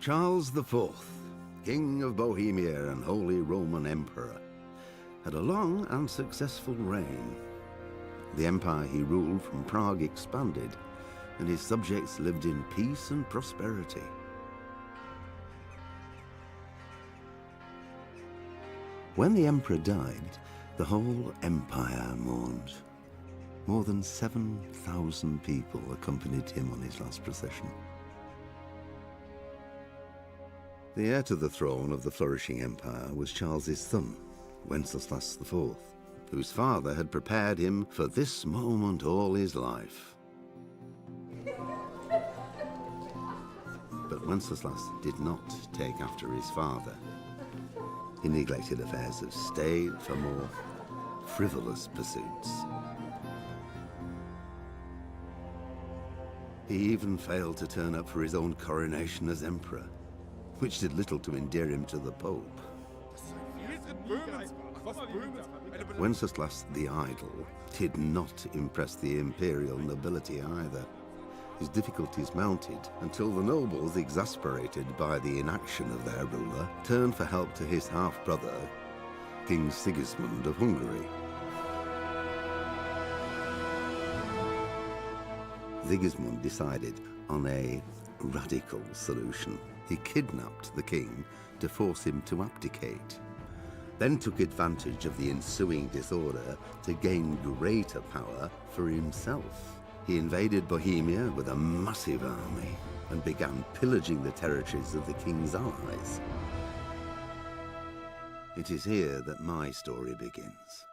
Charles IV, King of Bohemia and Holy Roman Emperor, had a long and successful reign. The empire he ruled from Prague expanded, and his subjects lived in peace and prosperity. When the emperor died, the whole empire mourned. More than 7,000 people accompanied him on his last procession. The heir to the throne of the flourishing empire was Charles's son, Wenceslas IV, whose father had prepared him for this moment all his life. But Wenceslas did not take after his father. He neglected affairs of state for more frivolous pursuits. He even failed to turn up for his own coronation as emperor, which did little to endear him to the Pope. Wenceslas the Idle did not impress the imperial nobility either. His difficulties mounted until the nobles, exasperated by the inaction of their ruler, turned for help to his half-brother, King Sigismund of Hungary. Sigismund decided on a radical solution. He kidnapped the king to force him to abdicate, then took advantage of the ensuing disorder to gain greater power for himself. He invaded Bohemia with a massive army and began pillaging the territories of the king's allies. It is here that my story begins.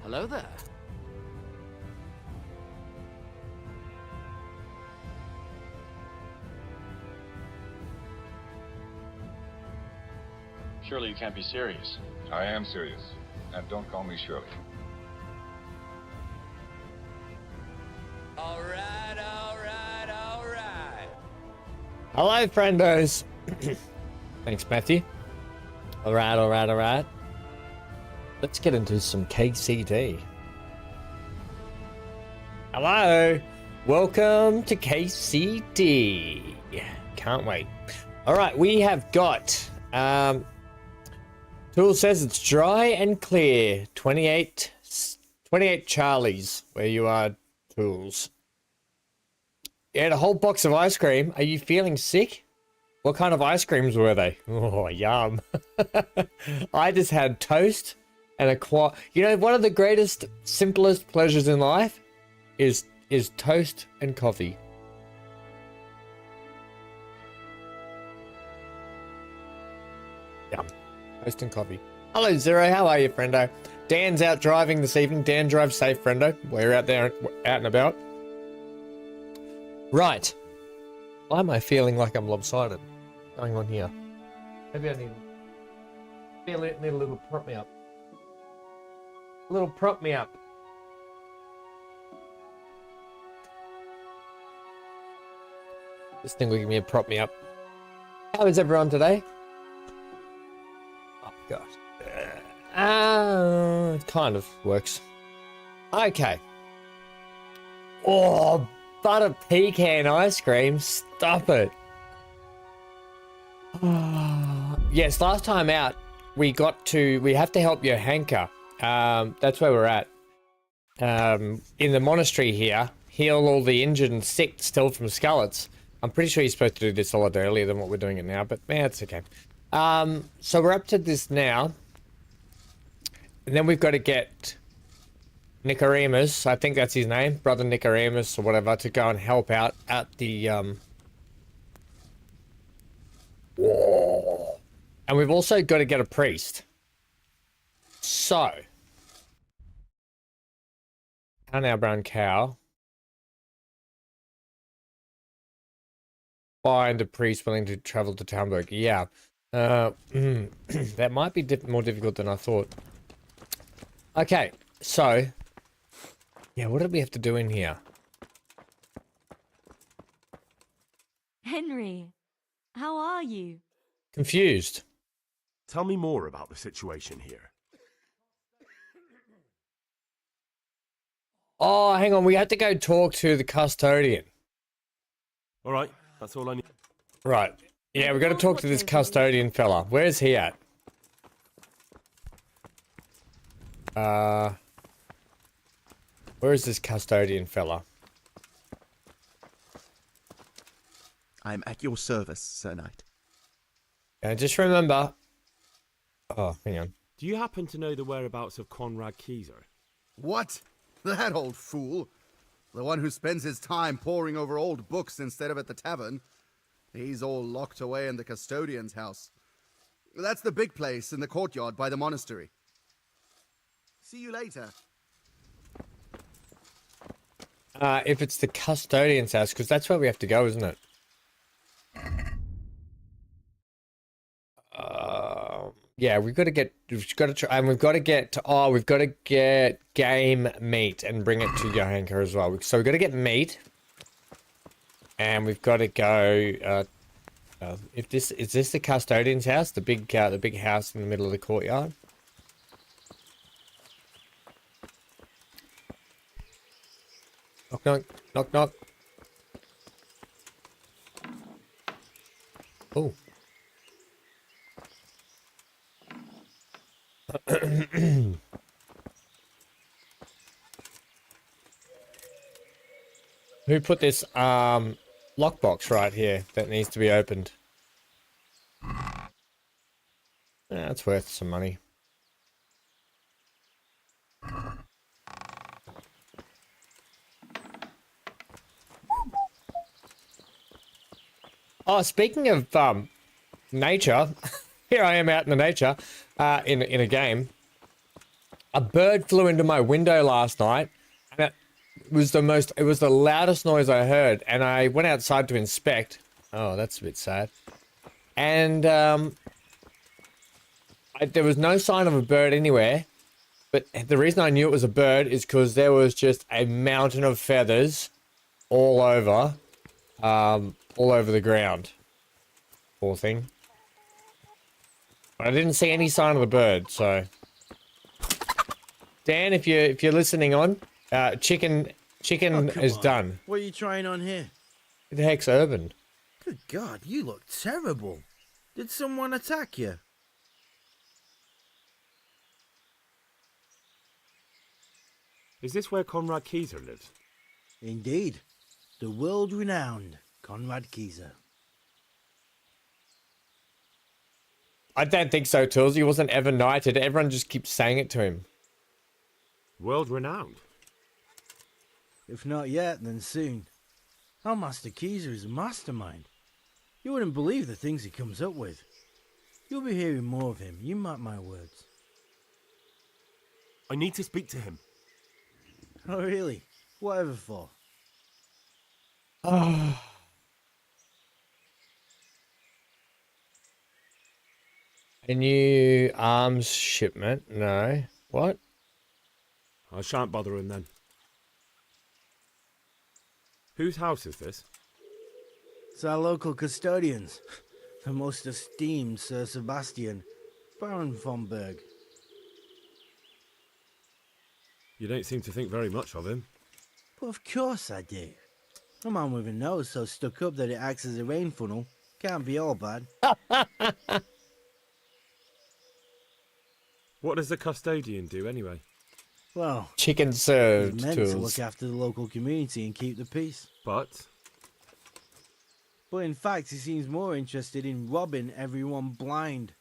Hello there. Surely you can't be serious. I am serious. And don't call me Shirley. All right. Hello, friendos. Thanks, Matthew. All right. Let's get into some KCD. Hello. Welcome to KCD. Can't wait. All right, we have got... Tool says it's dry and clear. 28 Charlies, where you are, Tools. You had a whole box of ice cream. Are you feeling sick? What kind of ice creams were they? Oh, yum. I just had toast and a You know, one of the greatest, simplest pleasures in life is toast and coffee. Yum. Toast and coffee. Hello, Zero. How are you, friendo? Dan's out driving this evening. Dan, drive safe, friendo. We're out there, out and about. Right. Why am I feeling like I'm lopsided? What's going on here? Maybe I need a little prop me up. A little prop me up. This thing will give me a prop me up. How is everyone today? Oh, gosh. It kind of works. Okay. Oh, butter pecan ice cream. Stop it. Yes, last time out, we have to help Johanka. That's where we're at. In the monastery here, heal all the injured and sick still from Skullets. I'm pretty sure you're supposed to do this a lot earlier than what we're doing it now, but man, it's okay. So we're up to this now. And then we've got to get Nicodemus, I think that's his name, Brother Nicodemus or whatever, to go and help out at the... And we've also got to get a priest. So... Our brown cow. Find a priest willing to travel to Tamburg. Yeah. That might be more difficult than I thought. Okay, so... Yeah, what did we have to do in here? Henry, how are you? Confused. Tell me more about the situation here. Oh, hang on. We have to go talk to the custodian. All right, that's all I need. Right. Yeah, we've got to talk to this custodian fella. Where's he at? Where is this custodian fella? I'm at your service, Sir Knight. Just remember... Oh, hang on. Do you happen to know the whereabouts of Conrad Keyser? What? That old fool? The one who spends his time poring over old books instead of at the tavern? He's all locked away in the custodian's house. That's the big place in the courtyard by the monastery. See you later. If it's the custodian's house, because that's where we have to go, isn't it? Yeah, we've got to get game meat and bring it to Johanka as well. So we've got to get meat, and we've got to go. Is this the custodian's house? The big house in the middle of the courtyard. Knock knock knock knock. Oh. Who put this lockbox right here that needs to be opened? Yeah, it's worth some money. Oh, speaking of nature, here I am out in the nature, in a game. A bird flew into my window last night, and it was the loudest noise I heard, and I went outside to inspect. Oh, that's a bit sad. And There was no sign of a bird anywhere, but the reason I knew it was a bird is because there was just a mountain of feathers all over the ground. Poor thing. But I didn't see any sign of the bird, so. Dan, if you're listening on, chicken is done. What are you trying on here? Who the heck's Urban? Good God, you look terrible. Did someone attack you? Is this where Conrad Keyser lives? Indeed. The world-renowned Conrad Keyser. I don't think so, Tools. He wasn't ever knighted. Everyone just keeps saying it to him. World renowned. If not yet, then soon. Our Master Keyser is a mastermind. You wouldn't believe the things he comes up with. You'll be hearing more of him, you mark my words. I need to speak to him. Oh, really? Whatever for? Oh. A new arms shipment? No. What? I shan't bother him then. Whose house is this? It's our local custodians. The most esteemed Sir Sebastian, Baron von Berg. You don't seem to think very much of him. But of course I do. A man with a nose so stuck up that it acts as a rain funnel can't be all bad. What does the custodian do anyway? Well, Chicken he's served, meant to Tools. look after the local community and keep the peace. But But in fact, he seems more interested in robbing everyone blind.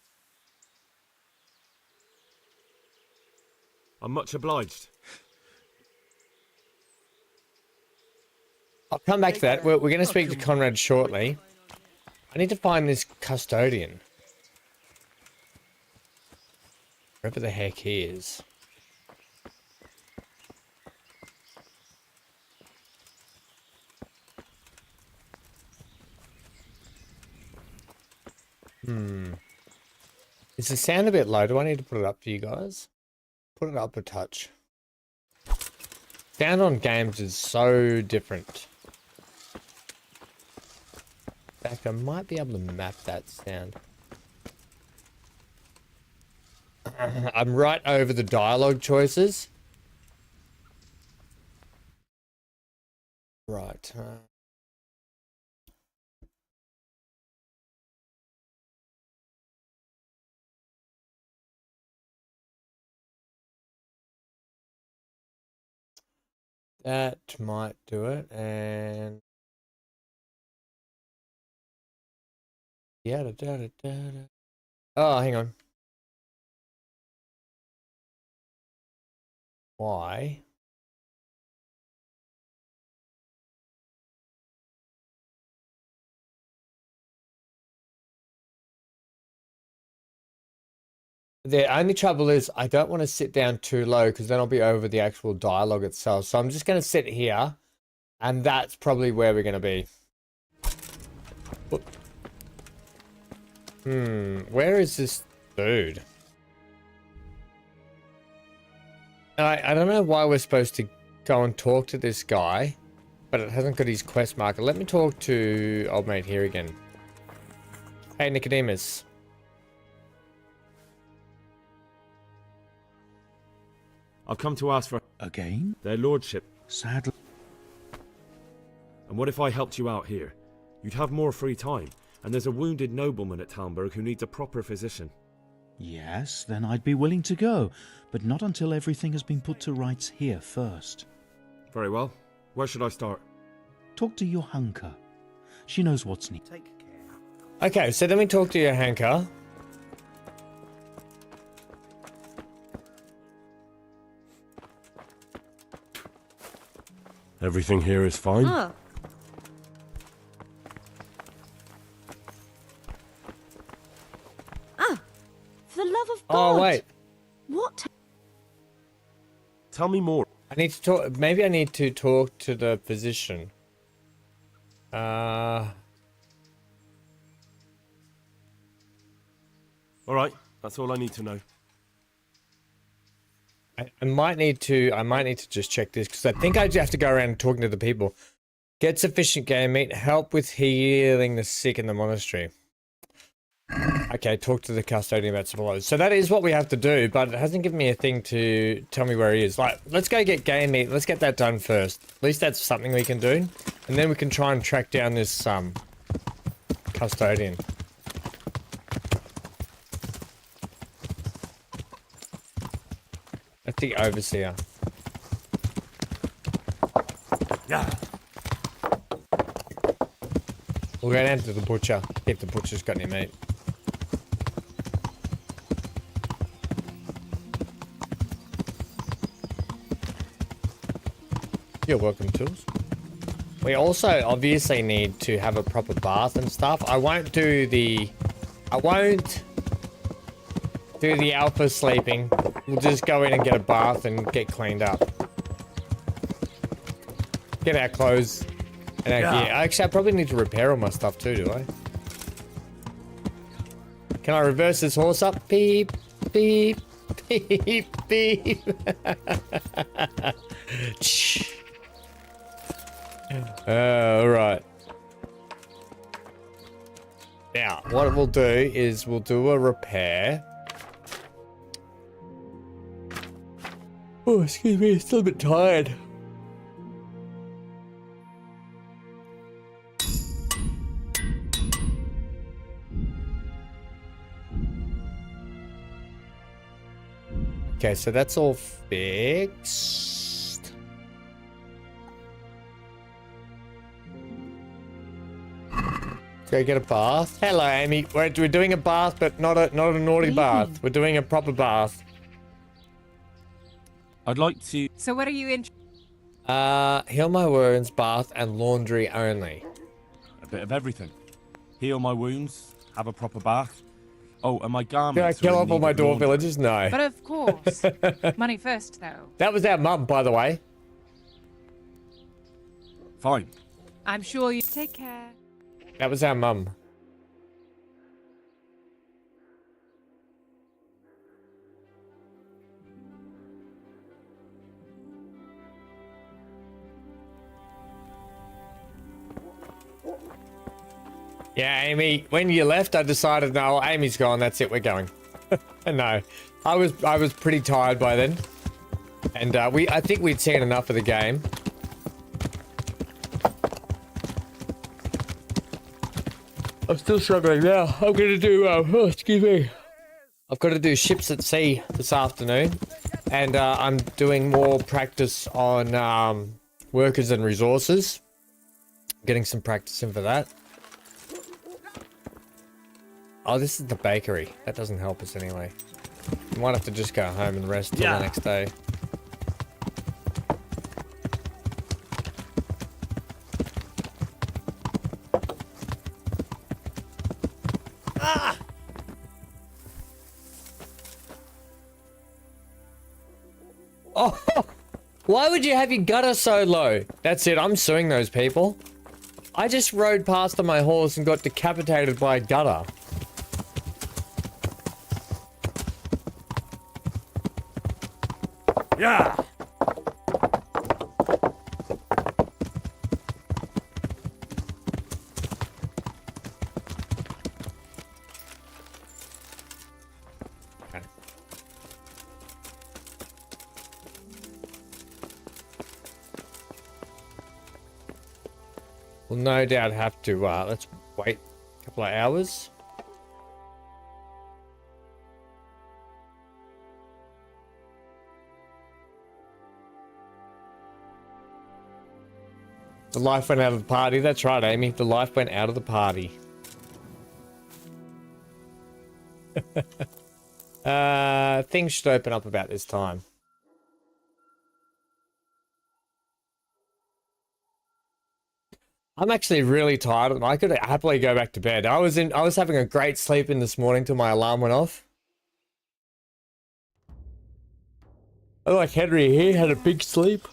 I'm much obliged. I'll come back to that. We're going to speak to Conrad shortly. I need to find this custodian. Wherever the heck he is. Is the sound a bit low? Do I need to put it up for you guys? Put it up a touch. Sound on games is so different. In fact, I might be able to map that sound. I'm right over the dialogue choices. Right. That might do it, and yeah, oh, hang on. Why? The only trouble is I don't want to sit down too low because then I'll be over the actual dialogue itself. So I'm just going to sit here, and that's probably where we're going to be. Where is this dude? I don't know why we're supposed to go and talk to this guy, but it hasn't got his quest marker. Let me talk to old mate here again. Hey, Nicodemus. I've come to ask for Again? their lordship. Sadly. And what if I helped you out here? You'd have more free time, and there's a wounded nobleman at Talmberg who needs a proper physician. Yes, then I'd be willing to go, but not until everything has been put to rights here first. Very well. Where should I start? Talk to Johanka. She knows what's needed. Take care. Okay, so let me talk to Johanka. Everything here is fine. Oh, for the love of God. Oh, wait. What? Tell me more. I need to talk. Maybe I need to talk to the physician. All right, That's all I need to know. I might need to just check this because I think I have to go around talking to the people. Get sufficient game meat. Help with healing the sick in the monastery. Okay, talk to the custodian about supplies. So that is what we have to do, but it hasn't given me a thing to tell me where he is. Like, let's go get game meat. Let's get that done first. At least that's something we can do. And then we can try and track down this custodian. That's the overseer. Yeah. We'll go down to the butcher. See if the butcher's got any meat. You're welcome, Tools. We also obviously need to have a proper bath and stuff. I won't do the alpha sleeping. We'll just go in and get a bath and get cleaned up. Get our clothes and our gear. Actually, I probably need to repair all my stuff too, do I? Can I reverse this horse up? Beep, beep, beep, beep. Alright. Now, what we'll do is we'll do a repair. Oh, excuse me, still a bit tired. Okay, so that's all fixed. Go get a bath. Hello, Amy. We're doing a bath, but not a naughty bath. We're doing a proper bath. I'd like to... So what are you in? Heal my wounds, bath, and laundry only. A bit of everything. Heal my wounds, have a proper bath. Oh, and my Can I garments kill are in off all need my of door laundry. villagers? No. But of course. Money first, though. That was our mum, by the way. Fine. I'm sure you take care. That was our mum. Yeah, Amy, when you left, I decided, no, Amy's gone, that's it, we're going. No, I was pretty tired by then. And I think we'd seen enough of the game. I'm still struggling now. I'm gonna do, excuse me. I've got to do ships at sea this afternoon. And I'm doing more practice on workers and resources. Getting some practice in for that. Oh, this is the bakery. That doesn't help us anyway. We might have to just go home and rest till the next day. Oh, why would you have your gutter so low? That's it, I'm suing those people. I just rode past on my horse and got decapitated by a gutter. Yeah! We'll no doubt have to, let's wait a couple of hours. The life went out of the party. That's right, Amy. The life went out of the party. Things should open up about this time. I'm actually really tired. I could happily go back to bed. I was having a great sleep in this morning till my alarm went off. I like Henry here, had a big sleep.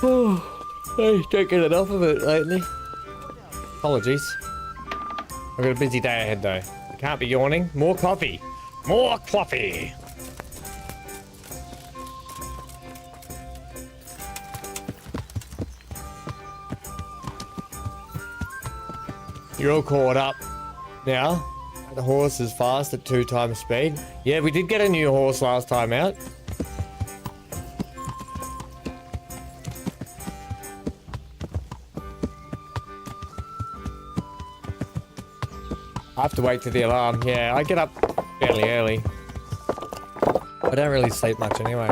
Oh. I don't get enough of it lately. Apologies. I've got a busy day ahead though. I can't be yawning. More coffee. More coffee. You're all caught up now. The horse is fast at 2 times speed. Yeah, we did get a new horse last time out. I have to wait for the alarm. Yeah, I get up fairly early. I don't really sleep much anyway.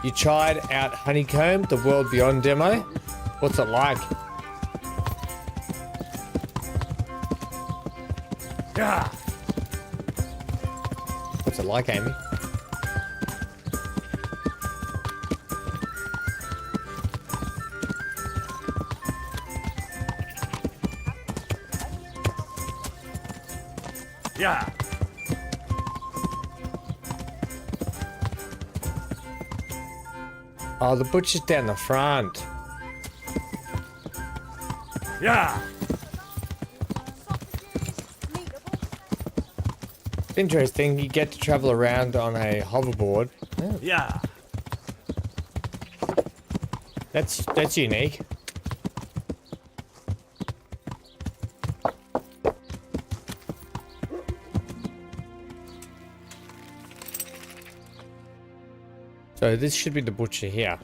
You tried out Honeycomb, the World Beyond demo. What's it like? Yeah. What's it like, Amy? Yeah. Oh, the butcher's down the front. Yeah. Interesting, you get to travel around on a hoverboard. Yeah. That's unique. So this should be the butcher here.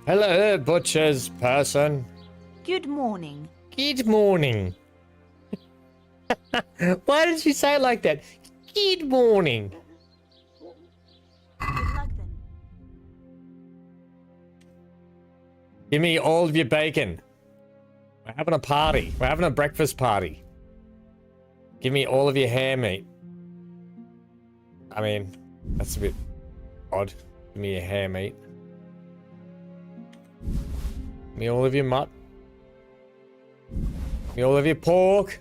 Hello, butcher's person. Good morning. Good morning. Why did you say it like that? Good morning. Good luck then. Give me all of your bacon. We're having a party. We're having a breakfast party. Give me all of your hair meat. I mean, that's a bit odd. Give me your hair meat. Give me all of your mutt. Give me all of your pork.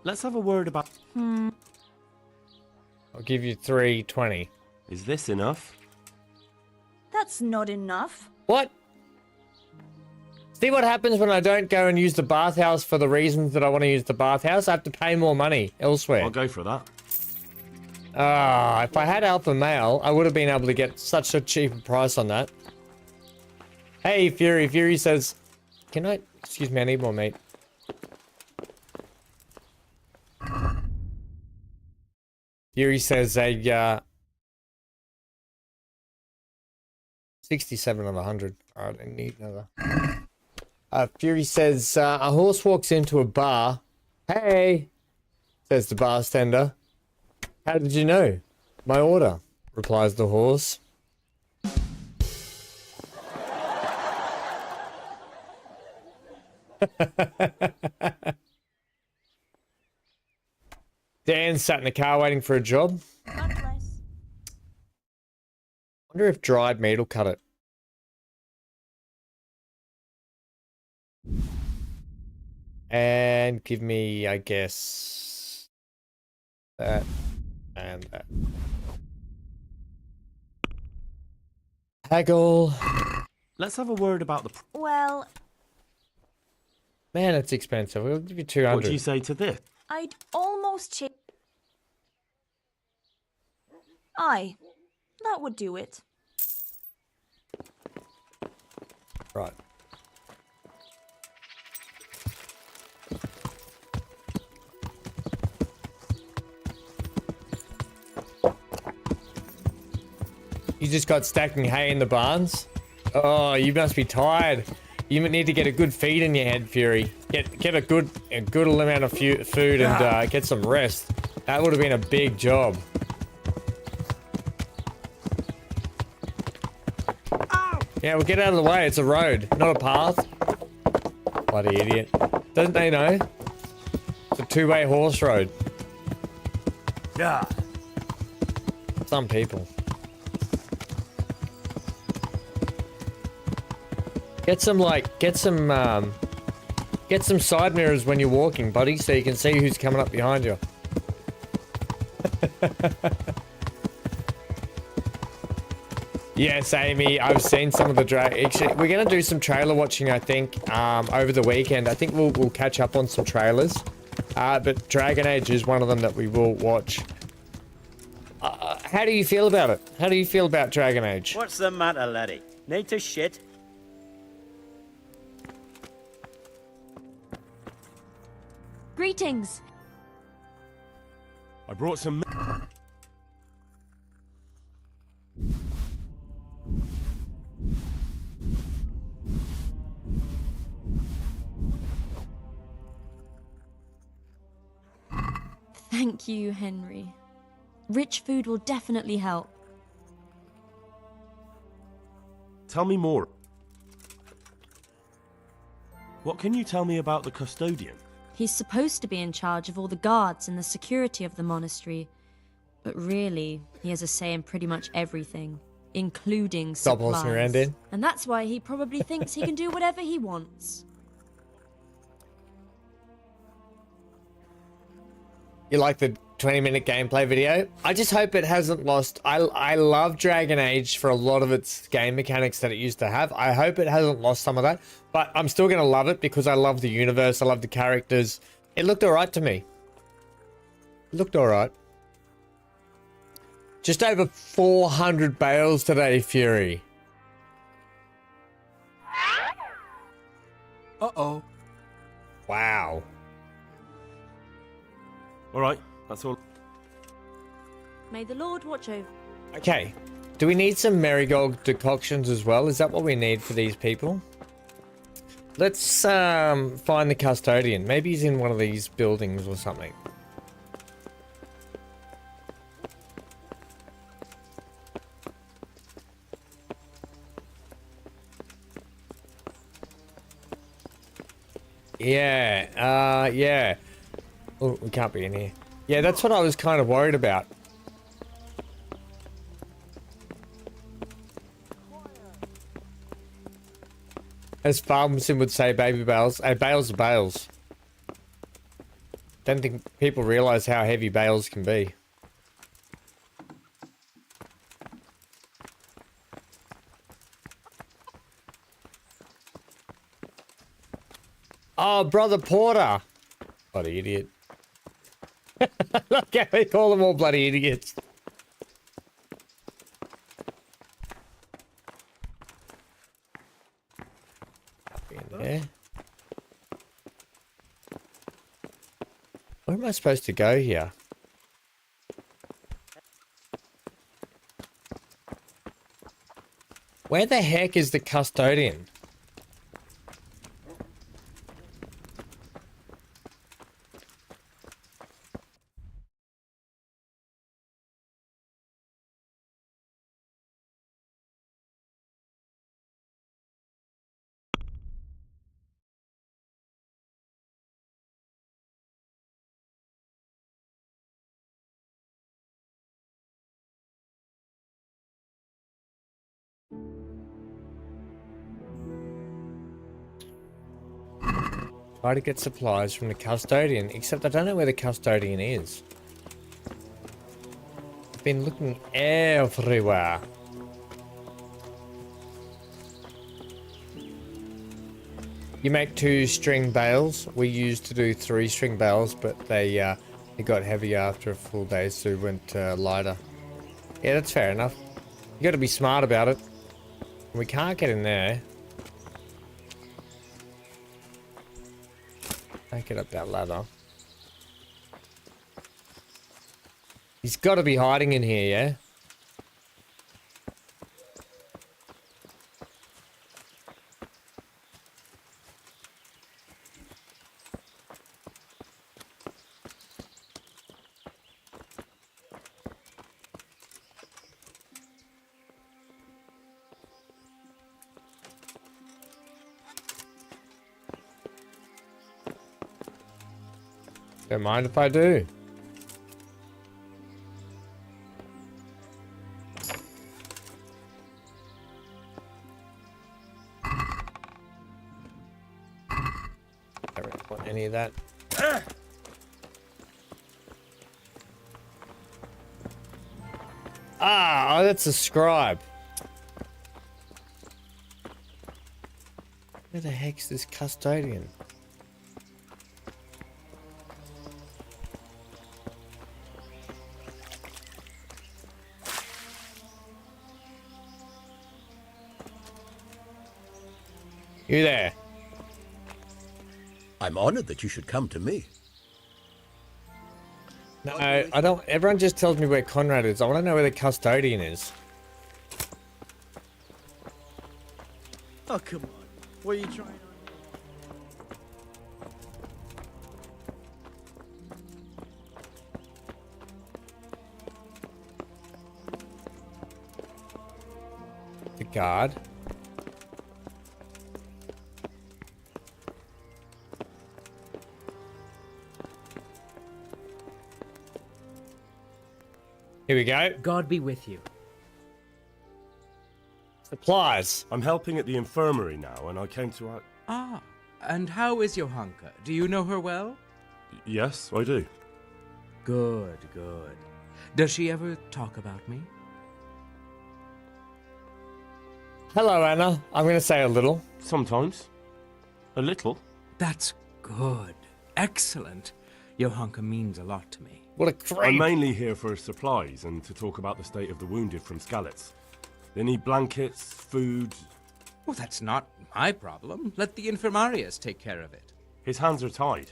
Let's have a word about... I'll give you 320. Is this enough? That's not enough. What? See what happens when I don't go and use the bathhouse for the reasons that I want to use the bathhouse? I have to pay more money elsewhere. I'll go for that. If I had alpha male, I would have been able to get such a cheaper price on that. Hey, Fury. Fury says, can I... Excuse me, I need more meat. Fury says a 67 of 100. Alright, I need another. Fury says a horse walks into a bar. Hey, says the bartender. How did you know? My order, replies the horse. Dan sat in the car waiting for a job. God bless. Wonder if dried meat will cut it. And give me, I guess, that and that. Haggle. Let's have a word about the... Well, Man, it's expensive. We'll give you 200. What do you say to this? I'd almost Aye, that would do it. Right. You just got stacking hay in the barns? Oh, you must be tired. You need to get a good feed in your head, Fury. Get a good amount of food and get some rest. That would have been a big job. Yeah, well, get out of the way. It's a road, not a path. Bloody idiot. Don't they know? It's a two-way horse road. Yeah. Some people. Get some side mirrors when you're walking, buddy, so you can see who's coming up behind you. Yes, Amy, I've seen some of the actually, we're gonna do some trailer watching, I think, over the weekend. I think we'll catch up on some trailers. But Dragon Age is one of them that we will watch. How do you feel about it? How do you feel about Dragon Age? What's the matter, laddie? Need to shit? Greetings. I brought some. Thank you, Henry. Rich food will definitely help. Tell me more. What can you tell me about the custodian? He's supposed to be in charge of all the guards and the security of the monastery. But really, he has a say in pretty much everything, including Stop supplies. horsing around in. And that's why he probably thinks he can do whatever he wants. You like the 20-minute gameplay video? I just hope it hasn't lost. I love Dragon Age for a lot of its game mechanics that it used to have. I hope it hasn't lost some of that. But I'm still going to love it because I love the universe. I love the characters. It looked alright to me. It looked alright. Just over 400 bales today, Fury. Uh-oh. Wow. Alright, that's all. May the Lord watch over. Okay. Do we need some marigold decoctions as well? Is that what we need for these people? Let's find the custodian. Maybe he's in one of these buildings or something. Yeah, yeah. Oh, we can't be in here. Yeah, that's what I was kind of worried about. As Farmson would say, baby bales. Hey, bales are bales. Don't think people realise how heavy bales can be. Oh, Brother Porter. Bloody idiot. Look how they call them all bloody idiots. Up in there. Where am I supposed to go here? Where the heck is the custodian? Try to get supplies from the custodian, except I don't know where the custodian is. I've been looking everywhere. You make 2-string bales. We used to do 3-string bales, but they got heavier after a full day, so we went lighter. Yeah, that's fair enough. You got to be smart about it. We can't get in there. Can't get up that ladder. He's got to be hiding in here, yeah? Don't mind if I do. Don't want any of that. Ah, that's a scribe. Where the heck's this custodian? You there? I'm honored that you should come to me. No, I don't. Everyone just tells me where Conrad is. I want to know where the custodian is. Oh, come on. What are you trying on? The guard. Here we go. God be with you. Supplies. I'm helping at the infirmary now, and I came to... Ah, and how is Johanka? Do you know her well? Yes, I do. Good, good. Does she ever talk about me? Hello, Anna. I'm going to say a little. Sometimes. A little. That's good. Excellent. Johanka means a lot to me. What a creep. I'm mainly here for supplies and to talk about the state of the wounded from Skalitz. They need blankets, food... Well, that's not my problem. Let the infirmarius take care of it. His hands are tied.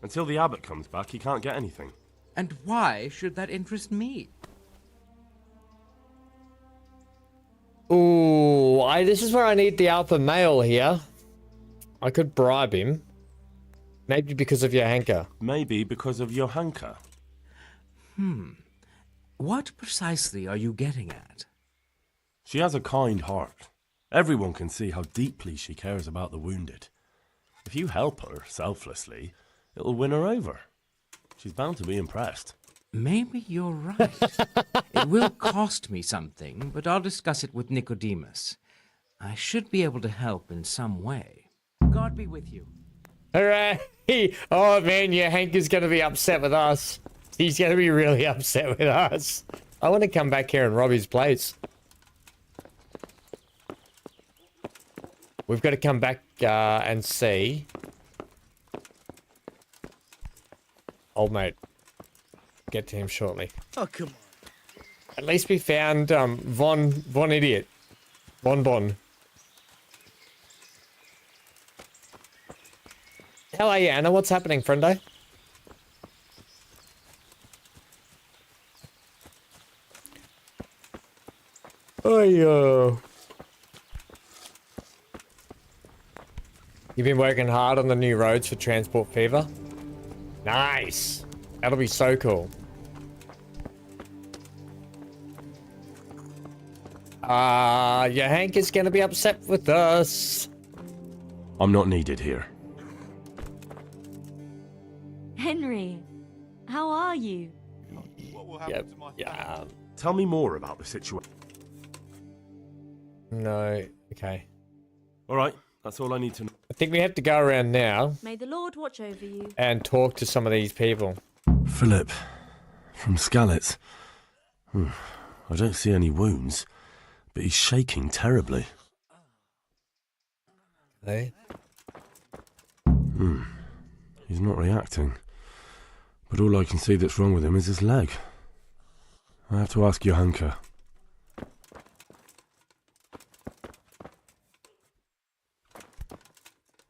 Until the abbot comes back, he can't get anything. And why should that interest me? Ooh, this is where I need the alpha male here. I could bribe him. Maybe because of Johanka. Maybe because of Johanka. What precisely are you getting at? She has a kind heart. Everyone can see how deeply she cares about the wounded. If you help her selflessly, it'll win her over. She's bound to be impressed. Maybe you're right. It will cost me something, but I'll discuss it with Nicodemus. I should be able to help in some way. God be with you. Hooray! Oh man, Johanka's going to be upset with us. He's going to be really upset with us. I want to come back here and rob his place. We've got to come back and see. Old mate. Get to him shortly. Oh, come on. At least we found Von Idiot. Bon. How are you, Anna? What's happening, friendo? You've been working hard on the new roads for Transport Fever? Nice! That'll be so cool. Johanka's gonna be upset with us. I'm not needed here. Henry, how are you? What will happen to my family? Tell me more about the situation. No, okay. Alright, that's all I need to know. I think we have to go around now May the Lord watch over you. and talk to some of these people. Philip, from Skalitz. I don't see any wounds, but he's shaking terribly. Hey? He's not reacting. But all I can see that's wrong with him is his leg. I have to ask Johanka.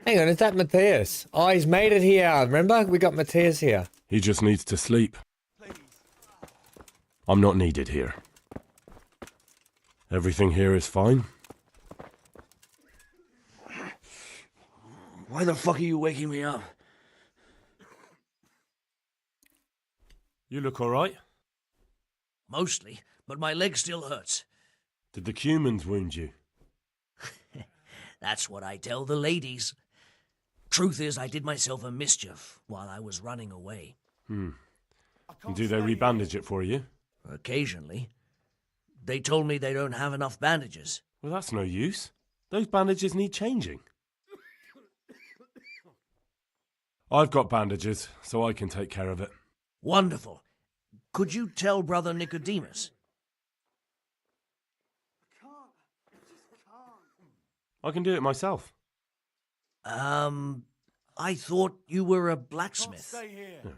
Hang on, is that Matthias? Oh, he's made it here. Remember? We got Matthias here. He just needs to sleep. I'm not needed here. Everything here is fine. Why the fuck are you waking me up? You look alright? Mostly, but my leg still hurts. Did the humans wound you? That's what I tell the ladies. Truth is, I did myself a mischief while I was running away. And do they rebandage it for you? Occasionally. They told me they don't have enough bandages. Well, that's no use. Those bandages need changing. I've got bandages, so I can take care of it. Wonderful. Could you tell Brother Nicodemus? I can do it myself. I thought you were a blacksmith. Yeah,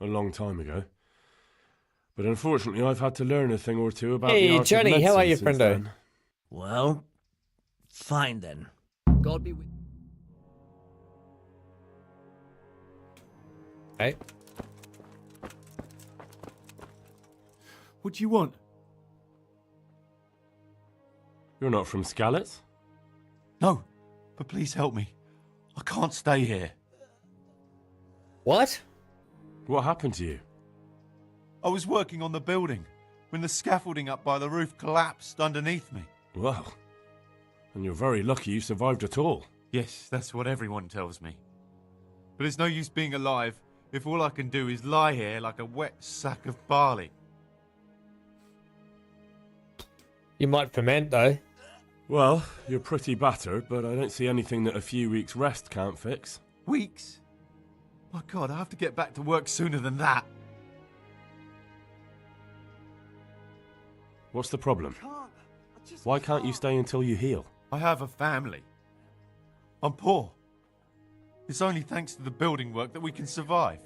a long time ago. But unfortunately, I've had to learn a thing or two about Hey, the art Johnny, of medicine how are you, since friendo? then. Well, fine then. God be with Hey. What do you want? You're not from Skalitz? No, but please help me. I can't stay here. What? What happened to you? I was working on the building when the scaffolding up by the roof collapsed underneath me. Well, and you're very lucky you survived at all. Yes, that's what everyone tells me. But it's no use being alive if all I can do is lie here like a wet sack of barley. You might ferment, though. Well, you're pretty battered, but I don't see anything that a few weeks' rest can't fix. Weeks? My God, I have to get back to work sooner than that. What's the problem? Why can't you stay until you heal? I have a family. I'm poor. It's only thanks to the building work that we can survive.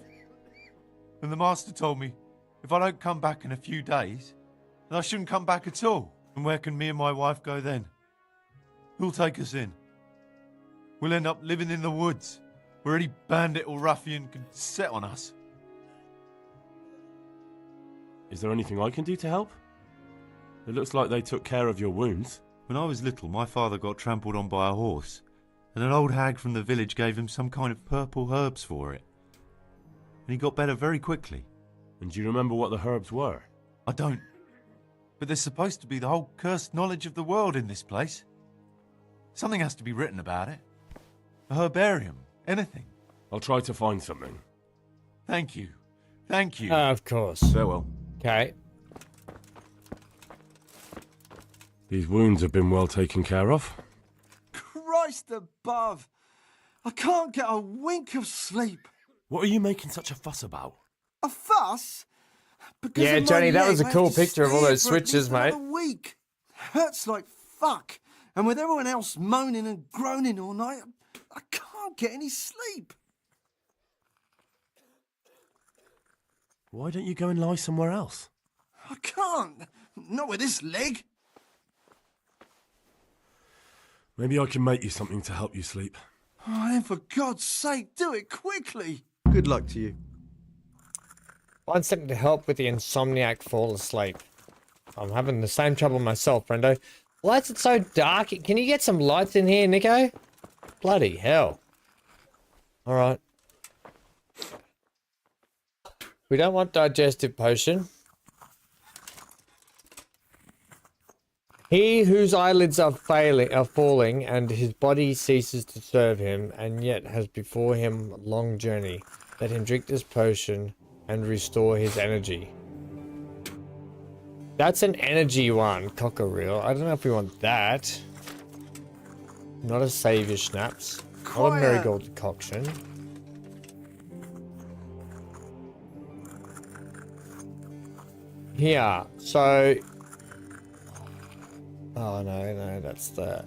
And the master told me if I don't come back in a few days, then I shouldn't come back at all. And where can me and my wife go then? Who'll take us in? We'll end up living in the woods, where any bandit or ruffian can set on us. Is there anything I can do to help? It looks like they took care of your wounds. When I was little, my father got trampled on by a horse, and an old hag from the village gave him some kind of purple herbs for it. And he got better very quickly. And do you remember what the herbs were? I don't. But there's supposed to be the whole cursed knowledge of the world in this place. Something has to be written about it. A herbarium, anything. I'll try to find something. Thank you. Thank you. Of course. Farewell. Okay. These wounds have been well taken care of. Christ above! I can't get a wink of sleep. What are you making such a fuss about? A fuss? Because Yeah, of my Johnny, that leg, was a I have cool to picture of all stay those here for at switches, least mate. another week. Hurts like fuck. And with everyone else moaning and groaning all night, I can't get any sleep. Why don't you go and lie somewhere else? I can't. Not with this leg. Maybe I can make you something to help you sleep. Oh, then for God's sake, do it quickly. Good luck to you. Find something to help with the insomniac fall asleep. I'm having the same trouble myself, friendo. Why is it so dark? Can you get some lights in here, Nico? Bloody hell. Alright. We don't want digestive potion. He whose eyelids are falling and his body ceases to serve him and yet has before him a long journey. Let him drink this potion and restore his energy. That's an energy one, cockereel. I don't know if we want that. Not a saviour schnapps. Not a marigold decoction. Here, so... Oh no, that's the...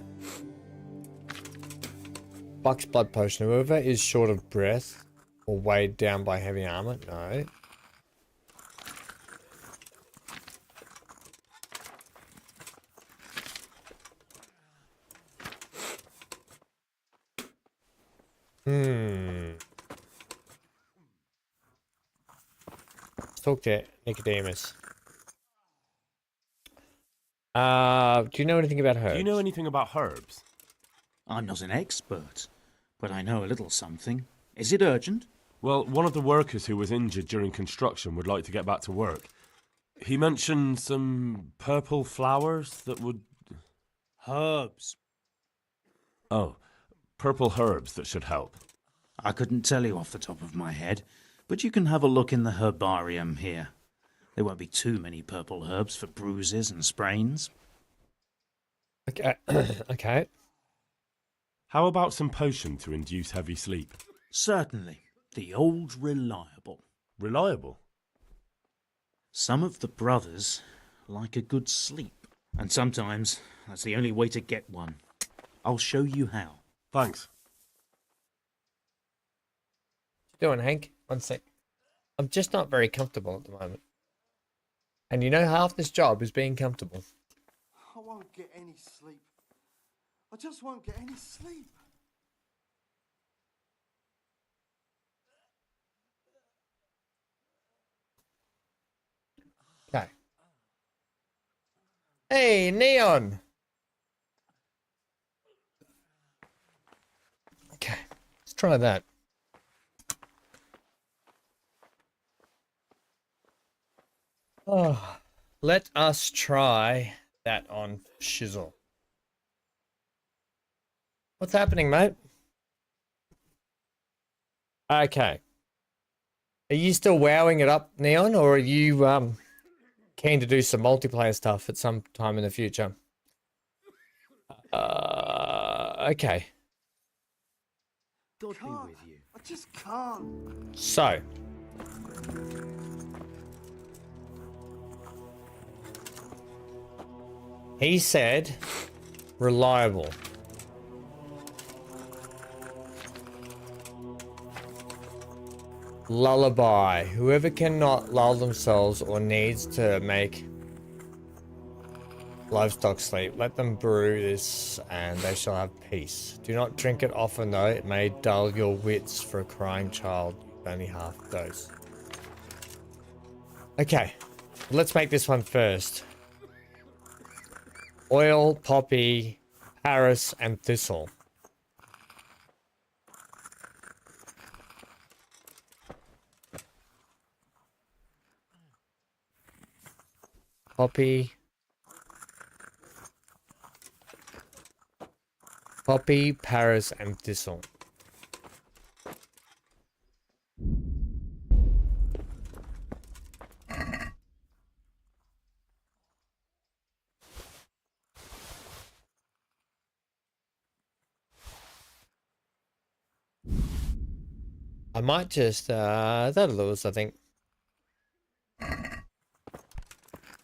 Buck's blood potion. Whoever is short of breath or weighed down by heavy armor, no. Let's talk to Nicodemus. Do you know anything about herbs? Do you know anything about herbs? I'm not an expert, but I know a little something. Is it urgent? Well, one of the workers who was injured during construction would like to get back to work. He mentioned some purple flowers that would... Herbs. Oh, purple herbs that should help. I couldn't tell you off the top of my head, but you can have a look in the herbarium here. There won't be too many purple herbs for bruises and sprains. Okay. Okay. How about some potion to induce heavy sleep? Certainly. The old reliable. Reliable? Some of the brothers like a good sleep, and sometimes that's the only way to get one. I'll show you how. Thanks. What you doing, Hank? One sec. I'm just not very comfortable at the moment. And you know, half this job is being comfortable. I won't get any sleep. I just won't get any sleep. Okay. Hey, Neon! Okay, let's try that. Oh, let us try that on Shizzle. What's happening, mate? Okay. Are you still wowing it up, Neon, or are you keen to do some multiplayer stuff at some time in the future? Okay. God be with you. I just can't. So. He said, reliable. Lullaby. Whoever cannot lull themselves or needs to make livestock sleep, let them brew this and they shall have peace. Do not drink it often though, it may dull your wits for a crying child. Only half dose. Okay, let's make this one first. Oil, poppy, Paris, and thistle. Poppy, Paris, and thistle. I might just, that'll lose, I think.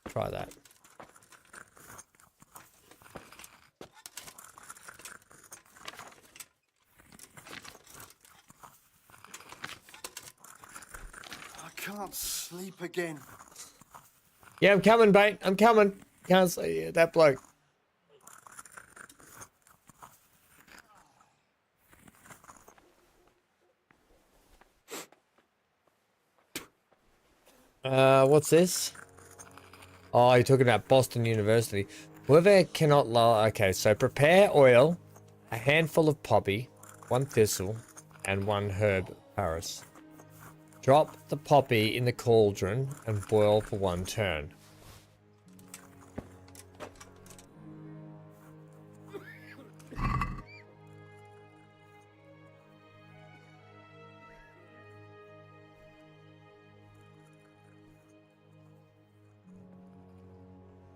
Try that. I can't sleep again. Yeah, I'm coming, mate. I'm coming. Can't see that bloke. What's this? Oh, you're talking about Boston University. Whoever cannot lull... Okay, so prepare oil, a handful of poppy, 1 thistle, and 1 herb Paris. Drop the poppy in the cauldron and boil for 1 turn.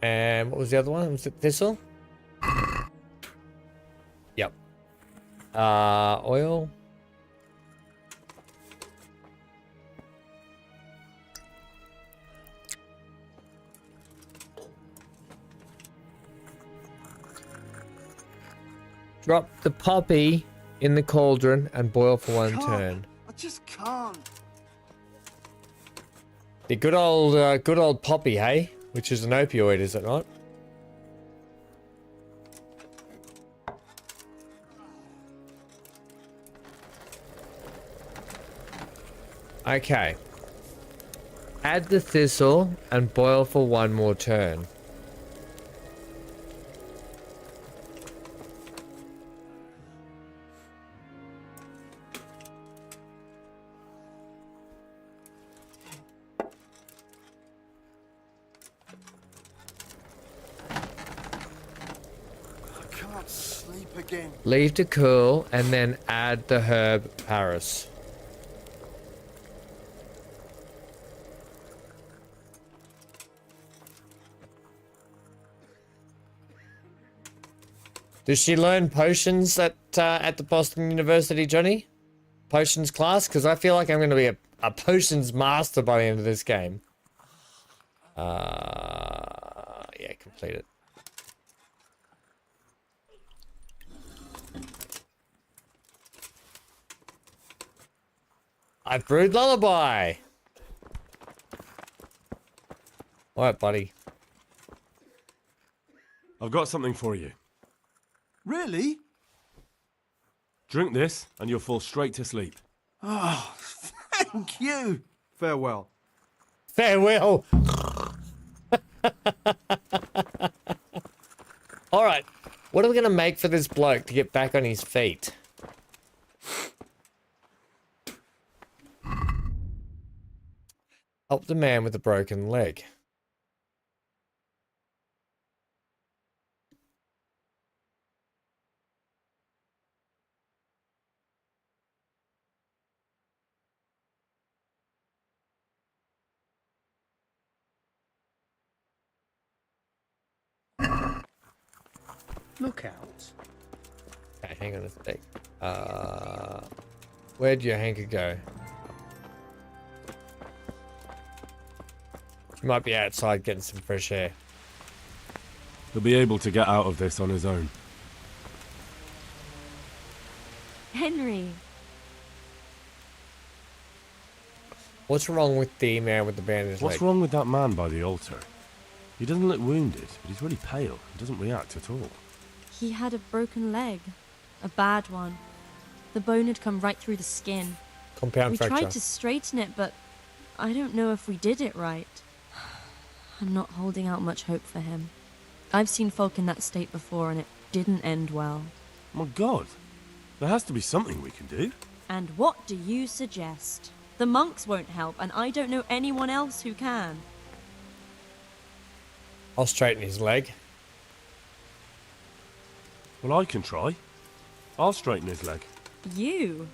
And what was the other one? Was it thistle? Yep. Oil. Drop the poppy in the cauldron and boil for 1 turn. I just can't. The good old poppy, hey? Which is an opioid, is it not? Okay. Add the thistle and boil for 1 more turn. Again. Leave to cool and then add the herb Paris. Does she learn potions at the Boston University, Johnny? Potions class? Because I feel like I'm going to be a potions master by the end of this game. Yeah, complete it. I've brewed lullaby. All right, buddy. I've got something for you. Really? Drink this, and you'll fall straight to sleep. Oh, thank you. Farewell. Farewell. All right. What are we going to make for this bloke to get back on his feet? Help the man with the broken leg. Look out. Okay, hang on a sec. Where'd your hanker go? He might be outside getting some fresh air. He'll be able to get out of this on his own. Henry. What's wrong with the man with the bandaged leg? What's wrong with that man by the altar? He doesn't look wounded, but he's really pale. He doesn't react at all. He had a broken leg. A bad one. The bone had come right through the skin. Compound fracture. We tried to straighten it, but I don't know if we did it right. I'm not holding out much hope for him. I've seen folk in that state before, and it didn't end well. My God. There has to be something we can do. And what do you suggest? The monks won't help, and I don't know anyone else who can. I'll straighten his leg. Well, I can try. I'll straighten his leg. You?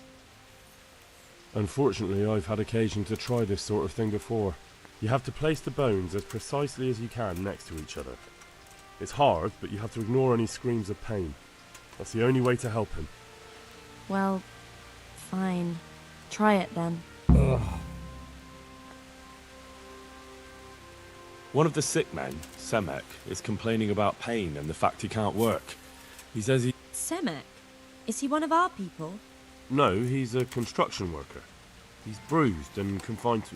Unfortunately, I've had occasion to try this sort of thing before. You have to place the bones as precisely as you can next to each other. It's hard, but you have to ignore any screams of pain. That's the only way to help him. Well, fine. Try it then. Ugh. One of the sick men, Semek, is complaining about pain and the fact he can't work. He says he... Semek? Is he one of our people? No, he's a construction worker. He's bruised and confined to...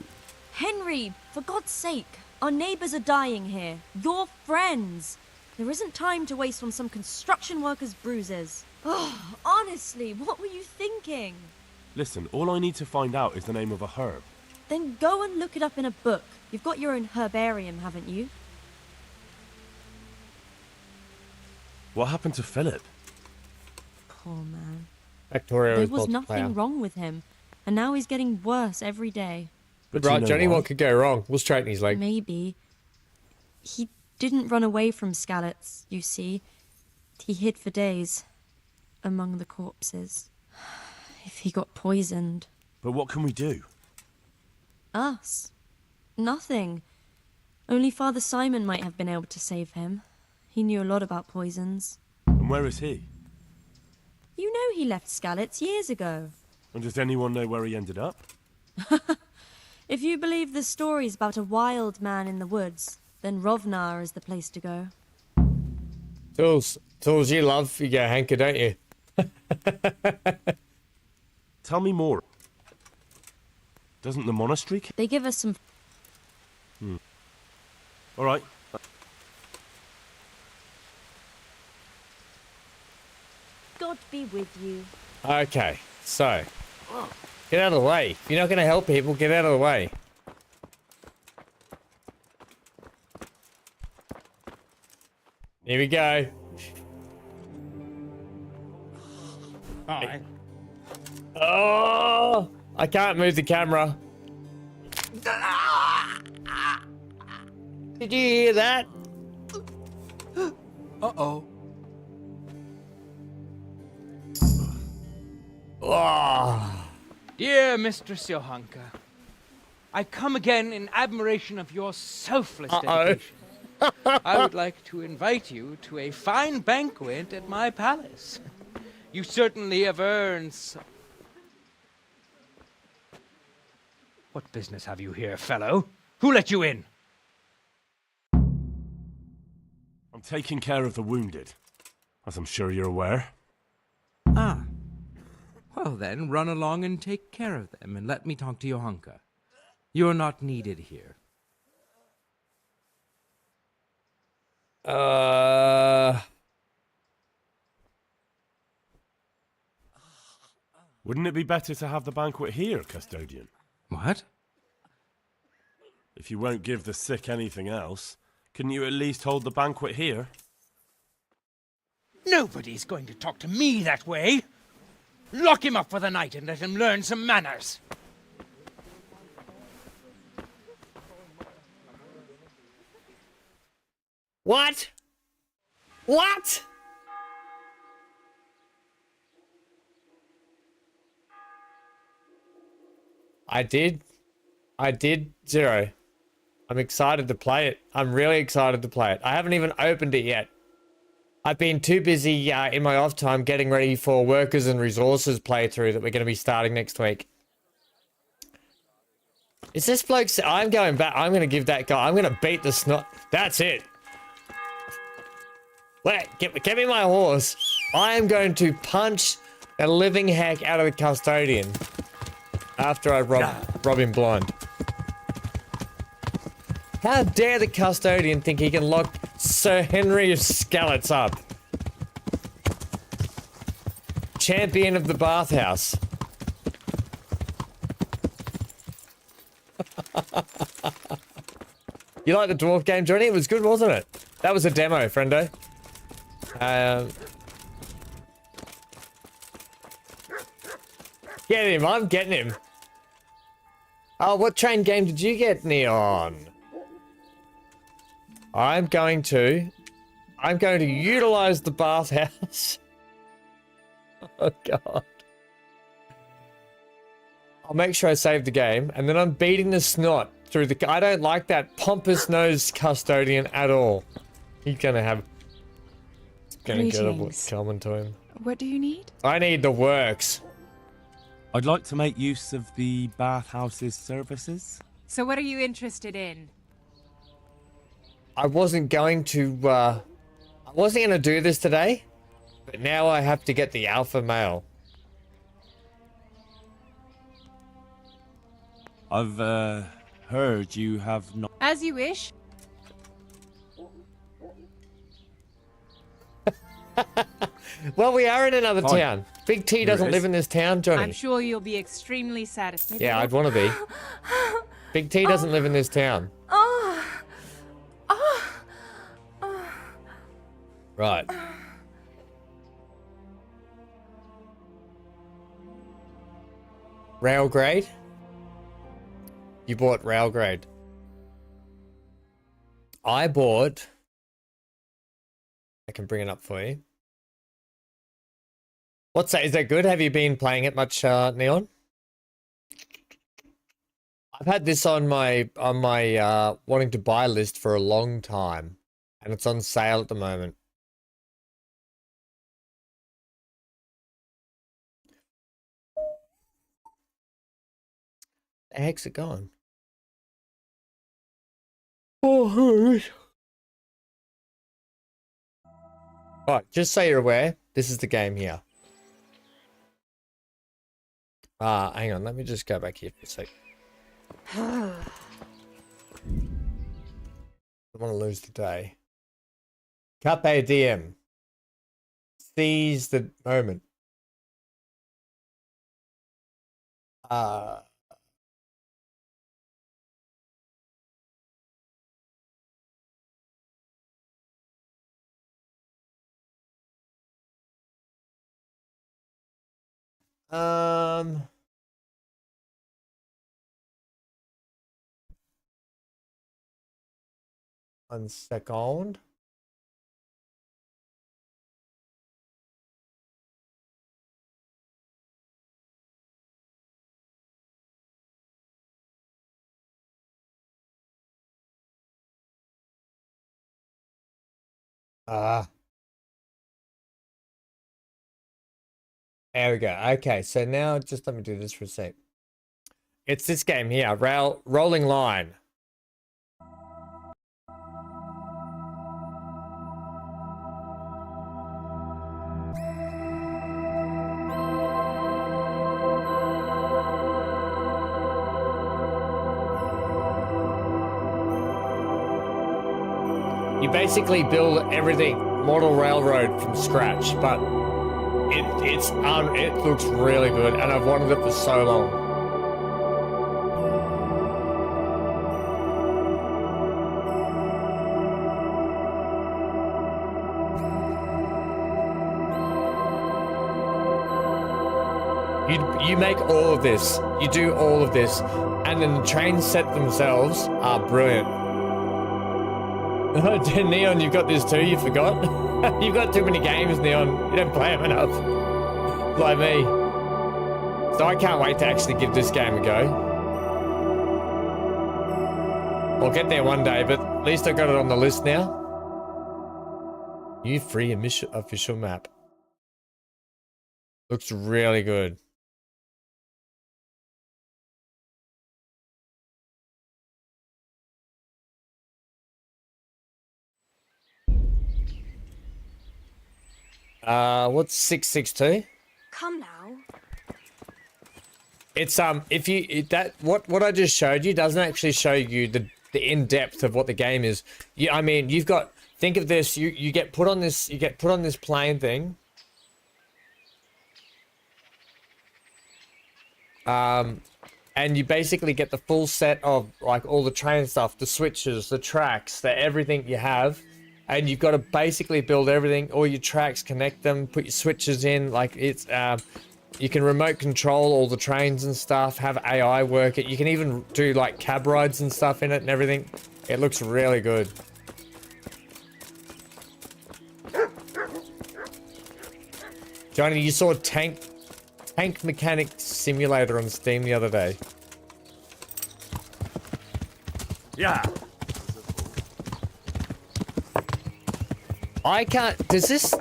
Henry, for God's sake, our neighbours are dying here. Your friends. There isn't time to waste on some construction worker's bruises. Oh, honestly, what were you thinking? Listen, all I need to find out is the name of a herb. Then go and look it up in a book. You've got your own herbarium, haven't you? What happened to Philip? Poor man. Victoria There was nothing wrong with him, and now he's getting worse every day. But right, Johnny, what could go wrong? We'll straighten his leg. Maybe. He didn't run away from Skalitz, you see. He hid for days among the corpses. If he got poisoned. But what can we do? Us? Nothing. Only Father Simon might have been able to save him. He knew a lot about poisons. And where is he? You know he left Skalitz years ago. And does anyone know where he ended up? If you believe the stories about a wild man in the woods, then Rovnar is the place to go. Tools you love, you get a hanker, don't you? Tell me more. Doesn't the monastery... They give us some... All right. God be with you. Okay, so... Get out of the way. If you're not going to help people, get out of the way. Here we go. Alright. Oh! I can't move the camera. Did you hear that? Uh-oh. Oh. Dear Mistress Johanka, I come again in admiration of your selfless dedication. I would like to invite you to a fine banquet at my palace. You certainly have earned some... What business have you here, fellow? Who let you in? I'm taking care of the wounded, as I'm sure you're aware. Ah. Well, then run along and take care of them and let me talk to Johanka. You're not needed here. Wouldn't it be better to have the banquet here, custodian? What? If you won't give the sick anything else, couldn't you at least hold the banquet here? Nobody's going to talk to me that way. Lock him up for the night and let him learn some manners. What? What? I did, Zero. I'm excited to play it. I'm really excited to play it. I haven't even opened it yet. I've been too busy in my off time getting ready for Workers and Resources playthrough that we're going to be starting next week. Is this bloke... I'm going back. I'm going to give that guy... I'm going to beat the snot... That's it. Wait, get me my horse. I am going to punch the living heck out of the custodian after I rob him blind. How dare the custodian think he can lock Sir Henry of Skelett's up? Champion of the bathhouse. You like the dwarf game, Johnny? It was good, wasn't it? That was a demo, friendo. Get him, I'm getting him. Oh, what train game did you get, Neon? I'm going to utilize the bathhouse. Oh, God. I'll make sure I save the game, and then I'm beating the snot through the... I don't like that pompous-nosed custodian at all. He's gonna have... Gonna get what's coming to him. What do you need? I need the works. I'd like to make use of the bathhouse's services. So what are you interested in? I wasn't going to do this today, but now I have to get the alpha male. I've heard you have not... As you wish. Well, we are in another town. Big T doesn't live in this town, Johnny. I'm sure you'll be extremely satisfied. Yeah, I'd want to be. Big T doesn't live in this town. Right. Rail grade? You bought rail grade. I bought... I can bring it up for you. What's that? Is that good? Have you been playing it much, Neon? I've had this on my wanting to buy list for a long time, and it's on sale at the moment. The heck's it gone? Oh, right, just so you're aware, this is the game here. Hang on, let me just go back here for a sec. I don't want to lose the day. Carpe diem. Seize the moment. One second. There we go. Okay, so now just let me do this for a sec. It's this game here, Rolling Line. You basically build everything, model railroad from scratch, but it looks really good, and I've wanted it for so long. You make all of this, you do all of this, and then the train set themselves are brilliant. Neon, you've got this too, you forgot? You've got too many games, Neon. You don't play them enough. Like me. So I can't wait to actually give this game a go. I'll get there one day, but at least I got it on the list now. New free official map. Looks really good. What's 662? Come now. It's if you what I just showed you doesn't actually show you the in depth of what the game is. I mean, you've got, think of this, you get put on this plane thing. And you basically get the full set of like all the train stuff, the switches, the tracks, everything you have. And you've got to basically build everything, all your tracks, connect them, put your switches in. Like it's, you can remote control all the trains and stuff, have AI work it. You can even do like cab rides and stuff in it and everything. It looks really good. Johnny, you saw Tank Mechanic Simulator on Steam the other day. Yeah. I can't. Does this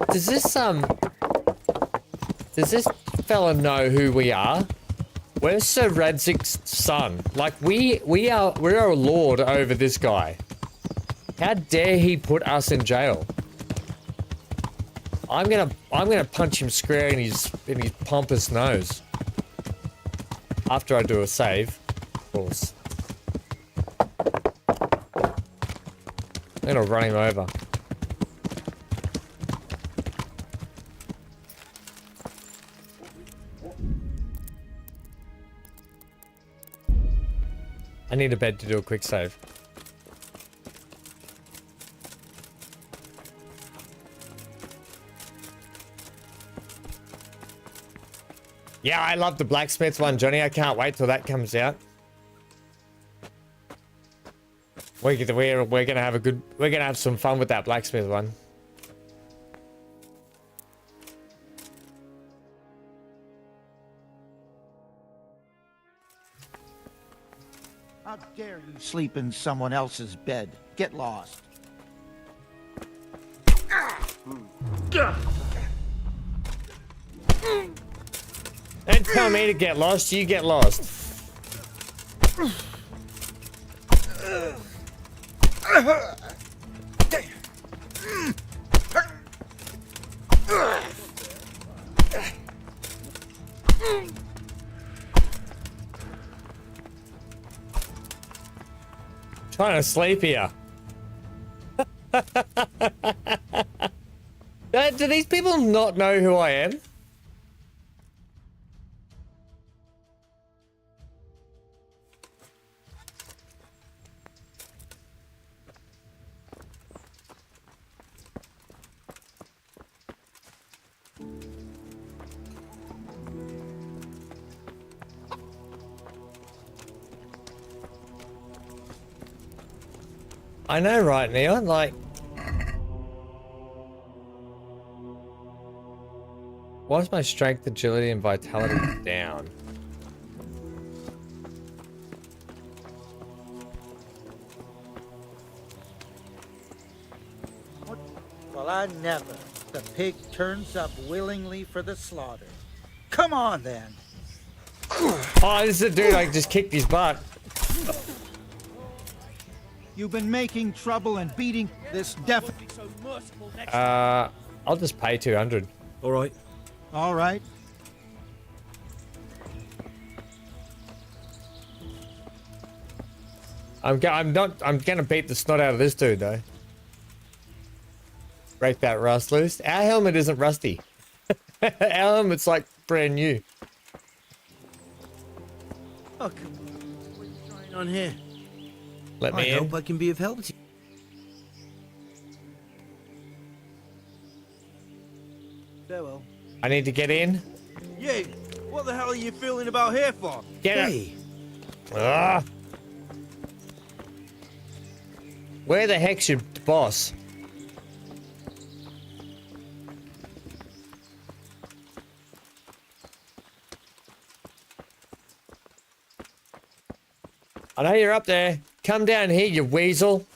fella know who we are? We're Sir Radzik's son. Like we're a lord over this guy. How dare he put us in jail? I'm gonna punch him square in his pompous nose. After I do a save, of course. I'm gonna run him over. I need a bed to do a quick save. Yeah, I love the blacksmith one, Johnny. I can't wait till that comes out. We're gonna have some fun with that blacksmith one. How dare you sleep in someone else's bed? Get lost. Don't tell me to get lost, you get lost. Trying to sleep here. Do these people not know who I am? I know, right, Neon? Like, why's my strength, agility, and vitality down? Well, I never. The pig turns up willingly for the slaughter. Come on, then. Oh, this is a dude I just kicked his butt. You've been making trouble and beating this definitely so merciful next I'll just pay 200. All right. All right. I'm gonna beat the snot out of this dude though. Break that rust loose. Our helmet isn't rusty. Our helmet's like brand new. Oh, come on. What's going on here? Let me I in. hope I can be of help to you. Farewell. I need to get in. You, what the hell are you feeling about here for? Get it. Ah. Where the heck's your boss? I know you're up there. Come down here, you weasel.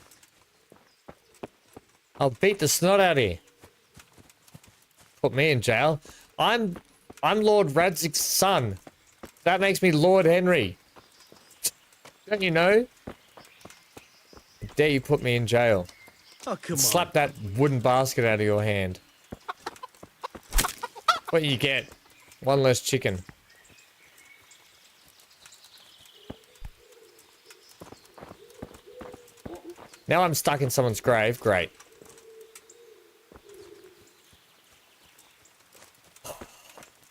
I'll beat the snot out of you. Put me in jail. I'm Lord Radzig's son. That makes me Lord Henry. Don't you know? Dare you put me in jail? Oh, come on. Slap that wooden basket out of your hand. What you get? One less chicken. Now I'm stuck in someone's grave. Great.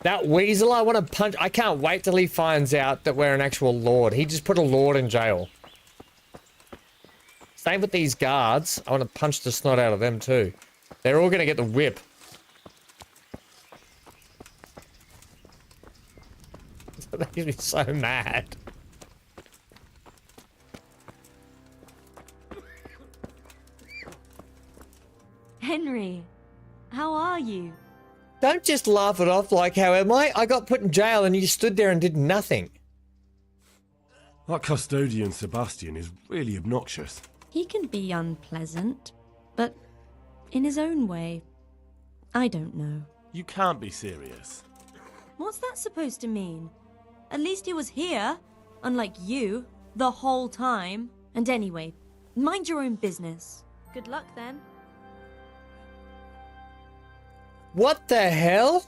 That weasel, I want to punch. I can't wait till he finds out that we're an actual lord. He just put a lord in jail. Same with these guards. I want to punch the snot out of them too. They're all going to get the whip. That makes me so mad. Henry, how are you? Don't just laugh it off like, how am I? I got put in jail and you stood there and did nothing. That custodian Sebastian is really obnoxious. He can be unpleasant, but in his own way. I don't know. You can't be serious. What's that supposed to mean? At least he was here, unlike you, the whole time. And anyway, mind your own business. Good luck then. What the hell?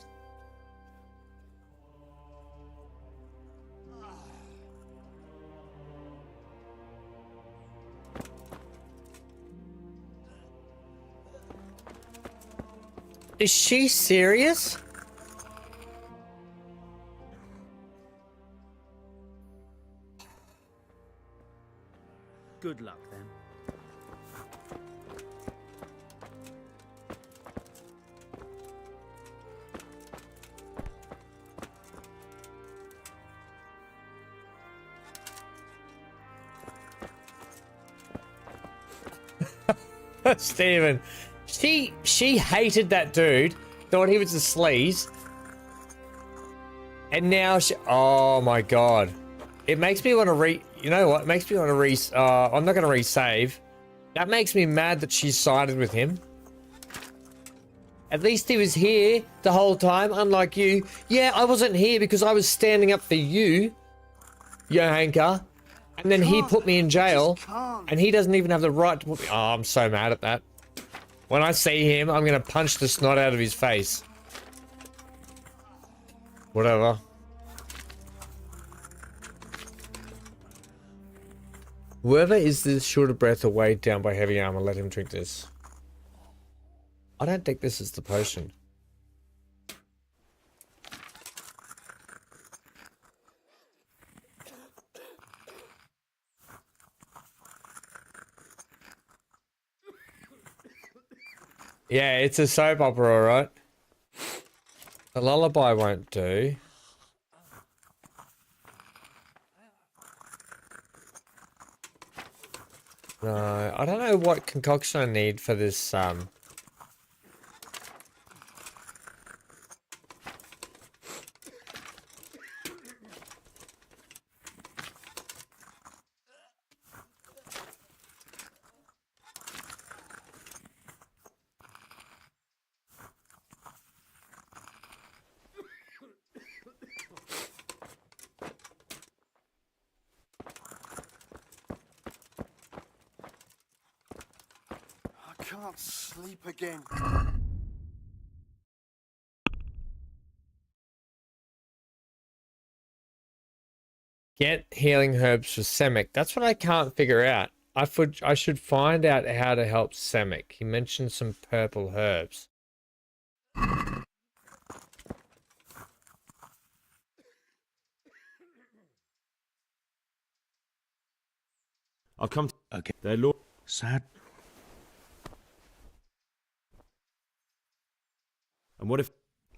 Is she serious? Good luck then. Stephen, she hated that dude, thought he was a sleaze, and now she, oh my god, it makes me want to you know what, it makes me want to I'm not going to resave. That makes me mad that she sided with him. At least he was here the whole time, unlike you. Yeah, I wasn't here because I was standing up for you, Johanka. And then he put me in jail, and he doesn't even have the right to put me... Oh, I'm so mad at that. When I see him, I'm going to punch the snot out of his face. Whatever. Whoever is this short of breath or weighed down by heavy armor, let him drink this. I don't think this is the potion. Yeah, it's a soap opera, alright? A lullaby won't do. No, I don't know what concoction I need for this, I can't sleep again. Get healing herbs for Semic. That's what I can't figure out. I should find out how to help Semic. He mentioned some purple herbs. I've come. Okay. Their lord. Sad. And what if?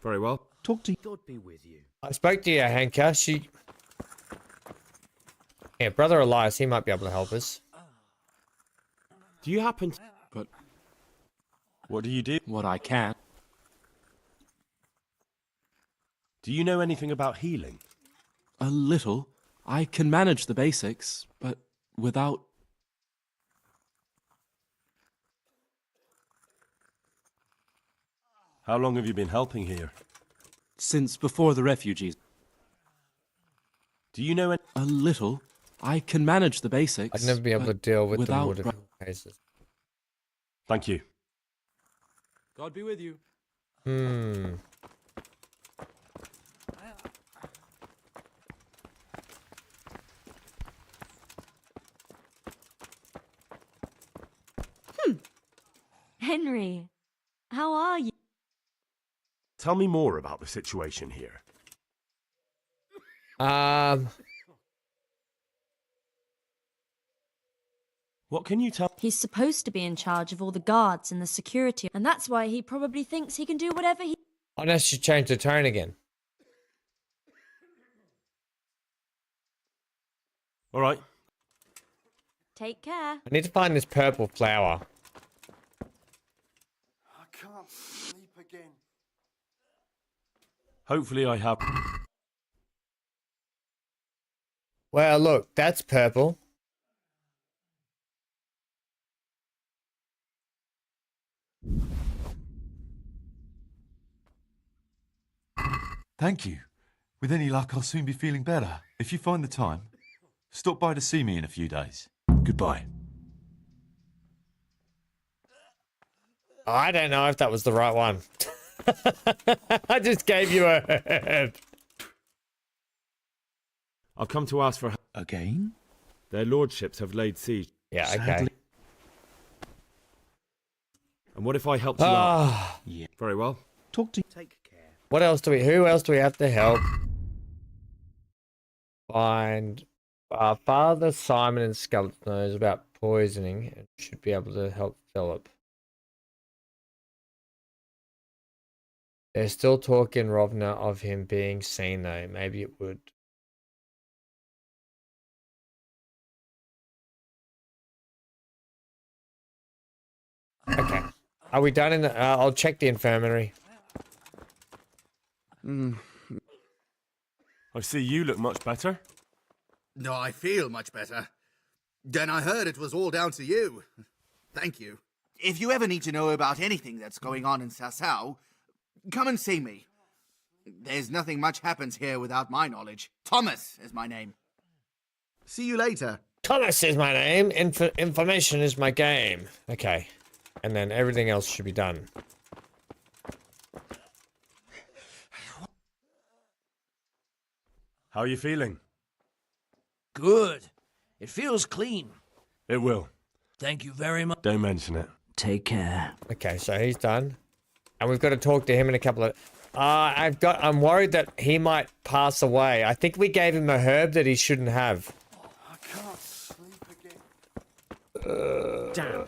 Very well. Talk to. God be with you. I spoke to your Hanker. Yeah, Brother Elias, he might be able to help us. Do you happen to... But What do you do? what I can. Do you know anything about healing? A little. I can manage the basics, but without... How long have you been helping here? Since before the refugees. Do you know any... A little. I can manage the basics. I'd never be able to but deal with the without water cases. Thank you. God be with you. Hmm. Henry, how are you? Tell me more about the situation here. What can you tell? He's supposed to be in charge of all the guards and the security, and that's why he probably thinks he can do whatever he... Unless she changed the tone again. All right. Take care. I need to find this purple flower. I can't sleep again. Hopefully I have... Well, look, that's purple. Thank you. With any luck, I'll soon be feeling better. If you find the time, stop by to see me in a few days. Goodbye. I don't know if that was the right one. I just gave you a herb. I've come to ask for... Again? Their lordships have laid siege. Yeah, okay. Sadly. And what if I helped you out? Yeah. Very well. Talk to. Take care. What else do we... Who else do we have to help? Find... Father Simon and Skeleton knows about poisoning and should be able to help Philip. There's still talk in Rovna of him being seen though. Maybe it would... Okay. Are we done in the... I'll check the infirmary. I see you look much better. No, I feel much better. Then I heard it was all down to you. Thank you. If you ever need to know about anything that's going on in Sasau, come and see me. There's nothing much happens here without my knowledge. Thomas is my name. See you later. Thomas is my name. Information is my game. Okay. And then everything else should be done. How are you feeling? Good. It feels clean. It will. Thank you very much. Don't mention it. Take care. Okay, so he's done. And we've got to talk to him in a couple of... I'm worried that he might pass away. I think we gave him a herb that he shouldn't have. I can't sleep again. Damn.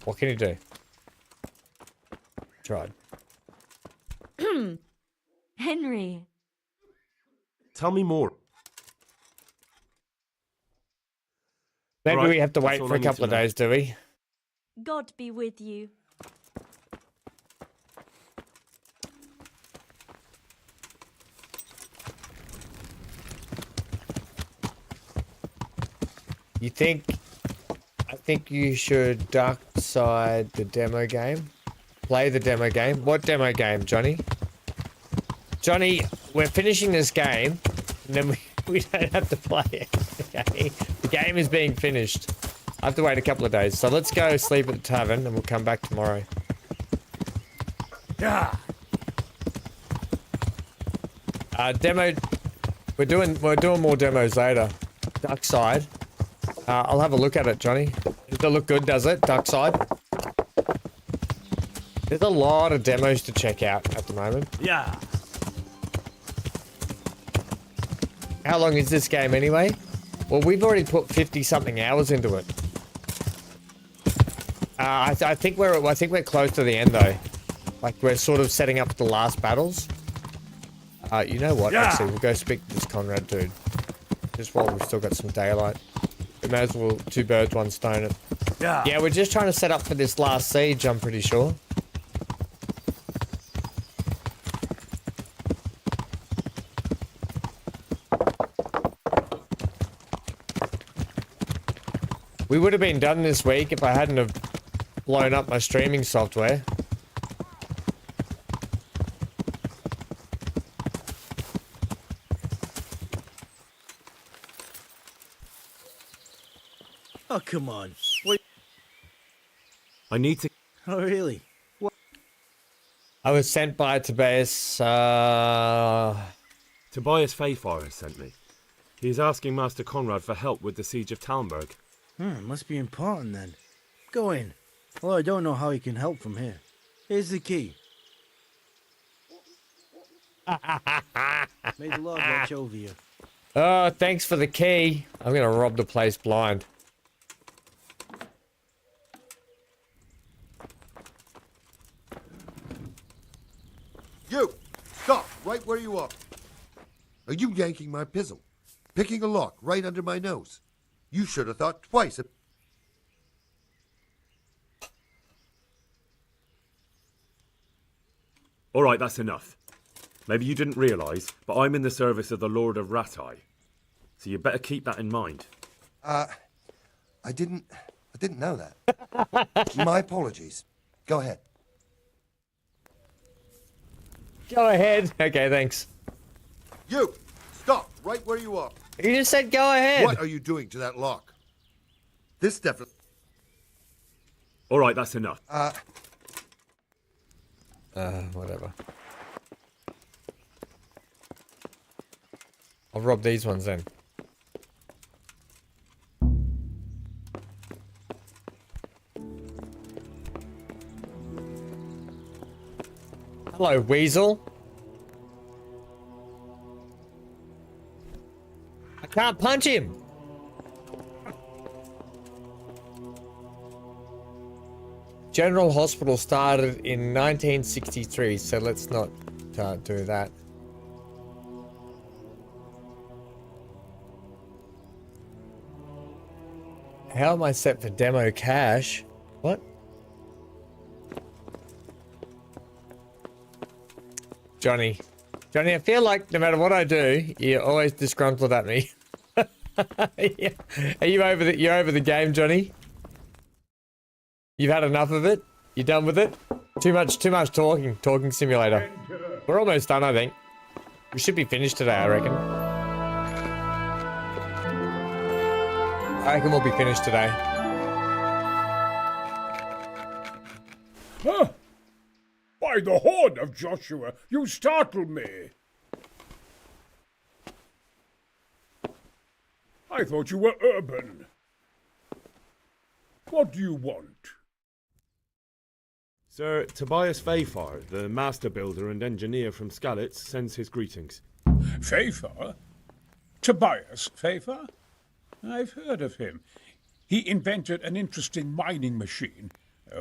What can you do? Tried. Henry. Tell me more. Maybe Right, we have to that's wait all for I a need couple to of know. days, do we? God be with you. You think... I think you should duck side the demo game. Play the demo game. What demo game, Johnny? Johnny, we're finishing this game, and then we don't have to play it. Okay? The game is being finished. I have to wait a couple of days. So let's go sleep at the tavern, and we'll come back tomorrow. Yeah. Demo... We're doing more demos later. Duck side. I'll have a look at it, Johnny. Does it look good, does it? Duck side? There's a lot of demos to check out at the moment. Yeah. How long is this game anyway? Well, we've already put 50-something hours into it. I think we're close to the end though. Like we're sort of setting up the last battles. You know what? Yeah. Actually, we'll go speak to this Conrad dude. Just while we've still got some daylight. We may as well 2 birds, 1 stone it. Yeah. Yeah, we're just trying to set up for this last siege, I'm pretty sure. We would have been done this week if I hadn't have blown up my streaming software. Oh, come on. Wait. I need to... Oh, really? What? I was sent by Tobias, Tobias Fayfire has sent me. He's asking Master Conrad for help with the siege of Talmberg. Must be important then. Go in. Well, I don't know how he can help from here. Here's the key. May the Lord watch over you. Oh, thanks for the key. I'm gonna rob the place blind. You! Stop! Right where you are! Are you yanking my pizzle? Picking a lock right under my nose? You should have thought twice. All right, that's enough. Maybe you didn't realise, but I'm in the service of the Lord of Ratai. So you better keep that in mind. I didn't know that. My apologies. Go ahead. Go ahead. Okay, thanks. You! Stop! Right where you are. You just said go ahead. What are you doing to that lock? This definitely... All right, that's enough. Whatever. I'll rob these ones then. Hello, Weasel. I can't punch him. General Hospital started in 1963, so let's not do that. How am I set for demo cash? What? Johnny, I feel like no matter what I do, you're always disgruntled at me. Yeah. Are you over the game, Johnny? You've had enough of it? You done with it? Too much talking simulator. We're almost done, I think. We should be finished today, I reckon. I reckon we'll be finished today. Huh? By the horn of Joshua, you startled me. I thought you were urban. What do you want? Sir Tobias Fayfar, the master builder and engineer from Skalitz, sends his greetings. Fayfar? Tobias Fayfar? I've heard of him. He invented an interesting mining machine.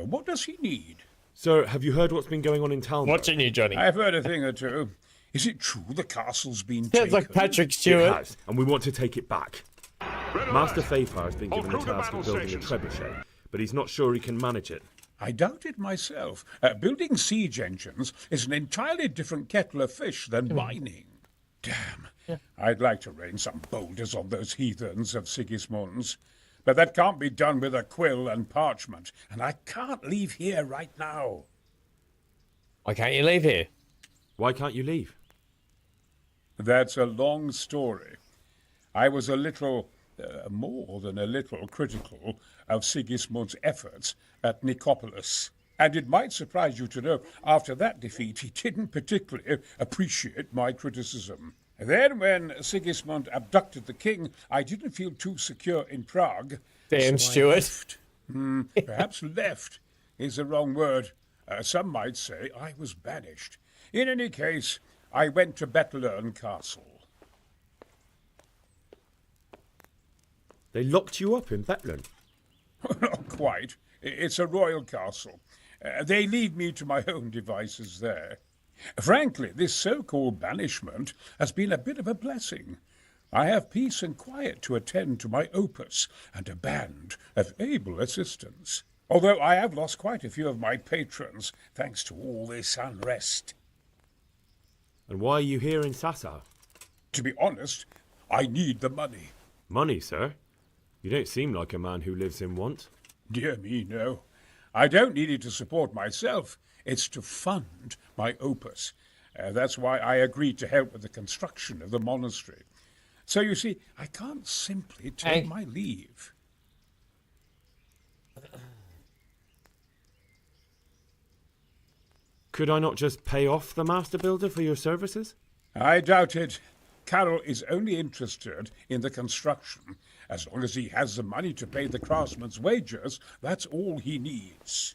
What does he need? Sir, have you heard what's been going on in Talmberg? What's in you, Johnny? I've heard a thing or two. Is it true the castle's been Sounds taken? like Patrick It Stewart. has, and we want to take it back. Master Fayfar has been given the task of building a trebuchet, but he's not sure he can manage it. I doubt it myself. Building siege engines is an entirely different kettle of fish than mining. Damn. Yeah. I'd like to rain some boulders on those heathens of Sigismund's. But that can't be done with a quill and parchment, and I can't leave here right now. Why can't you leave here? Why can't you leave? That's a long story. I was a little, more than a little, critical of Sigismund's efforts at Nicopolis. And it might surprise you to know, after that defeat, he didn't particularly appreciate my criticism. Then, when Sigismund abducted the king, I didn't feel too secure in Prague. Damn, so I Stuart. left. Perhaps left is the wrong word. Some might say I was banished. In any case, I went to Bettlern Castle. They locked you up in Bettlern? Not quite. It's a royal castle. They leave me to my own devices there. Frankly, this so-called banishment has been a bit of a blessing. I have peace and quiet to attend to my opus and a band of able assistants. Although I have lost quite a few of my patrons, thanks to all this unrest. And why are you here in Sassa? To be honest, I need the money. Money, sir? You don't seem like a man who lives in want. Dear me, no. I don't need it to support myself. It's to fund my opus. That's why I agreed to help with the construction of the monastery. So you see, I can't simply take my leave. Could I not just pay off the master builder for your services? I doubt it. Carol is only interested in the construction. As long as he has the money to pay the craftsman's wages, that's all he needs.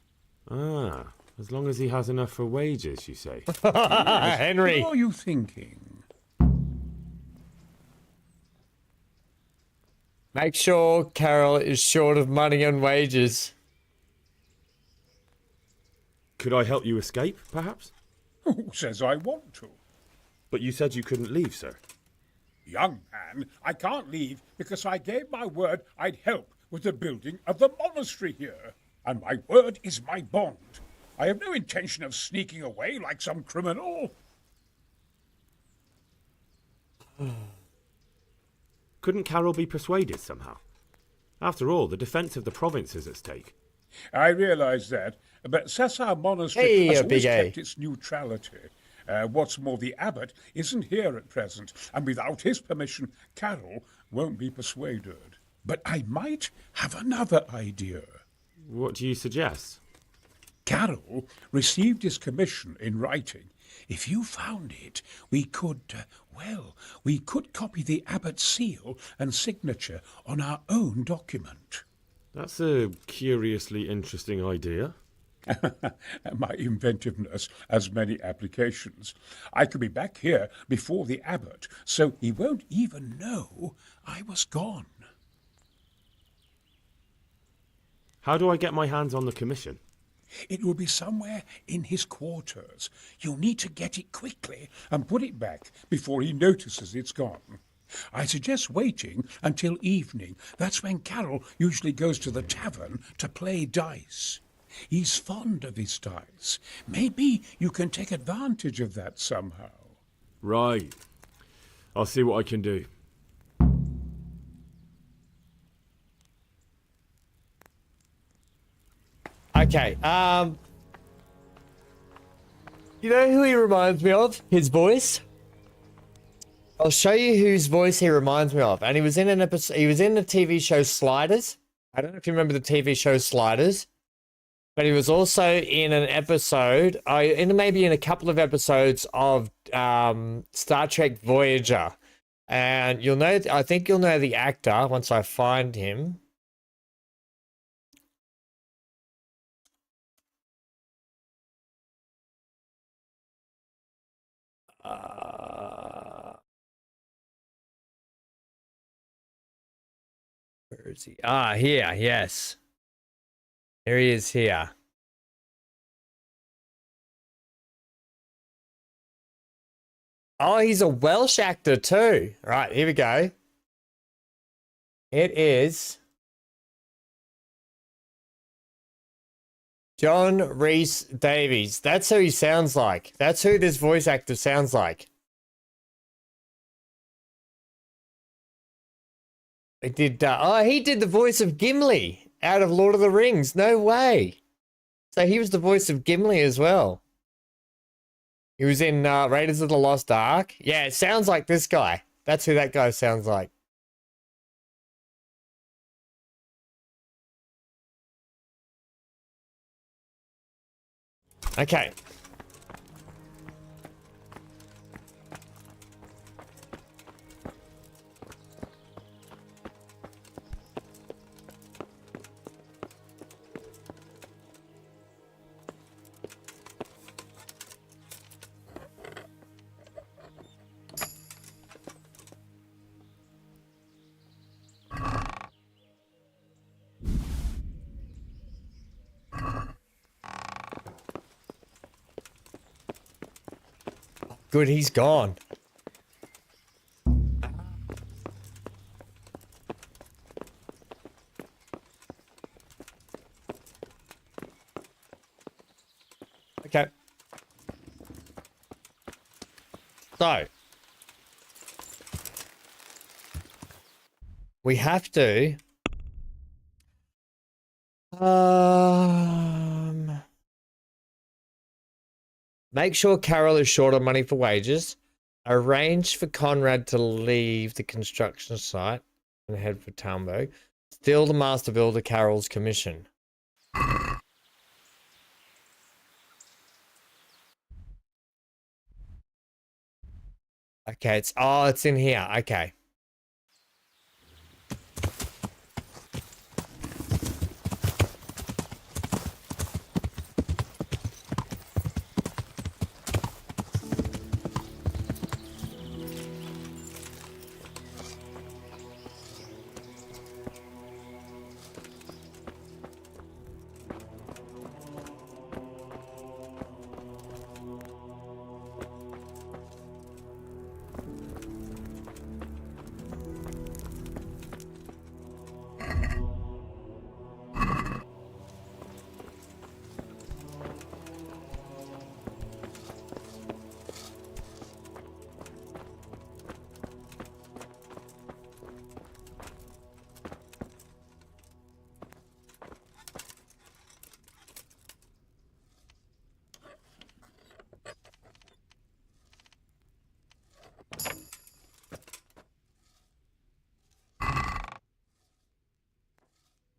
Ah, as long as he has enough for wages, you say? Yes. Henry. What are you thinking? Make sure Carol is short of money and wages. Could I help you escape, perhaps? Who says I want to? But you said you couldn't leave, sir. Young man, I can't leave because I gave my word I'd help with the building of the monastery here. And my word is my bond. I have no intention of sneaking away like some criminal. Couldn't Carol be persuaded somehow? After all, the defence of the province is at stake. I realise that, but Sassa Monastery has always Big A. kept its neutrality. What's more, the abbot isn't here at present, and without his permission, Carol won't be persuaded. But I might have another idea. What do you suggest? Carol received his commission in writing. If you found it, we could copy the abbot's seal and signature on our own document. That's a curiously interesting idea. My inventiveness has many applications. I could be back here before the abbot, so he won't even know I was gone. How do I get my hands on the commission? It will be somewhere in his quarters. You'll need to get it quickly and put it back before he notices it's gone. I suggest waiting until evening. That's when Carol usually goes to the tavern to play dice. He's fond of his dice. Maybe you can take advantage of that somehow. Right. I'll see what I can do. Okay, you know who he reminds me of? His voice? I'll show you whose voice he reminds me of. And he was in an episode, he was in the TV show Sliders. I don't know if you remember the TV show Sliders. But he was also in an episode, maybe in a couple of episodes of Star Trek Voyager. And you'll know, I think you'll know the actor once I find him. Where is he? Ah, here, yes. Here he is here. Oh, he's a Welsh actor too. Right, here we go. It is John Rhys Davies. That's who he sounds like. That's who this voice actor sounds like. He did the voice of Gimli out of Lord of the Rings. No way. So he was the voice of Gimli as well. He was in Raiders of the Lost Ark. Yeah, it sounds like this guy. That's who that guy sounds like. Okay. good, he's gone. Okay. So. We have to... Make sure Carol is short on money for wages. Arrange for Conrad to leave the construction site and head for Talmberg. Steal the master builder Carol's commission. Okay, it's in here. Okay.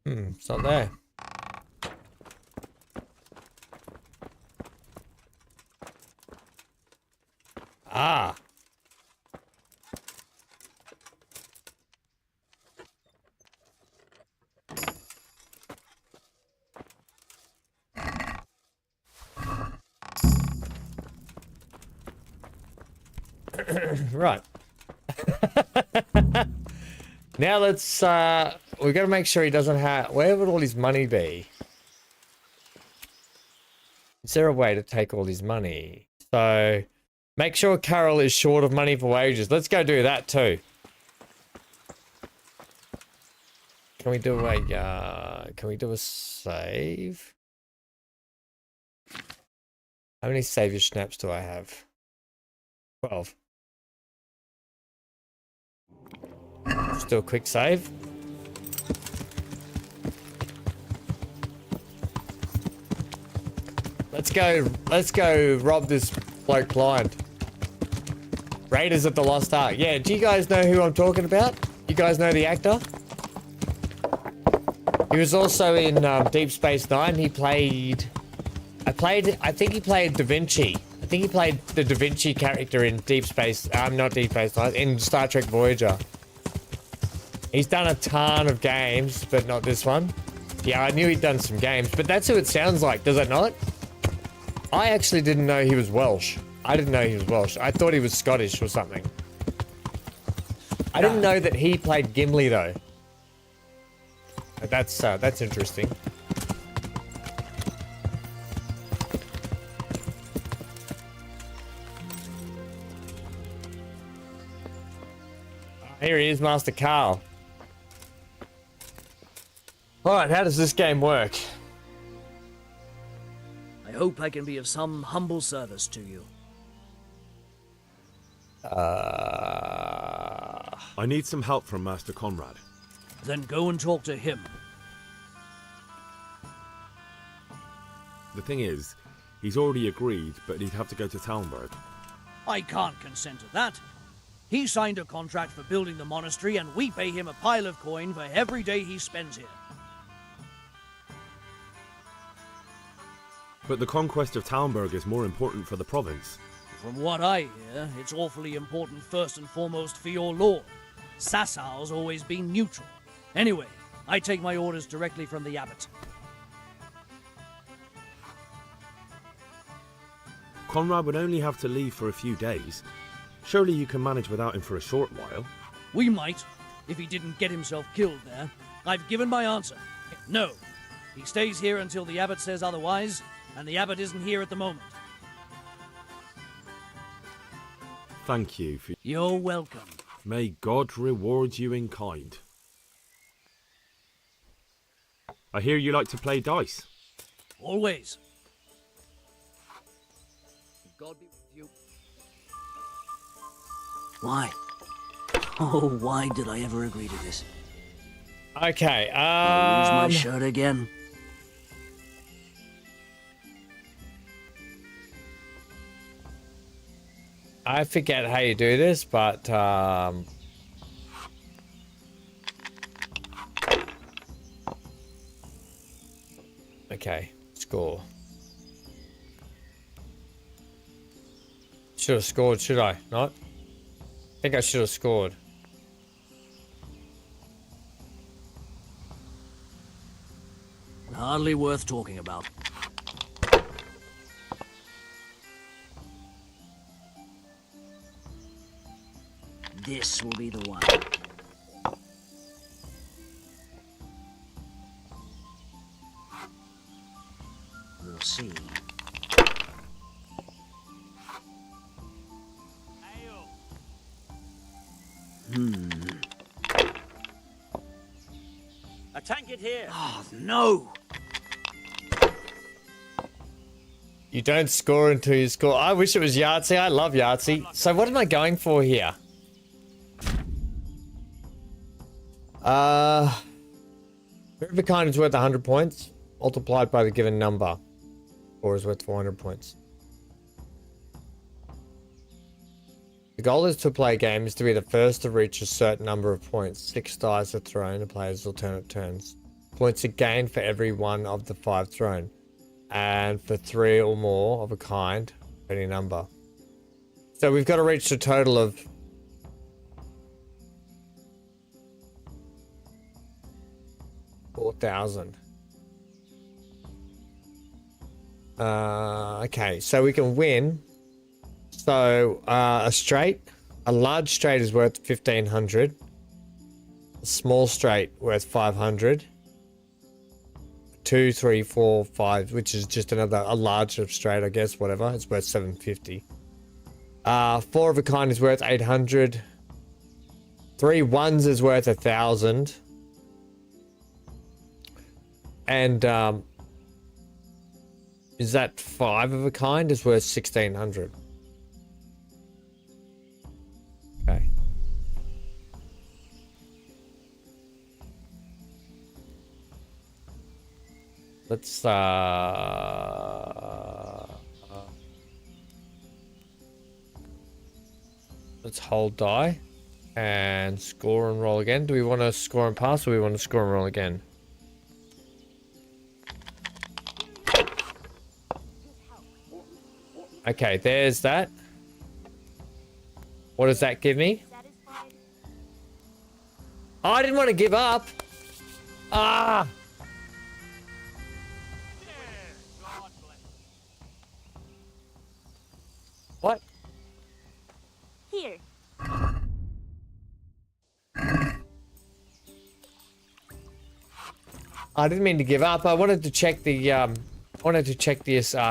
It's not there. Ah. Right. Now let's we got to make sure he doesn't have... Where would all his money be? Is there a way to take all his money? So, make sure Carol is short of money for wages. Let's go do that too. Can we do a save? How many savior snaps do I have? 12. Just do a quick save. Let's go rob this bloke blind. Raiders of the Lost Ark. Yeah, do you guys know who I'm talking about? You guys know the actor? He was also in Deep Space Nine. He played... I think he played Da Vinci. I think he played the Da Vinci character in Deep Space... not Deep Space Nine, in Star Trek Voyager. He's done a ton of games, but not this one. Yeah, I knew he'd done some games, but that's who it sounds like, does it not? I actually didn't know he was Welsh. I didn't know he was Welsh. I thought he was Scottish or something. I didn't know that he played Gimli, though. But that's interesting. Here he is, Master Carl. Alright, how does this game work? I hope I can be of some humble service to you. I need some help from Master Conrad. Then go and talk to him. The thing is, he's already agreed, but he'd have to go to Talmberg. I can't consent to that. He signed a contract for building the monastery, and we pay him a pile of coin for every day he spends here. But the conquest of Talmberg is more important for the province. From what I hear, it's awfully important first and foremost for your lord. Sassau's always been neutral. Anyway, I take my orders directly from the abbot. Conrad would only have to leave for a few days. Surely you can manage without him for a short while. We might, if he didn't get himself killed there. I've given my answer. No. He stays here until the abbot says otherwise, and the abbot isn't here at the moment. Thank you for... You're welcome. May God reward you in kind. I hear you like to play dice. Always. God be with you. Why? Oh, why did I ever agree to this? Okay, I'll lose my shirt again. I forget how you do this, but okay, score. Should have scored, should I? Not? I think I should have scored. Hardly worth talking about. This will be the one. We'll see. A tank it here. Oh, no! You don't score until you score. I wish it was Yahtzee. I love Yahtzee. So what am I going for here? Every kind is worth 100 points, multiplied by the given number. Or is worth 400 points. The goal is to play a game is to be the first to reach a certain number of points. 6 dice are thrown to players alternate turns. Points are gained for every one of the 5 thrown. And for 3 or more of a kind, any number. So we've got to reach a total of 4,000. Okay, so we can win. So a large straight is worth 1,500. A small straight worth 500. 2, 3, 4, 5, which is just a larger straight, I guess, whatever. It's worth 750. 4 of a kind is worth 800. 3 ones is worth 1,000. And is that 5 of a kind is worth 1,600. Okay. Let's hold die and score and roll again. Do we want to score and pass or we want to score and roll again? Okay, there's that. What does that give me? Oh, I didn't want to give up. Ah! What? Here. I didn't mean to give up. I wanted to check the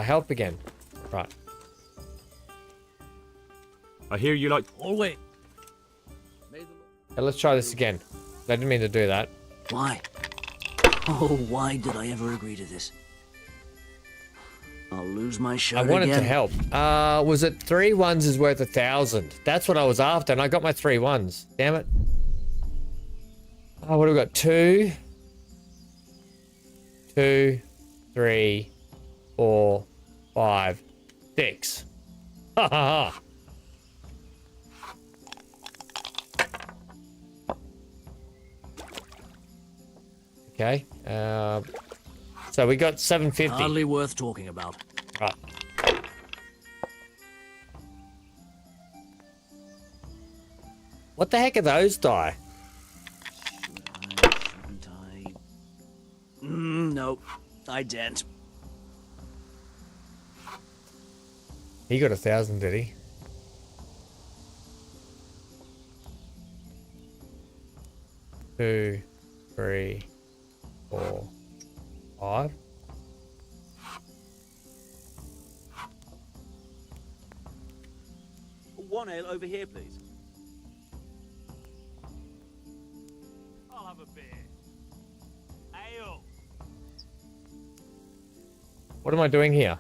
help again. Right. I hear you like... Always. Okay, let's try this again. I didn't mean to do that. Why? Oh, why did I ever agree to this? I'll lose my shirt I wanted again. to help. Was it 3 ones is worth 1,000? That's what I was after, and I got my 3 ones. Damn it. Oh, what have we got? 2, 2, 3, 4, 5, 6. Ha ha ha. Okay. So we got 750. Hardly worth talking about. Right. What the heck are those die? Shouldn't I? No, I didn't. He got 1,000, did he? Two, 3, 4, 5. One ale over here, please. I'll have a beer. Ale. What am I doing here?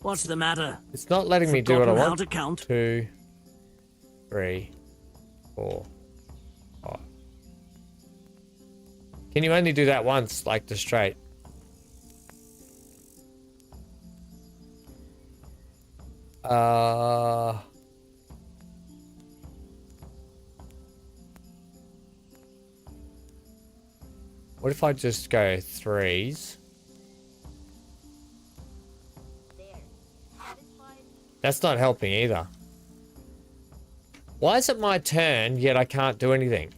What's the matter? It's not letting me do what I Forgotten how want. to count? 2, 3, 4, 5. Can you only do that once, like the straight? What if I just go 3s? That's not helping either. Why is it my turn, yet I can't do anything?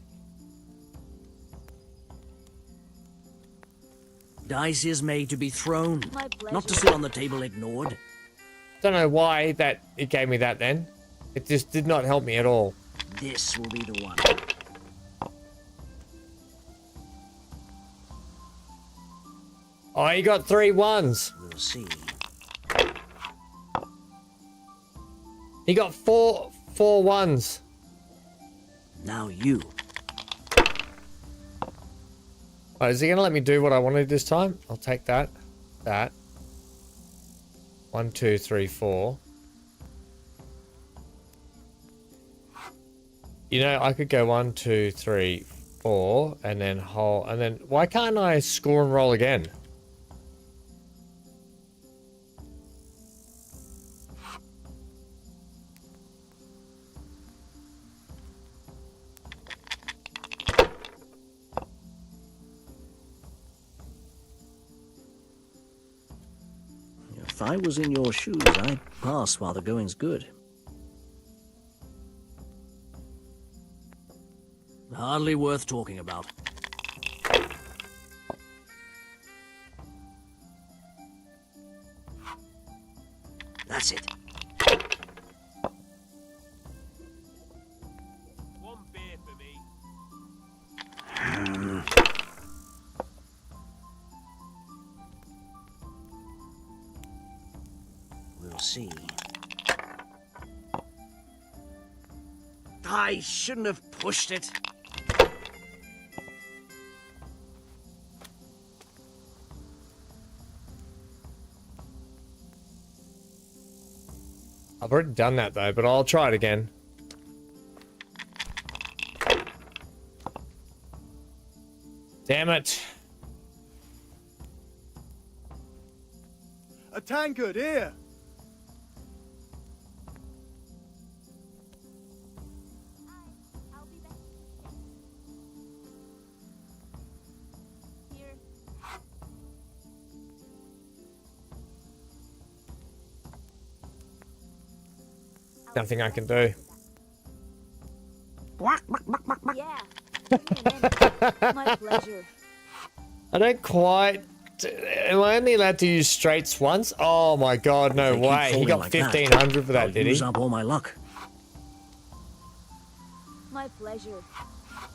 Dice is made to be thrown, My not to pleasure. sit on the table ignored. Don't know why that it gave me that then. It just did not help me at all. This will be the one. Oh, you got 3 1s. We'll see. He got 4 1s. Now you. Oh, is he gonna let me do what I wanted this time? I'll take that. That. 1, 2, 3, 4. You know, I could go 1, 2, 3, 4, and then hold, and then why can't I score and roll again? If I was in your shoes, I'd pass while the going's good. Hardly worth talking about. That's it. One beer for me. We'll see. I shouldn't have pushed it. I've already done that though, but I'll try it again. Damn it. A tankard here! Nothing I can do. Yeah. My pleasure. I don't quite... Am I only allowed to use straights once? Oh my god, no If they keep way. He falling got like that, 1500 for that, I'll did use he? up all my luck. My pleasure.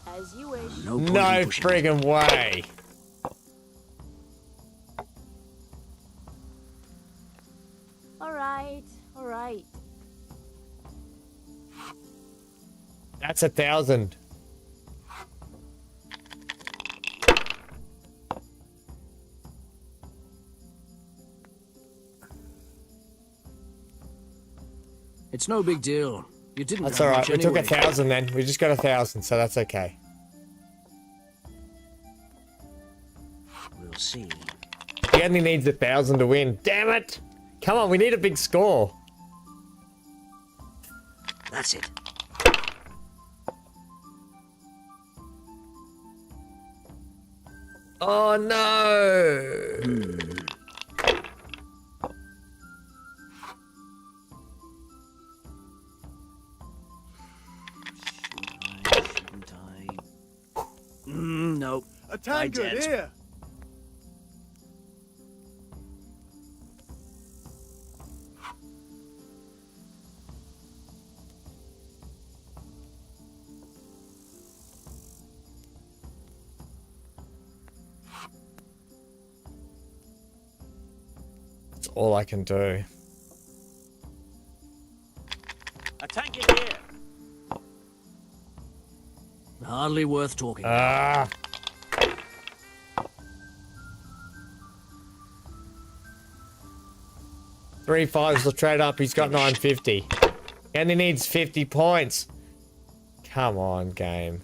As you wish. No point in No pushing it. friggin' way. Alright, alright. That's 1,000. It's no big deal. You didn't That's have alright. much We took anyway. 1,000 then. We just got 1,000, so that's okay. We'll see. He only needs 1,000 to win. Damn it! Come on, we need a big score. That's it. Oh no! Shouldn't I? Nope. A tankard daren't. here! all I can do. A tank is here. Hardly worth talking Ah. Three fives the trade up. He's got 950. And he needs 50 points. Come on, game.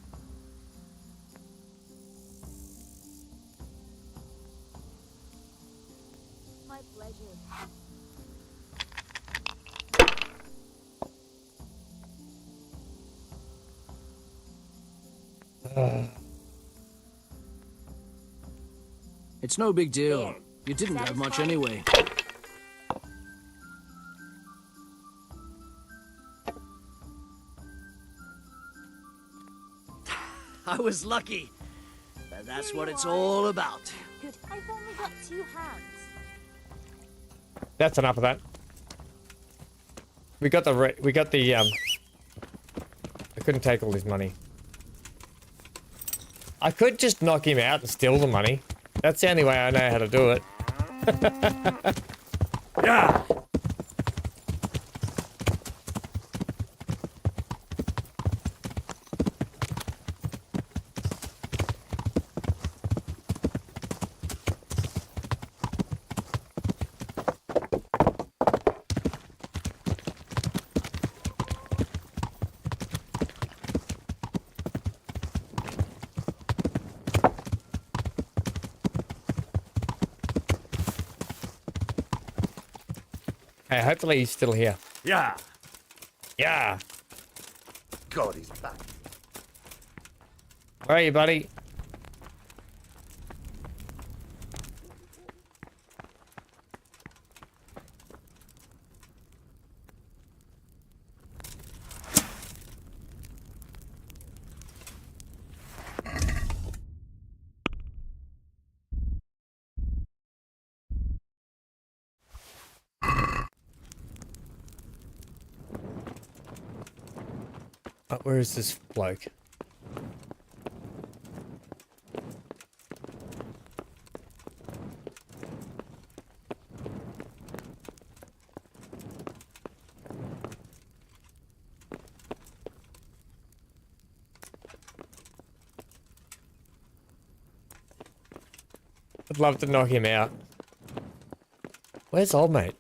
My pleasure. It's no big deal. You didn't have much anyway. I was lucky. That's what it's all about. Good. I've only got 2 hands. That's enough of that. We got the I couldn't take all his money. I could just knock him out and steal the money. That's the only way I know how to do it. Yeah. Hey, hopefully he's still here. Yeah. Yeah. God, he's back. Where are you, buddy? Where is this bloke? I'd love to knock him out. Where's old mate?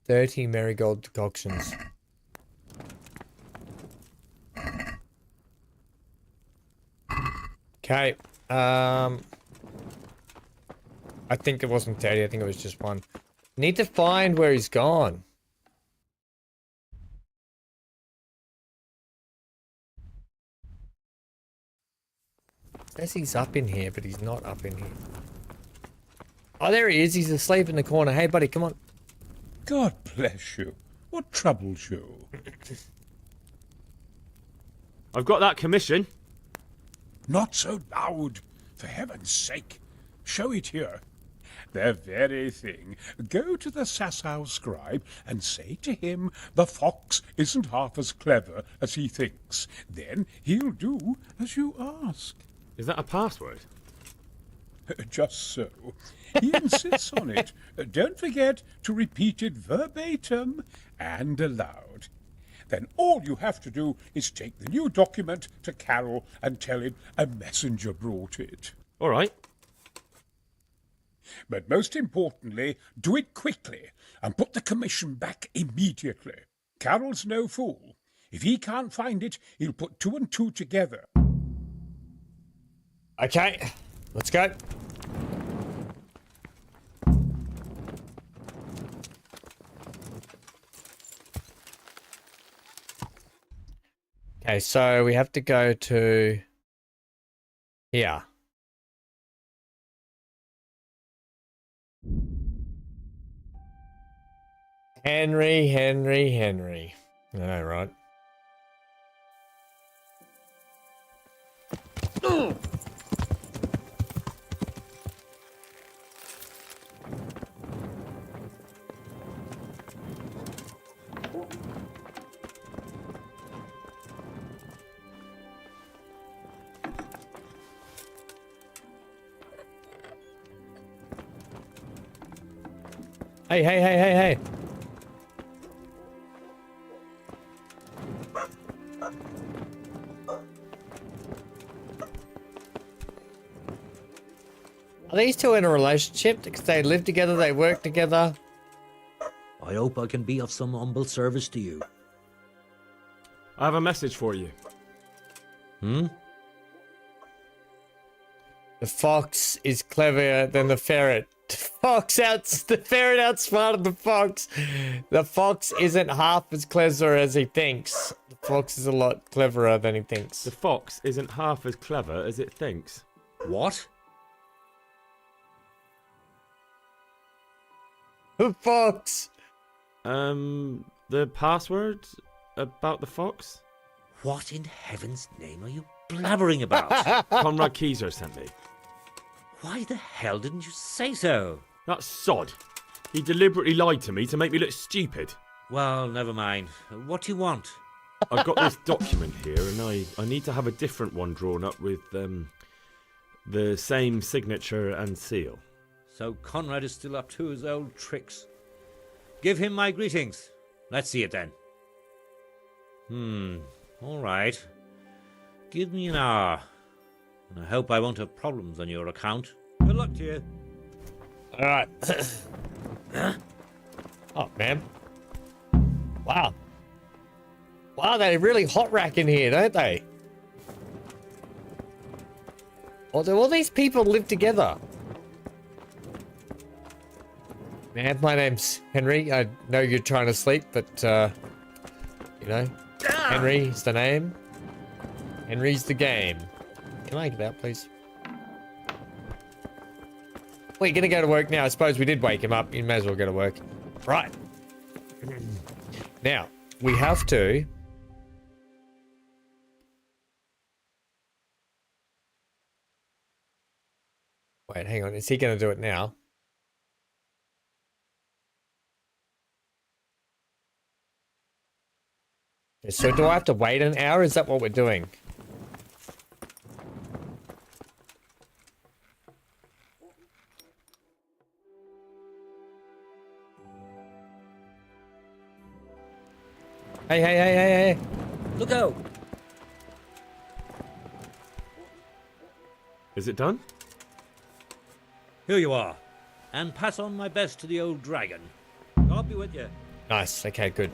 $30 marigold decoctions. Okay. I think it wasn't 30, I think it was just 1. Need to find where he's gone. Says he's up in here, but he's not up in here. Oh, there he is. He's asleep in the corner. Hey, buddy, come on. God bless you. What troubles you? I've got that commission. Not so loud, for heaven's sake. Show it here. The very thing. Go to the Sasau scribe and say to him the fox isn't half as clever as he thinks. Then he'll do as you ask. Is that a password? Just so. He insists on it. Don't forget to repeat it verbatim and aloud. Then all you have to do is take the new document to Carol and tell him a messenger brought it. All right. But most importantly, do it quickly and put the commission back immediately. Carol's no fool. If he can't find it, he'll put 2 and 2 together. Okay, let's go. Okay, so we have to go to here. Henry. I know, right? Hey, hey, hey, hey, hey. Are these two in a relationship? Because they live together, they work together. I hope I can be of some humble service to you. I have a message for you. The fox is cleverer than the ferret. The ferret outsmarted the fox. The fox isn't half as clever as he thinks. The fox is a lot cleverer than he thinks. The fox isn't half as clever as it thinks. What? The fox. The password about the fox? What in heaven's name are you blabbering about? Conrad Keyser sent me. Why the hell didn't you say so? That sod. He deliberately lied to me to make me look stupid. Well, never mind. What do you want? I've got this document here, and I need to have a different one drawn up with the same signature and seal. So Conrad is still up to his old tricks. Give him my greetings. Let's see it then. All right. Give me an hour. And I hope I won't have problems on your account. Good luck to you. All right. Oh, man. Wow. Wow, they really hot rack in here, don't they? Oh, do all these people live together? Man, my name's Henry. I know you're trying to sleep, but, you know, Henry's the name. Henry's the game. Can I get out, please? We're gonna go to work now. I suppose we did wake him up. You may as well go to work. Right. Now, we have to... Wait, hang on. Is he gonna do it now? So do I have to wait an hour? Is that what we're doing? Hey, hey, hey, hey, hey. Look out! Is it done? Here you are. And pass on my best to the old dragon. I'll be with you. Nice. Okay, good.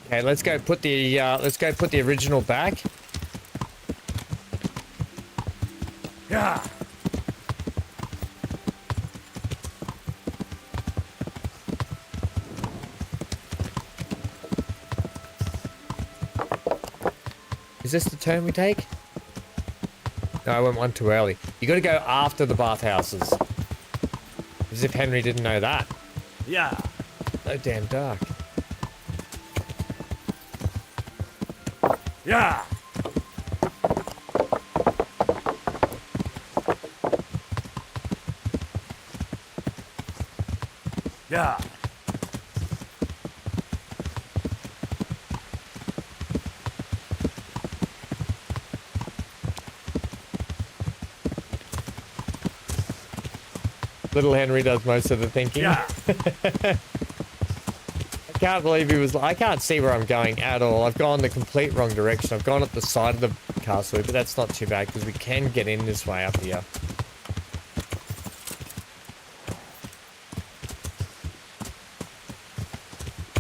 Okay, let's go put the original back. Yeah. Is this the turn we take? No, I went one too early. You got to go after the bathhouses. As if Henry didn't know that. Yeah. So damn dark. Yeah. Yeah. Little Henry does most of the thinking. Yeah. I can't believe he was... I can't see where I'm going at all. I've gone the complete wrong direction. I've gone up the side of the castle, but that's not too bad because we can get in this way up here.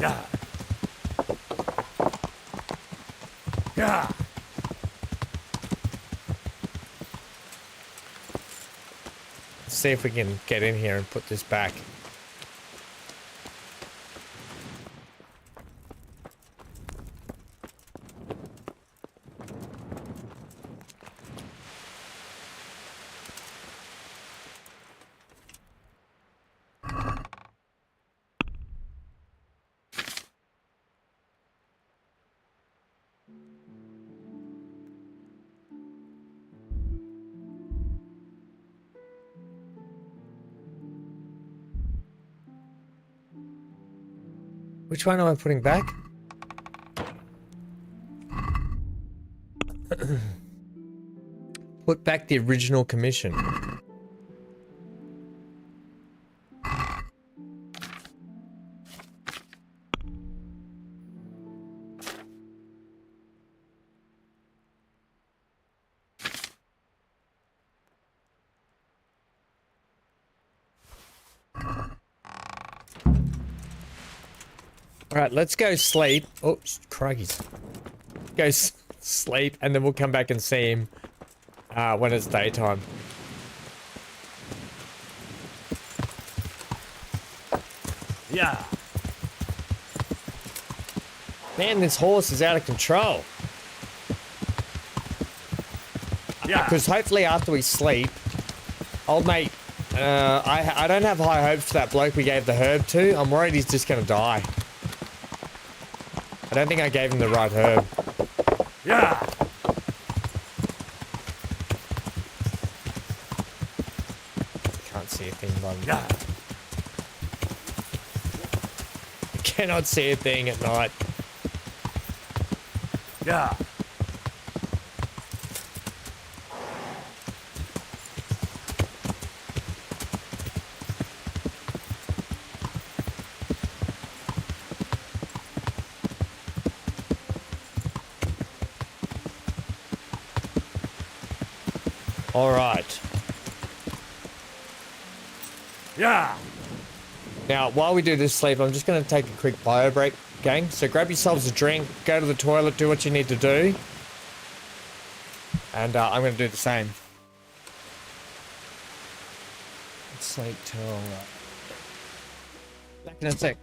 Yeah. Yeah. Let's see if we can get in here and put this back. Which one am I putting back? Put back the original commission. Alright, let's go sleep. Oh, crikey's. Go sleep, and then we'll come back and see him when it's daytime. Yeah. Man, this horse is out of control. Yeah. Because hopefully after we sleep, old mate, I don't have high hopes for that bloke we gave the herb to. I'm worried he's just going to die. I don't think I gave him the right herb. Yeah. Can't see a thing by the Yeah. I cannot see a thing at night. Yeah. All right. Yeah. Now, while we do this sleep, I'm just going to take a quick bio break, gang. So grab yourselves a drink, go to the toilet, do what you need to do. And I'm going to do the same. Let's sleep till... back in a sec.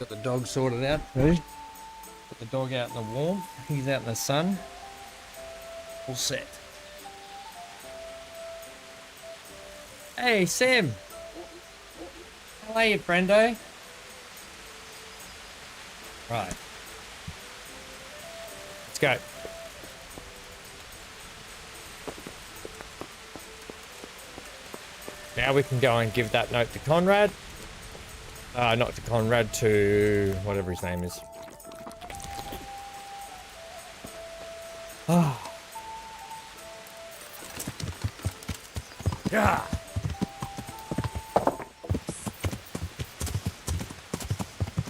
Got the dog sorted out. Ready? Put the dog out in the warm. He's out in the sun. All set. Hey, Sam. How are you, friendo? Right. Let's go. Now we can go and give that note to Conrad. Not to Conrad, to whatever his name is. Oh. Yeah.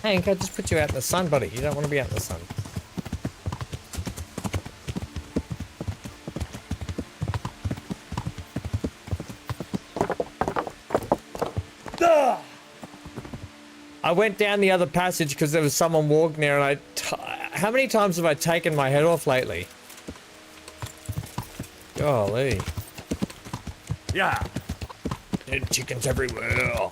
Hank, I just put you out in the sun, buddy. You don't want to be out in the sun. I went down the other passage because there was someone walking there, and how many times have I taken my head off lately? Golly. Yeah. Dead chickens everywhere.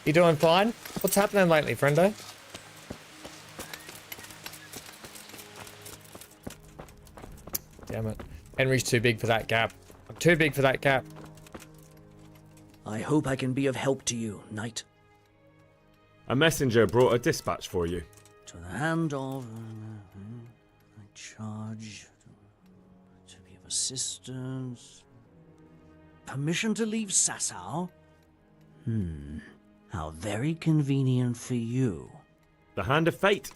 You doing fine? What's happening lately, friendo? Damn it. Henry's too big for that gap. I'm too big for that gap. I hope I can be of help to you, knight. A messenger brought a dispatch for you. To the hand of... I charge... to be of assistance... Permission to leave Sasau? How very convenient for you. The hand of fate.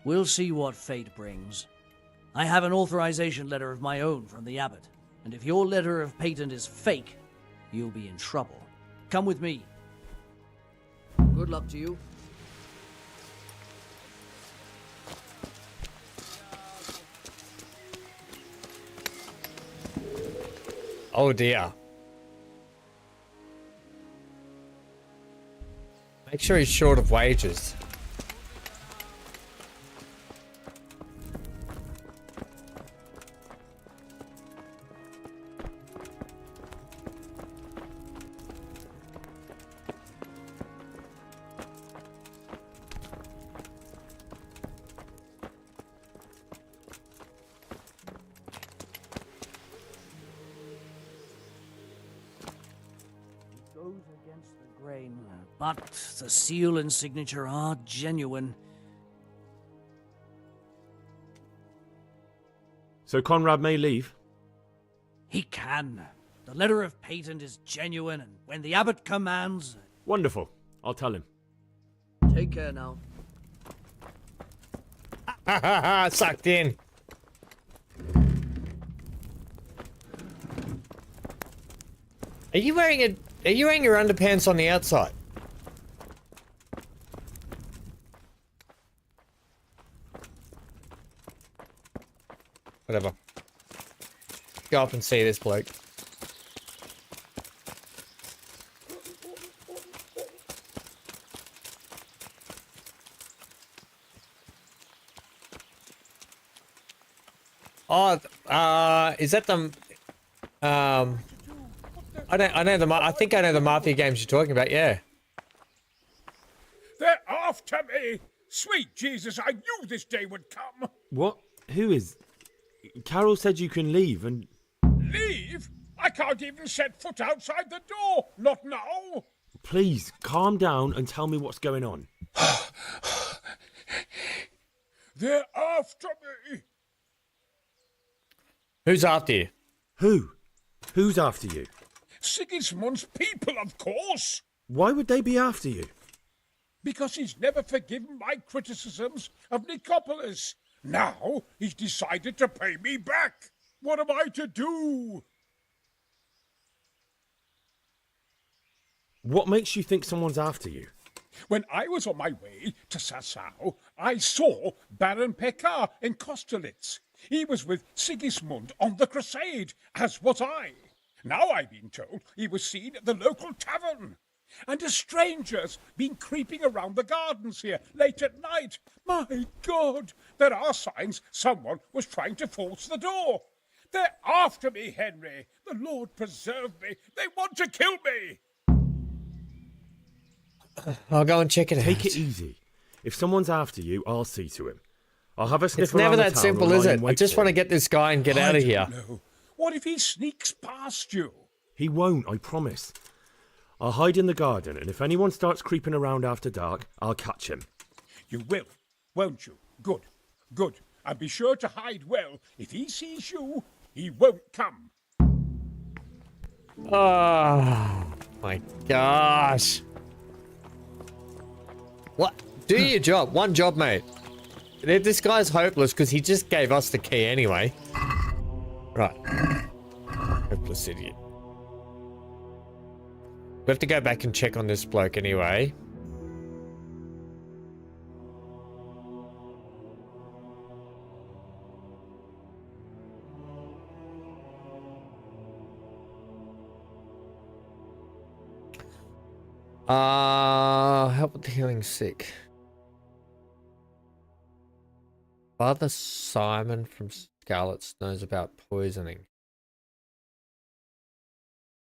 We'll see what fate brings. I have an authorization letter of my own from the abbot, and if your letter of patent is fake, you'll be in trouble. Come with me. Good luck to you. Oh dear. Make sure he's short of wages. But the seal and signature are genuine. So Conrad may leave? He can. The letter of patent is genuine, and when the abbot commands... Wonderful. I'll tell him. Take care now. Sucked in. Are you wearing your underpants on the outside? Whatever. Go up and see this bloke. Oh, is that the I think I know the Mafia games you're talking about, yeah. They're after me! Sweet Jesus, I knew this day would come! What? Who is... Carol said you can leave and... Leave? I can't even set foot outside the door! Not now! Please, calm down and tell me what's going on. They're after me! Who's after you? Who? Who's after you? Sigismund's people, of course! Why would they be after you? Because he's never forgiven my criticisms of Nicopolis. Now he's decided to pay me back. What am I to do? What makes you think someone's after you? When I was on my way to Sasau, I saw Baron Pekar in Kosterlitz. He was with Sigismund on the crusade, as was I. Now I've been told he was seen at the local tavern. And a stranger's been creeping around the gardens here late at night. My God, there are signs someone was trying to force the door. They're after me, Henry. The Lord preserve me. They want to kill me. I'll go and check it out. Take it easy. If someone's after you, I'll see to him. I'll have a sniff It's never around the that town simple, or is lie in it? I wait just for want to him. get this guy and get I out of don't here. know. What if he sneaks past you? He won't, I promise. I'll hide in the garden, and if anyone starts creeping around after dark, I'll catch him. You will, won't you? Good, good. And be sure to hide well. If he sees you, he won't come. Oh my gosh. What? Do your job. One job, mate. This guy's hopeless because he just gave us the key anyway. Right. Hopeless idiot. We have to go back and check on this bloke anyway. Help with the healing sick. Father Simon from Scarlet's knows about poisoning.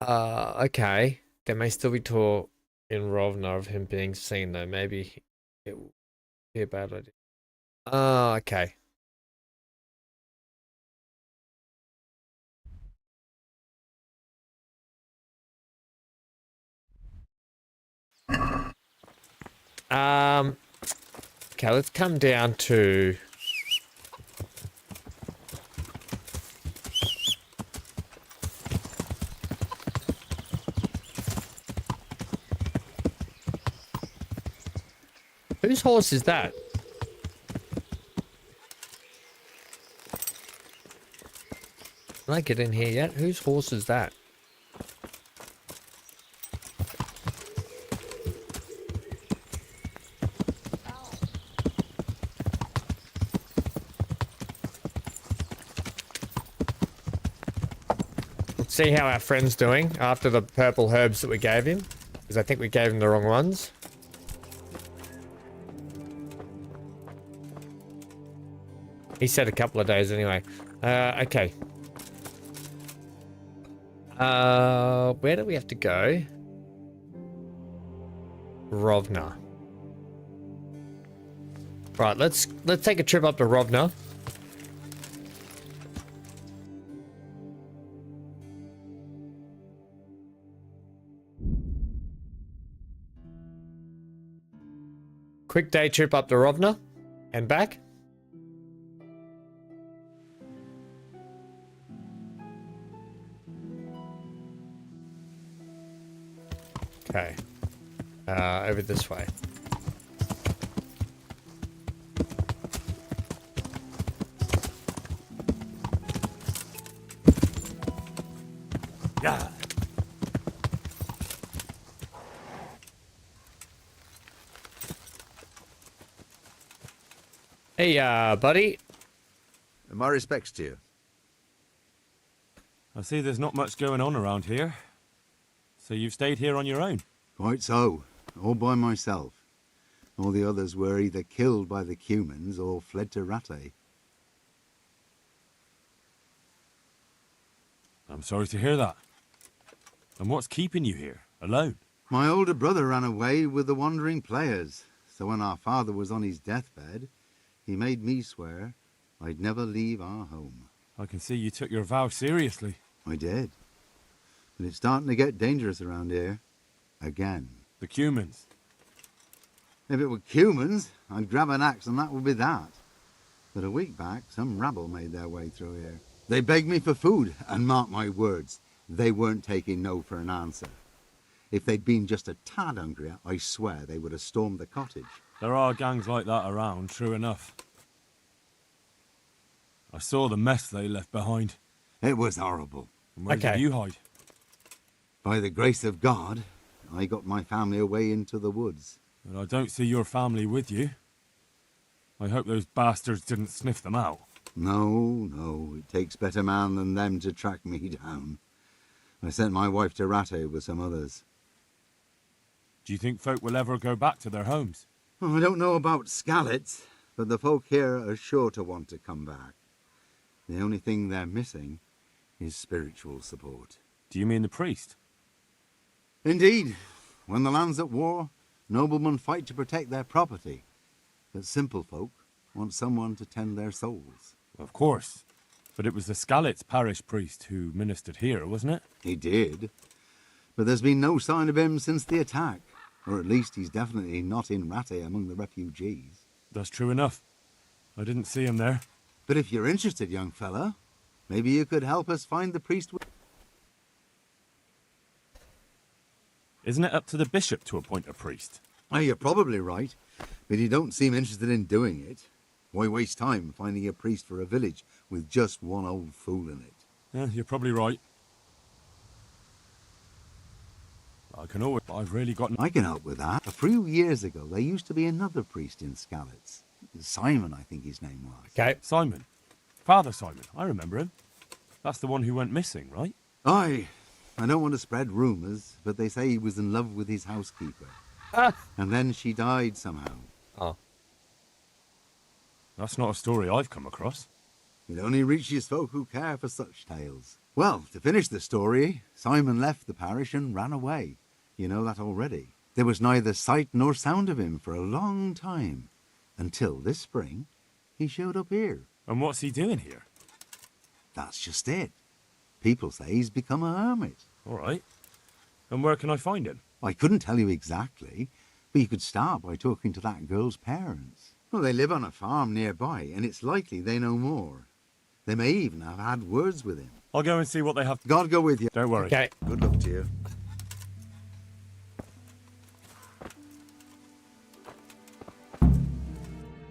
Okay. There may still be talk in Rovna of him being seen, though. Maybe it will be a bad idea. Okay. Okay, let's come down to... Whose horse is that? Can I get in here yet? Whose horse is that? Let's see how our friend's doing after the purple herbs that we gave him. Because I think we gave him the wrong ones. He said a couple of days anyway. Okay. Where do we have to go? Rovna. Right, let's take a trip up to Rovna. Quick day trip up to Rovna and back. Okay. Over this way. Yeah. Hey, buddy. My respects to you. I see there's not much going on around here. So you've stayed here on your own? Quite so. All by myself. All the others were either killed by the Cumans or fled to Rattay. I'm sorry to hear that. And what's keeping you here, alone? My older brother ran away with the wandering players. So when our father was on his deathbed, he made me swear I'd never leave our home. I can see you took your vow seriously. I did. But it's starting to get dangerous around here. Again. The Cumans? If it were Cumans, I'd grab an axe and that would be that. But a week back, some rabble made their way through here. They begged me for food, and mark my words, they weren't taking no for an answer. If they'd been just a tad hungrier, I swear they would have stormed the cottage. There are gangs like that around, true enough. I saw the mess they left behind. It was horrible. And where did you hide? By the grace of God, I got my family away into the woods. But I don't see your family with you. I hope those bastards didn't sniff them out. No, it takes better man than them to track me down. I sent my wife to Rattay with some others. Do you think folk will ever go back to their homes? Oh, I don't know about Skallets, but the folk here are sure to want to come back. The only thing they're missing his spiritual support. Do you mean the priest? Indeed. When the land's at war, noblemen fight to protect their property. But simple folk want someone to tend their souls. Of course. But it was the Skalitz parish priest who ministered here, wasn't it? He did. But there's been no sign of him since the attack. Or at least he's definitely not in Rattay among the refugees. That's true enough. I didn't see him there. But if you're interested, young fella, maybe you could help us find the priest. Isn't it up to the bishop to appoint a priest? Oh, you're probably right. But you don't seem interested in doing it. Why waste time finding a priest for a village with just one old fool in it? Yeah, you're probably right. I can always... I've really got... I can help with that. A few years ago, there used to be another priest in Skalitz. Simon, I think his name was. Okay. Simon. Father Simon. I remember him. That's the one who went missing, right? Aye. I don't want to spread rumours, but they say he was in love with his housekeeper. And then she died somehow. Oh. That's not a story I've come across. It only reaches folk who care for such tales. Well, to finish the story, Simon left the parish and ran away. You know that already. There was neither sight nor sound of him for a long time. Until this spring, he showed up here. And what's he doing here? That's just it. People say he's become a hermit. All right. And where can I find him? I couldn't tell you exactly, but you could start by talking to that girl's parents. Well, they live on a farm nearby, and it's likely they know more. They may even have had words with him. I'll go and see what they have. God go with you. Don't worry. Okay. Good luck to you.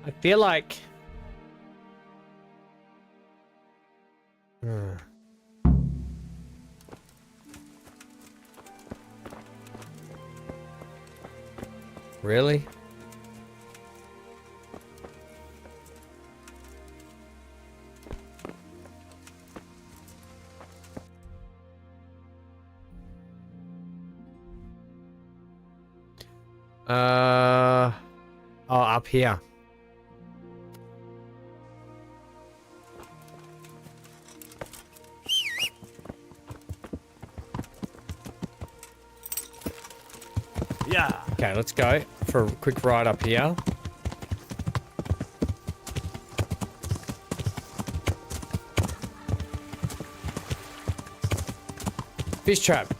I feel like... Really? Oh, up here. Yeah. Okay, let's go for a quick ride up here. Fish trap.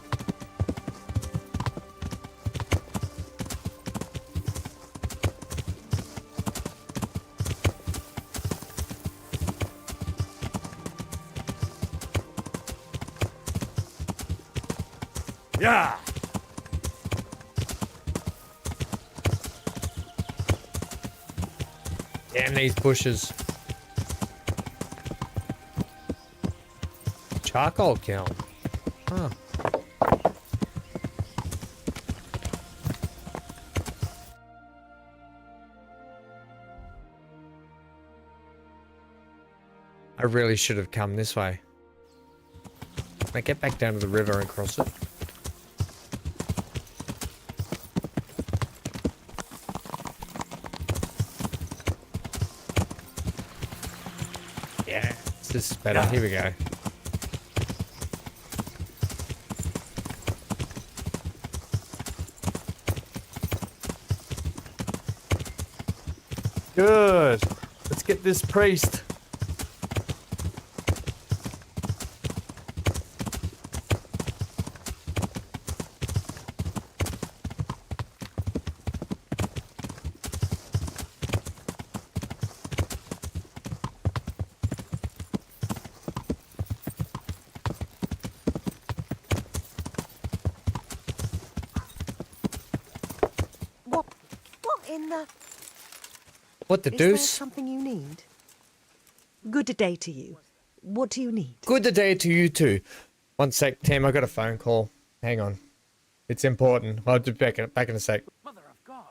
Yeah. Damn these bushes. Charcoal kiln. Huh. I really should have come this way. Can I get back down to the river and cross it? Yeah, this is better. Here we go. Good. Let's get this priest. What in the... What the Is there deuce? something you need? Good day to you. What do you need? Good day to you too. One sec, Tim. I got a phone call. Hang on. It's important. I'll be back in a sec. Mother of God.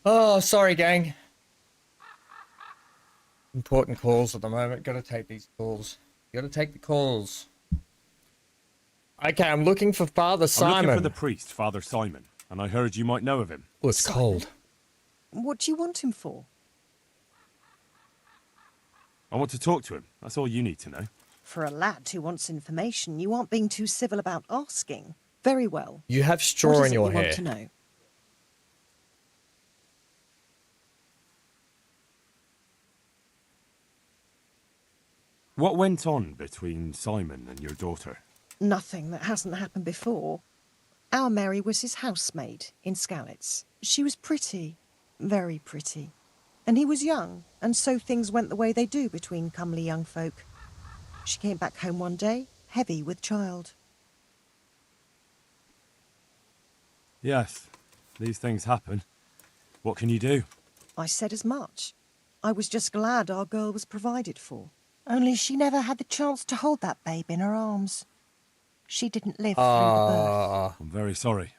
Oh, sorry, gang. Important calls at the moment. Gotta take these calls. Gotta take the calls. Okay, I'm looking for Father Simon. I'm looking for the priest, Father Simon, and I heard you might know of him. Oh, it's cold. What do you want him for? I want to talk to him. That's all you need to know. For a lad who wants information, you aren't being too civil about asking. Very well. You have straw What in is it your you hair. want to know? What went on between Simon and your daughter? Nothing that hasn't happened before. Our Mary was his housemaid in Skalitz. She was pretty, very pretty. And he was young, and so things went the way they do between comely young folk. She came back home one day, heavy with child. Yes, these things happen. What can you do? I said as much. I was just glad our girl was provided for. Only she never had the chance to hold that babe in her arms. She didn't live through the birth. I'm very sorry.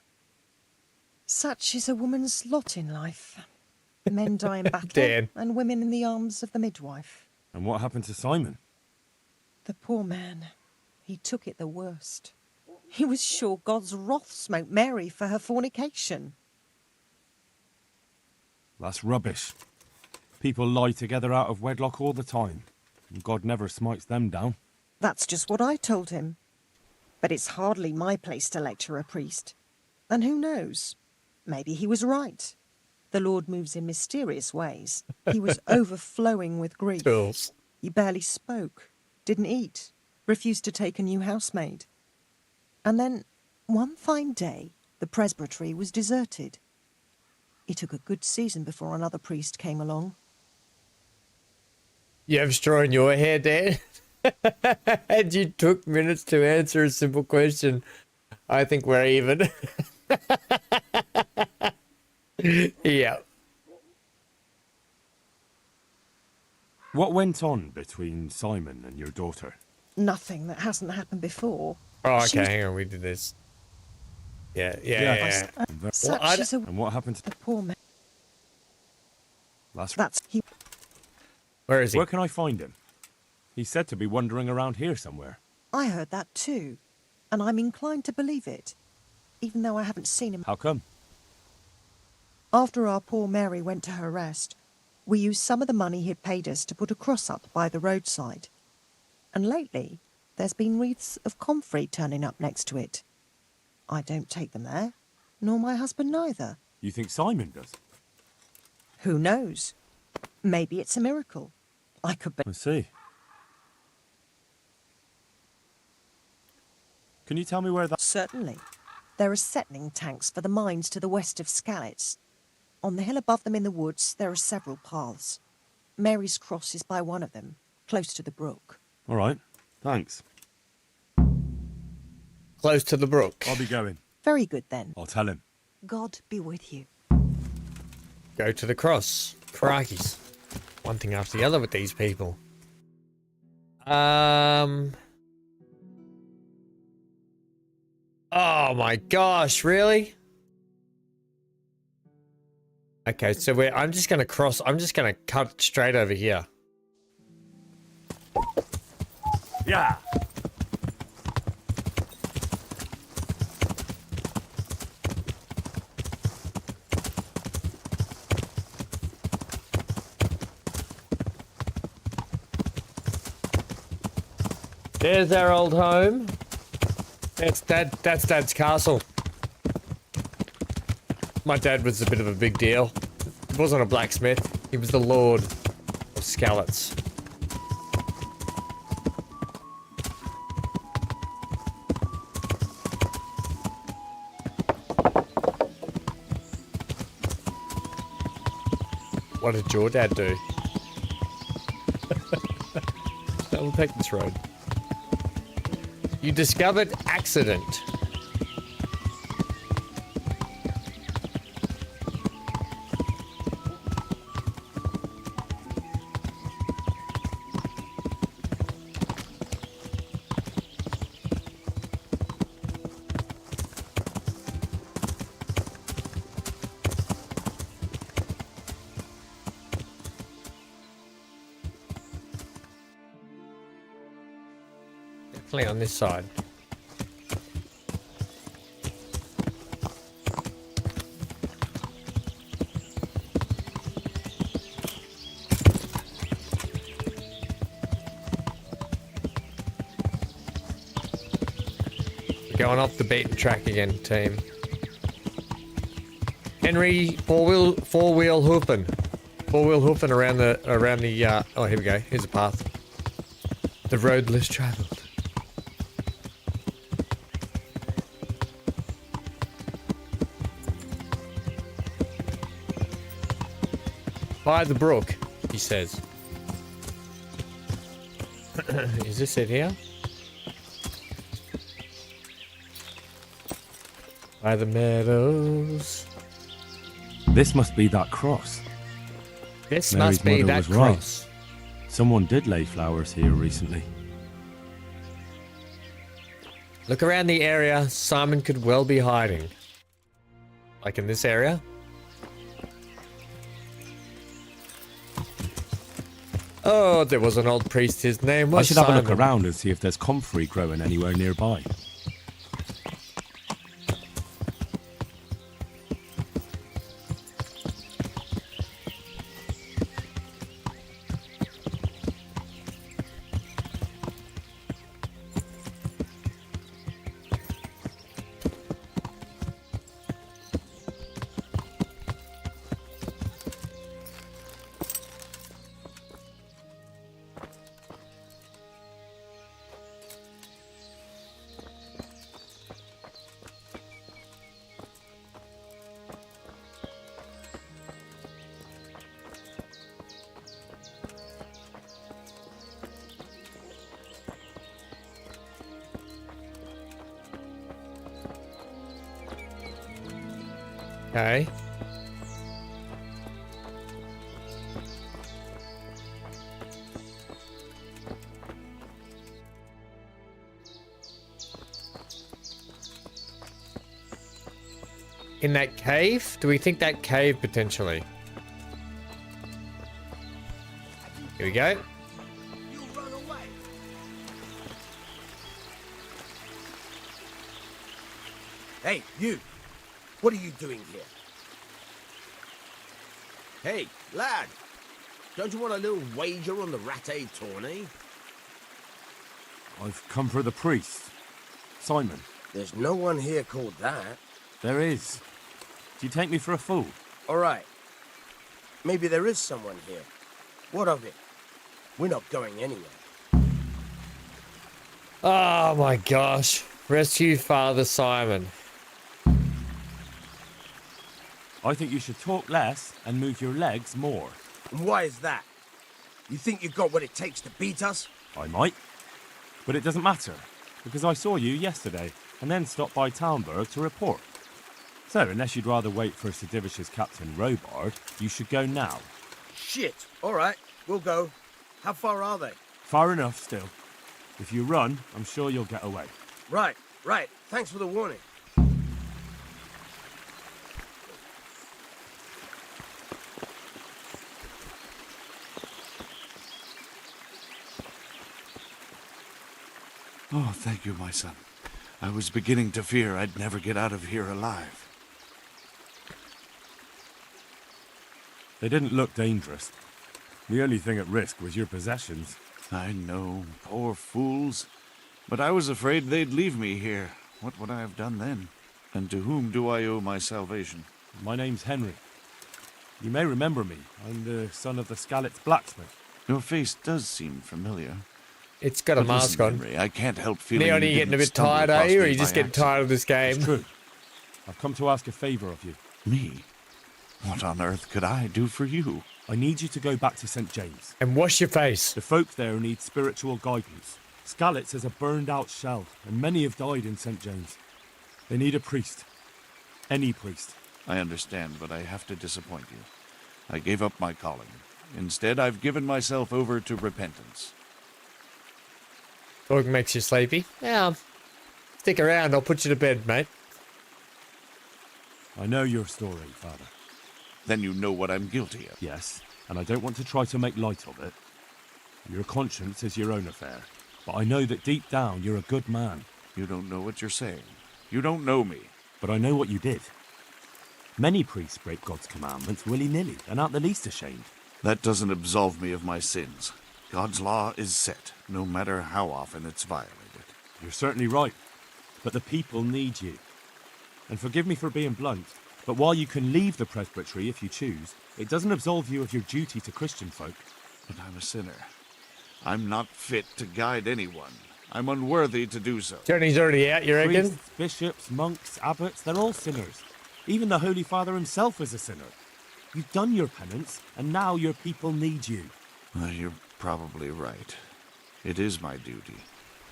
Such is a woman's lot in life. Men die in battle, Dan. and women in the arms of the midwife. And what happened to Simon? The poor man, he took it the worst. He was sure God's wrath smote Mary for her fornication. That's rubbish. People lie together out of wedlock all the time, and God never smites them down. That's just what I told him. But it's hardly my place to lecture a priest. And who knows? Maybe he was right. The Lord moves in mysterious ways. He was overflowing with grief. Tools. He barely spoke, didn't eat, refused to take a new housemaid. And then, one fine day, the presbytery was deserted. It took a good season before another priest came along. You have straw in your hair, Dan? And you took minutes to answer a simple question. I think we're even. Yeah. What went on between Simon and your daughter? Nothing that hasn't happened before. Oh, She okay, was- hang on, we did this. Yeah. Such Well, is a And what happened to poor man. That's he. Where is he? Where can I find him? He's said to be wandering around here somewhere. I heard that too, and I'm inclined to believe it, even though I haven't seen him. How come? After our poor Mary went to her rest, we used some of the money he'd paid us to put a cross up by the roadside. And lately, there's been wreaths of comfrey turning up next to it. I don't take them there, nor my husband neither. You think Simon does? Who knows? Maybe it's a miracle. I could be. I see. Can you tell me where that... Certainly. There are settling tanks for the mines to the west of Skalitz. On the hill above them in the woods, there are several paths. Mary's Cross is by one of them, close to the brook. All right, thanks. Close to the brook. I'll be going. Very good then. I'll tell him. God be with you. Go to the cross. Crikeys. One thing after the other with these people. Oh my gosh, really? Okay, so I'm just gonna cut straight over here. Yeah. There's our old home. That's Dad's castle. My dad was a bit of a big deal. He wasn't a blacksmith. He was the Lord of Skalitz. What did your dad do? I'll take this road. You discovered accident. Definitely on this side. Going off the beaten track again, team. Henry, four-wheel hoofing. Four-wheel hoofing around the, oh, here we go. Here's a path. The road less travelled. By the brook, he says. Is this it here? By the meadows. This must be that cross. This Mary's must be mother that was right. cross. Someone did lay flowers here recently. Look around the area Simon could well be hiding. Like in this area. Oh, there was an old priest. His name was I should Simon. have a look around and see if there's comfrey growing anywhere nearby. Okay. In that cave? Do we think that cave potentially? Here we go. Hey, you! What are you doing here? Hey, lad! Don't you want a little wager on the ratte tourney? I've come for the priest. Simon. There's no one here called that. There is. Do you take me for a fool? All right. Maybe there is someone here. What of it? We're not going anywhere. Oh my gosh. Rescue Father Simon. I think you should talk less and move your legs more. And why is that? You think you've got what it takes to beat us? I might. But it doesn't matter, because I saw you yesterday and then stopped by Talmberg to report. So, unless you'd rather wait for Sedivish's Captain Robard, you should go now. Shit! All right, we'll go. How far are they? Far enough still. If you run, I'm sure you'll get away. Right. Thanks for the warning. Oh, thank you, my son. I was beginning to fear I'd never get out of here alive. They didn't look dangerous. The only thing at risk was your possessions. I know, poor fools. But I was afraid they'd leave me here. What would I have done then? And to whom do I owe my salvation? My name's Henry. You may remember me. I'm the son of the Skalitz blacksmith. Your face does seem familiar. It's got a But mask listen, on. Henry, I can't help feeling Leon, are you getting a bit tired, are you? Or are you just getting tired of this game? It's true. I've come to ask a favour of you. Me? What on earth could I do for you? I need you to go back to St. James. And wash your face. The folk there need spiritual guidance. Skalitz is a burned-out shell, and many have died in St. James. They need a priest. Any priest. I understand, but I have to disappoint you. I gave up my calling. Instead, I've given myself over to repentance. Talk makes you sleepy. Yeah. Stick around, I'll put you to bed, mate. I know your story, Father. Then you know what I'm guilty of. Yes, and I don't want to try to make light of it. Your conscience is your own affair. but I know that deep down you're a good man. You don't know what you're saying. You don't know me. But I know what you did. Many priests break God's commandments willy-nilly and aren't the least ashamed. That doesn't absolve me of my sins. God's law is set, no matter how often it's violated. You're certainly right, but the people need you. And forgive me for being blunt, but while you can leave the presbytery if you choose, it doesn't absolve you of your duty to Christian folk. But I'm a sinner. I'm not fit to guide anyone. I'm unworthy to do so. Journey's already out, you reckon? Priests, bishops, monks, abbots, they're all sinners. Even the Holy Father himself is a sinner. You've done your penance, and now your people need you. You're probably right. It is my duty.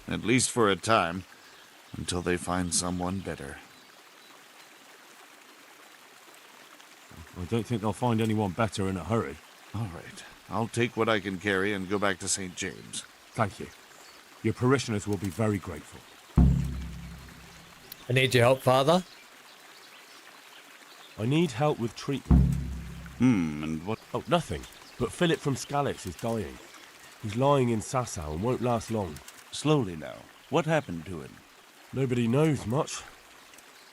At least for a time, until they find someone better. I don't think they'll find anyone better in a hurry. All right. I'll take what I can carry and go back to St. James. Thank you. Your parishioners will be very grateful. I need your help, Father. I need help with treatment. And what? Oh, nothing. But Philip from Skalitz is dying. He's lying in Sasau and won't last long. Slowly now. What happened to him? Nobody knows much.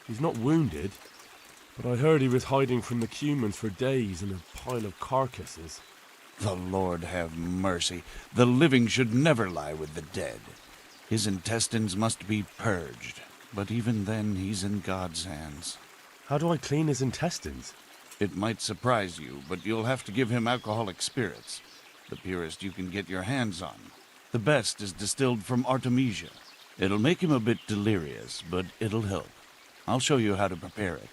He's not wounded, but I heard he was hiding from the Cumans for days in a pile of carcasses. The Lord have mercy. The living should never lie with the dead. His intestines must be purged, but even then he's in God's hands. How do I clean his intestines? It might surprise you, but you'll have to give him alcoholic spirits. The purest you can get your hands on. The best is distilled from Artemisia. It'll make him a bit delirious, but it'll help. I'll show you how to prepare it.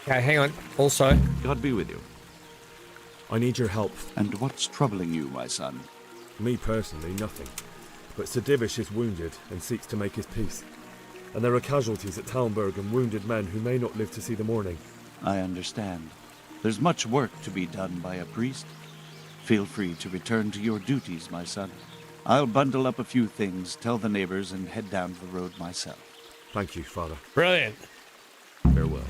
Okay, hang on. Also, God be with you. I need your help. And what's troubling you, my son? Me personally, nothing. But Sir Divish is wounded and seeks to make his peace. And there are casualties at Talmberg and wounded men who may not live to see the morning. I understand. There's much work to be done by a priest. Feel free to return to your duties, my son. I'll bundle up a few things, tell the neighbors, and head down the road myself. Thank you, Father. Brilliant. Farewell.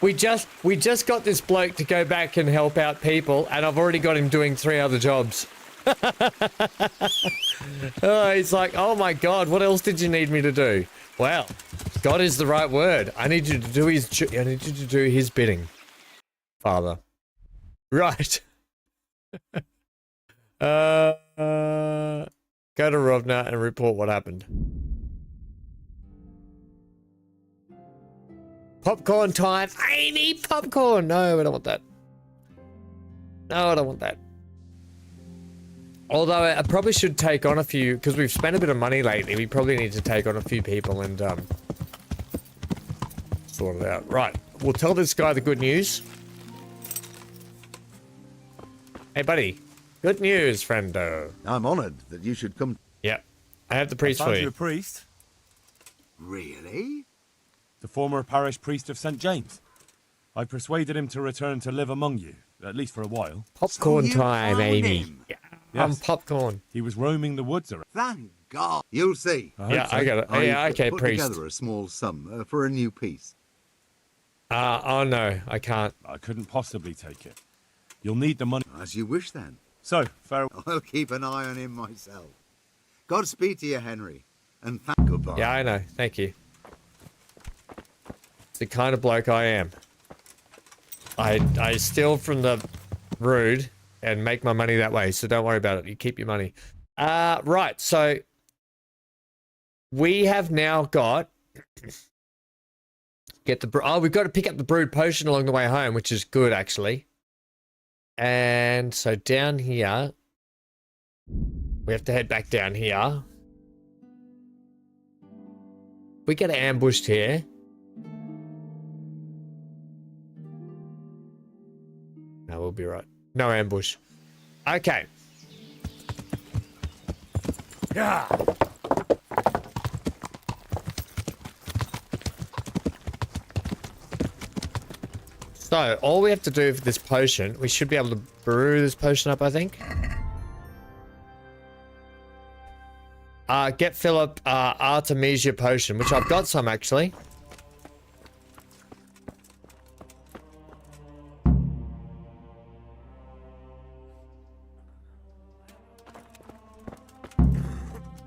We just got this bloke to go back and help out people, and I've already got him doing 3 other jobs. He's like, oh my God, what else did you need me to do? Well, God is the right word. I need you to do his bidding, Father. Right. Go to Rovna and report what happened. Popcorn time. I need popcorn. No, I don't want that. No, I don't want that. Although I probably should take on a few, because we've spent a bit of money lately. We probably need to take on a few people and sort it out. Right. We'll tell this guy the good news. Hey, buddy. Good news, friendo. I'm honoured that you should come. Yeah. I have the priest for you. A priest? Really? The former parish priest of St. James. I persuaded him to return to live among you, at least for a while. Popcorn time, Amy. Yeah. Yes. Popcorn. He was roaming the woods around. Thank God. You'll see. Yeah, I got it. Yeah, okay, put priest. together a small sum for a new piece. Oh no, I can't. I couldn't possibly take it. You'll need the money. As you wish, then. So, farewell. I'll keep an eye on him myself. Godspeed to you, Henry. And goodbye. Yeah, I know. Thank you. It's the kind of bloke I am. I steal from the rude and make my money that way, so don't worry about it. You keep your money. Right, so we have now got we've got to pick up the brewed potion along the way home, which is good actually. And so down here, we have to head back down here. We get ambushed here. No, we'll be right. No ambush. Okay. Yeah. So, all we have to do for this potion, we should be able to brew this potion up, I think. Get Philip Artemisia potion, which I've got some actually.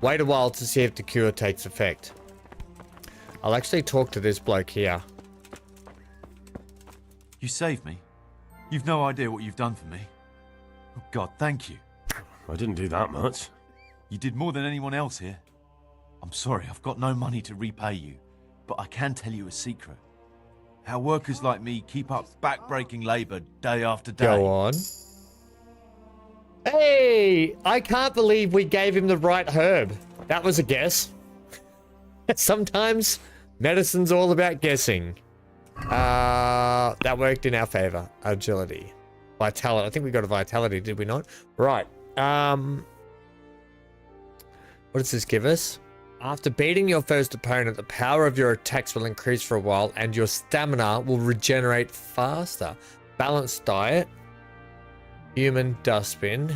Wait a while to see if the cure takes effect. I'll actually talk to this bloke here. You saved me. You've no idea what you've done for me. Oh God, thank you. I didn't do that much. You did more than anyone else here. I'm sorry, I've got no money to repay you, but I can tell you a secret. How workers like me keep up back-breaking labour day after day. Go on. Hey! I can't believe we gave him the right herb. That was a guess. Sometimes medicine's all about guessing. That worked in our favor. Agility. Vitality. I think we got a vitality, did we not? Right. What does this give us? After beating your first opponent, the power of your attacks will increase for a while and your stamina will regenerate faster. Balanced diet. Human dustbin.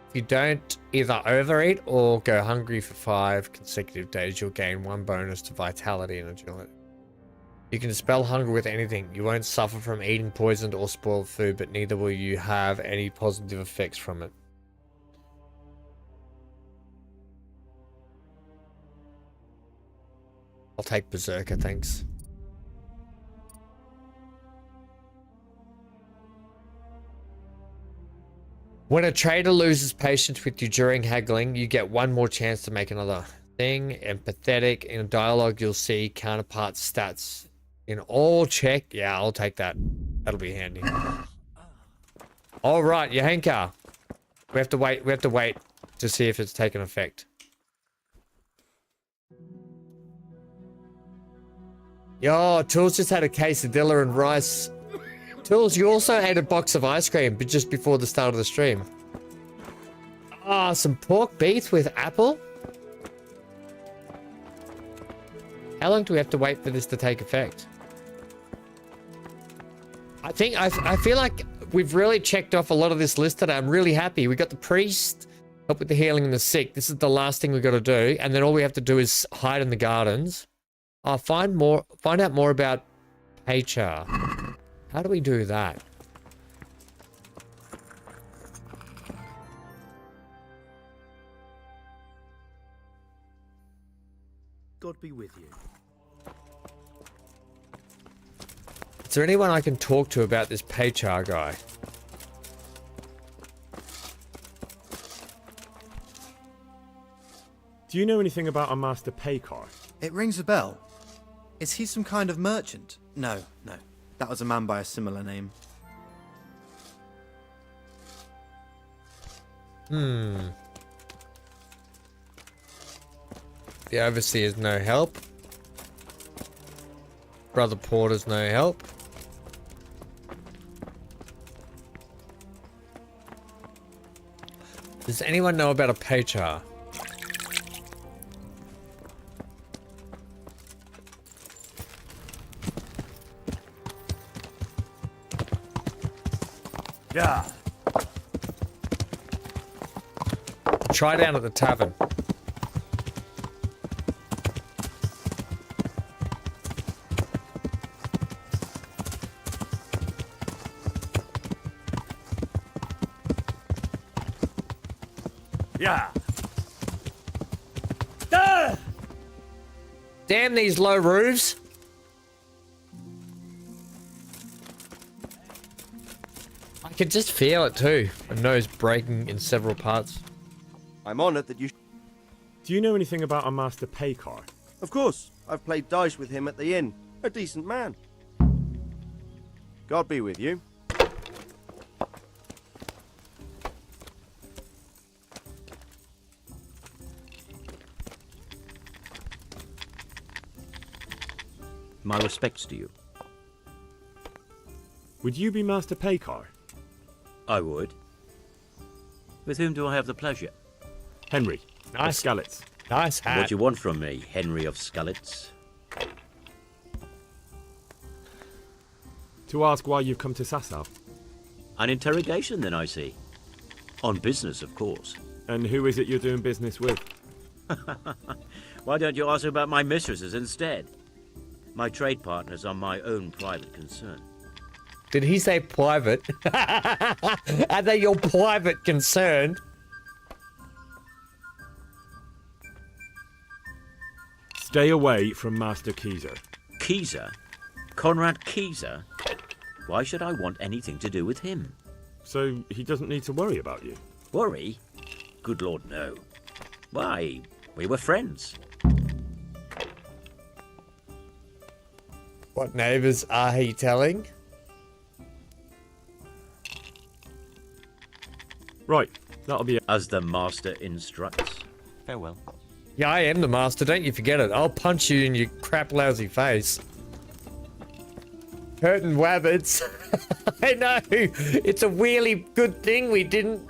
If you don't either overeat or go hungry for 5 consecutive days, you'll gain 1 bonus to vitality and agility. You can dispel hunger with anything. You won't suffer from eating poisoned or spoiled food, but neither will you have any positive effects from it. I'll take Berserker, thanks. When a trader loses patience with you during haggling, you get 1 more chance to make another thing. Empathetic. In a dialogue, you'll see counterpart stats in all check. Yeah, I'll take that. That'll be handy. All right, Yahanka. We have to wait. We have to wait to see if it's taken effect. Yo, Tools just had a quesadilla and rice. Tools, you also ate a box of ice cream but just before the start of the stream. Ah, some pork beef with apple? How long do we have to wait for this to take effect? I feel like we've really checked off a lot of this list today. I'm really happy. We got the priest, help with the healing and the sick. This is the last thing we got to do. And then all we have to do is hide in the gardens. I'll find out more about HR. How do we do that? God be with you. Is there anyone I can talk to about this Paychar guy? Do you know anything about a Master Paycar? It rings a bell. Is he some kind of merchant? No. That was a man by a similar name. The overseer's no help. Brother Porter's no help. Does anyone know about a Paychar? Yeah. Try down at the tavern. Yeah. Damn these low roofs. I could just feel it too. My nose breaking in several parts. I'm honoured that you... Do you know anything about a Master Paycar? Of course. I've played dice with him at the inn. A decent man. God be with you. My respects to you. Would you be Master Paycar? I would. With whom do I have the pleasure? Henry. Nice. Of Skalitz. Nice hat. What do you want from me, Henry of Skalitz? To ask why you've come to Sasau. An interrogation, then, I see. On business, of course. And who is it you're doing business with? Why don't you ask about my mistresses instead? My trade partners are my own private concern. Did he say private? Are they your private concern? Stay away from Master Keezer. Keezer? Conrad Keezer? Why should I want anything to do with him? So he doesn't need to worry about you? Worry? Good Lord, no. Why, we were friends. What neighbours are he telling? Right, that'll be it. As the master instructs. Farewell. Yeah, I am the master, don't you forget it. I'll punch you in your crap lousy face. Hurting wabbits. I know. It's a really good thing we didn't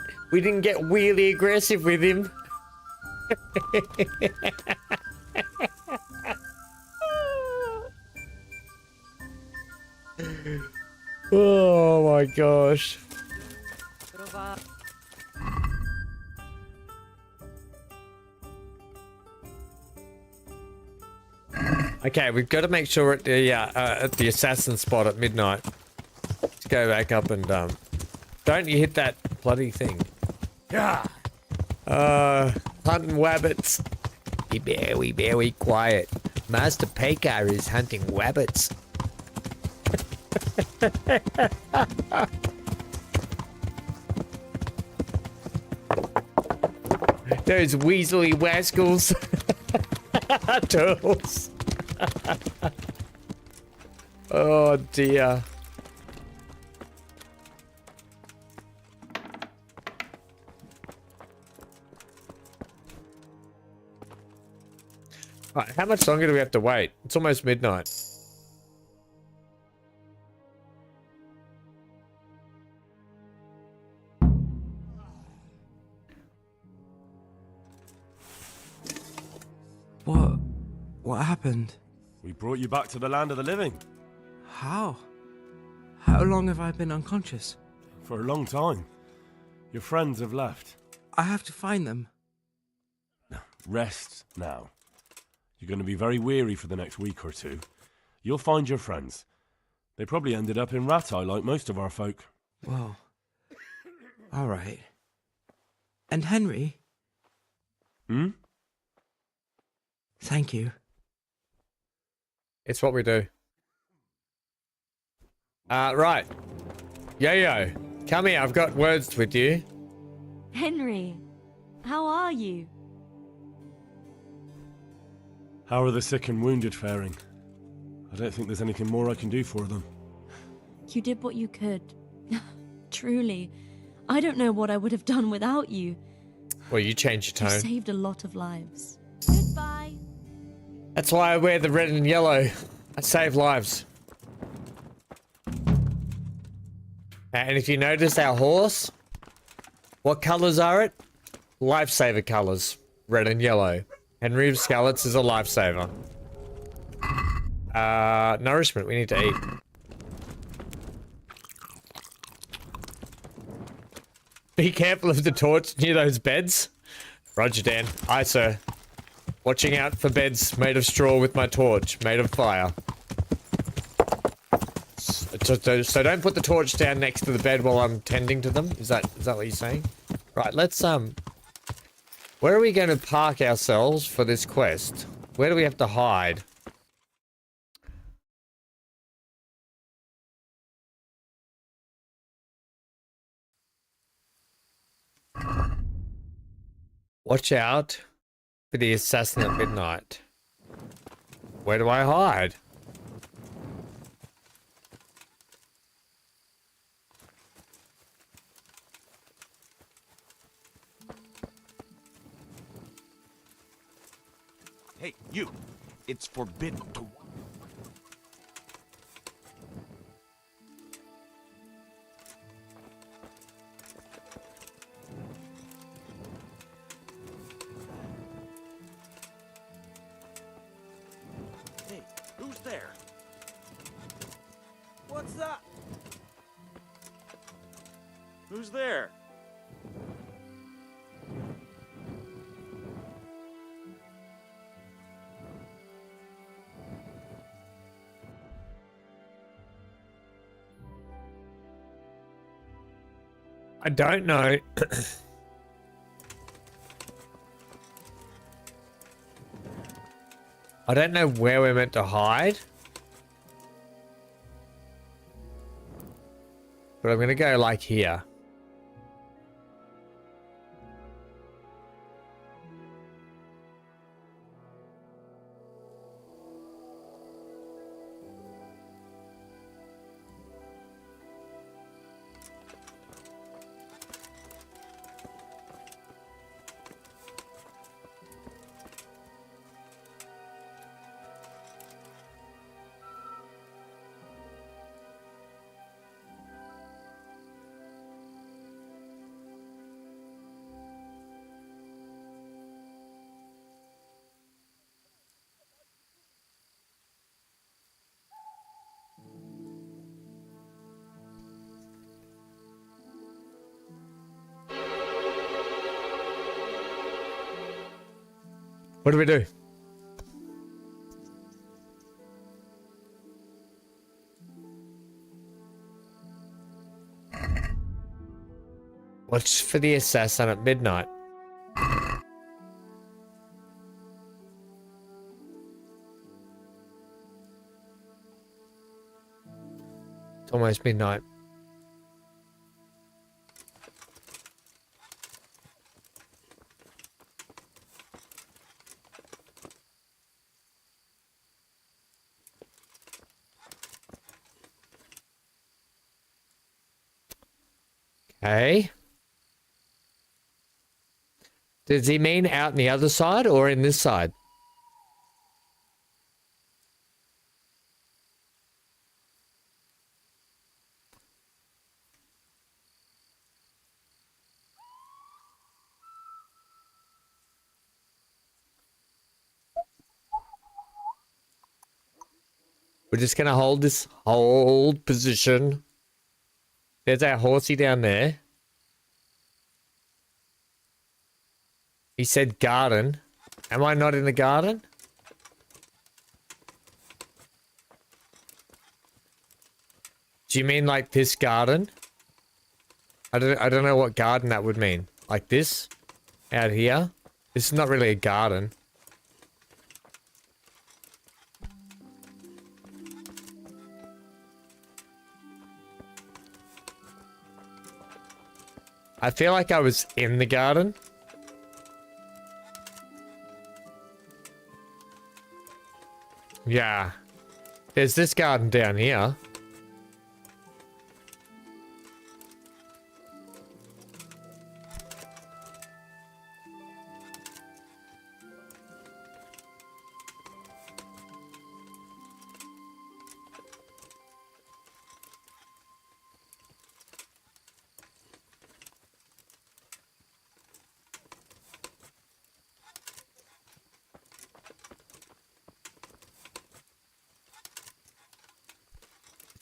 get really aggressive with him. Oh my gosh. Okay, we've got to make sure at the assassin spot at midnight. Let's go back up and don't you hit that bloody thing. Yeah. Hunting wabbits. Be very, very quiet. Master Pekar is hunting wabbits. Those weaselly wascals. Turtles. Oh dear. Right, how much longer do we have to wait? It's almost midnight. What happened? We brought you back to the land of the living. How? How long have I been unconscious? For a long time. Your friends have left. I have to find them. Rest now. You're going to be very weary for the next week or two. You'll find your friends. They probably ended up in Ratai like most of our folk. Well, all right. And Henry? Hmm? Thank you. It's what we do. Right. Yo-Yo, come here. I've got words with you. Henry, how are you? How are the sick and wounded faring? I don't think there's anything more I can do for them. You did what you could. Truly. I don't know what I would have done without you. Well, you changed your You tone. saved a lot of lives. Goodbye. That's why I wear the red and yellow. I save lives. And if you notice our horse, what colours are it? Lifesaver colours. Red and yellow. Henry of Skalitz is a lifesaver. Nourishment, we need to eat. Be careful of the torch near those beds. Roger, Dan. Aye, sir. Watching out for beds made of straw with my torch, made of fire. So don't put the torch down next to the bed while I'm tending to them? Is that what you're saying? Right, let's, where are we going to park ourselves for this quest? Where do we have to hide? Watch out for the assassin at midnight. Where do I hide? Hey, you! It's forbidden to... Hey, who's there? What's that? Who's there? I don't know. I don't know where we're meant to hide. But I'm going to go like here. What do we do? Watch for the assassin at midnight. It's almost midnight. Okay. Does he mean out on the other side or in this side? We're just going to hold this position. There's our horsey down there. He said garden. Am I not in the garden? Do you mean like this garden? I don't know what garden that would mean. Like this? Out here? This is not really a garden. I feel like I was in the garden. Yeah. There's this garden down here.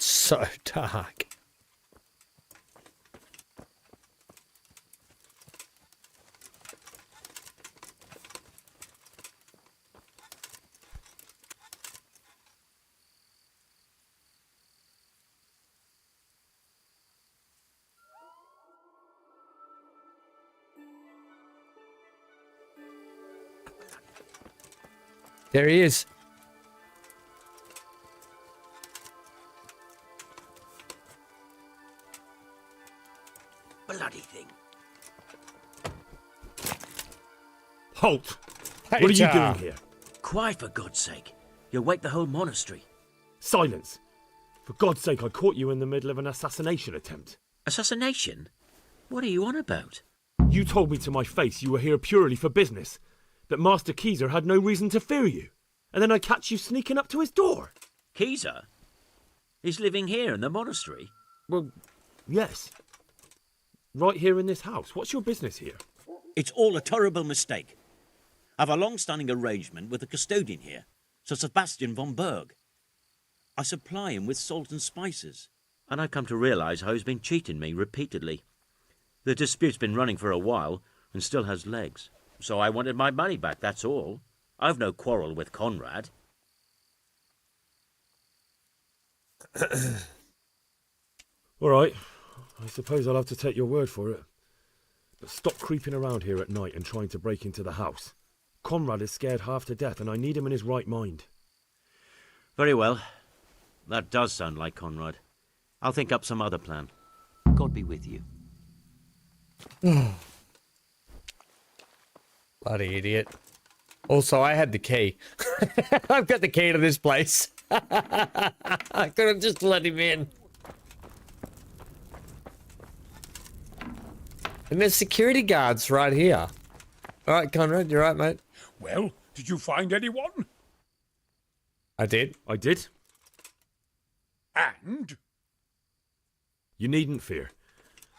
So dark. There he is. Bloody thing. Halt! What are you doing here? Quiet, for God's sake. You'll wake the whole monastery. Silence! For God's sake, I caught you in the middle of an assassination attempt. Assassination? What are you on about? You told me to my face you were here purely for business, that Master Keezer had no reason to fear you, and then I catch you sneaking up to his door. Keezer? He's living here in the monastery? Well, yes. Right here in this house. What's your business here? It's all a terrible mistake. I've a long-standing arrangement with the custodian here, Sir Sebastian von Berg. I supply him with salt and spices, and I've come to realise how he's been cheating me repeatedly. The dispute's been running for a while and still has legs, so I wanted my money back, that's all. I've no quarrel with Conrad. All right. I suppose I'll have to take your word for it. But stop creeping around here at night and trying to break into the house. Conrad is scared half to death, and I need him in his right mind. Very well. That does sound like Conrad. I'll think up some other plan. God be with you. Bloody idiot. Also, I had the key. I've got the key to this place. I could have just let him in. And there's security guards right here. All right, Conrad, you're right, mate. Well, did you find anyone? I did. I did. And? You needn't fear.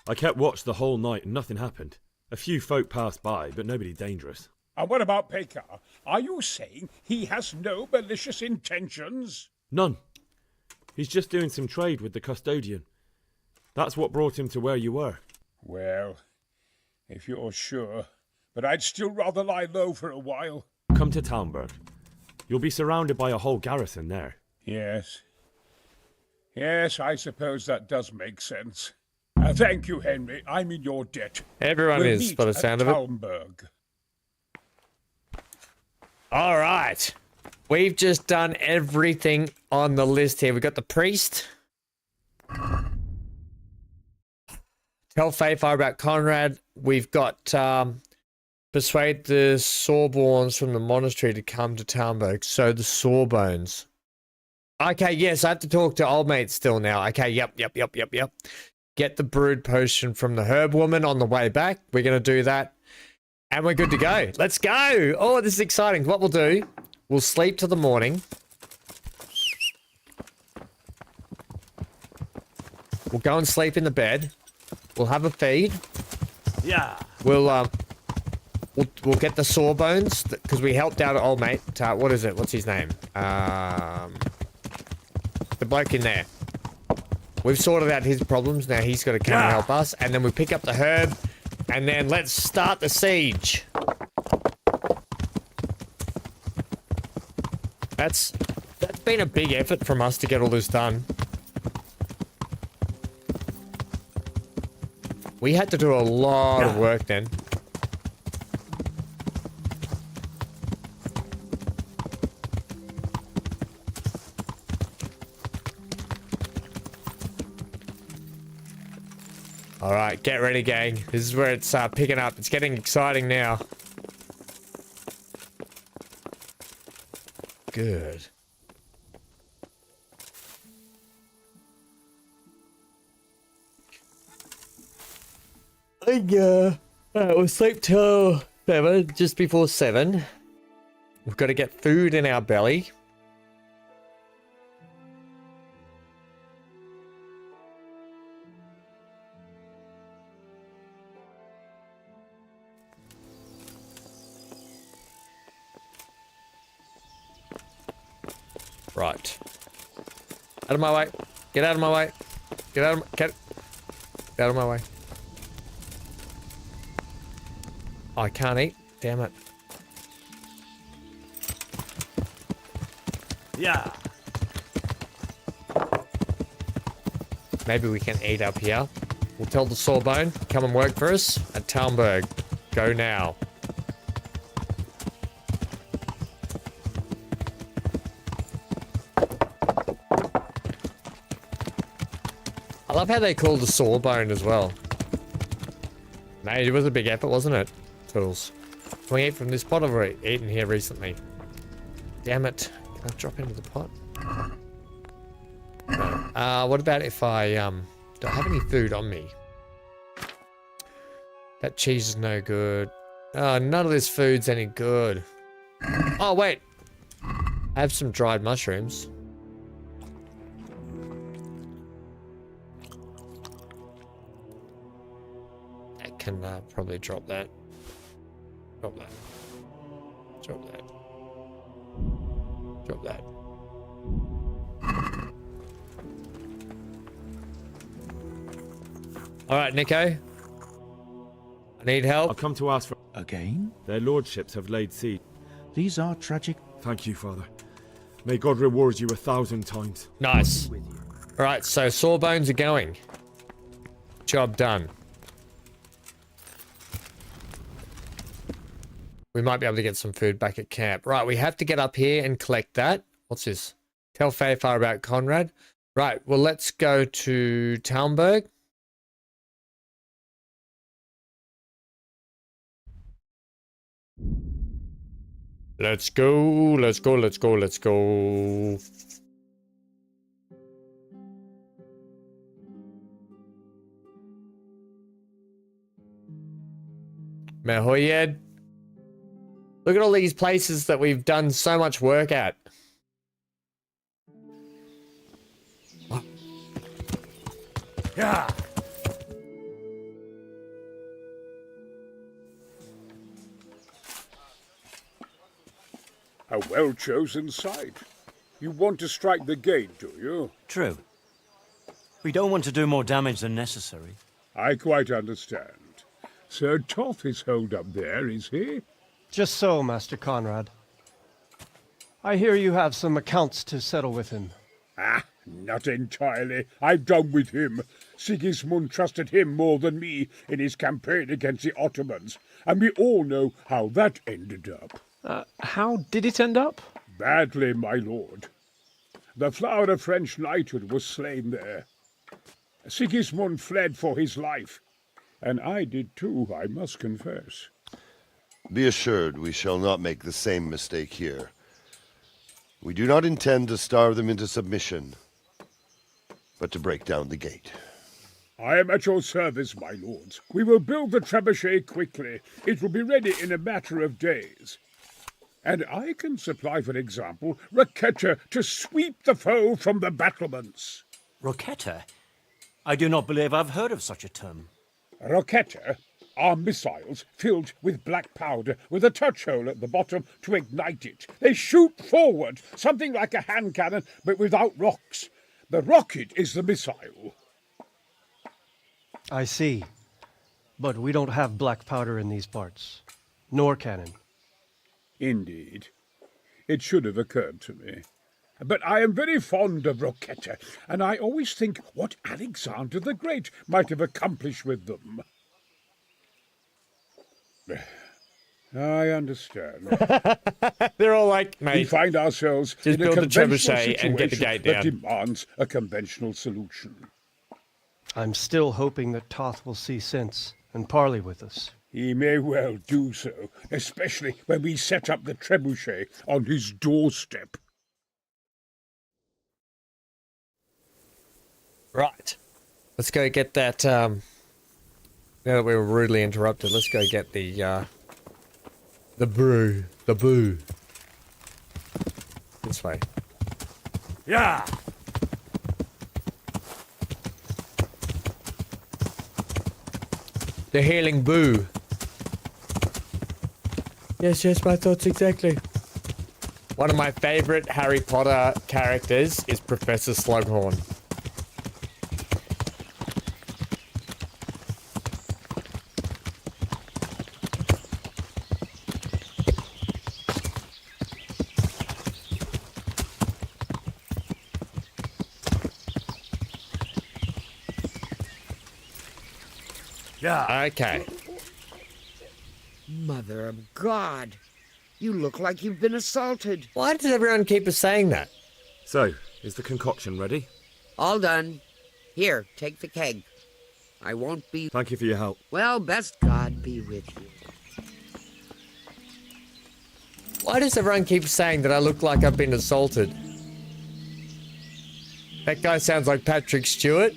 I kept watch the whole night and nothing happened. A few folk passed by, but nobody dangerous. And what about Pekar? Are you saying he has no malicious intentions? None. He's just doing some trade with the custodian. That's what brought him to where you were. Well, if you're sure, but I'd still rather lie low for a while. Come to Talmberg. You'll be surrounded by a whole garrison there. Yes. Yes, I suppose that does make sense. Thank you, Henry. I'm in your debt. Everyone is, by the sound of it. Talmberg. All right. We've just done everything on the list here. We've got the priest. Tell Faithfire about Conrad. We've got persuade the Sawborns from the monastery to come to Talmberg. So the Sawbones. Okay, yes, I have to talk to old mate still now. Okay, yep. Get the brood potion from the herb woman on the way back. We're going to do that. And we're good to go. Let's go. Oh, this is exciting. What we'll do, we'll sleep till the morning. We'll go and sleep in the bed. We'll have a feed. Yeah. We'll get the Sawbones because we helped out old mate. What is it? What's his name? The bloke in there. We've sorted out his problems. Now he's got to come and help us. And then we pick up the herb. And then let's start the siege. That's been a big effort from us to get all this done. We had to do a lot of work then. All right, get ready, gang. This is where it's picking up. It's getting exciting now. Good. Alright, we'll sleep till 7, just before 7. We've got to get food in our belly. Right. Out of my way. Get out of my way. Get out of my way. I can't eat. Damn it. Yeah. Maybe we can eat up here. We'll tell the Sawbone, come and work for us at Talmberg. Go now. I love how they call the Sawbone as well. Mate, it was a big effort, wasn't it? Tools. Can we eat from this pot, or have we eaten here recently? Damn it. Can I drop into the pot? No. What about if I, don't have any food on me? That cheese is no good. Oh, none of this food's any good. Oh, wait. I have some dried mushrooms. I can probably drop that. Drop that. Drop that. Drop that. Alright, Nico. I need help. I'll come to ask for... Again? Their lordships have laid siege. These are tragic... Thank you, Father. May God reward you 1,000 times. Nice. Alright, so Sawbones are going. Job done. We might be able to get some food back at camp. Right, we have to get up here and collect that. What's this? Tell Fayfar about Conrad. Right, well, let's go to Talmberg. Let's go, let's go, let's go, let's go. Mehoyed. Look at all these places that we've done so much work at. Yeah. A well-chosen site. You want to strike the gate, do you? True. We don't want to do more damage than necessary. I quite understand. Sir Toth is holed up there, is he? Just so, Master Conrad. I hear you have some accounts to settle with him. Ah, not entirely. I've done with him. Sigismund trusted him more than me in his campaign against the Ottomans, and we all know how that ended up. How did it end up? Badly, my lord. The flower of French knighthood was slain there. Sigismund fled for his life, and I did too, I must confess. Be assured we shall not make the same mistake here. We do not intend to starve them into submission, but to break down the gate. I am at your service, my lords. We will build the trebuchet quickly. It will be ready in a matter of days. And I can supply, for example, Roquetta to sweep the foe from the battlements. Roquetta? I do not believe I've heard of such a term. Roquetta are missiles filled with black powder with a touch hole at the bottom to ignite it. They shoot forward, something like a hand cannon, but without rocks. The rocket is the missile. I see. But we don't have black powder in these parts. Nor cannon. Indeed. It should have occurred to me. But I am very fond of Roquetta, and I always think what Alexander the Great might have accomplished with them. I understand. They're all like, mate, we find ourselves just in a build the conventional trebuchet and get the situation gate that down. demands a conventional solution. I'm still hoping that Toth will see sense and parley with us. He may well do so, especially when we set up the trebuchet on his doorstep. Right. Let's go get that, now that we were rudely interrupted, let's go get the boo. This way. Yeah! The healing boo. Yes, my thoughts exactly. One of my favorite Harry Potter characters is Professor Slughorn. Yeah. Okay. Mother of God. You look like you've been assaulted. Why does everyone keep us saying that? So, is the concoction ready? All done. Here, take the keg. I won't be... Thank you for your help. Well, best God be with you. Why does everyone keep saying that I look like I've been assaulted? That guy sounds like Patrick Stewart.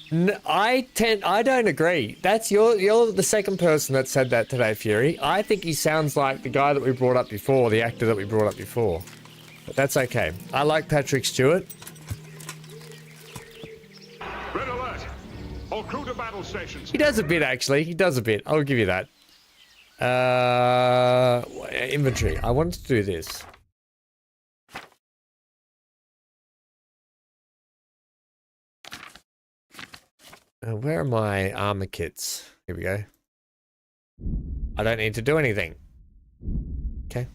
I don't agree. You're the second person that said that today, Fury. I think he sounds like the guy that we brought up before, the actor that we brought up before. But that's okay. I like Patrick Stewart. Red alert! All crew to battle stations. He does a bit, actually. He does a bit. I'll give you that. Inventory. I wanted to do this. Where are my armor kits? Here we go. I don't need to do anything. Okay.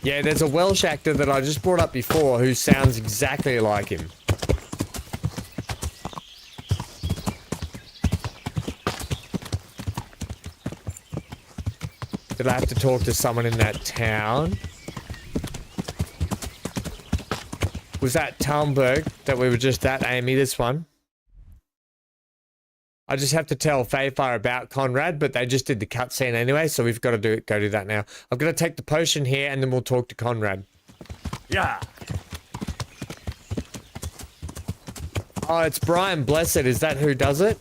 Yeah, there's a Welsh actor that I just brought up before who sounds exactly like him. Did I have to talk to someone in that town? Was that Talmberg that we were just at, Amy, this one? I just have to tell Fayfire about Conrad, but they just did the cutscene anyway, so we've got to go do that now. I'm going to take the potion here, and then we'll talk to Conrad. Yeah. Oh, it's Brian Blessed. Is that who does it?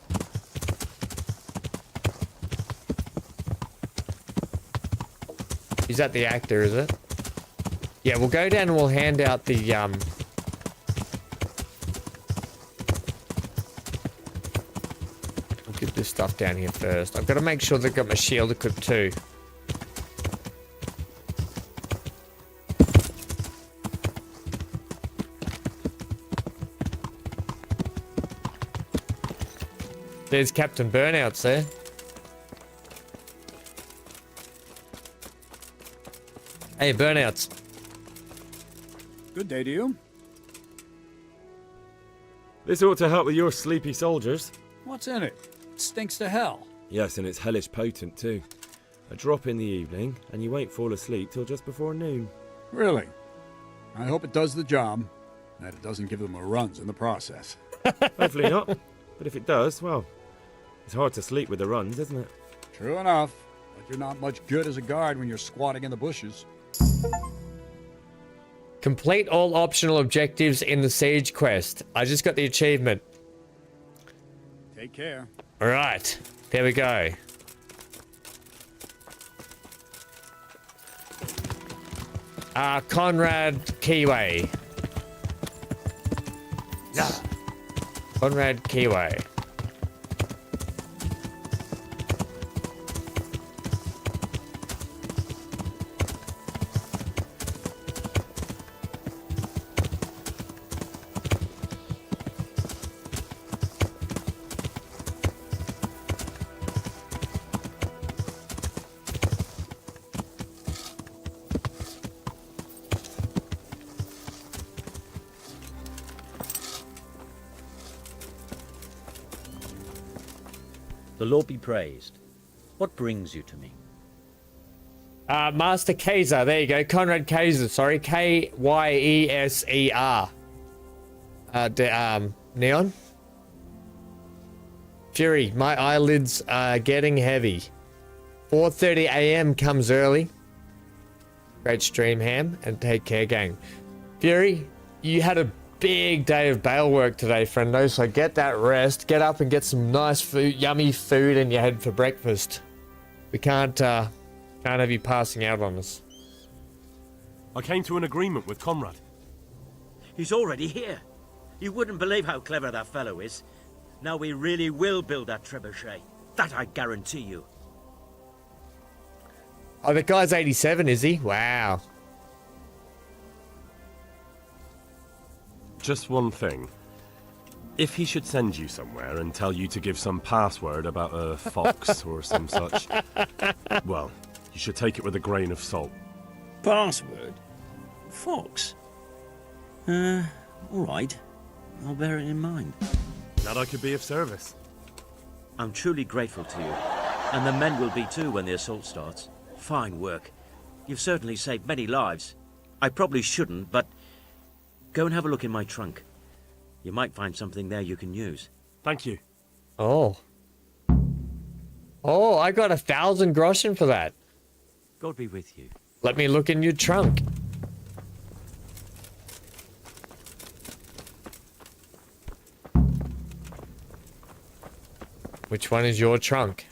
Is that the actor, is it? Yeah, we'll go down and we'll hand out the, We'll get this stuff down here first. I've got to make sure they've got my shield equipped too. There's Captain Burnouts there. Hey, Burnouts. Good day to you. This ought to help with your sleepy soldiers. What's in it? It stinks to hell. Yes, and it's hellish potent too. A drop in the evening, and you won't fall asleep till just before noon. Really? I hope it does the job, that it doesn't give them a runs in the process. Hopefully not. But if it does, well, it's hard to sleep with the runs, isn't it? True enough, but you're not much good as a guard when you're squatting in the bushes. Complete all optional objectives in the siege quest. I just got the achievement. Take care. All right, there we go. Conrad Keyway. Yeah. Conrad Keyway. The Lord be praised. What brings you to me? Master Kaiser, there you go. Conrad Kaiser, sorry. Kyeser. Neon? Fury, my eyelids are getting heavy. 4:30 a.m. comes early. Great stream, Ham, and take care, gang. Fury, you had a big day of bale work today, friendo, so get that rest. Get up and get some nice food, yummy food in your head for breakfast. We can't have you passing out on us. I came to an agreement with Conrad. He's already here. You wouldn't believe how clever that fellow is. Now we really will build that trebuchet. That I guarantee you. Oh, the guy's 87, is he? Wow. Just one thing. If he should send you somewhere and tell you to give some password about a fox or some such, well, you should take it with a grain of salt. Password? Fox? All right. I'll bear it in mind. Glad I could be of service. I'm truly grateful to you. And the men will be too when the assault starts. Fine work. You've certainly saved many lives. I probably shouldn't, but go and have a look in my trunk. You might find something there you can use. Thank you. Oh. Oh, I got 1,000 groschen for that. God be with you. Let me look in your trunk. Which one is your trunk?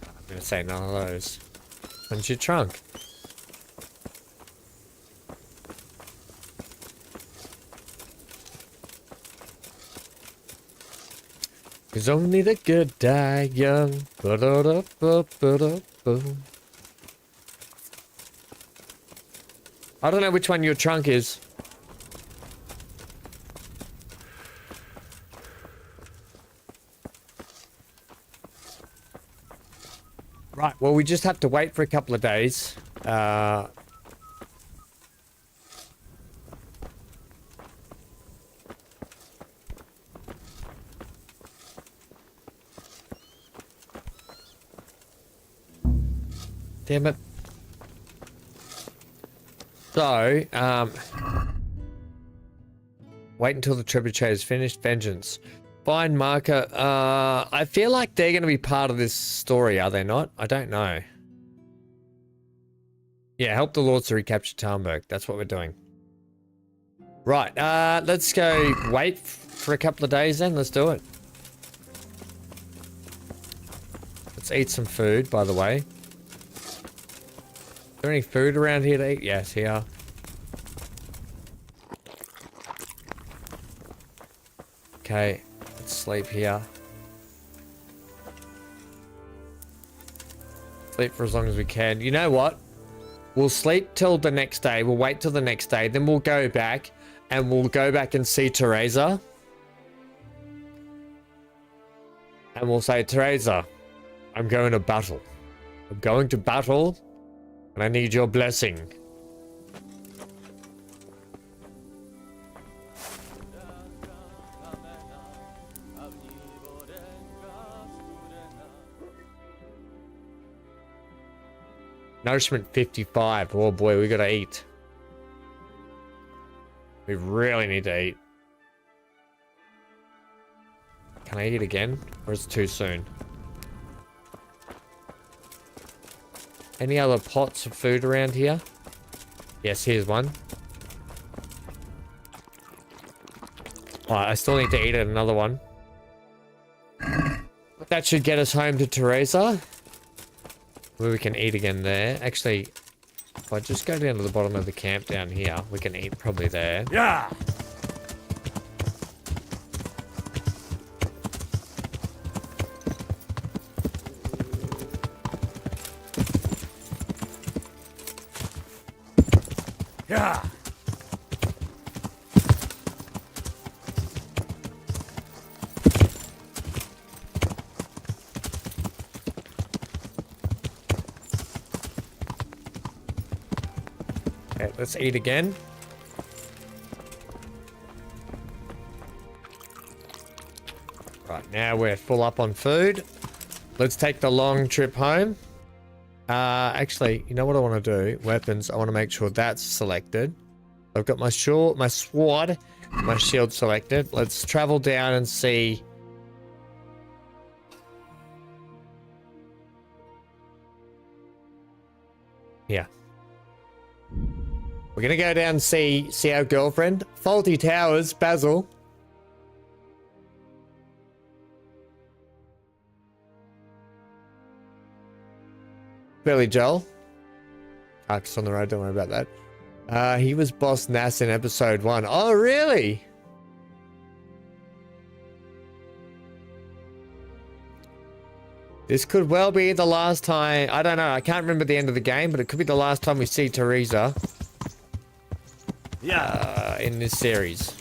I'm gonna say none of those. When's your trunk? Cause only the good die young. I don't know which one your trunk is. Right, well, we just have to wait for a couple of days. Damn it. So, wait until the trebuchet is finished. Vengeance. Find marker. I feel like they're going to be part of this story, are they not? I don't know. Yeah, help the lords to recapture Talmberg. That's what we're doing. Right, let's go wait for a couple of days then. Let's do it. Let's eat some food, by the way. Is there any food around here to eat? Yes, here. Okay, let's sleep here. Sleep for as long as we can. You know what? We'll sleep till the next day. We'll wait till the next day. Then we'll go back and we'll go back and see Teresa. And we'll say, Teresa, I'm going to battle. I'm going to battle and I need your blessing. Nourishment 55. Oh boy, we gotta eat. We really need to eat. Can I eat again? Or is it too soon? Any other pots of food around here? Yes, here's one. Alright, I still need to eat another one. That should get us home to Teresa. Where we can eat again there. Actually, if I just go down to the bottom of the camp down here, we can eat probably there. Yeah! Yeah! Okay, let's eat again. Right, now we're full up on food. Let's take the long trip home. Actually, you know what I want to do? Weapons. I want to make sure that's selected. I've got my sword, my shield selected. Let's travel down and see. Yeah. We're gonna go down and see our girlfriend. Faulty Towers, Basil. Billy Joel. Arc's on the road, don't worry about that. He was Boss Nass in episode 1. Oh, really? This could well be the last time. I don't know. I can't remember the end of the game, but it could be the last time we see Teresa. Yeah. In this series.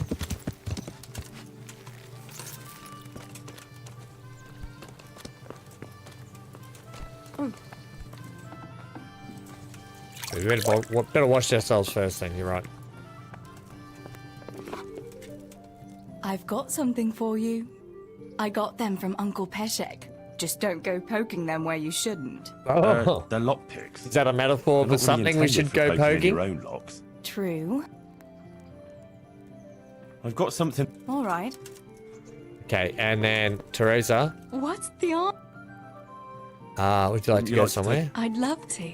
We better wash ourselves first then, you're right. I've got something for you. I got them from Uncle Peshek. Just don't go poking them where you shouldn't. Oh. They're lockpicks. Is that a metaphor for something we should go poking? Your own locks. True. I've got something. All right. Okay, and then Teresa. What's the on? Would you like to go somewhere? I'd love to.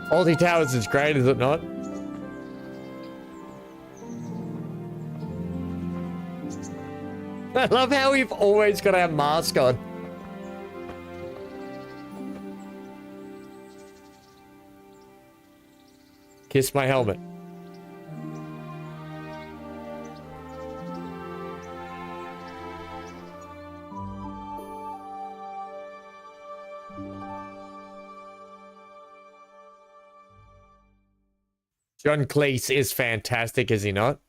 Faulty Towers is great, is it not? I love how we've always got our mask on. Kiss my helmet. John Cleese is fantastic, is he not?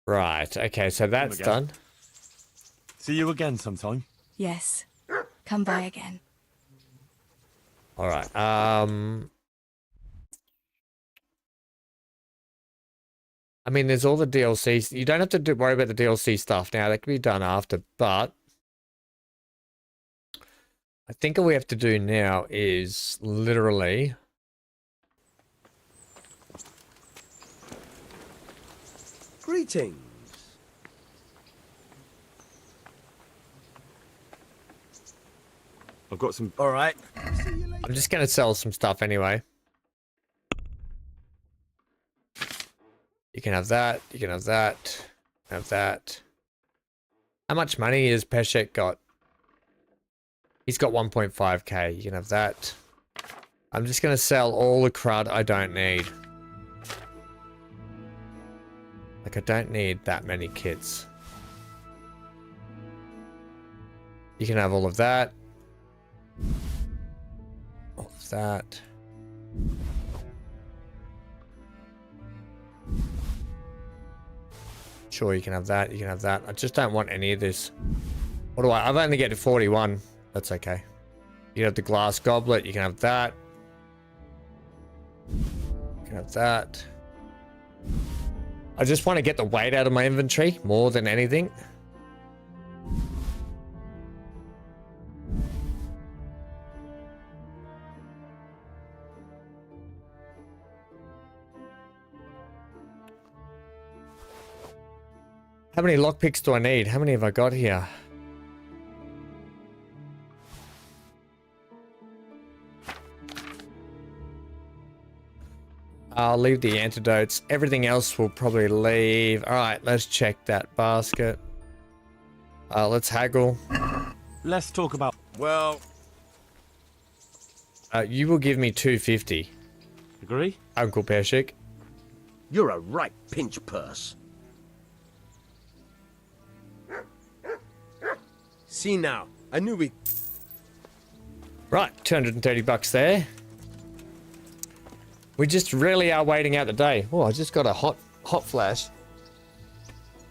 Right, okay, so that's done. See you again sometime. Yes. Come by again. Alright, I mean, there's all the DLC. You don't have to worry about the DLC stuff now. That can be done after, but I think all we have to do now is literally... Greetings. I've got some... All right. I'm just going to sell some stuff anyway. You can have that. You can have that. Have that. How much money has Peshek got? He's got 1.5k. You can have that. I'm just going to sell all the crud I don't need. Like, I don't need that many kits. You can have all of that. All of that. Sure, you can have that. You can have that. I just don't want any of this. What do I... I've only get to 41. That's okay. You can have the glass goblet. You can have that. You can have that. I just want to get the weight out of my inventory more than anything. How many lockpicks do I need? How many have I got here? I'll leave the antidotes. Everything else will probably leave. All right, let's check that basket. Let's haggle. Let's talk about... Well... you will give me 250. Agree? Uncle Peshik. You're a right pinch purse. See now, I knew we... Right, 230 bucks there. We just really are waiting out the day. Oh, I just got a hot flash.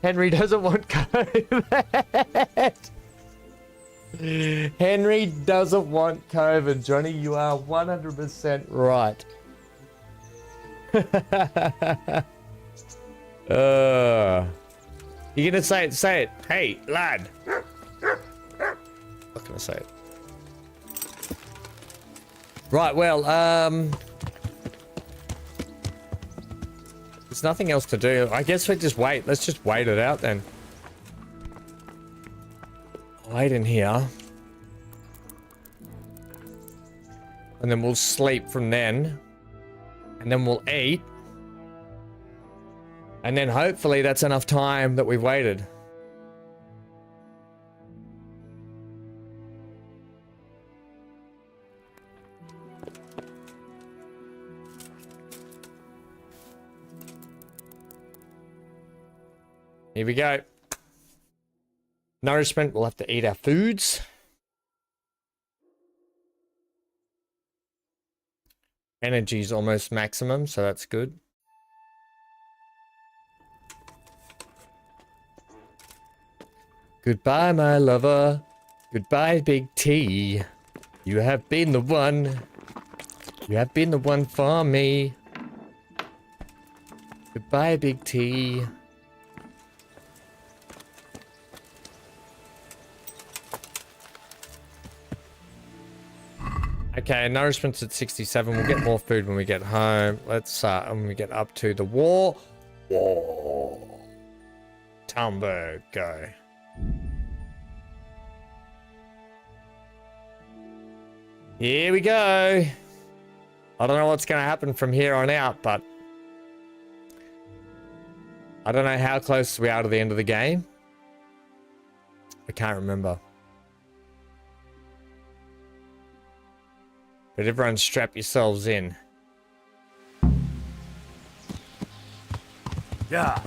Henry doesn't want COVID. Henry doesn't want COVID, Johnny. You are 100% right. You gonna say it? Say it. Hey, lad. Not gonna say it. Right, well, there's nothing else to do. I guess we just wait. Let's just wait it out then. Wait in here. And then we'll sleep from then. And then we'll eat. And then hopefully that's enough time that we've waited. Here we go. Nourishment, we'll have to eat our foods. Energy's almost maximum, so that's good. Goodbye, my lover. Goodbye, Big T. You have been the one. You have been the one for me. Goodbye, Big T. Okay, nourishment's at 67. We'll get more food when we get home. Let's when we get up to the war. Talmberg, go. Here we go. I don't know what's going to happen from here on out, but I don't know how close we are to the end of the game. I can't remember. But everyone strap yourselves in. Yeah.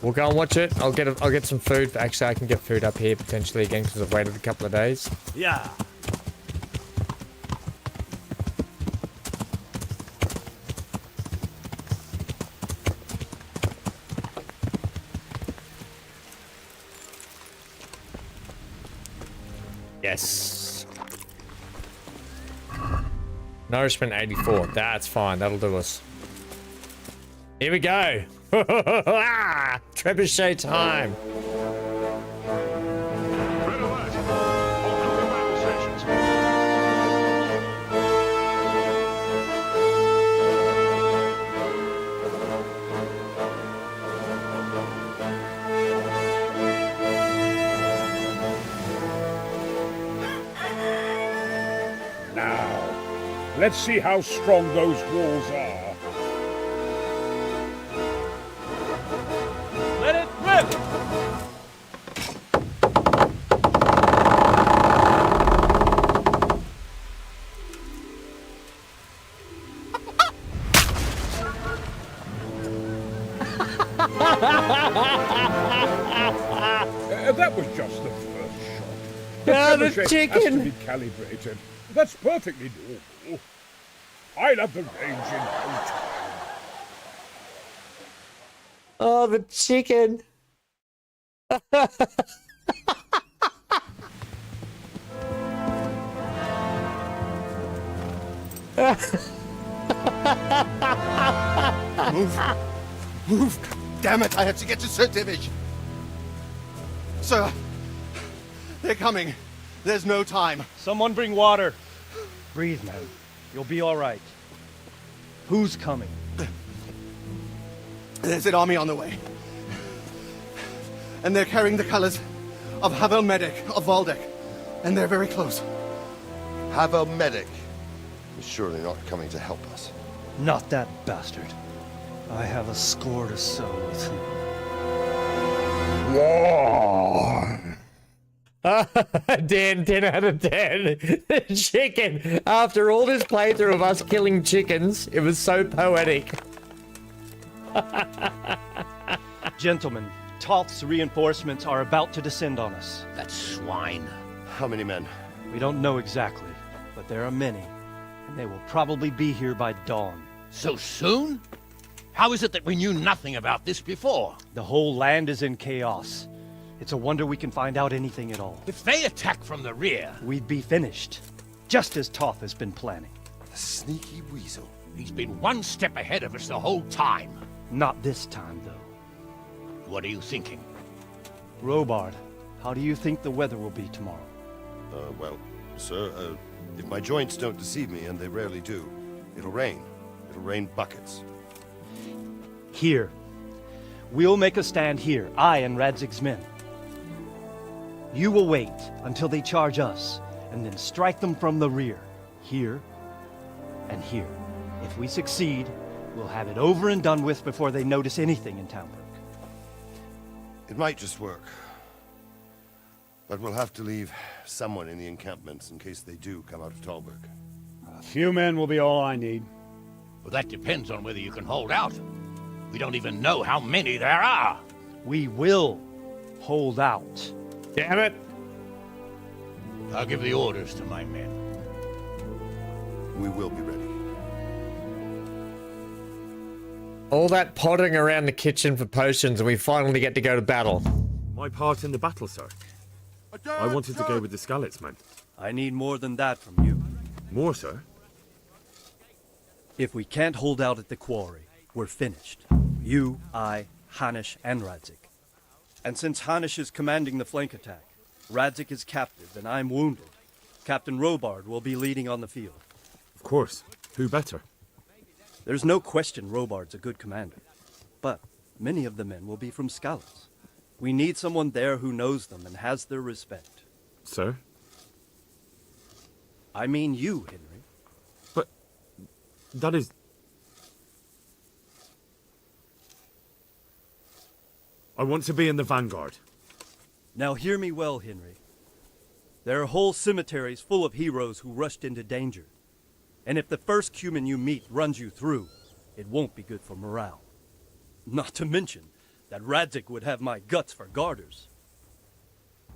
We'll go and watch it. I'll get some food. Actually, I can get food up here potentially again because I've waited a couple of days. Yeah. Yes. Nourishment 84. That's fine. That'll do us. Here we go. Trebuchet time. Red alert. All crew battle stations. Now, let's see how strong those walls are. Let it rip! That was just the first shot. Ah, the trebuchet chicken! has to be calibrated. That's perfectly normal. I'll have the range in no time. Oh, the chicken. Move. Move. Damn it, I have to get to Sir Divish. Sir, they're coming. There's no time. Someone bring water. Breathe, man. You'll be all right. Who's coming? There's an army on the way. And they're carrying the colors of Havel Medic of Valdek. And they're very close. Havel Medic is surely not coming to help us. Not that bastard. I have a score to settle with him. Dan, 10 out of 10. Chicken. After all this playthrough of us killing chickens, it was so poetic. Gentlemen, Toth's reinforcements are about to descend on us. That swine. How many men? We don't know exactly, but there are many, and they will probably be here by dawn. So soon? How is it that we knew nothing about this before? The whole land is in chaos. It's a wonder we can find out anything at all. If they attack from the rear... We'd be finished, just as Toth has been planning. The sneaky weasel. He's been one step ahead of us the whole time. Not this time, though. What are you thinking? Robard, how do you think the weather will be tomorrow? Well, sir, if my joints don't deceive me, and they rarely do, it'll rain. It'll rain buckets. Here. We'll make a stand here, I and Radzig's men. You will wait until they charge us, and then strike them from the rear. Here, and here. If we succeed, we'll have it over and done with before they notice anything in Talmberg. It might just work. But we'll have to leave someone in the encampments in case they do come out of Talberg. A few men will be all I need. Well, that depends on whether you can hold out. We don't even know how many there are. We will hold out. Damn it. I'll give the orders to my men. We will be ready. All that pottering around the kitchen for potions and we finally get to go to battle. My part in the battle, sir. I wanted to go with the Skalitz men. I need more than that from you. More, sir? If we can't hold out at the quarry, we're finished. You, I, Hanish, and Radzik. And since Hanish is commanding the flank attack, Radzik is captive and I'm wounded, Captain Robard will be leading on the field. Of course. Who better? There's no question Robard's a good commander. But many of the men will be from Skalitz. We need someone there who knows them and has their respect. Sir? I mean you, Henry. But that is... I want to be in the vanguard. Now hear me well, Henry. There are whole cemeteries full of heroes who rushed into danger. And if the first Cuman you meet runs you through, it won't be good for morale. Not to mention that Radzik would have my guts for garters.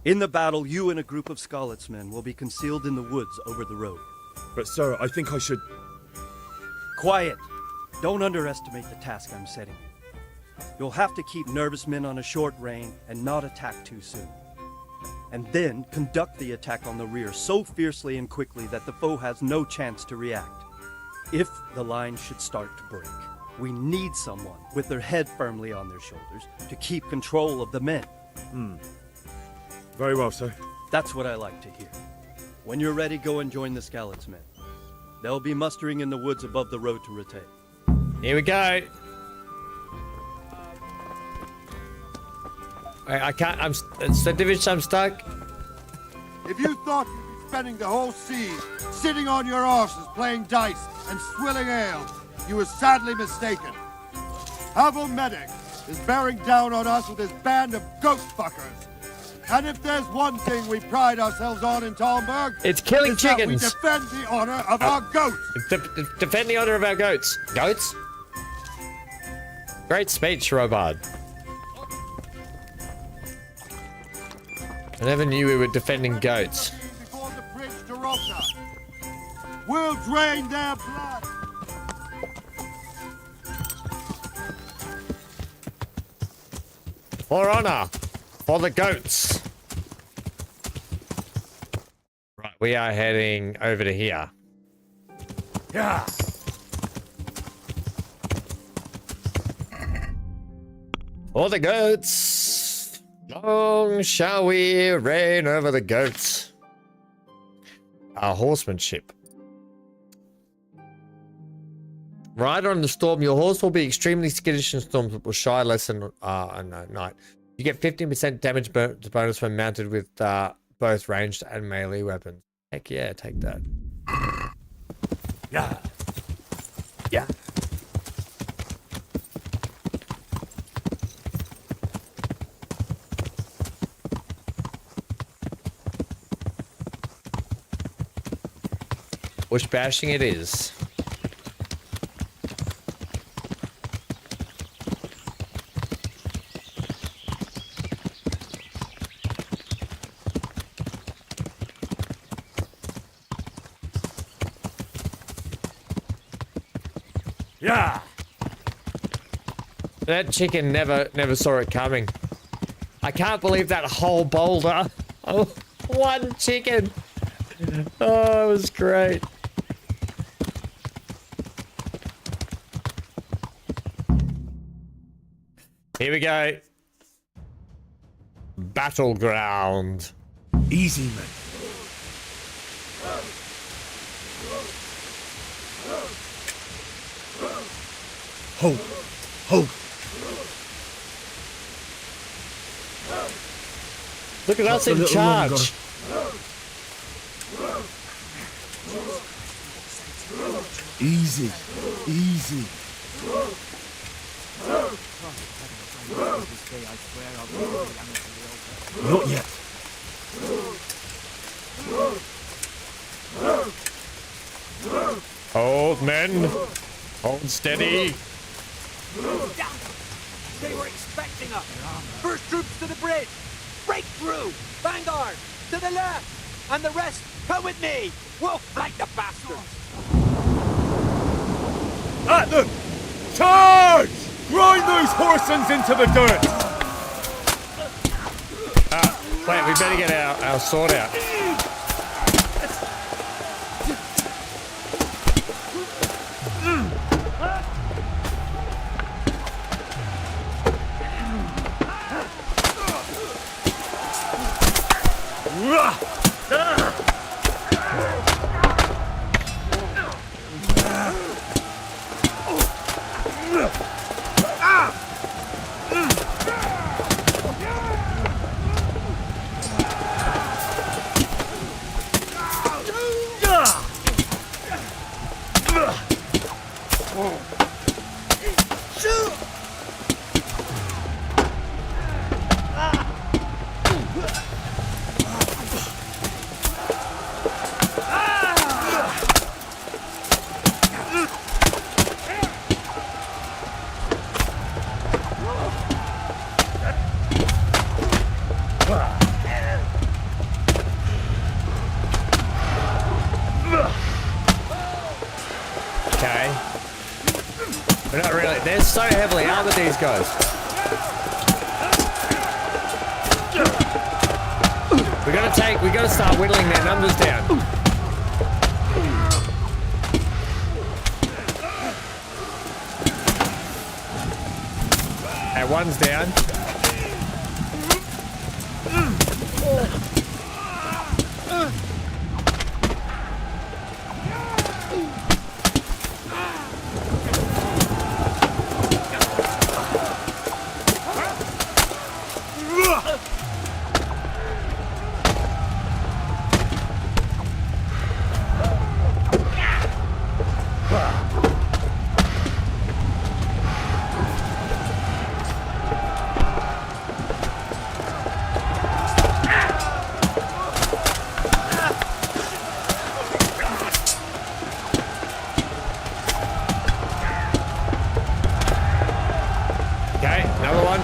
In the battle, you and a group of Skalitz men will be concealed in the woods over the road. But sir, I think I should... Quiet! Don't underestimate the task I'm setting you. You'll have to keep nervous men on a short rein and not attack too soon. And then conduct the attack on the rear so fiercely and quickly that the foe has no chance to react. If the line should start to break, we need someone with their head firmly on their shoulders to keep control of the men. Very well, sir. That's what I like to hear. When you're ready, go and join the Scallops men. They'll be mustering in the woods above the road to Rattay. Here we go. I can't. It's the division. I'm stuck. If you thought you'd be spending the whole siege sitting on your arses playing dice and swilling ale, you were sadly mistaken. Havel Medic is bearing down on us with his band of goat fuckers. And if there's one thing we pride ourselves on in Talmberg, it's killing it's that chickens. we defend the honor of our goats. Defend the honor of our goats. Goats? Great speech, Robard. I never knew we were defending goats. Before the bridge to Rota, we'll drain their blood. For honor. For the goats. Right, we are heading over to here. Yeah. For the goats. Long shall we reign over the goats. Our horsemanship. Rider on the storm, your horse will be extremely skittish in storms, but will shy less than night. You get 15% damage bonus when mounted with both ranged and melee weapons. Heck yeah, take that. Yeah. Yeah. Bush bashing it is. Yeah. That chicken never saw it coming. I can't believe that whole boulder. Oh, one chicken. Oh, it was great. Here we go. Battleground. Easy, man. Hope. Hope. Look at us in charge. Easy. Easy. Not yet. Hold, men. Hold steady. They were expecting us. First troops to the bridge. Break through. Vanguard. To the left. And the rest, come with me. We'll flank the bastards. At them! Charge! Grind those horsens into the dirt! Wait, we better get our sword out. Okay. We're not really. They're so heavily armored, these guys. We gotta start whittling their numbers down. Alright, one's down. Okay, another one.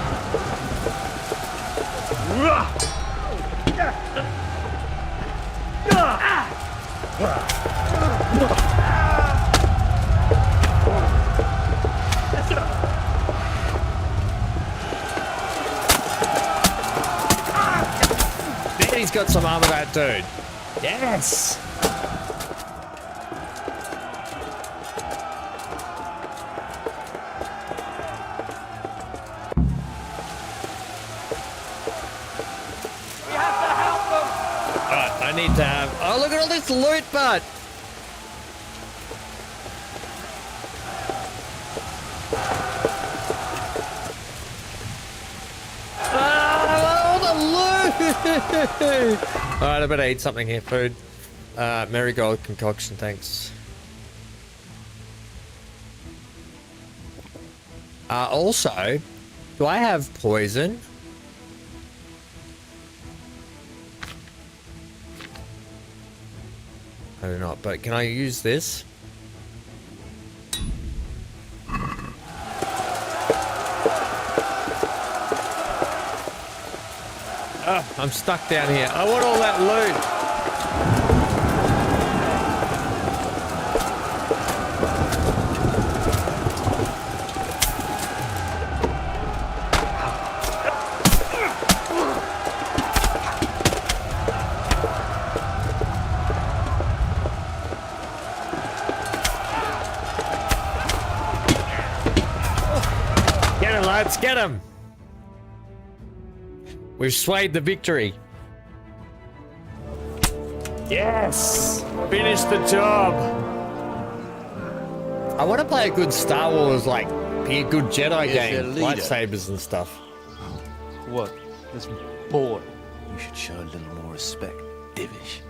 Then he's got some armor, that dude. Yes! I need to have... Oh, look at all this loot, bud! Oh, the loot! Alright, I better eat something here, food. Marigold concoction, thanks. Also, do I have poison? I do not, but can I use this? Oh, I'm stuck down here. I want all that loot. Let's get him! We've swayed the victory. Yes! Finish the job! I want to play a good Star Wars, like, be a good Jedi game. Lightsabers and stuff. What? This boy? You should show a little more respect, Divish.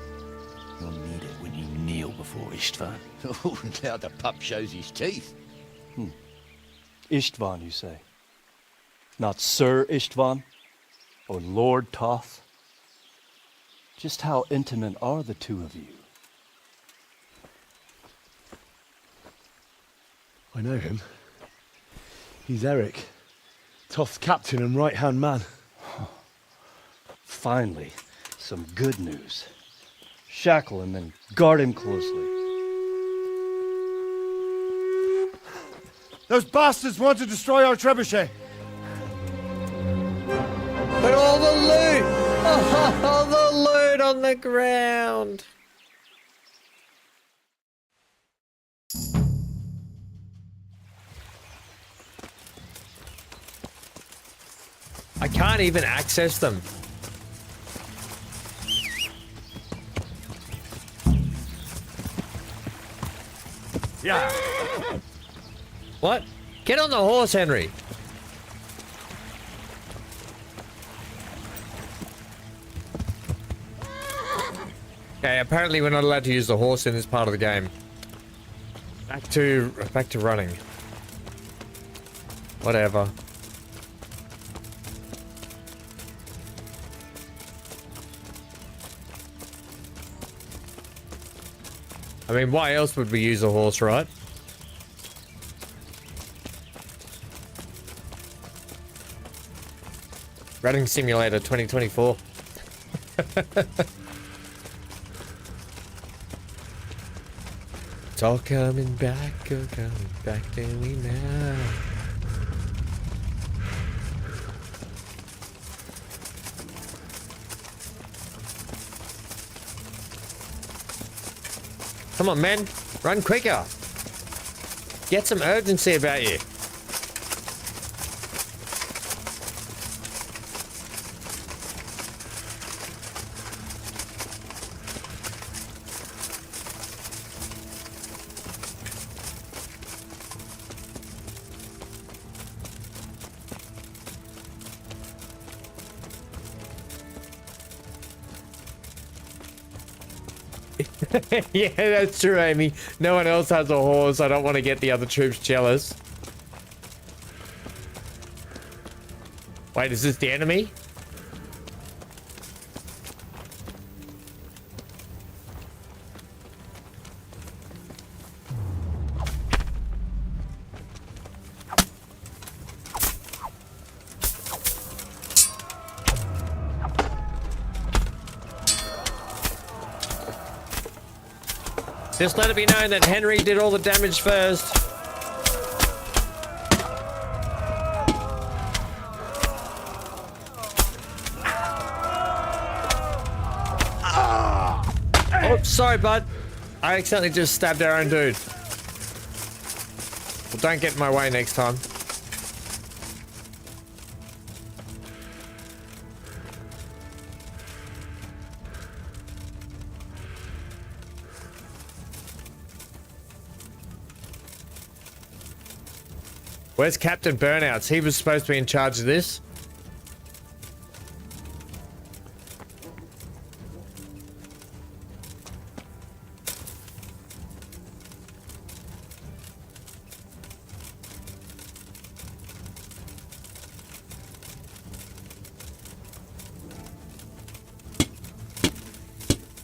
You'll need it when you kneel before Istvan. Oh, now the pup shows his teeth. Istvan, you say? Not Sir Istvan or Lord Toth? Just how intimate are the two of you? I know him. He's Eric, Toth's captain and right-hand man. Finally, some good news. Shackle him and guard him closely. Those bastards want to destroy our trebuchet. But all the loot! Oh, the loot on the ground! I can't even access them. Yeah. What? Get on the horse, Henry. Okay, apparently we're not allowed to use the horse in this part of the game. Back to running. Whatever. I mean, why else would we use a horse, right? Running Simulator 2024. It's all coming back to me now. Come on, man. Run quicker. Get some urgency about you. Yeah, that's true, Amy. No one else has a horse. I don't want to get the other troops jealous. Wait, is this the enemy? Just let it be known that Henry did all the damage first. Oh, sorry, bud. I accidentally just stabbed our own dude. Well, don't get in my way next time. Where's Captain Burnouts? He was supposed to be in charge of this.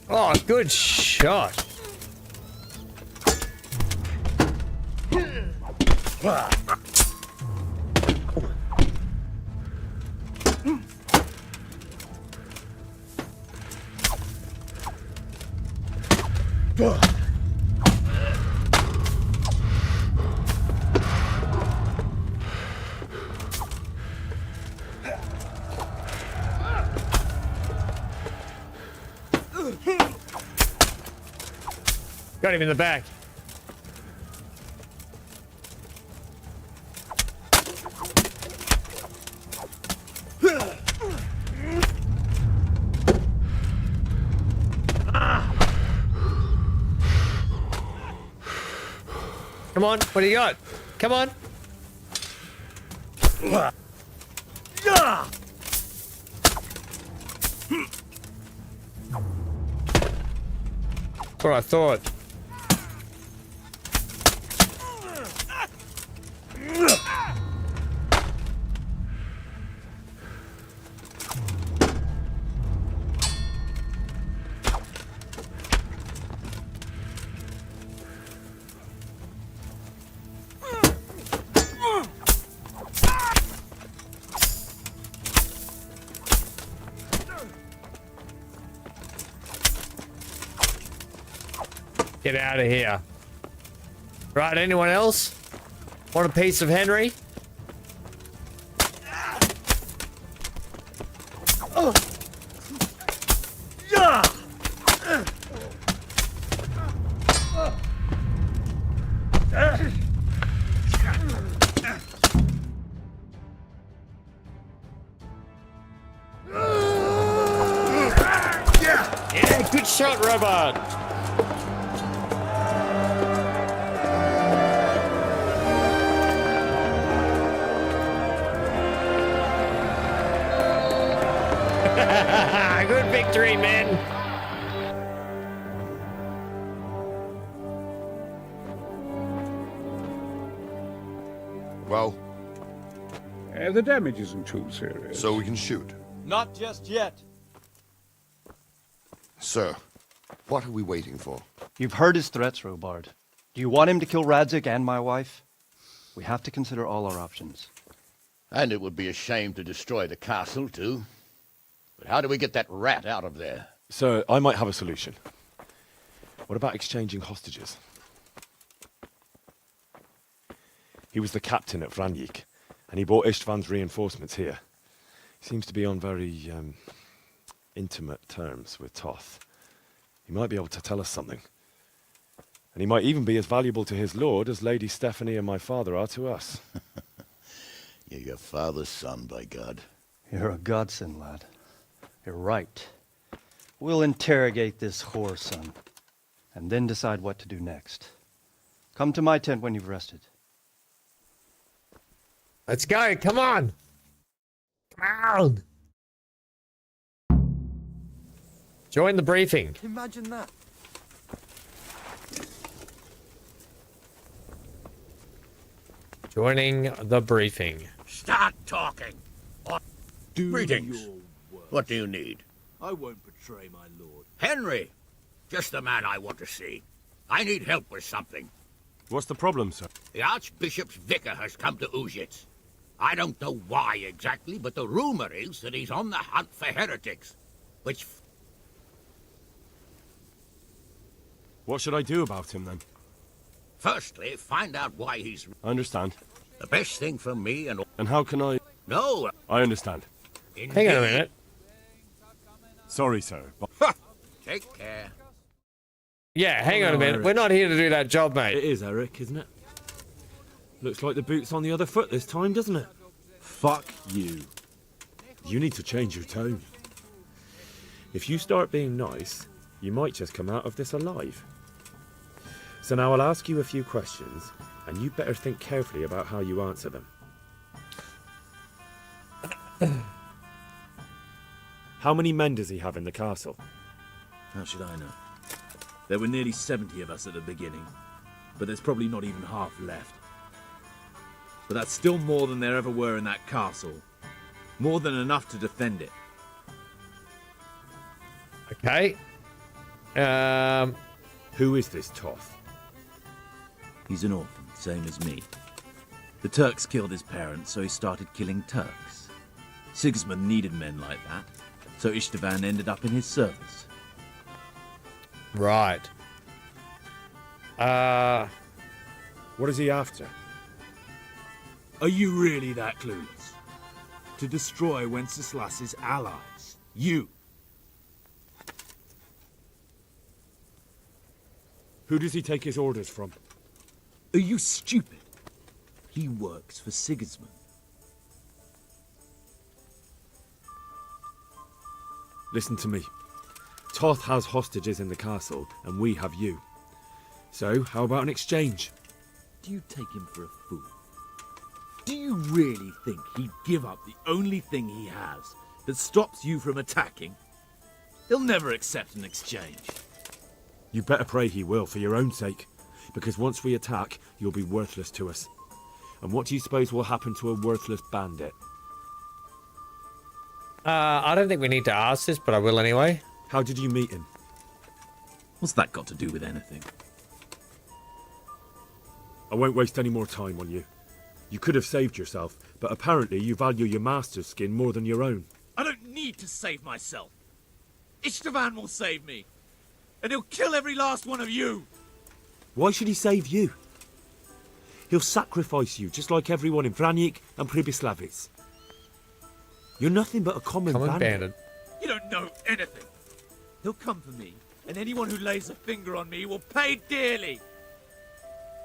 Oh, good shot. Got him in the back. Come on, what do you got? Come on. That's what I thought. Get out of here. Right, anyone else? Want a piece of Henry? Yeah, good shot, Robot. Good victory, men. Well? The damage isn't too serious. So we can shoot. Not just yet. Sir, what are we waiting for? You've heard his threats, Robard. Do you want him to kill Radzig and my wife? We have to consider all our options. And it would be a shame to destroy the castle, too. But how do we get that rat out of there? Sir, I might have a solution. What about exchanging hostages? He was the captain at Vranjik, and he brought Istvan's reinforcements here. He seems to be on very, intimate terms with Toth. He might be able to tell us something. And he might even be as valuable to his lord as Lady Stephanie and my father are to us. You're your father's son, by God. You're a godsend, lad. You're right. We'll interrogate this whore, son, and then decide what to do next. Come to my tent when you've rested. Let's go, come on! Come on! Join the briefing. Imagine that. Joining the briefing. Start talking. Greetings. What do you need? I won't betray my lord. Henry. Just the man I want to see. I need help with something. What's the problem, sir? The Archbishop's vicar has come to Uzhitz. I don't know why exactly, but the rumor is that he's on the hunt for heretics. Which... What should I do about him, then? Firstly, find out why he's... I understand. The best thing for me and... And how can I... No! I understand. Hang on a minute. Sorry, sir. But... Take care. Yeah, hang on a minute. Eric. We're not here to do that job, mate. It is, Eric, isn't it? Looks like the boot's on the other foot this time, doesn't it? Fuck you. You need to change your tone. If you start being nice, you might just come out of this alive. So now I'll ask you a few questions, and you better think carefully about how you answer them. How many men does he have in the castle? How should I know? There were nearly 70 of us at the beginning, but there's probably not even half left. But that's still more than there ever were in that castle. More than enough to defend it. Okay. Who is this Toth? He's an orphan, same as me. The Turks killed his parents, so he started killing Turks. Sigismund needed men like that, so Istvan ended up in his service. Right. What is he after? Are you really that clueless? To destroy Wenceslas's allies. You. Who does he take his orders from? Are you stupid? He works for Sigismund. Listen to me. Toth has hostages in the castle, and we have you. So, how about an exchange? Do you take him for a fool? Do you really think he'd give up the only thing he has that stops you from attacking? He'll never accept an exchange. You better pray he will, for your own sake. Because once we attack, you'll be worthless to us. And what do you suppose will happen to a worthless bandit? I don't think we need to ask this, but I will anyway. How did you meet him? What's that got to do with anything? I won't waste any more time on you. You could have saved yourself, but apparently you value your master's skin more than your own. I don't need to save myself. Istvan will save me. And he'll kill every last one of you. Why should he save you? He'll sacrifice you, just like everyone in VanHam and Pribyslavitz. You're nothing but a common bandit. You don't know anything. He'll come for me, and anyone who lays a finger on me will pay dearly.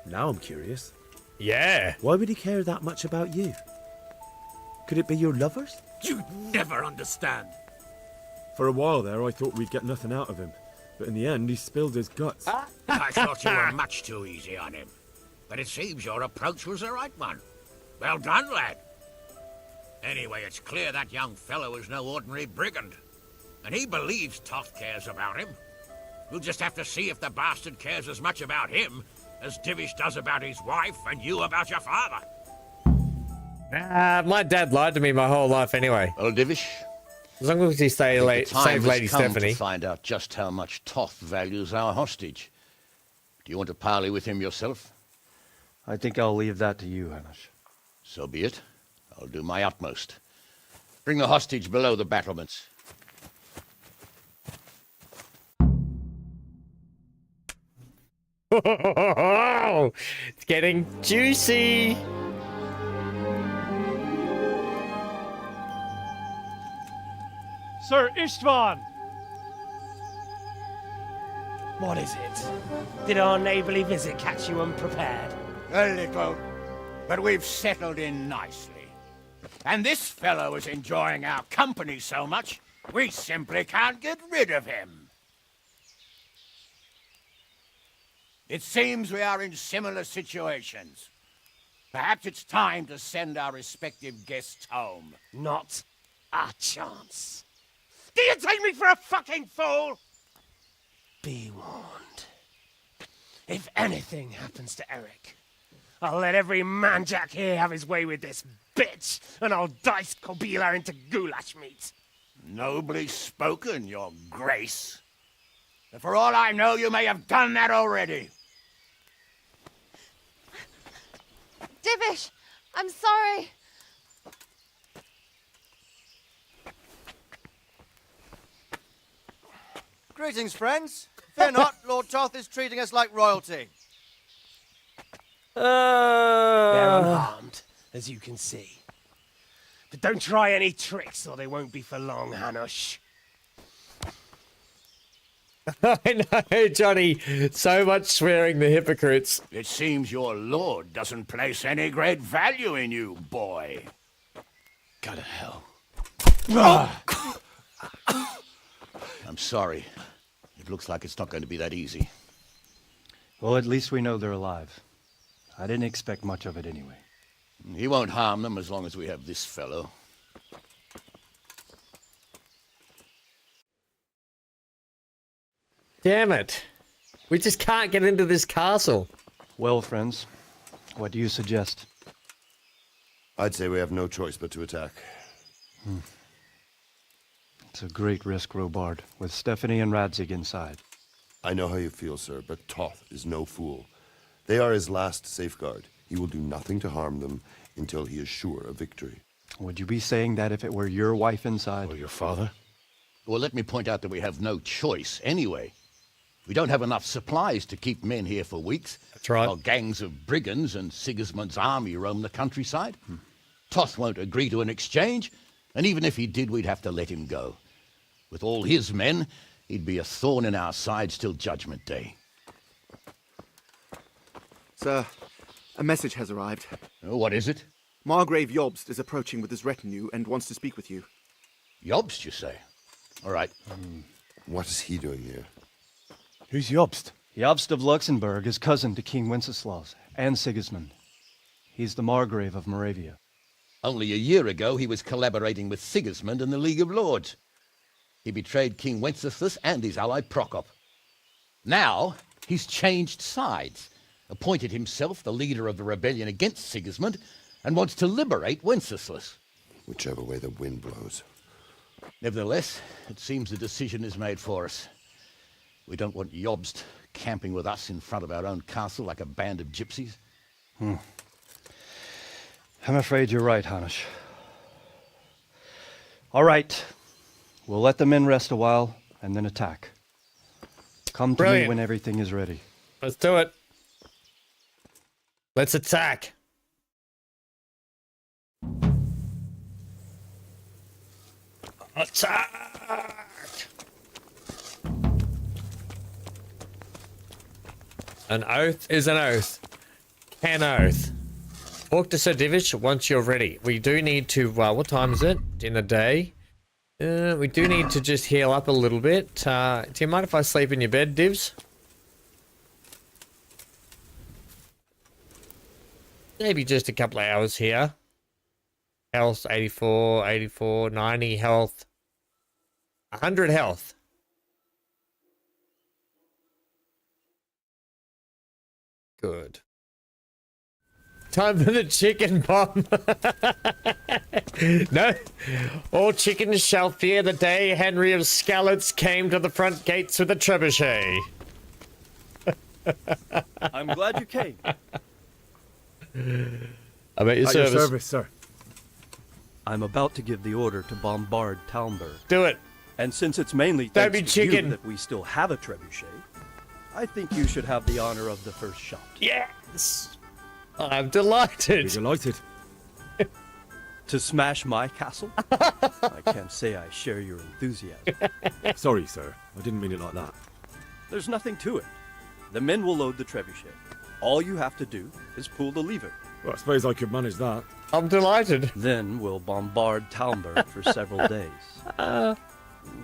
Now I'm curious. Yeah. Why would he care that much about you? Could it be your lovers? You'd never understand. For a while there, I thought we'd get nothing out of him. But in the end, he spilled his guts. I thought you were much too easy on him. But it seems your approach was the right one. Well done, lad. Anyway, it's clear that young fellow is no ordinary brigand. And he believes Toth cares about him. We'll just have to see if the bastard cares as much about him as Divish does about his wife and you about your father. My dad lied to me my whole life anyway. Well, Divish, as long as he saved Lady Stephanie. To find out just how much Toth values our hostage. Do you want to parley with him yourself? I think I'll leave that to you, Hamish. So be it. I'll do my utmost. Bring the hostage below the battlements. It's getting juicy. Sir Istvan! What is it? Did our neighbourly visit catch you unprepared? A little, but we've settled in nicely. And this fellow is enjoying our company so much, we simply can't get rid of him. It seems we are in similar situations. Perhaps it's time to send our respective guests home. Not a chance. Do you take me for a fucking fool? Be warned. If anything happens to Eric, I'll let every manjack here have his way with this bitch, and I'll dice Kobila into goulash meat. Nobly spoken, your grace. And for all I know, you may have done that already. Divish, I'm sorry. Greetings, friends. Fear not, Lord Toth is treating us like royalty. They're unharmed, as you can see. But don't try any tricks, or they won't be for long, Hanush. I know, Johnny. So much swearing the hypocrites. It seems your lord doesn't place any great value in you, boy. Go to hell. I'm sorry. It looks like it's not going to be that easy. Well, at least we know they're alive. I didn't expect much of it anyway. He won't harm them as long as we have this fellow. Damn it. We just can't get into this castle. Well, friends, what do you suggest? I'd say we have no choice but to attack. It's a great risk, Robard, with Stephanie and Radzig inside. I know how you feel, sir, but Toth is no fool. They are his last safeguard. He will do nothing to harm them until he is sure of victory. Would you be saying that if it were your wife inside? Or your father? Well, let me point out that we have no choice anyway. We don't have enough supplies to keep men here for weeks. That's right. While gangs of brigands and Sigismund's army roam the countryside. Toth won't agree to an exchange, and even if he did, we'd have to let him go. With all his men, he'd be a thorn in our sides till Judgment Day. Sir, a message has arrived. Oh, what is it? Margrave Jobst is approaching with his retinue and wants to speak with you. Jobst, you say? All right. What is he doing here? Who's Jobst? Jobst of Luxembourg is cousin to King Wenceslaus and Sigismund. He's the Margrave of Moravia. Only a year ago, he was collaborating with Sigismund and the League of Lords. He betrayed King Wenceslas and his ally Prokop. Now, he's changed sides, appointed himself the leader of the rebellion against Sigismund, and wants to liberate Wenceslas. Whichever way the wind blows. Nevertheless, it seems the decision is made for us. We don't want Jobst camping with us in front of our own castle like a band of gypsies. I'm afraid you're right, Hanush. All right. We'll let the men rest a while and then attack. Come to me when everything is ready. Let's do it. Let's attack. Attack! An oath is an oath. An oath. Talk to Sir Divish once you're ready. We do need to, what time is it? In the day? We do need to just heal up a little bit. Do you mind if I sleep in your bed, Divs? Maybe just a couple of hours here. Health, 84, 84, 90 health. 100 health. Good. Time for the chicken bomb. No. All chickens shall fear the day Henry of Skalitz came to the front gates with a trebuchet. I'm glad you came. I'm at your service. Sir. I'm about to give the order to bombard Talmberg. Do it. And since it's mainly Don't thanks be to chicken. you that we still have a trebuchet, I think you should have the honor of the first shot. Yes! I'm delighted. You're delighted. To smash my castle? I can't say I share your enthusiasm. Sorry, sir. I didn't mean it like that. There's nothing to it. The men will load the trebuchet. All you have to do is pull the lever. Well, I suppose I could manage that. I'm delighted. Then we'll bombard Talmberg for several days.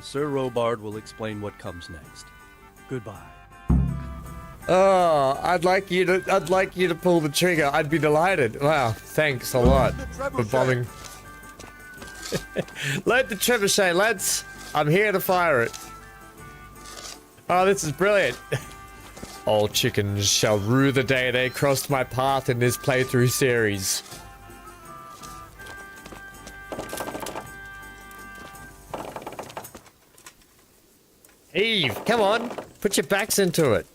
Sir Robard will explain what comes next. Goodbye. Oh, I'd like you to pull the trigger. I'd be delighted. Wow, thanks a lot for bombing. Load the trebuchet, lads. I'm here to fire it. Oh, this is brilliant. All chickens shall rue the day they crossed my path in this playthrough series. Eve, come on. Put your backs into it.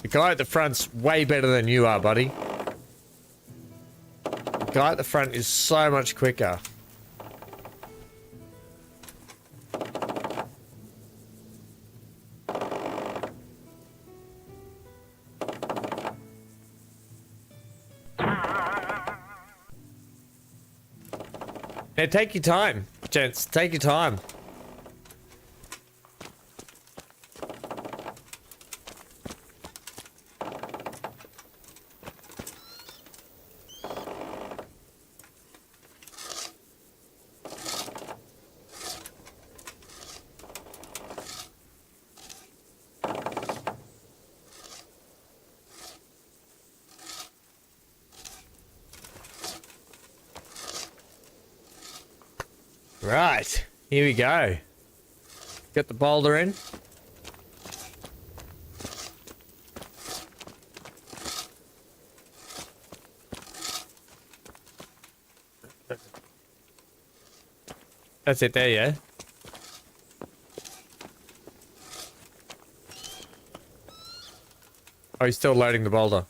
The guy at the front's way better than you are, buddy. The guy at the front is so much quicker. Now take your time, gents. Take your time. Right, here we go. Get the boulder in. That's it there, yeah? Oh, he's still loading the boulder.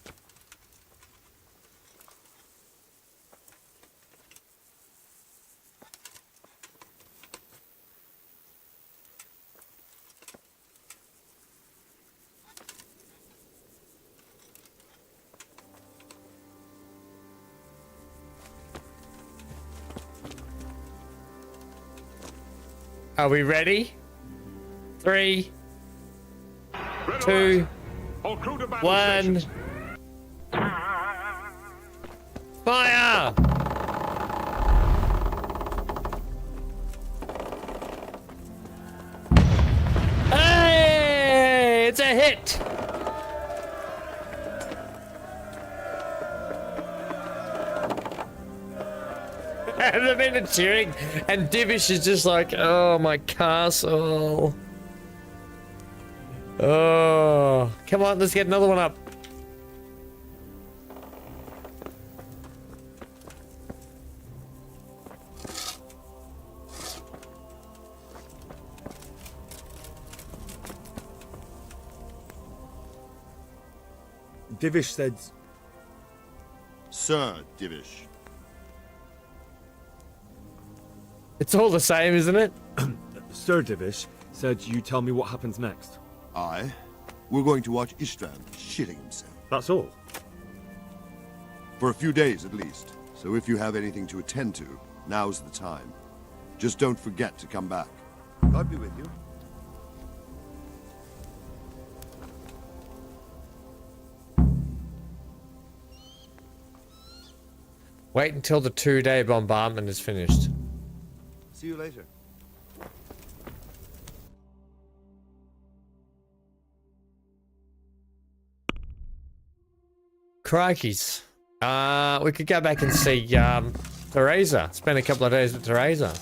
Are we ready? 3, 2, 1. Fire! Hey! It's a hit! And the men are cheering, and Divish is just like, oh, my castle. Oh, come on, let's get another one up. Divish said... Sir Divish. It's all the same, isn't it? Sir Divish said you tell me what happens next. Aye. We're going to watch Istvan shitting himself. That's all? For a few days at least. So if you have anything to attend to, now's the time. Just don't forget to come back. God be with you. Wait until the 2-day bombardment is finished. See you later. Crikeys. We could go back and see Teresa. Spend a couple of days with Teresa.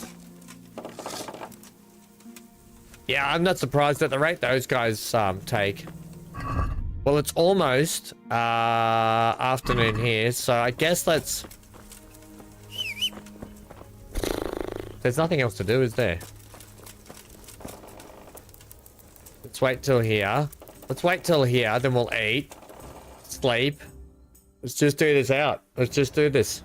Yeah, I'm not surprised at the rate those guys take. Well, it's almost afternoon here, so I guess let's... There's nothing else to do, is there? Let's wait till here. Let's wait till here, then we'll eat. Sleep. Let's just do this out. Let's just do this.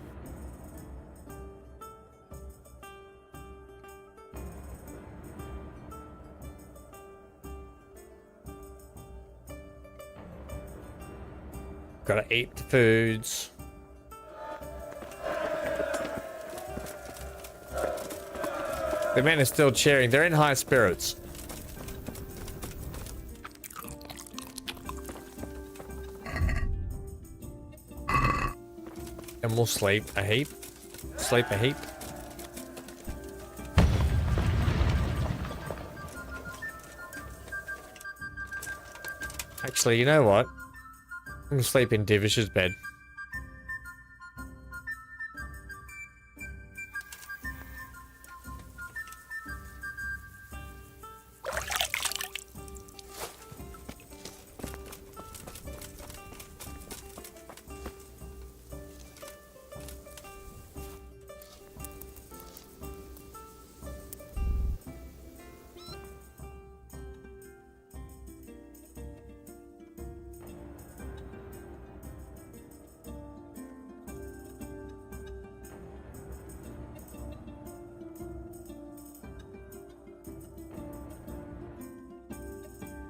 Gotta eat the foods. The men are still cheering. They're in high spirits. And we'll sleep a heap. Sleep a heap. Actually, you know what? I'm gonna sleep in Divish's bed.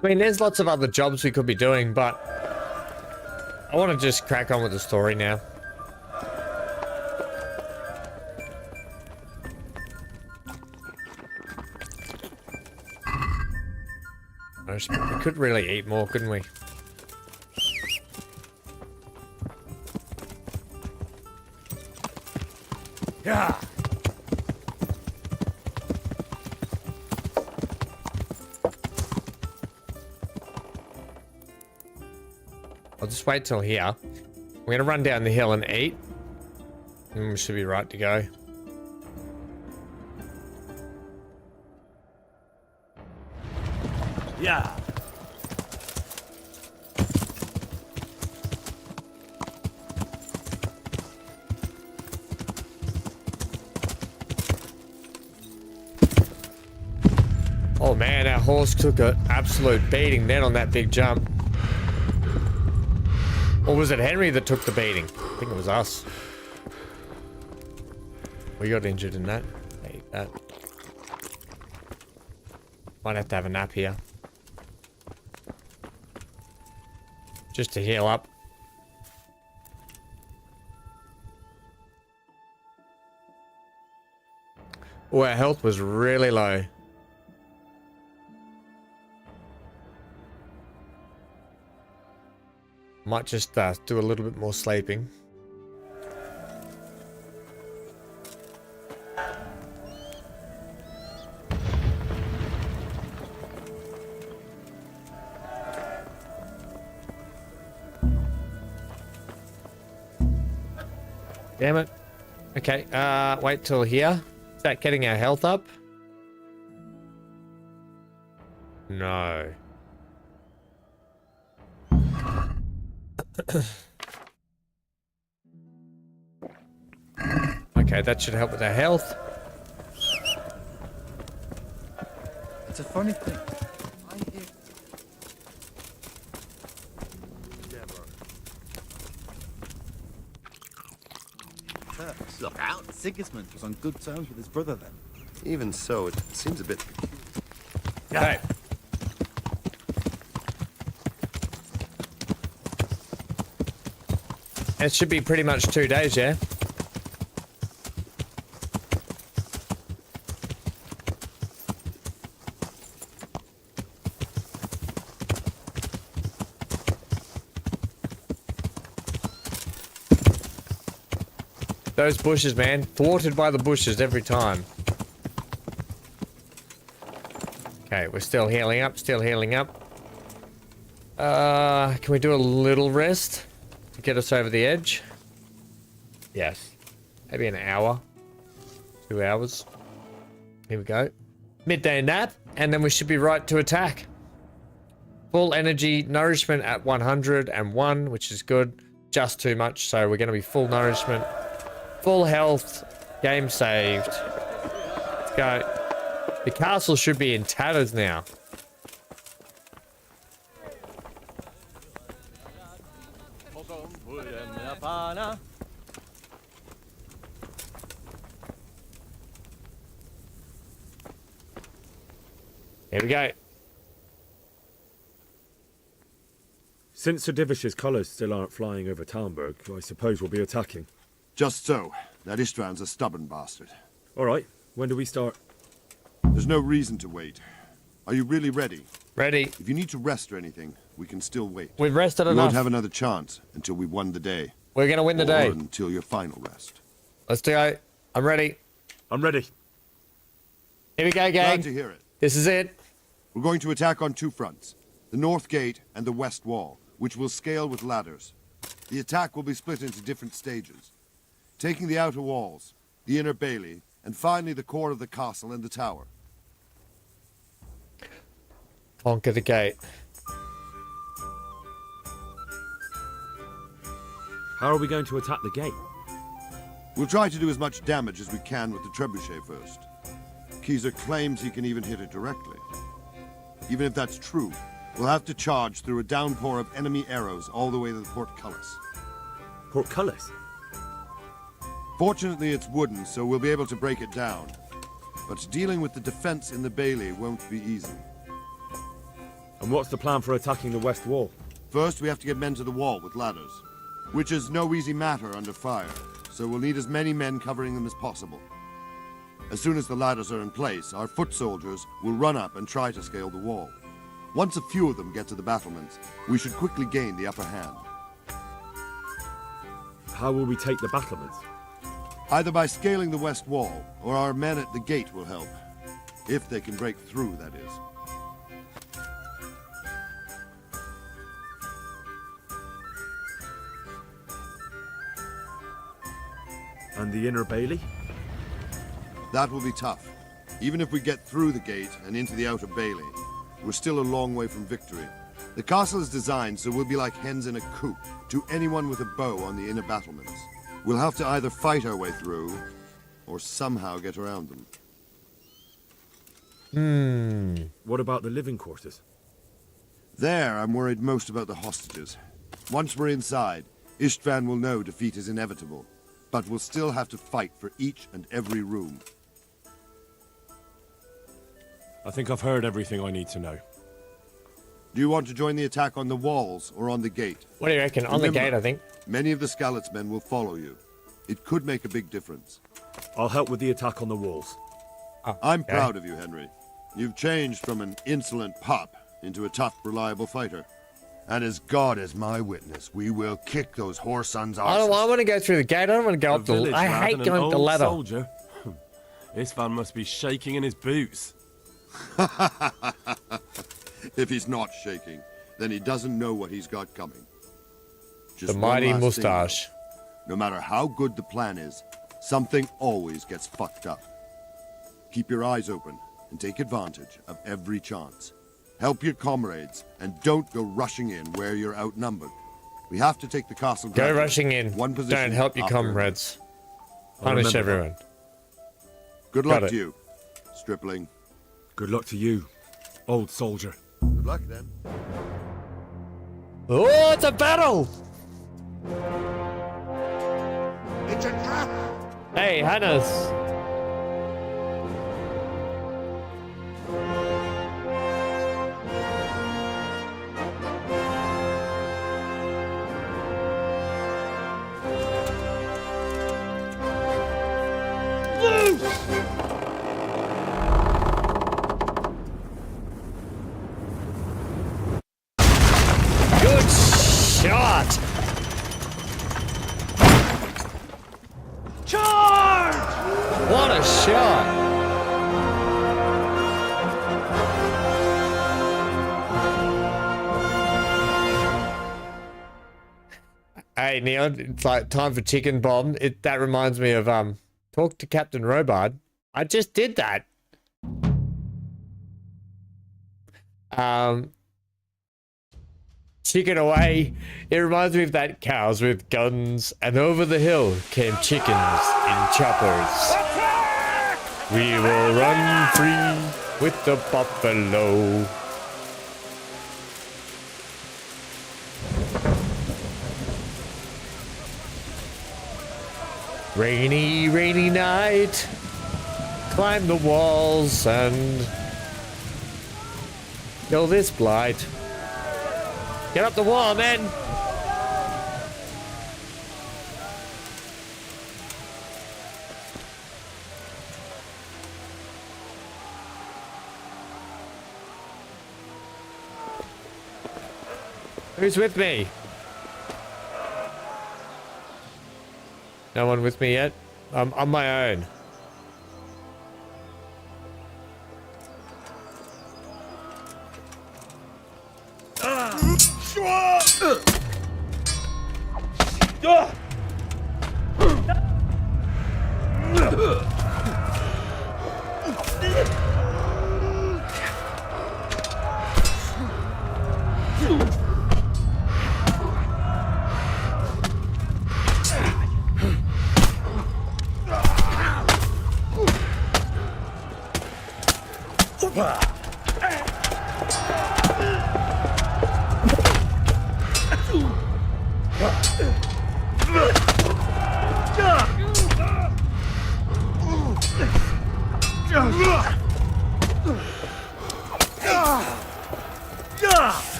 I mean, there's lots of other jobs we could be doing, but I want to just crack on with the story now. We could really eat more, couldn't we? Yeah. I'll just wait till here. We're gonna run down the hill and eat. And we should be right to go. Yeah. Oh man, our horse took an absolute beating then on that big jump. Or was it Henry that took the beating? I think it was us. We got injured in that. Hate that. Might have to have a nap here. Just to heal up. Oh, our health was really low. Might just do a little bit more sleeping. Damn it. Okay, wait till here. Is that getting our health up? No. Okay, that should help with our health. It's a funny thing. Look out. Sigismund was on good terms with his brother then. Even so, it seems a bit... Hey. It should be pretty much 2 days, yeah? Those bushes, man. Thwarted by the bushes every time. Okay, we're still healing up, still healing up. Can we do a little rest to get us over the edge? Yes. Maybe an hour. 2 hours. Here we go. Midday nap, and then we should be right to attack. Full energy, nourishment at 101, which is good. Just too much, so we're going to be full nourishment. Full health. Game saved. Let's go. The castle should be in tatters now. Here we go. Since Sir Divish's colours still aren't flying over Talmberg, I suppose we'll be attacking. Just so. That Istran's a stubborn bastard. All right. When do we start? There's no reason to wait. Are you really ready? Ready. If you need to rest or anything, we can still wait. We've rested we enough. won't have another chance until we've won the day. We're gonna win the day. Or until your final rest. Let's do it. I'm ready. I'm ready. Here we go, gang. Glad to hear it. This is it. We're going to attack on 2 fronts. The north gate and the west wall, which will scale with ladders. The attack will be split into different stages. Taking the outer walls, the inner bailey, and finally the core of the castle and the tower. Conquer the gate. How are we going to attack the gate? We'll try to do as much damage as we can with the trebuchet first. Keezer claims he can even hit it directly. Even if that's true, we'll have to charge through a downpour of enemy arrows all the way to the portcullis. Portcullis? Fortunately, it's wooden, so we'll be able to break it down. But dealing with the defense in the bailey won't be easy. And what's the plan for attacking the west wall? First, we have to get men to the wall with ladders, which is no easy matter under fire, so we'll need as many men covering them as possible. As soon as the ladders are in place, our foot soldiers will run up and try to scale the wall. Once a few of them get to the battlements, we should quickly gain the upper hand. How will we take the battlements? Either by scaling the west wall, or our men at the gate will help. If they can break through, that is. And the inner bailey? That will be tough. Even if we get through the gate and into the outer bailey, we're still a long way from victory. The castle is designed so we'll be like hens in a coop to anyone with a bow on the inner battlements. We'll have to either fight our way through, or somehow get around them. What about the living quarters? There, I'm worried most about the hostages. Once we're inside, Istvan will know defeat is inevitable, but we'll still have to fight for each and every room. I think I've heard everything I need to know. Do you want to join the attack on the walls or on the gate? What do you reckon? On the gate, I think. Many of the Skalitz men will follow you. It could make a big difference. I'll help with the attack on the walls. I'm proud of you, Henry. You've changed from an insolent pup into a tough, reliable fighter. And as God is my witness, we will kick those whore sons' arses. I want to go through the gate. I don't want to go up the... I hate going up the ladder. Soldier. This van must be shaking in his boots. If he's not shaking, then he doesn't know what he's got coming. Just The mighty one last thing, moustache. though. No matter how good the plan is, something always gets fucked up. Keep your eyes open and take advantage of every chance. Help your comrades and don't go rushing in where you're outnumbered. We have to take the castle. Go rushing in. One position. Don't help your after comrades. another. Punish everyone. Good Got luck it. to you, stripling. Good luck to you, old soldier. Good luck then. Oh, it's a battle! It's a trap! Hey, Hannes. Good shot! Charge! What a shot! Hey, Neon, it's like time for chicken bomb. That reminds me of talk to Captain Robard. I just did that. Chicken away. It reminds me of that cows with guns, and over the hill came chickens in choppers. We will run free with the buffalo. Rainy, rainy night. Climb the walls and kill this blight. Get up the wall, men! Who's with me? No one with me yet? I'm on my own.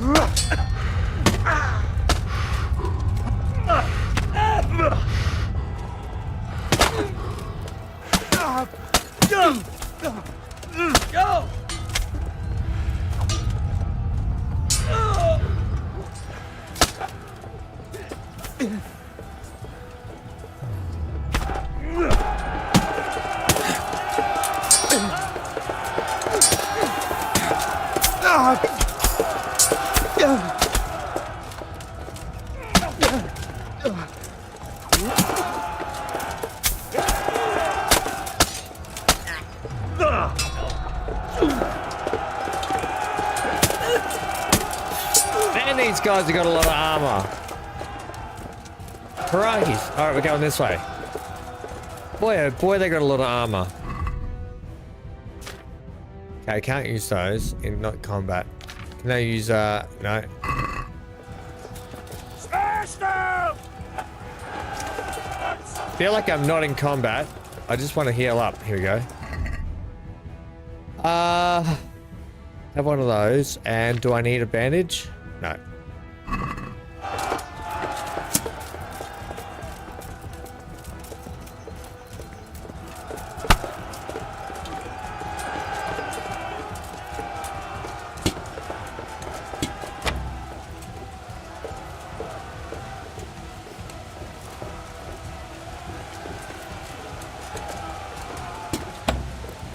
Go! Man, these guys have got a lot of armor. Crikey's. Alright, we're going this way. Boy, oh boy, they got a lot of armor. Okay, I can't use those in not combat. Can I use, no. Smash them! Feel like I'm not in combat. I just want to heal up. Here we go. Have one of those. And do I need a bandage? No.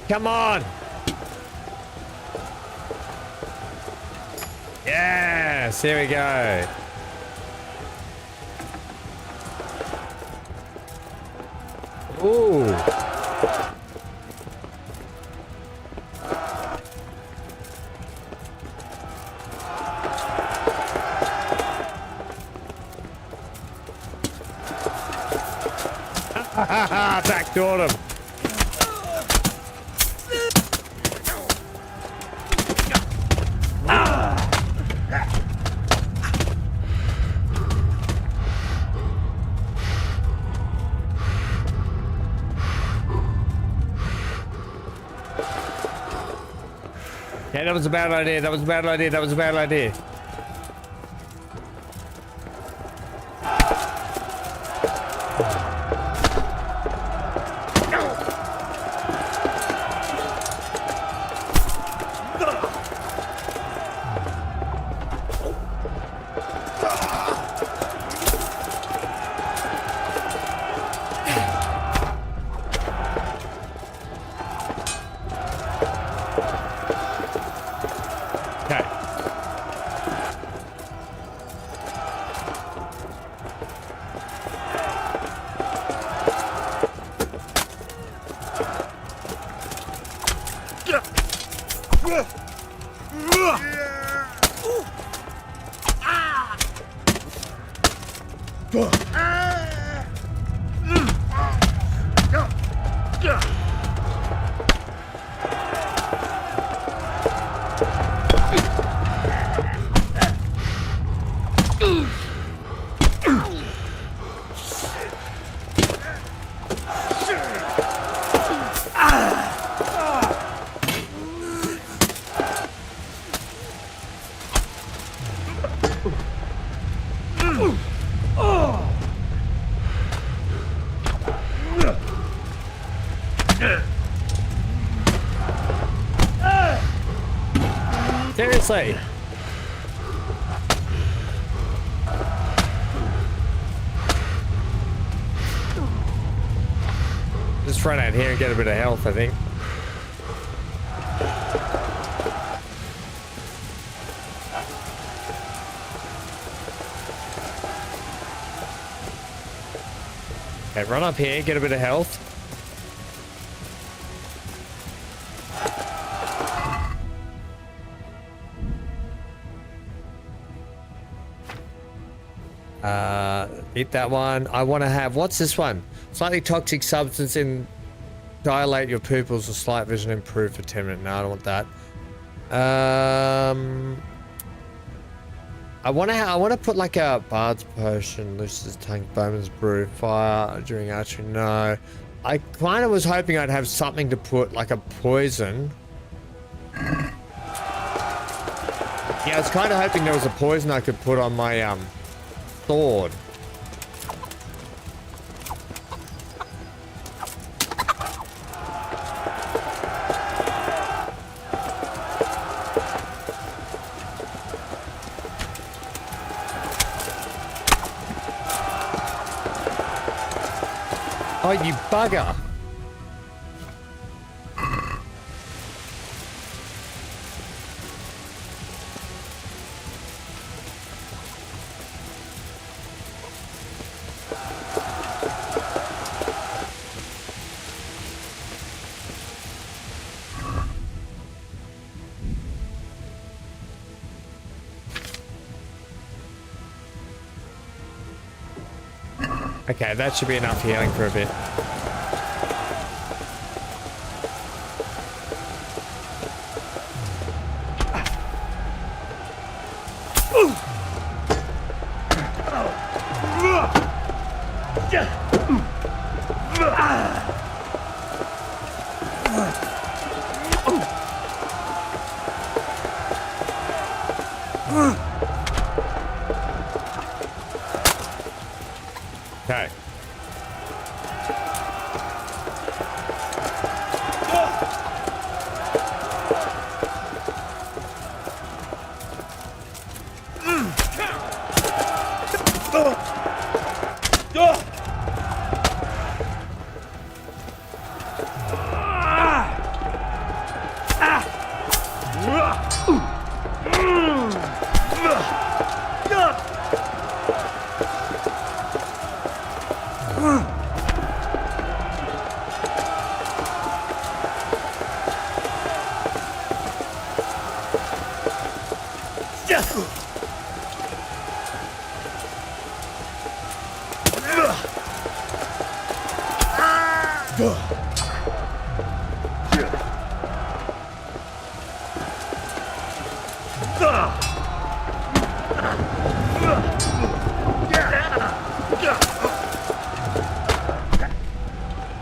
Come on! Yes, here we go. Ooh. Backdoored him. Yeah, that was a bad idea. That was a bad idea. That was a bad idea. Seriously. Just run out here and get a bit of health, I think. Okay, run up here, get a bit of health. Eat that one. I want to have, what's this one? Slightly toxic substance in dilate your pupils or slight vision improve for 10 minutes. No, I don't want that. I want to put like a bard's potion, looses tongue, bowman's brew, fire during archery. No, I kind of was hoping I'd have something to put like a poison. Yeah, I was kind of hoping there was a poison I could put on my sword. Oh, you bugger. Okay, that should be enough healing for a bit. Okay.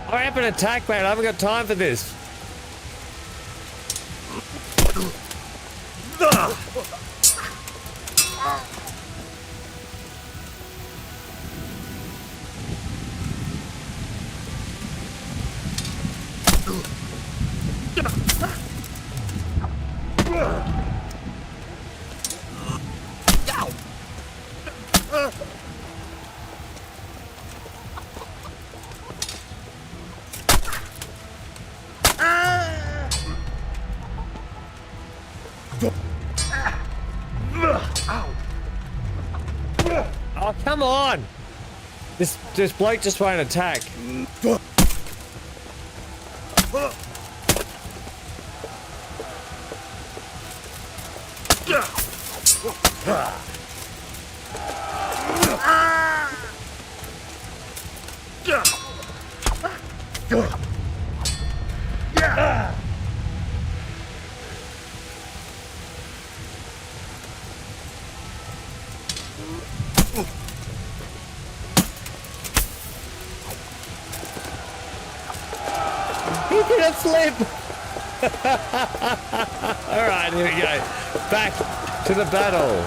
Hurry up and attack, man. I haven't got time for this. Oh, come on! This bloke just won't attack. He didn't slip! Alright, here we go. Back to the battle.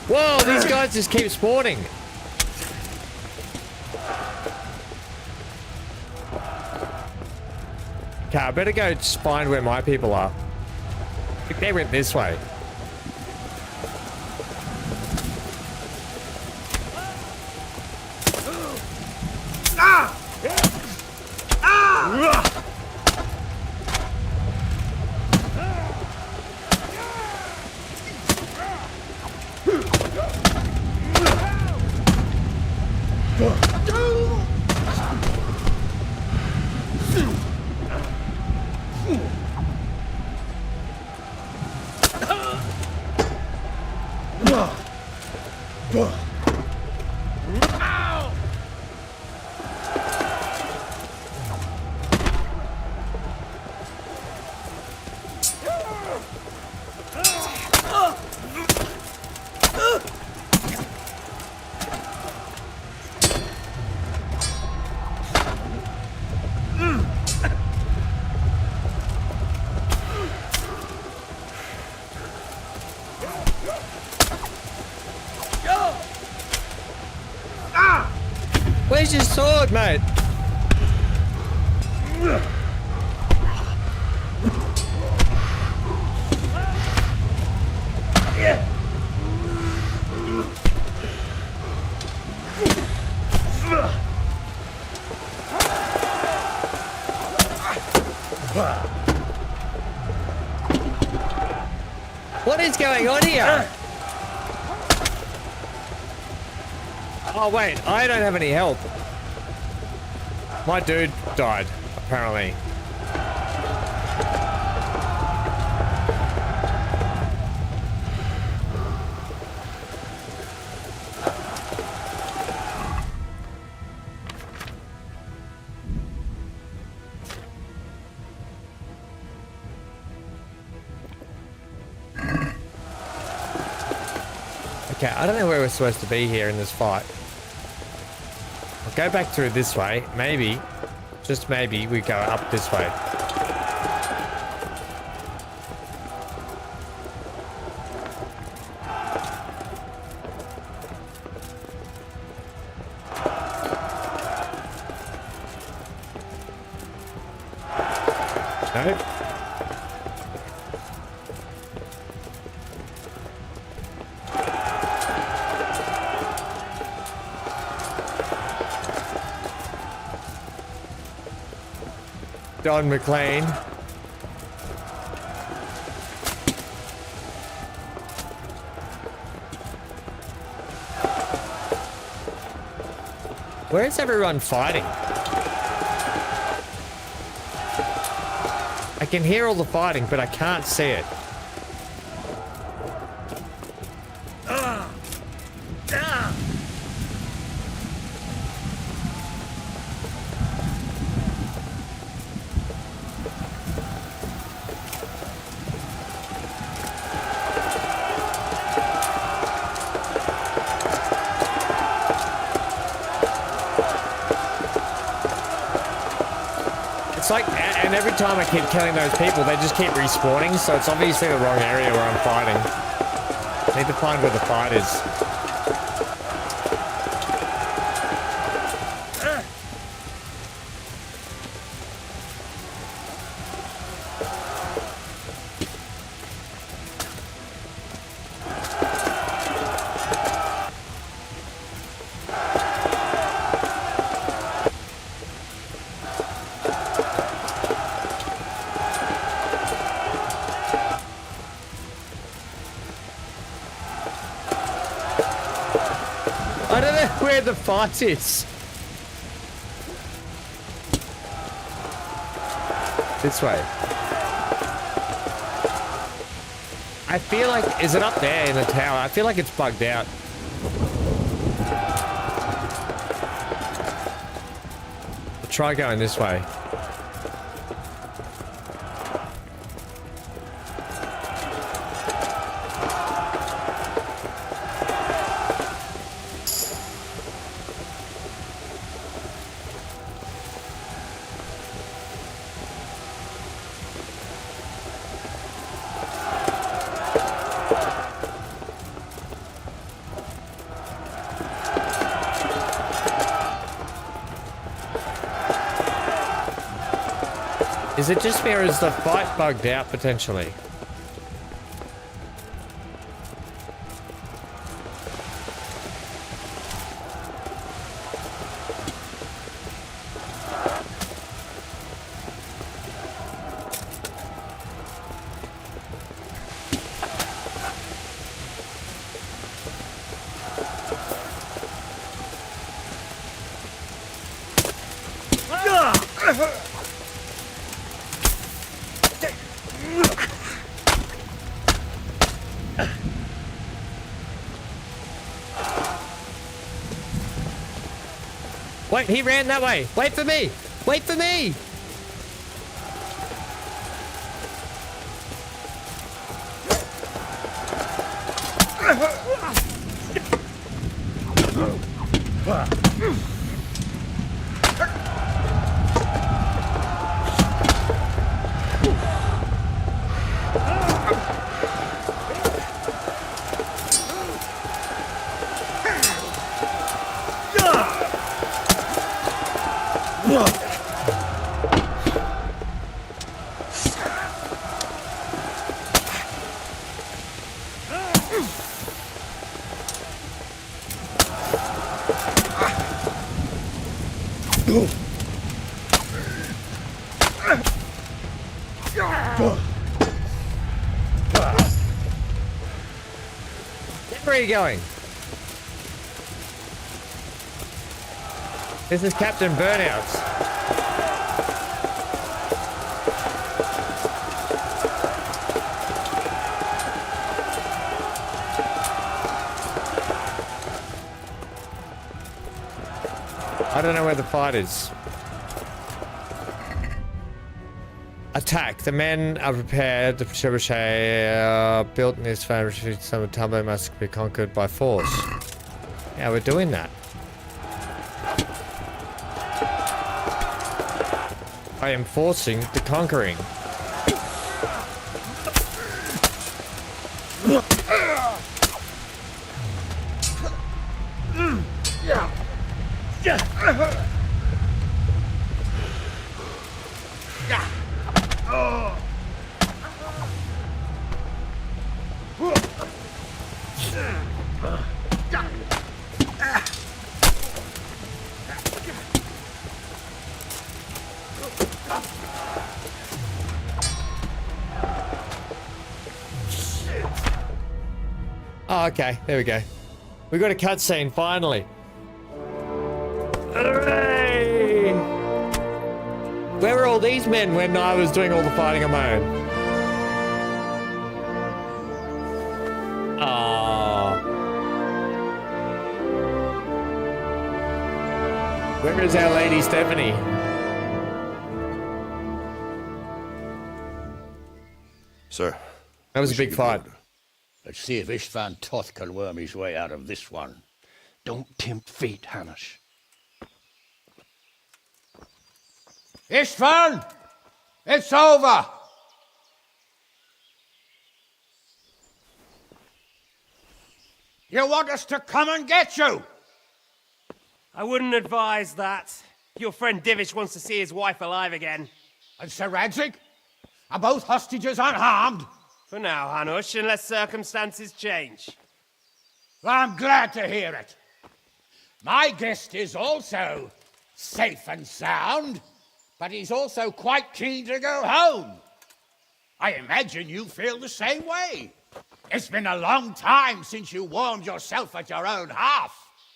Whoa, these guys just keep spawning. Okay, I better go find where my people are. I think they went this way. Where's your sword, mate? What is going on here? Oh wait, I don't have any help. My dude died, apparently. Okay, I don't know where we're supposed to be here in this fight. I'll go back through this way. Maybe, just maybe, we go up this way. Nope. Don McLean. Where is everyone fighting? I can hear all the fighting, but I can't see it. It's like, and every time I keep killing those people, they just keep respawning, so it's obviously the wrong area where I'm fighting. I need to find where the fight is. I don't know where the fight is. This way. I feel like, is it up there in the tower? I feel like it's bugged out. I'll try going this way. Is it just me or is the fight bugged out potentially? Wait, he ran that way. Wait for me. Wait for me. Where are you going? This is Captain Burnouts. I don't know where the fight is. Attack. The men are prepared. The trebuchet built in this fan retreat. Some Tambo must be conquered by force. Yeah, we're doing that. I am forcing the conquering. Oh, okay, there we go. We got a cutscene finally. Hooray! Where were all these men when I was doing all the fighting on my own? Where is our Lady Stephanie? Sir. That was a big fight. Let's see if Istvan Toth can worm his way out of this one. Don't tempt fate, Hanush. Istvan! It's over! You want us to come and get you? I wouldn't advise that. Your friend Divish wants to see his wife alive again. And Sir Radzig? Are both hostages unharmed? For now, Hanush, unless circumstances change. Well, I'm glad to hear it. My guest is also safe and sound, but he's also quite keen to go home. I imagine you feel the same way. It's been a long time since you warmed yourself at your own hearth.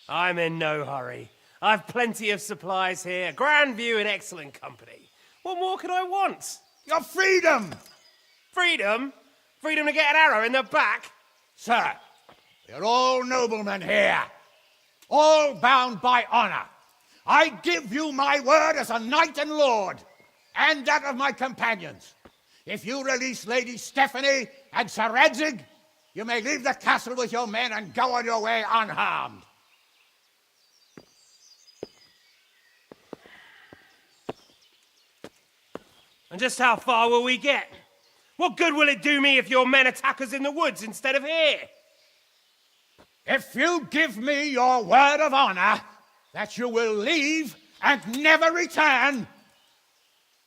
I'm in no hurry. I've plenty of supplies here, grand view and excellent company. What more could I want? Your freedom! Freedom? Freedom to get an arrow in the back? Sir, we're all noblemen here, all bound by honor. I give you my word as a knight and lord, and that of my companions. If you release Lady Stephanie and Sir Radzig, you may leave the castle with your men and go on your way unharmed. And just how far will we get? What good will it do me if your men attack us in the woods instead of here? If you give me your word of honor that you will leave and never return,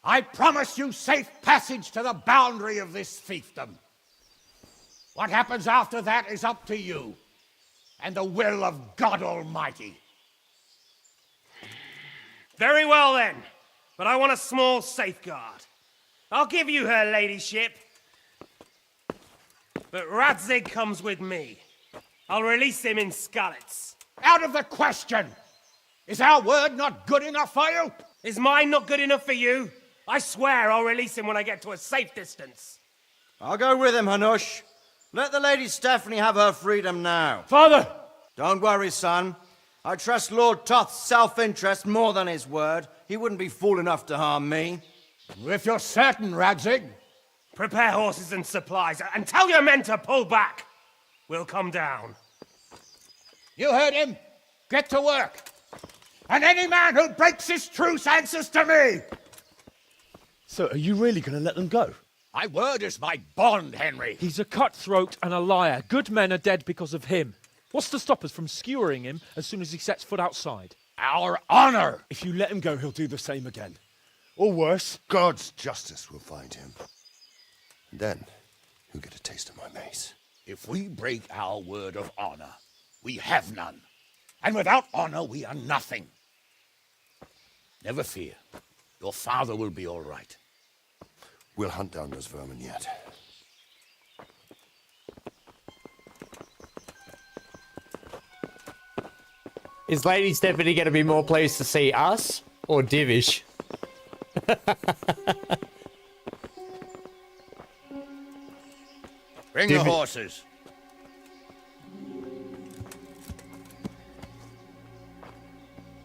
I promise you safe passage to the boundary of this fiefdom. What happens after that is up to you and the will of God Almighty. Very well then, but I want a small safeguard. I'll give you her ladyship, but Radzig comes with me. I'll release him in Skalitz. Out of the question! Is our word not good enough for you? Is mine not good enough for you? I swear I'll release him when I get to a safe distance. I'll go with him, Hanush. Let the Lady Stephanie have her freedom now. Father! Don't worry, son. I trust Lord Toth's self-interest more than his word. He wouldn't be fool enough to harm me. If you're certain, Radzig. Prepare horses and supplies, and tell your men to pull back. We'll come down. You heard him. Get to work. And any man who breaks this truce answers to me. So, are you really going to let them go? My word is my bond, Henry. He's a cutthroat and a liar. Good men are dead because of him. What's to stop us from skewering him as soon as he sets foot outside? Our honor! If you let him go, he'll do the same again. Or worse. God's justice will find him. And then he'll get a taste of my mace. If we break our word of honor, we have none. And without honor, we are nothing. Never fear. Your father will be all right. We'll hunt down those vermin yet. Is Lady Stephanie going to be more pleased to see us or Divish? Bring the horses.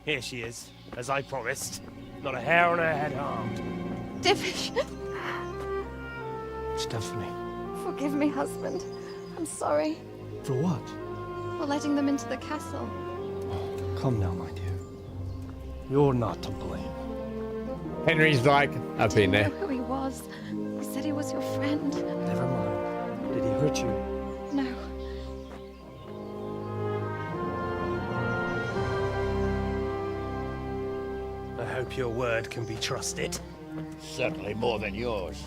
Here she is, as I promised. Not a hair on her head harmed. Divish! Stephanie. Forgive me, husband. I'm sorry. For what? For letting them into the castle. Come now, my dear. You're not to blame. Henry's like, I've been I there. didn't know who he was. He said he was your friend. Never mind. Did he hurt you? No. I hope your word can be trusted. Certainly more than yours.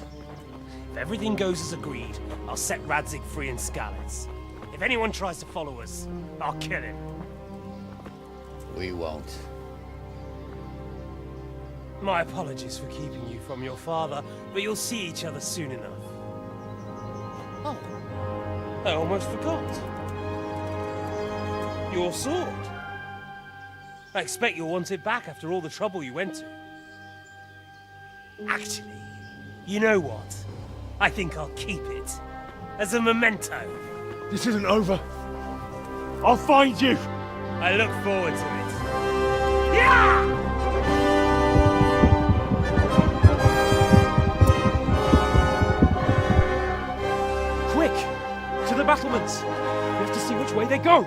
If everything goes as agreed, I'll set Radzig free in Skalitz. If anyone tries to follow us, I'll kill him. We won't. My apologies for keeping you from your father, but you'll see each other soon enough. Oh, I almost forgot. Your sword. I expect you'll want it back after all the trouble you went to. Actually, you know what? I think I'll keep it. As a memento. This isn't over. I'll find you. I look forward to it. Yeah! Quick! To the battlements! We have to see which way they go!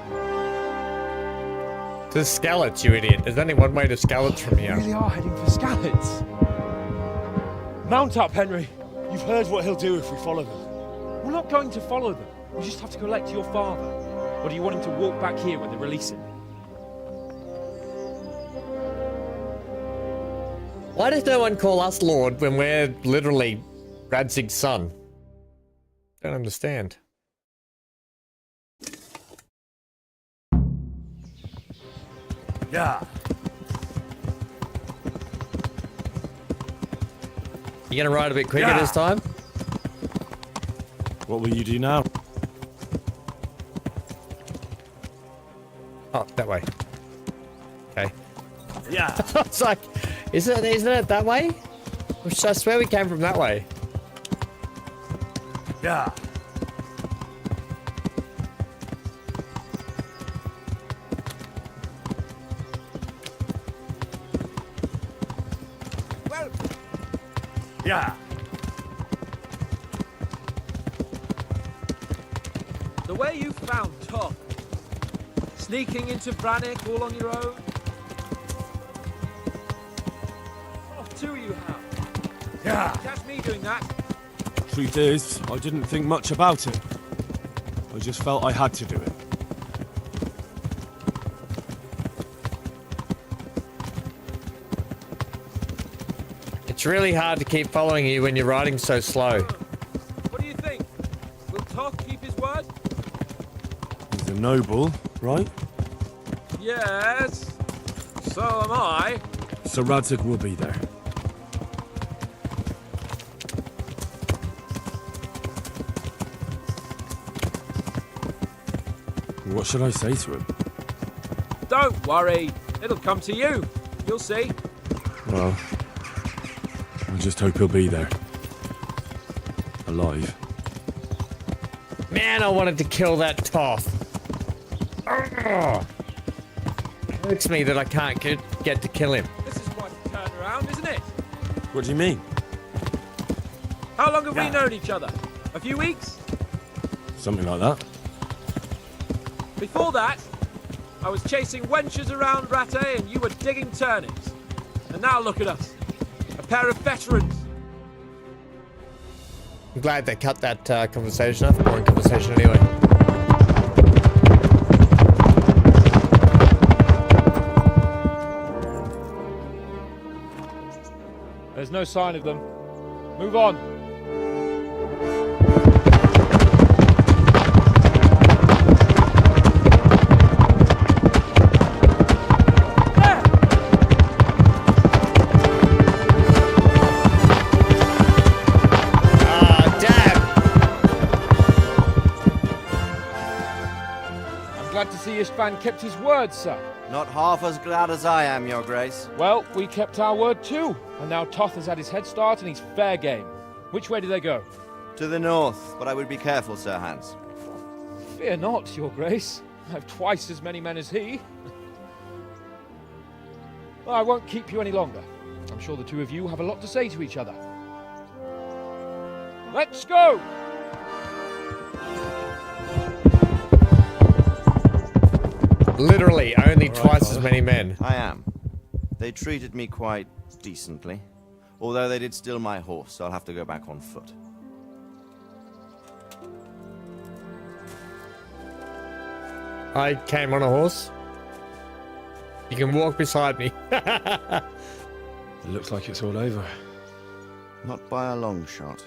To Skalitz, you idiot. There's only one way to Skalitz from here. We really are heading for Skalitz. Mount up, Henry. You've heard what he'll do if we follow them. We're not going to follow them. We just have to collect your father. Or do you want him to walk back here when they release him? Why does no one call us Lord when we're literally Radzig's son? Don't understand. Yeah. You gonna ride a bit quicker this time? What will you do now? Oh, that way. Okay. Yeah. It's like, isn't it that way? I swear we came from that way. Yeah. Well. Yeah. The way you found Tom. Sneaking into Brannick all on your own. Oh, two of you have. Yeah. Catch me doing that. Truth is, I didn't think much about it. I just felt I had to do it. It's really hard to keep following you when you're riding so slow. What do you think? Will Toth keep his word? He's a noble, right? Yes. So am I. So Radzig will be there. What should I say to him? Don't worry. It'll come to you. You'll see. Well, I just hope he'll be there. Alive. Man, I wanted to kill that Toth. It hurts me that I can't get to kill him. This is quite a turnaround, isn't it? What do you mean? How long have we known each other? A few weeks? Something like that. Before that, I was chasing wenches around Rattay and you were digging turnips. And now look at us. A pair of veterans. I'm glad they cut that conversation off. Boring conversation anyway. There's no sign of them. Move on. Glad to see Istvan kept his word, sir. Not half as glad as I am, Your Grace. Well, we kept our word too. And now Toth has had his head start and he's fair game. Which way do they go? To the north, but I would be careful, Sir Hans. Fear not, Your Grace. I have twice as many men as he. Well, I won't keep you any longer. I'm sure the two of you have a lot to say to each other. Let's go! Literally, only twice as many men. I am. They treated me quite decently. Although they did steal my horse, so I'll have to go back on foot. I came on a horse. You can walk beside me. It looks like it's all over. Not by a long shot.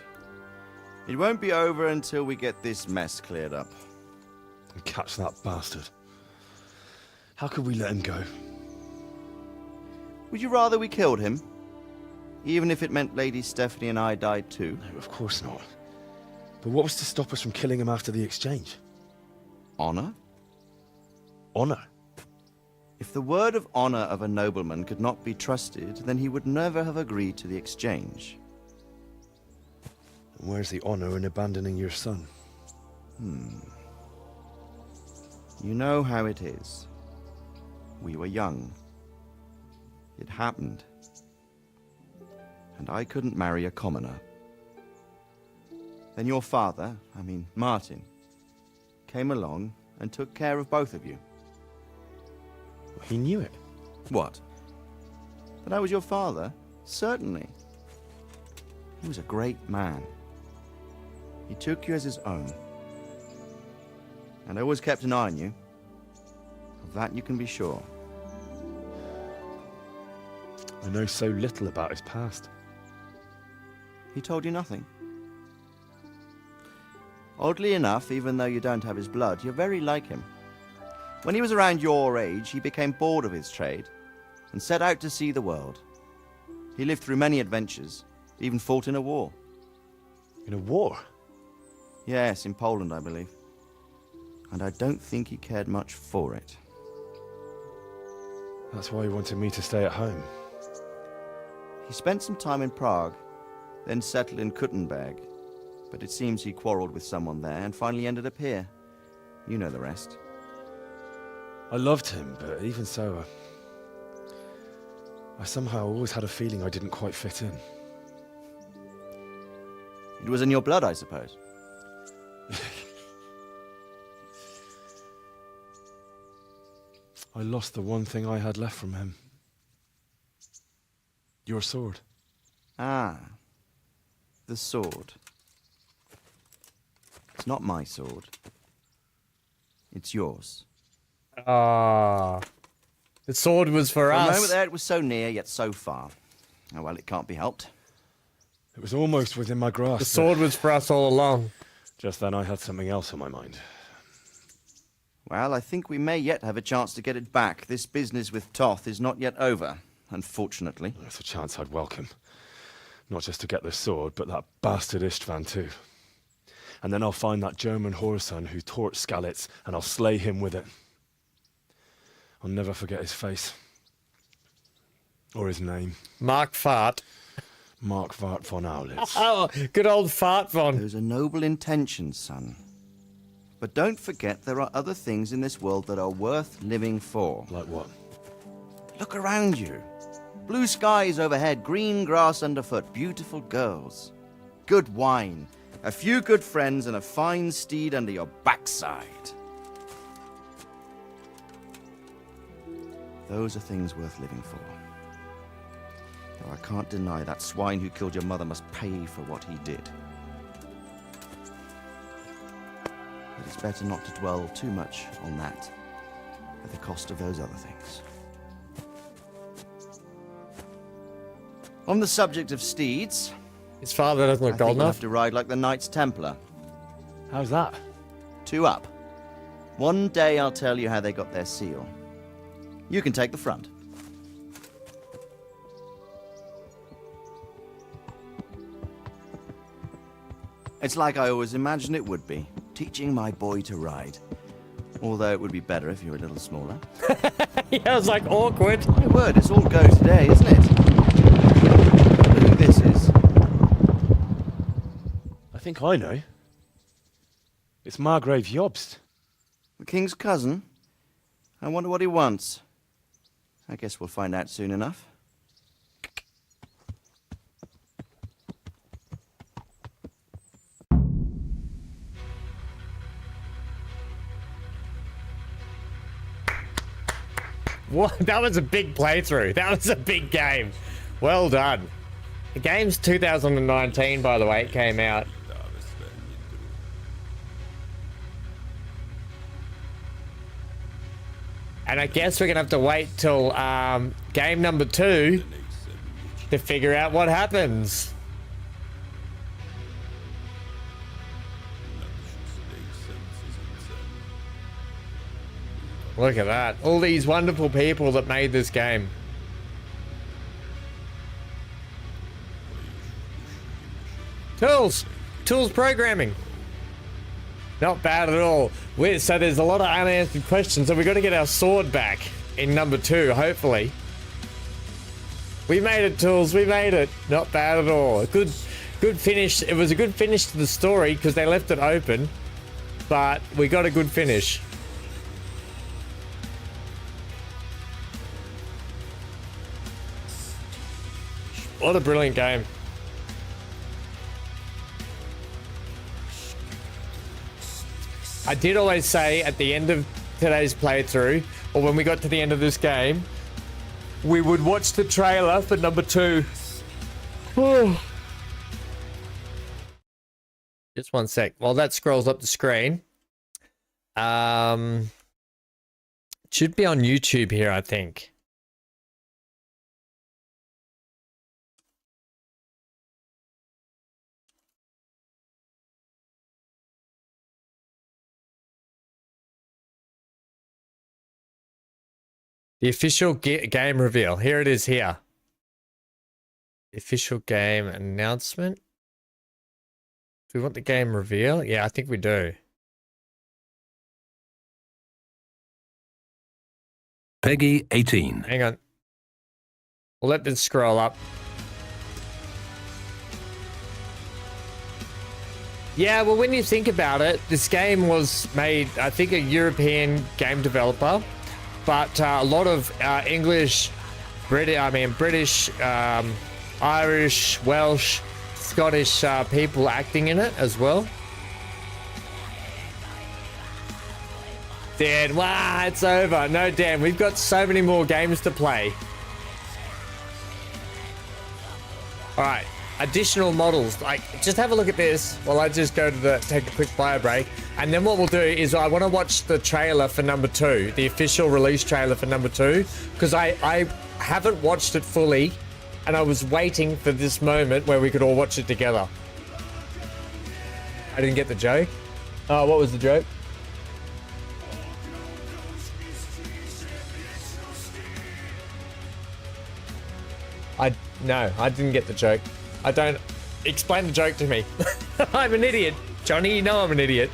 It won't be over until we get this mess cleared up. And catch that bastard. How could we let him go? Would you rather we killed him? Even if it meant Lady Stephanie and I died too? No, of course not. But what was to stop us from killing him after the exchange? Honor? Honor? If the word of honor of a nobleman could not be trusted, then he would never have agreed to the exchange. And where's the honor in abandoning your son? You know how it is. We were young. It happened. And I couldn't marry a commoner. Then your father, Martin, came along and took care of both of you. He knew it. What? That I was your father? Certainly. He was a great man. He took you as his own. And always kept an eye on you. Of that you can be sure. I know so little about his past. He told you nothing? Oddly enough, even though you don't have his blood, you're very like him. When he was around your age, he became bored of his trade and set out to see the world. He lived through many adventures, even fought in a war. In a war? Yes, in Poland, I believe. And I don't think he cared much for it. That's why he wanted me to stay at home. He spent some time in Prague, then settled in Kuttenberg. But it seems he quarreled with someone there and finally ended up here. You know the rest. I loved him, but even so, I somehow always had a feeling I didn't quite fit in. It was in your blood, I suppose. I lost the one thing I had left from him. Your sword. Ah. The sword. It's not my sword. It's yours. Ah. The sword was for us. For a moment there, it was so near, yet so far. Oh, well, it can't be helped. It was almost within my grasp. The sword was for us all along. Just then I had something else on my mind. Well, I think we may yet have a chance to get it back. This business with Toth is not yet over, unfortunately. That's a chance I'd welcome. Not just to get the sword, but that bastard Istvan too. And then I'll find that German whoreson who torched Skalitz, and I'll slay him with it. I'll never forget his face. Or his name. Mark Fart. Mark Vart von Aulitz. Oh, good old Fart von. Those are noble intentions, son. But don't forget there are other things in this world that are worth living for. Like what? Look around you. Blue skies overhead, green grass underfoot, beautiful girls. Good wine, a few good friends, and a fine steed under your backside. Those are things worth living for. Though I can't deny that swine who killed your mother must pay for what he did. But it's better not to dwell too much on that at the cost of those other things. On the subject of steeds, his father doesn't look I think old you'll enough. have to ride like the Knights Templar. How's that? 2 up. One day I'll tell you how they got their seal. You can take the front. It's like I always imagined it would be, teaching my boy to ride. Although it would be better if you were a little smaller. Yeah, it's like awkward. My word, it's all go today, isn't it? Who this is? I think I know. It's Margrave Jobst. The king's cousin? I wonder what he wants. I guess we'll find out soon enough. What? That was a big playthrough. That was a big game. Well done. The game's 2019, by the way. It came out. And I guess we're going to have to wait till game number 2 to figure out what happens. Look at that. All these wonderful people that made this game. Tools. Tools programming. Not bad at all. So there's a lot of unanswered questions, so we've got to get our sword back in number 2, hopefully. We made it, Tools. We made it. Not bad at all. Good finish. It was a good finish to the story because they left it open, but we got a good finish. What a brilliant game. I did always say at the end of today's playthrough, or when we got to the end of this game, we would watch the trailer for number 2. Just one sec. While that scrolls up the screen, it should be on YouTube here, I think. The official game reveal. Here it is here. The official game announcement. Do we want the game reveal? Yeah, I think we do. Peggy 18. Hang on. We'll let this scroll up. Yeah, well, when you think about it, this game was made, I think, a European game developer. But a lot of English, British, Irish, Welsh, Scottish people acting in it as well. Dan, wow, it's over. No, Dan, we've got so many more games to play. All right, additional models. Like, just have a look at this while I just go to take a quick bio break. And then what we'll do is I want to watch the trailer for number 2, the official release trailer for number 2, because I haven't watched it fully, and I was waiting for this moment where we could all watch it together. I didn't get the joke. What was the joke? No, I didn't get the joke. I don't... Explain the joke to me. I'm an idiot. Johnny, you know I'm an idiot.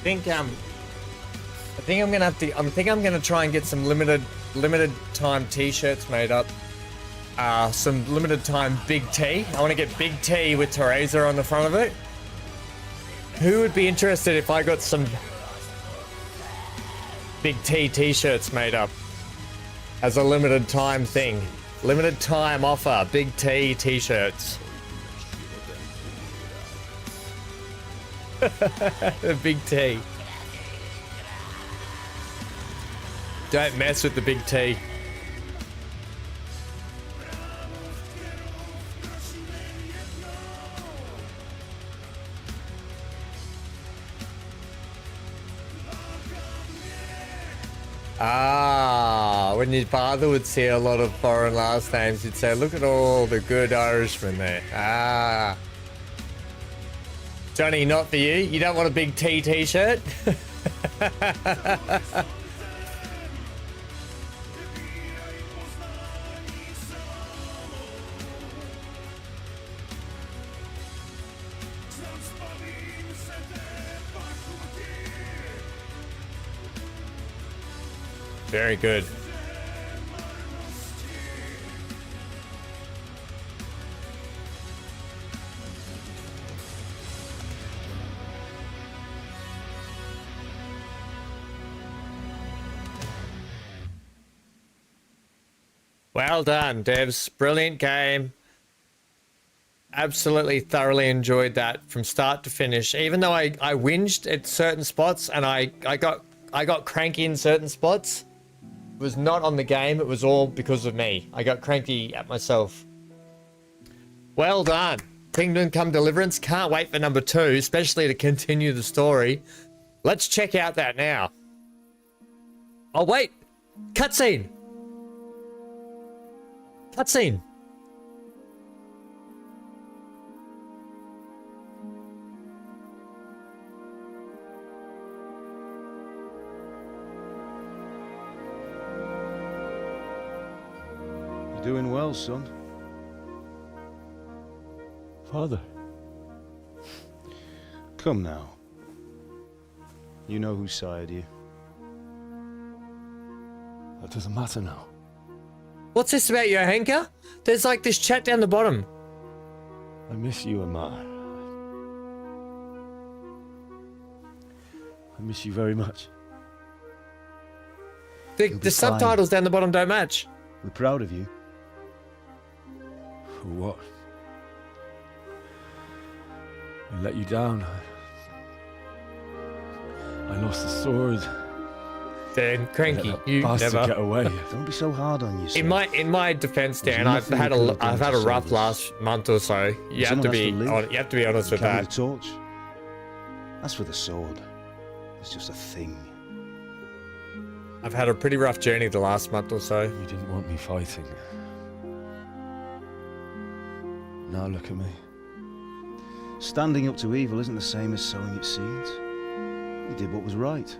think I'm gonna have to. I think I'm gonna try and get some limited time T-shirts made up. Some limited time Big T. I want to get Big T with Teresa on the front of it. Who would be interested if I got some Big T T-shirts made up as a limited time thing? Limited time offer. Big T T-shirts. The Big T. Don't mess with the Big T. When your father would see a lot of foreign last names, he'd say, look at all the good Irishmen there. Johnny, not for you. You don't want a Big T T-shirt? Very good. Well done, devs. Brilliant game. Absolutely thoroughly enjoyed that from start to finish. Even though I whinged at certain spots and I got cranky in certain spots. It was not on the game, it was all because of me. I got cranky at myself. Well done. Kingdom Come Deliverance. Can't wait for number 2, especially to continue the story. Let's check out that now. Oh, wait. Cutscene. Cutscene. Doing well, son. Father. Come now. You know who sired you. That doesn't matter now. What's this about your hanker? There's like this chat down the bottom. I miss you, Amar. I miss you very much. The subtitles down the bottom don't match. We're proud of you. For what? I let you down. I lost the sword. Dan, cranky, you bastard never get away. Don't be so hard on yourself. In my defense, Dan, There's I've had nothing you could have a done to rough save us. last month or so. You have to be honest with Carry that. the torch. As for the sword, it's just a thing. I've had a pretty rough journey the last month or so. You didn't want me fighting. Now look at me. Standing up to evil isn't the same as sowing its seeds. You did what was right.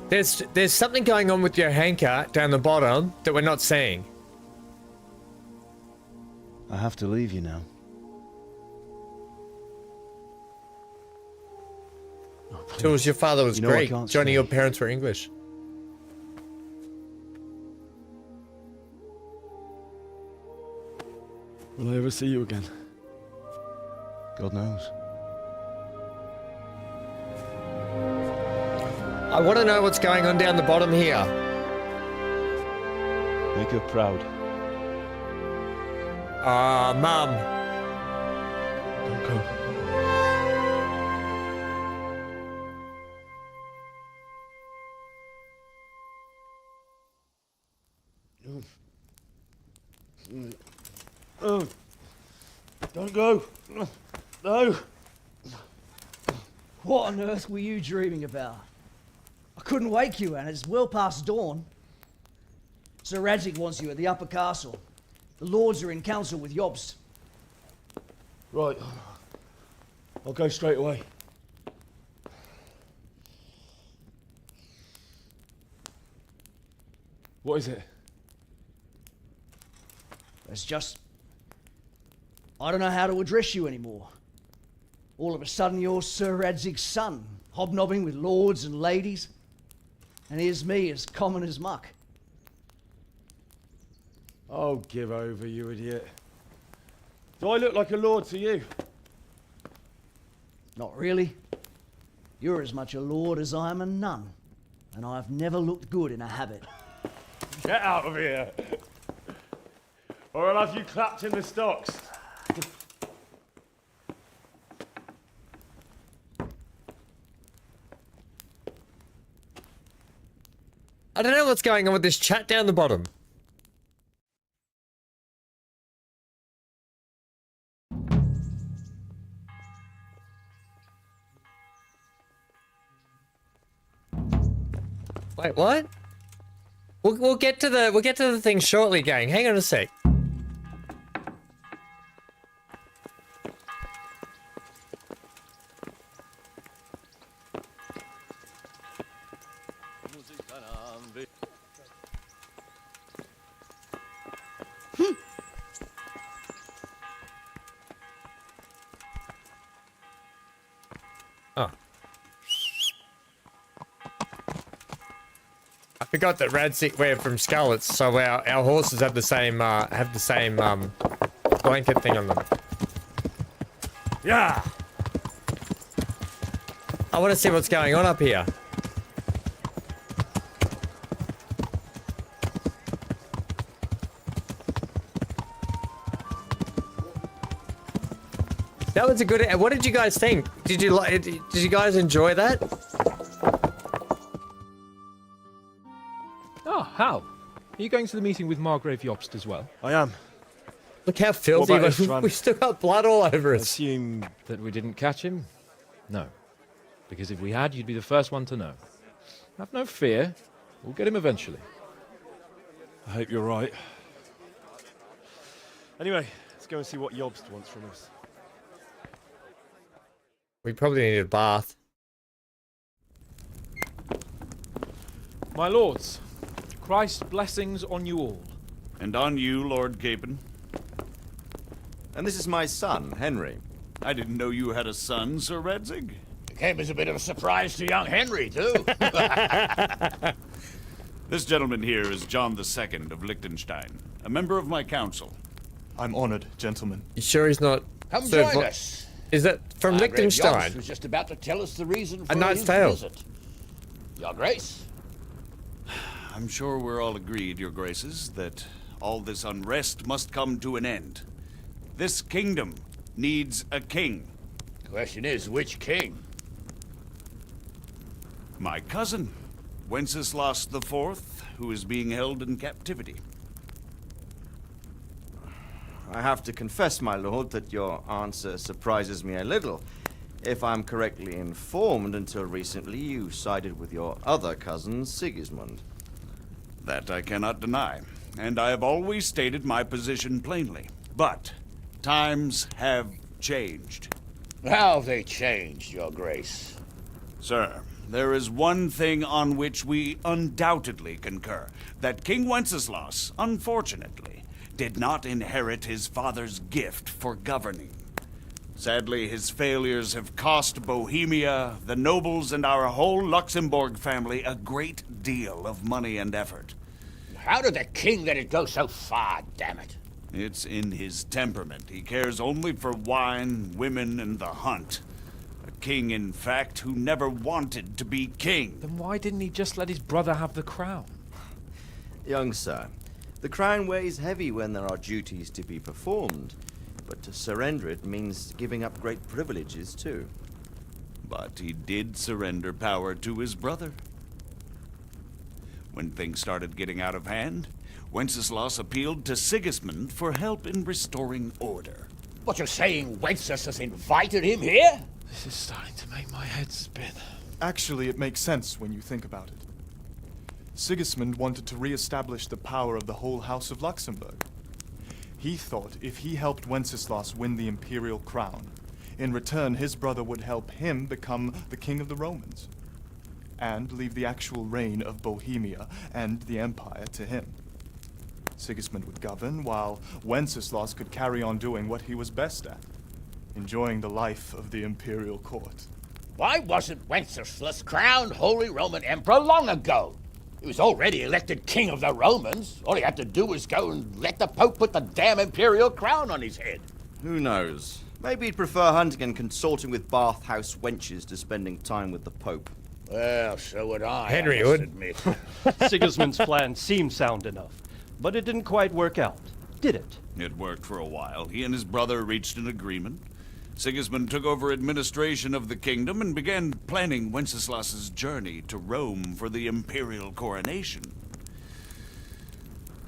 There's something going on with your hanker down the bottom that we're not seeing. I have to leave you now. Jules, your father was You know I Greek. can't Johnny, stay. your parents were English. Will I ever see you again? God knows. I want to know what's going on down the bottom here. Make her proud. Mum. Don't go. Oh, don't go. No. What on earth were you dreaming about? I couldn't wake you, and it's well past dawn. Sir Radzik wants you at the upper castle. The lords are in council with Jobst. Right. I'll go straight away. What is it? It's just... I don't know how to address you anymore. All of a sudden you're Sir Radzig's son, hobnobbing with lords and ladies. And here's me, as common as muck. Oh, give over, you idiot. Do I look like a lord to you? Not really. You're as much a lord as I am a nun. And I've never looked good in a habit. Get out of here! Or I'll have you clapped in the stocks. I don't know what's going on with this chat down the bottom. Wait, what? We'll get to the thing shortly, gang. Hang on a sec. Oh. I forgot that Radzig, we're from Scarlets, so our horses have the same blanket thing on them. Yeah. I want to see what's going on up here. That was a good. What did you guys think? Did you guys enjoy that? Oh, Hal. Are you going to the meeting with Margrave Jobst as well? I am. Look how filthy we still got blood all over us. Assume that we didn't catch him? No. Because if we had, you'd be the first one to know. Have no fear. We'll get him eventually. I hope you're right. Anyway, let's go and see what Jobst wants from us. We probably need a bath. My lords, Christ's blessings on you all. And on you, Lord Capon. And this is my son, Henry. I didn't know you had a son, Sir Radzig. It came as a bit of a surprise to young Henry, too. This gentleman here is John II of Liechtenstein, a member of my council. I'm honored, gentlemen. You sure he's not... Come join us. Is that from Margrave Liechtenstein? Jobst was just about to tell us the reason for A Knight's his Tale. visit. Your Grace. I'm sure we're all agreed, Your Graces, that all this unrest must come to an end. This kingdom needs a king. The question is, which king? My cousin, Wenceslas IV, who is being held in captivity. I have to confess, my lord, that your answer surprises me a little. If I'm correctly informed, until recently you sided with your other cousin, Sigismund. That I cannot deny, and I have always stated my position plainly. But times have changed. How have they changed, Your Grace? Sir, there is one thing on which we undoubtedly concur. That King Wenceslas, unfortunately, did not inherit his father's gift for governing. Sadly, his failures have cost Bohemia, the nobles, and our whole Luxembourg family a great deal of money and effort. How did the king let it go so far, damn it? It's in his temperament. He cares only for wine, women, and the hunt. A king, in fact, who never wanted to be king. Then why didn't he just let his brother have the crown? Young sir, the crown weighs heavy when there are duties to be performed, but to surrender it means giving up great privileges too. But he did surrender power to his brother. When things started getting out of hand, Wenceslas appealed to Sigismund for help in restoring order. What, you're saying Wenceslas invited him here? This is starting to make my head spin. Actually, it makes sense when you think about it. Sigismund wanted to re-establish the power of the whole House of Luxembourg. He thought if he helped Wenceslas win the imperial crown, in return his brother would help him become the king of the Romans, and leave the actual reign of Bohemia and the empire to him. Sigismund would govern, while Wenceslas could carry on doing what he was best at, enjoying the life of the imperial court. Why wasn't Wenceslas crowned Holy Roman Emperor long ago? He was already elected King of the Romans. All he had to do was go and let the Pope put the damn imperial crown on his head. Who knows? Maybe he'd prefer hunting and consorting with bathhouse wenches to spending time with the Pope. Well, so would I. Henry I must would. admit. Sigismund's plan seemed sound enough, but it didn't quite work out, did it? It worked for a while. He and his brother reached an agreement. Sigismund took over administration of the kingdom and began planning Wenceslas's journey to Rome for the imperial coronation.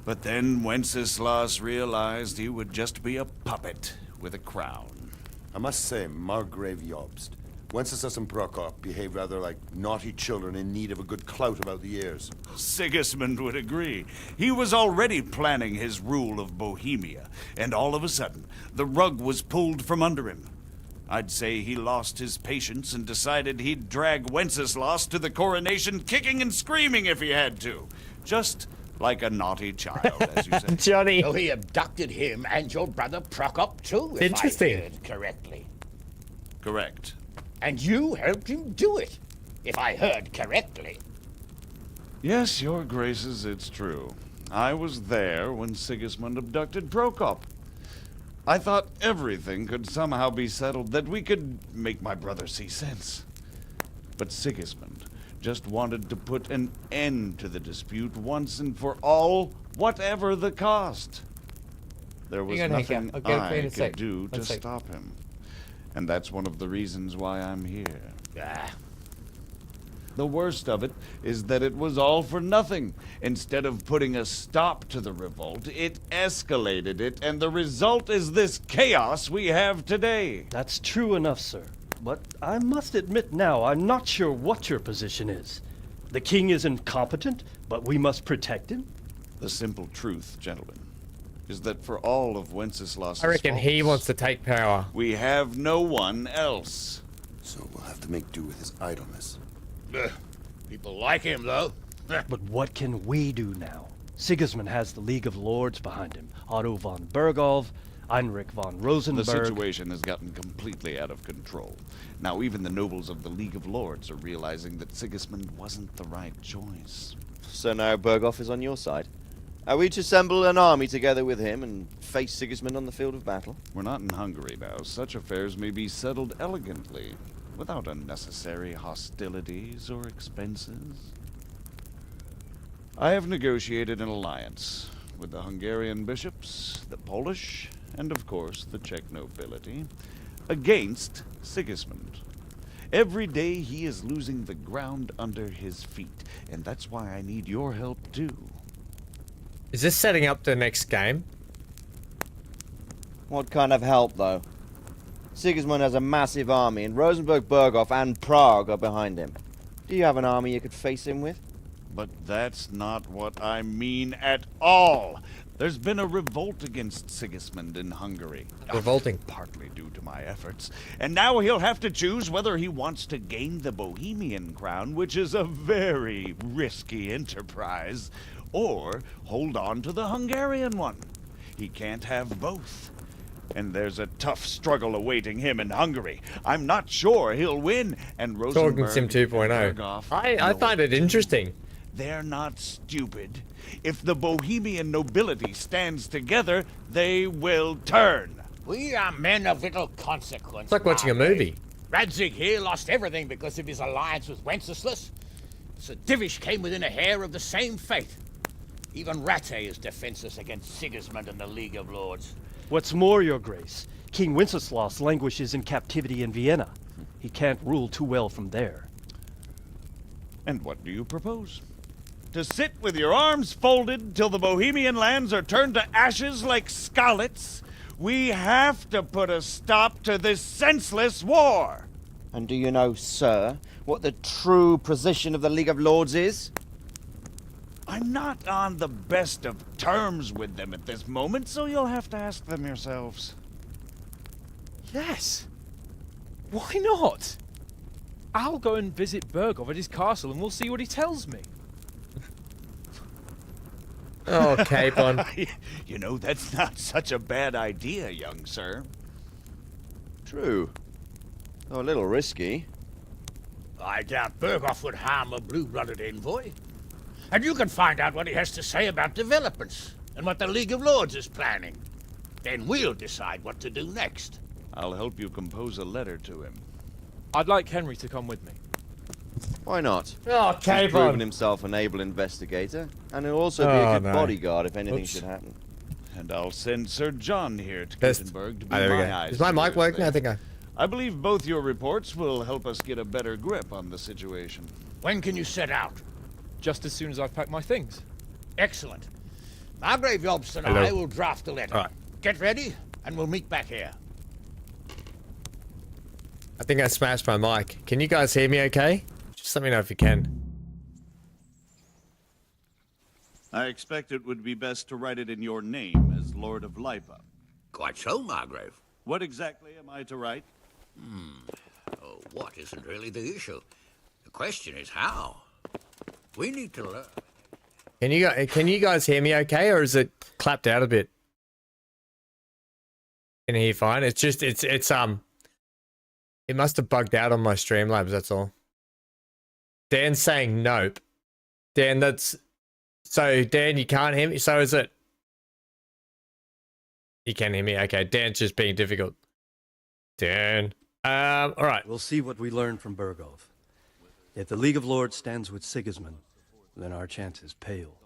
But then Wenceslas realized he would just be a puppet with a crown. I must say, Margrave Jobst, Wenceslas and Prokop behave rather like naughty children in need of a good clout about the ears. Sigismund would agree. He was already planning his rule of Bohemia, and all of a sudden, the rug was pulled from under him. I'd say he lost his patience and decided he'd drag Wenceslas to the coronation kicking and screaming if he had to. Just like a naughty child, as you said. Johnny. So he abducted him and your brother Prokop too, if Interesting. I heard correctly. Correct. And you helped him do it, if I heard correctly. Yes, your graces, it's true. I was there when Sigismund abducted Prokop. I thought everything could somehow be settled, that we could make my brother see sense. But Sigismund just wanted to put an end to the dispute once and for all, whatever the cost. There was Hang on, Hank, nothing I'll get it for you in I a could sec. do One to sec. stop him. And that's one of the reasons why I'm here. The worst of it is that it was all for nothing. Instead of putting a stop to the revolt, it escalated it, and the result is this chaos we have today. That's true enough, sir. But I must admit now, I'm not sure what your position is. The king is incompetent, but we must protect him? The simple truth, gentlemen, is that for all of Wenceslas's I reckon he faults, wants to take power. we have no one else. So we'll have to make do with his idleness. People like him, though. But what can we do now? Sigismund has the League of Lords behind him. Otto von Bergholf, Heinrich von Rosenberg. The situation has gotten completely out of control. Now even the nobles of the League of Lords are realizing that Sigismund wasn't the right choice. So now Berghoff is on your side. Are we to assemble an army together with him and face Sigismund on the field of battle? We're not in Hungary now. Such affairs may be settled elegantly, without unnecessary hostilities or expenses. I have negotiated an alliance with the Hungarian bishops, the Polish, and of course the Czech nobility, against Sigismund. Every day he is losing the ground under his feet, and that's why I need your help too. Is this setting up the next game? What kind of help, though? Sigismund has a massive army, and Rosenberg, Berghoff, and Prague are behind him. Do you have an army you could face him with? But that's not what I mean at all. There's been a revolt against Sigismund in Hungary. Revolting. Partly due to my efforts. And now he'll have to choose whether he wants to gain the Bohemian crown, which is a very risky enterprise, or hold on to the Hungarian one. He can't have both. And there's a tough struggle awaiting him in Hungary. I'm not sure he'll win. And Talking Rosenberg Sim 2.0. and Berghoff I know find it interesting. they're not stupid. If the Bohemian nobility stands together, they will turn. We are men of little consequence. It's like watching a movie. Radzig here lost everything because of his alliance with Wenceslas. Sir Divish came within a hair of the same fate. Even Rattay is defenseless against Sigismund and the League of Lords. What's more, your grace, King Wenceslas languishes in captivity in Vienna. He can't rule too well from there. And what do you propose? To sit with your arms folded till the Bohemian lands are turned to ashes like scarlets? We have to put a stop to this senseless war. And do you know, sir, what the true position of the League of Lords is? I'm not on the best of terms with them at this moment, so you'll have to ask them yourselves. Yes. Why not? I'll go and visit Berghoff at his castle and we'll see what he tells me. Oh, Capon. You know, that's not such a bad idea, young sir. True. Though a little risky. I doubt Bergoff would harm a blue-blooded envoy. And you can find out what he has to say about developments and what the League of Lords is planning. Then we'll decide what to do next. I'll help you compose a letter to him. I'd like Henry to come with me. Why not? Oh, He's Capon. proven himself an able investigator, and he'll also be a good bodyguard if anything Oops. should happen. And I'll send Sir John here to Best. Gutenberg to be There we my go. eyes. Is my and mic ears working? I there. think I believe both your reports will help us get a better grip on the situation. When can you set out? Just as soon as I've packed my things. Excellent. Margrave Yobst and Hello. I will draft the letter. All right. Get ready, and we'll meet back here. I think I smashed my mic. Can you guys hear me okay? Just let me know if you can. I expect it would be best to write it in your name as Lord of Lipa. Quite so, Margrave. What exactly am I to write? Oh, what isn't really the issue? The question is how. We need to learn. Can you guys hear me okay, or is it clapped out a bit? Can you hear fine? It's just it must have bugged out on my Streamlabs, that's all. Dan's saying nope. Dan, Dan, you can't hear me? So is it? You can hear me? Okay, Dan's just being difficult. Dan. All right. We'll see what we learn from Bergov. If the League of Lords stands with Sigismund, then our chances pale.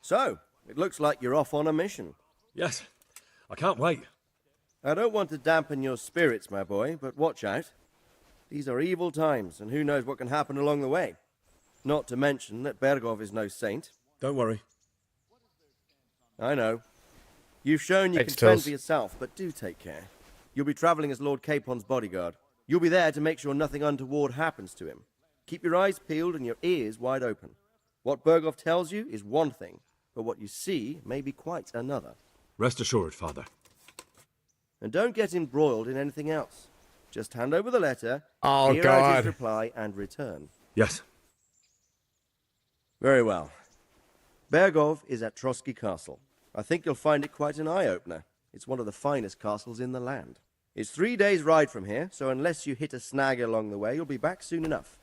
So, it looks like you're off on a mission. Yes, I can't wait. I don't want to dampen your spirits, my boy, but watch out. These are evil times, and who knows what can happen along the way. Not to mention that Bergov is no saint. Don't worry. I know. You've shown you can fend for yourself, but do take care. You'll be traveling as Lord Capon's bodyguard. You'll be there to make sure nothing untoward happens to him. Keep your eyes peeled and your ears wide open. What Bergov tells you is one thing, but what you see may be quite another. Rest assured, Father. And don't get embroiled in anything else. Just hand over the letter, Oh, hear out God. his reply, and return. Yes. Very well. Bergov is at Trotsky Castle. I think you'll find it quite an eye-opener. It's one of the finest castles in the land. It's 3 days' ride from here, so unless you hit a snag along the way, you'll be back soon enough.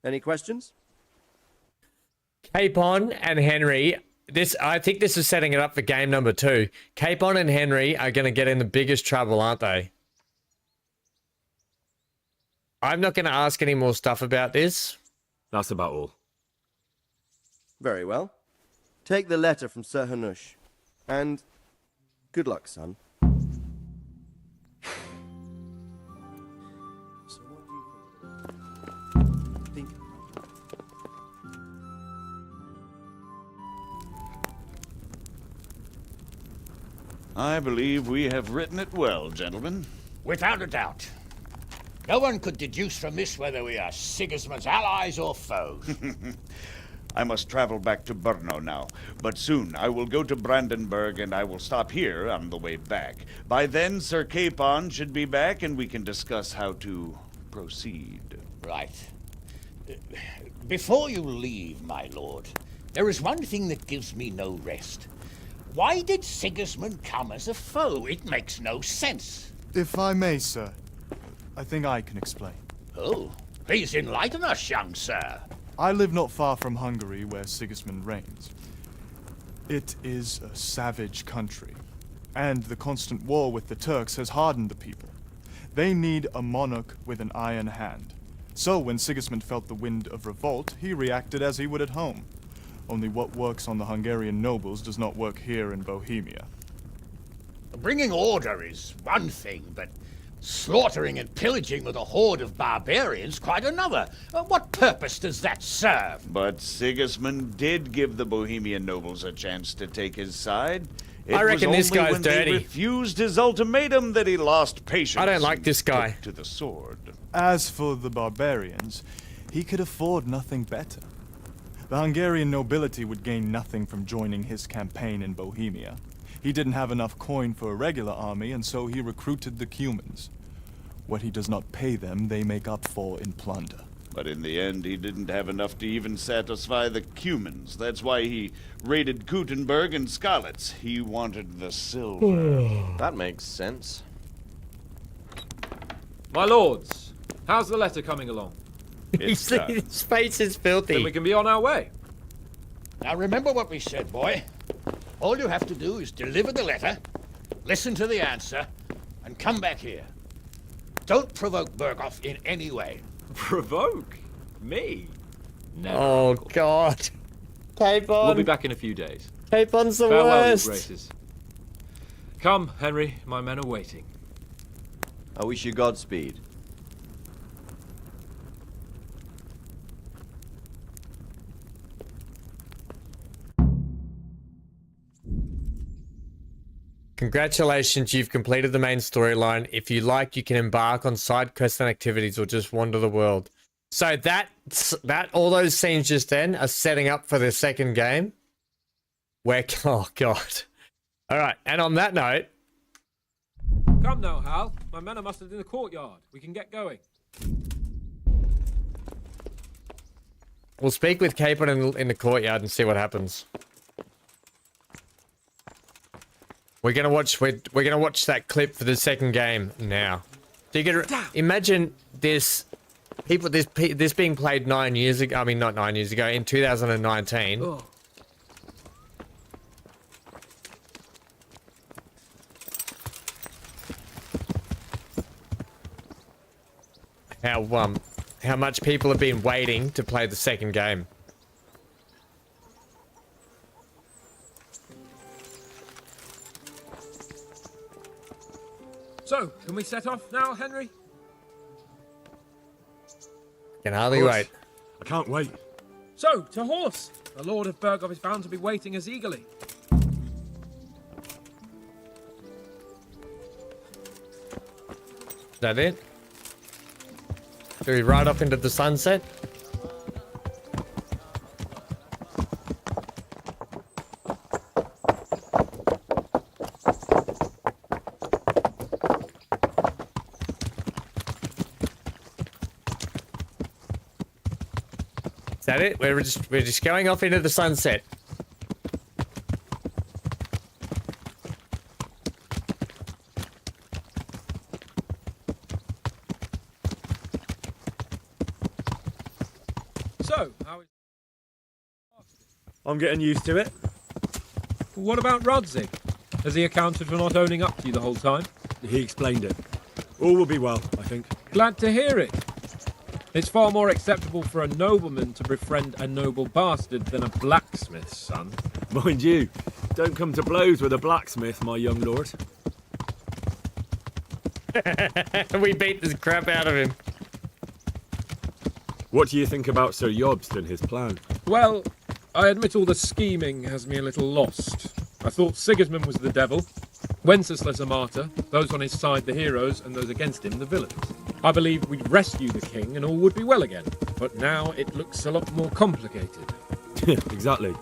Any questions? Capon and Henry, I think this is setting it up for game number 2. Capon and Henry are going to get in the biggest trouble, aren't they? I'm not going to ask any more stuff about this. That's about all. Very well. Take the letter from Sir Hanush. And good luck, son. I believe we have written it well, gentlemen. Without a doubt. No one could deduce from this whether we are Sigismund's allies or foes. I must travel back to Brno now, but soon I will go to Brandenburg and I will stop here on the way back. By then, Sir Capon should be back and we can discuss how to proceed. Right. Before you leave, my lord, there is one thing that gives me no rest. Why did Sigismund come as a foe? It makes no sense. If I may, sir, I think I can explain. Oh, please enlighten us, young sir. I live not far from Hungary, where Sigismund reigns. It is a savage country, and the constant war with the Turks has hardened the people. They need a monarch with an iron hand. So when Sigismund felt the wind of revolt, he reacted as he would at home. Only what works on the Hungarian nobles does not work here in Bohemia. Bringing order is one thing, but slaughtering and pillaging with a horde of barbarians quite another. What purpose does that serve? But Sigismund did give the Bohemian nobles a chance to take his side. It I reckon was this only guy's when dirty. They refused his ultimatum that he lost patience. I don't like and this guy. took to the sword. As for the barbarians, he could afford nothing better. The Hungarian nobility would gain nothing from joining his campaign in Bohemia. He didn't have enough coin for a regular army, and so he recruited the Cumans. What he does not pay them, they make up for in plunder. But in the end, he didn't have enough to even satisfy the Cumans. That's why he raided Gutenberg and Skalitz. He wanted the silver. That makes sense. My lords, how's the letter coming along? His face is filthy. Then we can be on our way. Now remember what we said, boy. All you have to do is deliver the letter, listen to the answer, and come back here. Don't provoke Berghoff in any way. Provoke? Me? Never. Oh, God. Capon. We'll be back in a few days. Capon's the Farewell, worst. your graces. Come, Henry. My men are waiting. I wish you Godspeed. Congratulations, you've completed the main storyline. If you like, you can embark on side quests and activities or just wander the world. So that all those scenes just then are setting up for the second game. Where, oh God. All right, and on that note, Come now, Hal. My men are mustered in the courtyard. We can get going. we'll speak with Capon in the courtyard and see what happens. We're gonna watch that clip for the second game now. So you can imagine this being played 9 years ago. I mean, not 9 years ago, in 2019. Oh. How much people have been waiting to play the second game. So, can we set off now, Henry? Can hardly wait. I can't wait. So, to horse! The Lord of Berghoff is bound to be waiting as eagerly. Is that it? Do we ride off into the sunset? Is that it? We're just going off into the sunset. So, how is... I'm getting used to it. What about Rodzig? Has he accounted for not owning up to you the whole time? He explained it. All will be well, I think. Glad to hear it. It's far more acceptable for a nobleman to befriend a noble bastard than a blacksmith's son. Mind you, don't come to blows with a blacksmith, my young lord. We beat the crap out of him. What do you think about Sir Jobst and his plan? Well, I admit all the scheming has me a little lost. I thought Sigismund was the devil, Wenceslas a martyr, those on his side the heroes, and those against him the villains. I believed we'd rescue the king and all would be well again, but now it looks a lot more complicated. Exactly.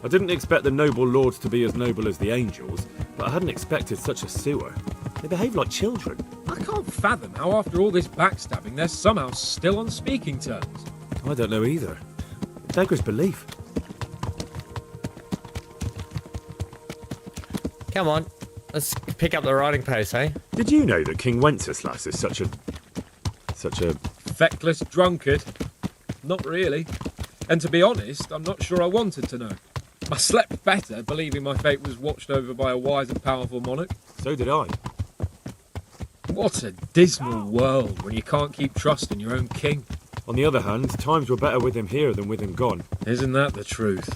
I didn't expect the noble lords to be as noble as the angels, but I hadn't expected such a sewer. They behave like children. I can't fathom how after all this backstabbing they're somehow still on speaking terms. I don't know either. It beggars belief. Come on, let's pick up the riding pace, eh? Did you know that King Wenceslas is such a feckless drunkard? Not really. And to be honest, I'm not sure I wanted to know. I slept better believing my fate was watched over by a wise and powerful monarch. So did I. What a dismal world when you can't keep trust in your own king. On the other hand, times were better with him here than with him gone. Isn't that the truth?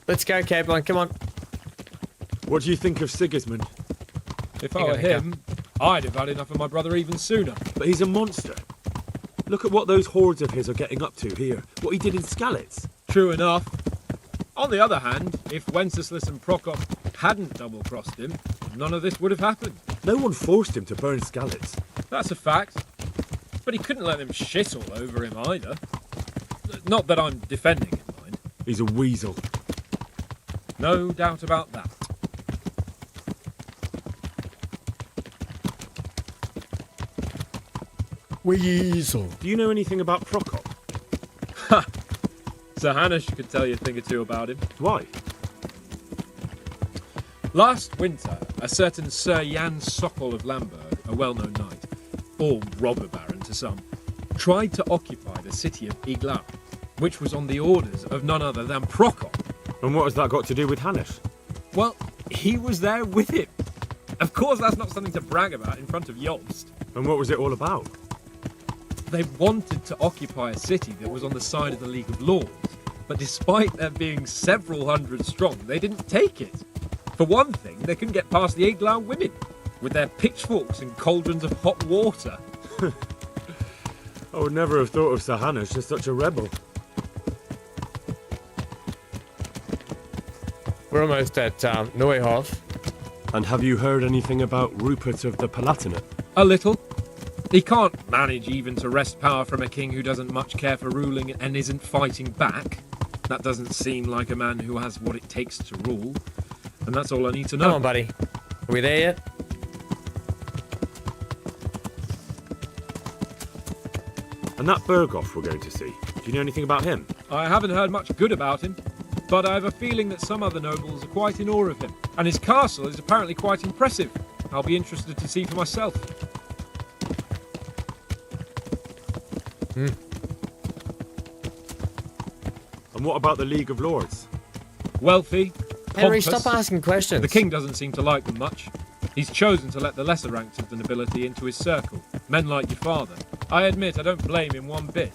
Let's go, Capon, come on. What do you think of Sigismund? If I were him, I'd have had enough of my brother even sooner. But he's a monster. Look at what those hordes of his are getting up to here. What he did in Skalitz. True enough. On the other hand, if Wenceslas and Prokop hadn't double-crossed him, none of this would have happened. No one forced him to burn Skalitz. That's a fact. But he couldn't let them shit all over him either. Not that I'm defending him, mind. He's a weasel. No doubt about that. Weasel. Do you know anything about Prokop? Ha! Sir Hanush could tell you a thing or two about him. Why? Last winter, a certain Sir Jan Sokol of Lamberg, a well-known knight, or robber baron to some, tried to occupy the city of Iglau, which was on the orders of none other than Prokop. And what has that got to do with Hanush? Well, he was there with him. Of course, that's not something to brag about in front of Jobst. And what was it all about? They wanted to occupy a city that was on the side of the League of Lords, but despite there being several hundred strong, they didn't take it. For one thing, they couldn't get past the Iglau women, with their pitchforks and cauldrons of hot water. I would never have thought of Sir Hanush as such a rebel. We're almost at Neuhof. And have you heard anything about Rupert of the Palatinate? A little. He can't manage even to wrest power from a king who doesn't much care for ruling and isn't fighting back. That doesn't seem like a man who has what it takes to rule. And that's all I need to know. Come on, buddy. Are we there yet? And that Berghoff we're going to see, do you know anything about him? I haven't heard much good about him, but I have a feeling that some other nobles are quite in awe of him. And his castle is apparently quite impressive. I'll be interested to see for myself. And what about the League of Lords? Wealthy, Henry, pompous. stop asking questions. The king doesn't seem to like them much. He's chosen to let the lesser ranks of the nobility into his circle, men like your father. I admit I don't blame him one bit.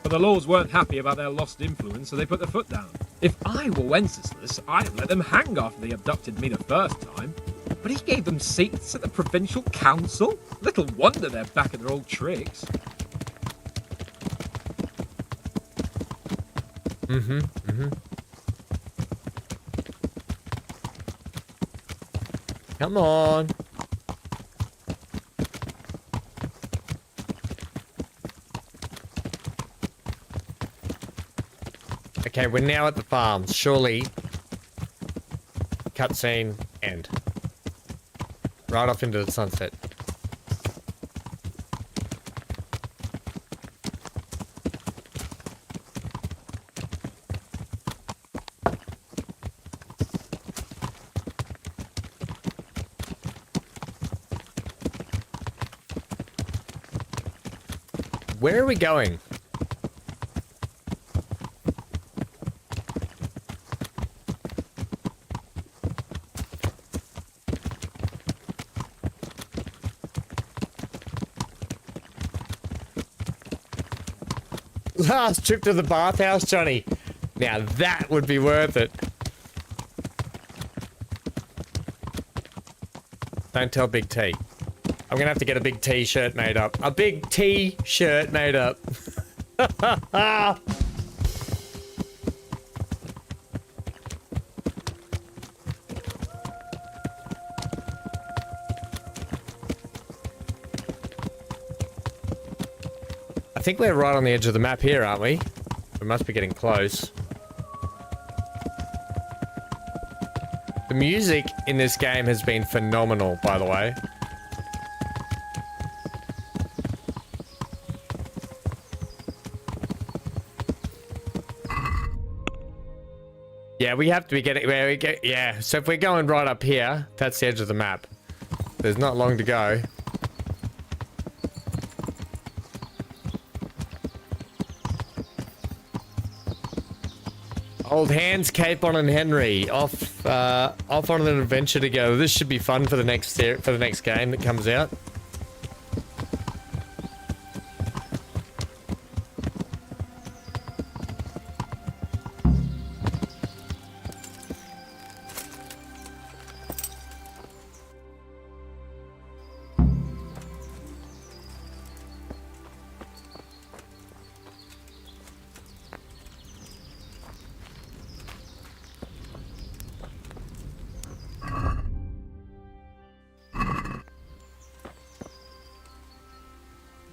But the lords weren't happy about their lost influence, so they put their foot down. If I were Wenceslas, I'd have let them hang after they abducted me the first time. But he gave them seats at the provincial council? Little wonder they're back at their old tricks. Come on. Okay, we're now at the farms. Surely. Cutscene end. Right off into the sunset. Where are we going? Last trip to the bathhouse, Johnny. Now that would be worth it. Don't tell Big T. I'm gonna have to get a big T-shirt made up. A big T-shirt made up. I think we're right on the edge of the map here, aren't we? We must be getting close. The music in this game has been phenomenal, by the way. Yeah, we have to be getting where we get. Yeah, so if we're going right up here, that's the edge of the map. There's not long to go. Old hands, Capon and Henry off on an adventure together. This should be fun for the next game that comes out.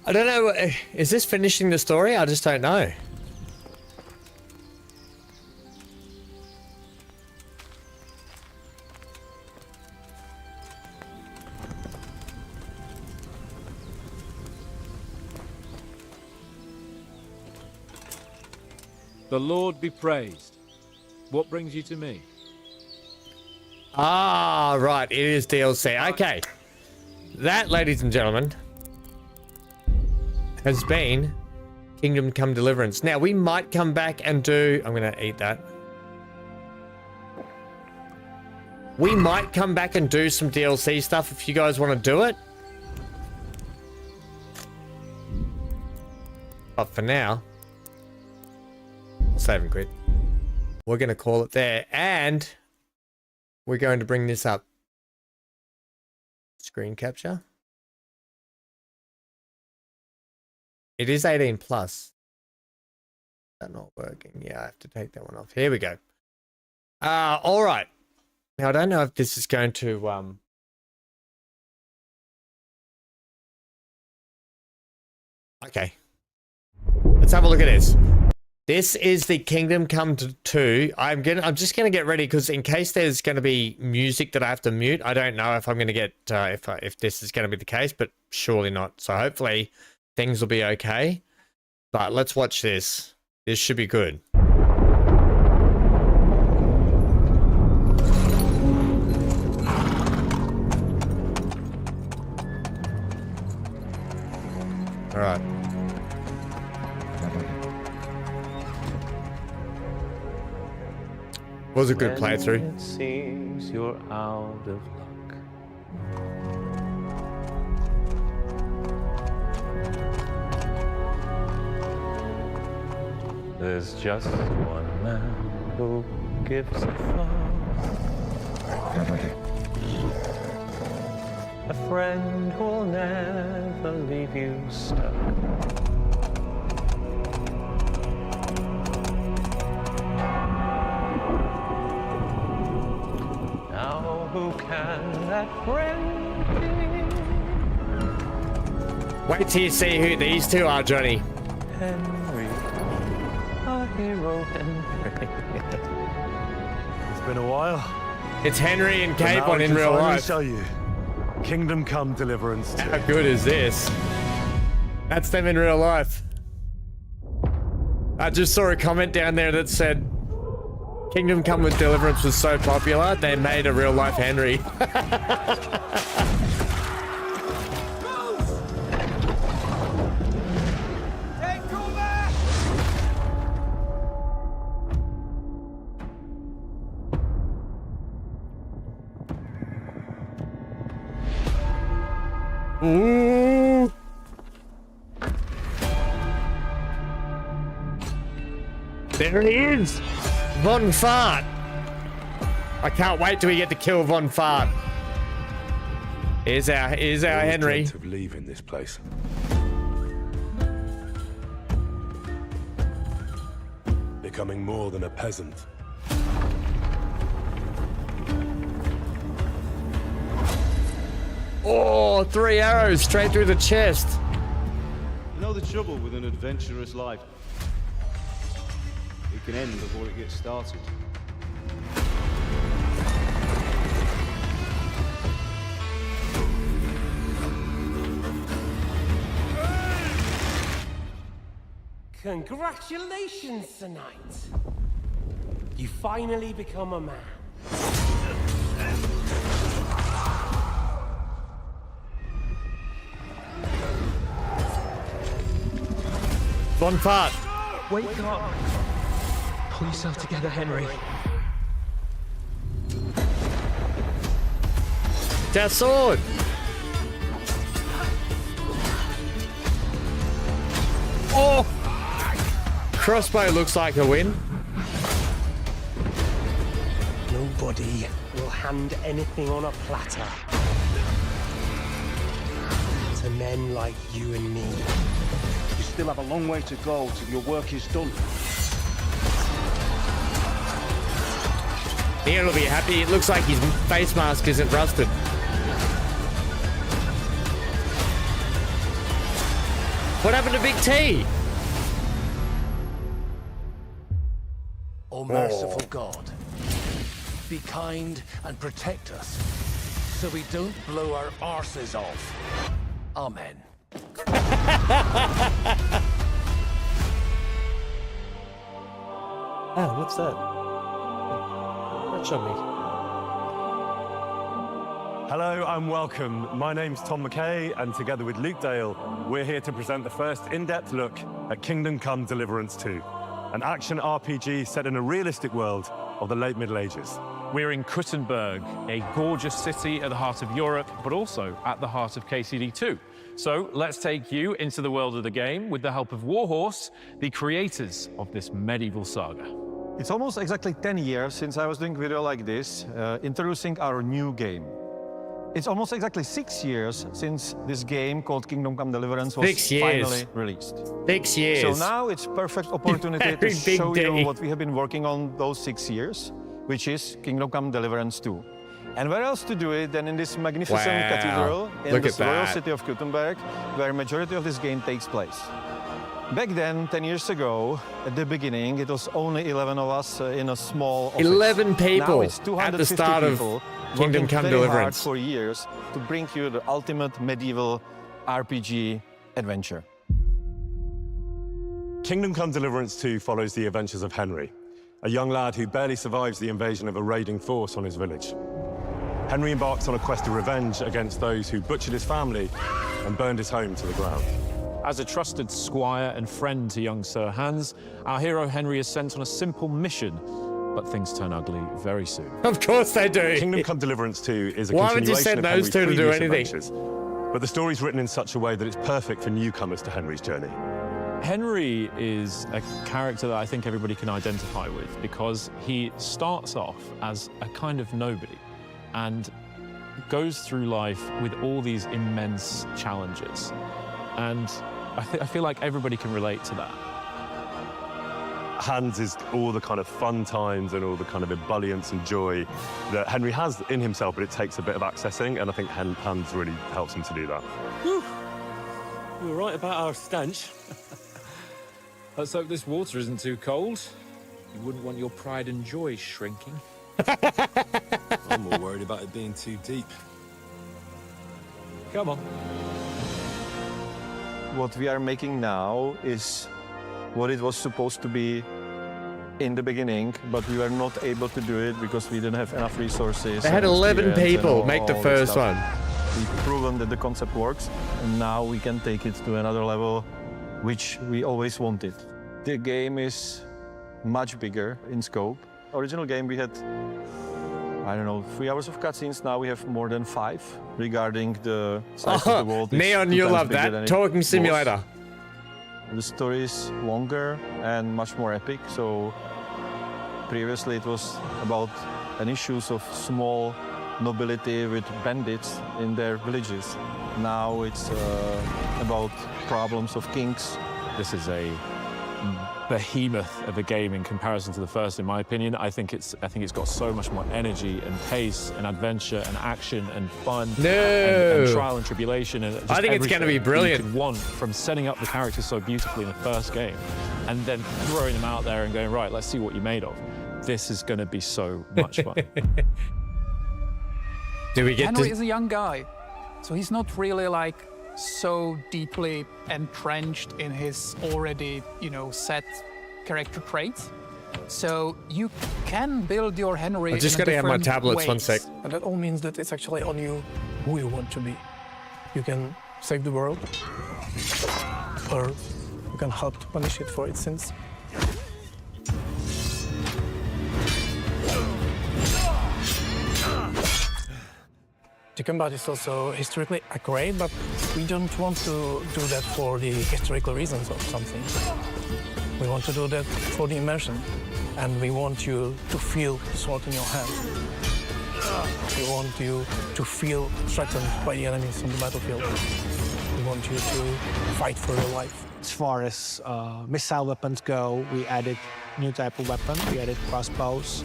I don't know, is this finishing the story? I just don't know. The Lord be praised. What brings you to me? Ah, right. It is DLC. Okay. That, ladies and gentlemen, has been Kingdom Come Deliverance. Now, we might come back and do... I'm going to eat that. We might come back and do some DLC stuff if you guys want to do it. But for now, I'll save and quit. We're going to call it there. And we're going to bring this up. Screen capture. It is 18 plus. Is that not working? Yeah, I have to take that one off. Here we go. All right. Now, I don't know if this is going to... Okay. Let's have a look at this. This is the Kingdom Come 2. I'm just gonna get ready because in case there's gonna be music that I have to mute, I don't know if I'm gonna get if this is gonna be the case, but surely not. So hopefully things will be okay. But let's watch this. This should be good. All right. Was a good playthrough. It seems you're out of luck. There's just one man who gives a fuck. A friend who'll never leave you stuck. Now who can that friend be? Wait till you see who these two are, Johnny. Henry, our hero Henry. It's been a while. It's Henry and But now Capon I in can real finally life. show you. Kingdom Come Deliverance 2. How good is this? That's them in real life. I just saw a comment down there that said Kingdom Come with Deliverance was so popular, they made a real life Henry. Ooh. There he is! Von Fart! I can't wait till we get to kill Von Fart. Here's our Henry. Of leaving this place. Becoming more than a peasant. Oh, 3 arrows straight through the chest. You know the trouble with an adventurous life? It can end before it gets started. Congratulations, Sir Knight. You finally become a man. Von Fart. Wake up. Pull yourself together, Henry. It's our sword. Oh! Crossbow looks like a win. Nobody will hand anything on a platter to men like you and me. You still have a long way to go till your work is done. Ian will be happy. It looks like his face mask isn't rusted. What happened to Big T? O merciful God, be kind and protect us so we don't blow our arses off. Amen. Oh, what's that? Watch on me. Hello and welcome. My name's Tom McKay, and together with Luke Dale, we're here to present the first in-depth look at Kingdom Come Deliverance 2, an action RPG set in a realistic world of the late Middle Ages. We're in Kuttenberg, a gorgeous city at the heart of Europe, but also at the heart of KCD2. So let's take you into the world of the game with the help of Warhorse, the creators of this medieval saga. It's almost exactly 10 years since I was doing a video like this, introducing our new game. It's almost exactly 6 years since this game called Kingdom Come Deliverance was finally released. 6 years. So now it's perfect opportunity to show you what we have been working on those 6 years, which is Kingdom Come Deliverance 2. And where else to do it than in this magnificent cathedral in the royal city of Kuttenberg, where majority of this game takes place. Back then, 10 years ago, at the beginning, it was only 11 of us in a small office. 11 people now it's 250 at the start people of Kingdom Come Deliverance. For years to bring you the ultimate medieval RPG adventure. Kingdom Come Deliverance 2 follows the adventures of Henry, a young lad who barely survives the invasion of a raiding force on his village. Henry embarks on a quest of revenge against those who butchered his family and burned his home to the ground. As a trusted squire and friend to young Sir Hans, our hero Henry is sent on a simple mission, but things turn ugly very soon. Of course they do. Kingdom Come Deliverance 2 is a Why would you continuation send of those Henry's two to do previous anything? adventures, but the story's written in such a way that it's perfect for newcomers to Henry's journey. Henry is a character that I think everybody can identify with because he starts off as a kind of nobody and goes through life with all these immense challenges. And I feel like everybody can relate to that. Hans is all the kind of fun times and all the kind of ebullience and joy that Henry has in himself, but it takes a bit of accessing, and I think Hans really helps him to do that. Whew. You were right about our stench. Let's hope this water isn't too cold. You wouldn't want your pride and joy shrinking. I'm more worried about it being too deep. Come on. What we are making now is what it was supposed to be in the beginning, but we were not able to do it because we didn't have enough resources. They had 11 people make the first one. We've proven that the concept works, and now we can take it to another level, which we always wanted. The game is much bigger in scope. Original game we had, I don't know, 3 hours of cutscenes. Now we have more than 5 regarding the size of the world. Neon, you love that. Talking simulator. The story is longer and much more epic. So previously it was about an issues of small nobility with bandits in their villages. Now it's about problems of kings. This is a behemoth of a game in comparison to the first, in my opinion. I think it's got so much more energy and pace and adventure and action and fun and trial and tribulation and just I think it's going to be brilliant. You could want from setting up the characters so beautifully in the first game and then throwing them out there and going, right, let's see what you're made of. This is going to be so much fun. Henry is a young guy, so he's not really like so deeply entrenched in his already, set character traits. So you can build your Henry I'm just going to have my tablets, ways. 1 sec. And that all means that it's actually on you who you want to be. You can save the world, or you can help to punish it for its sins. The combat is also historically accurate, but we don't want to do that for the historical reasons of something. We want to do that for the immersion, and we want you to feel the sword in your hand. We want you to feel threatened by the enemies on the battlefield. We want you to fight for your life. As far as missile weapons go, we added new type of weapon. We added crossbows.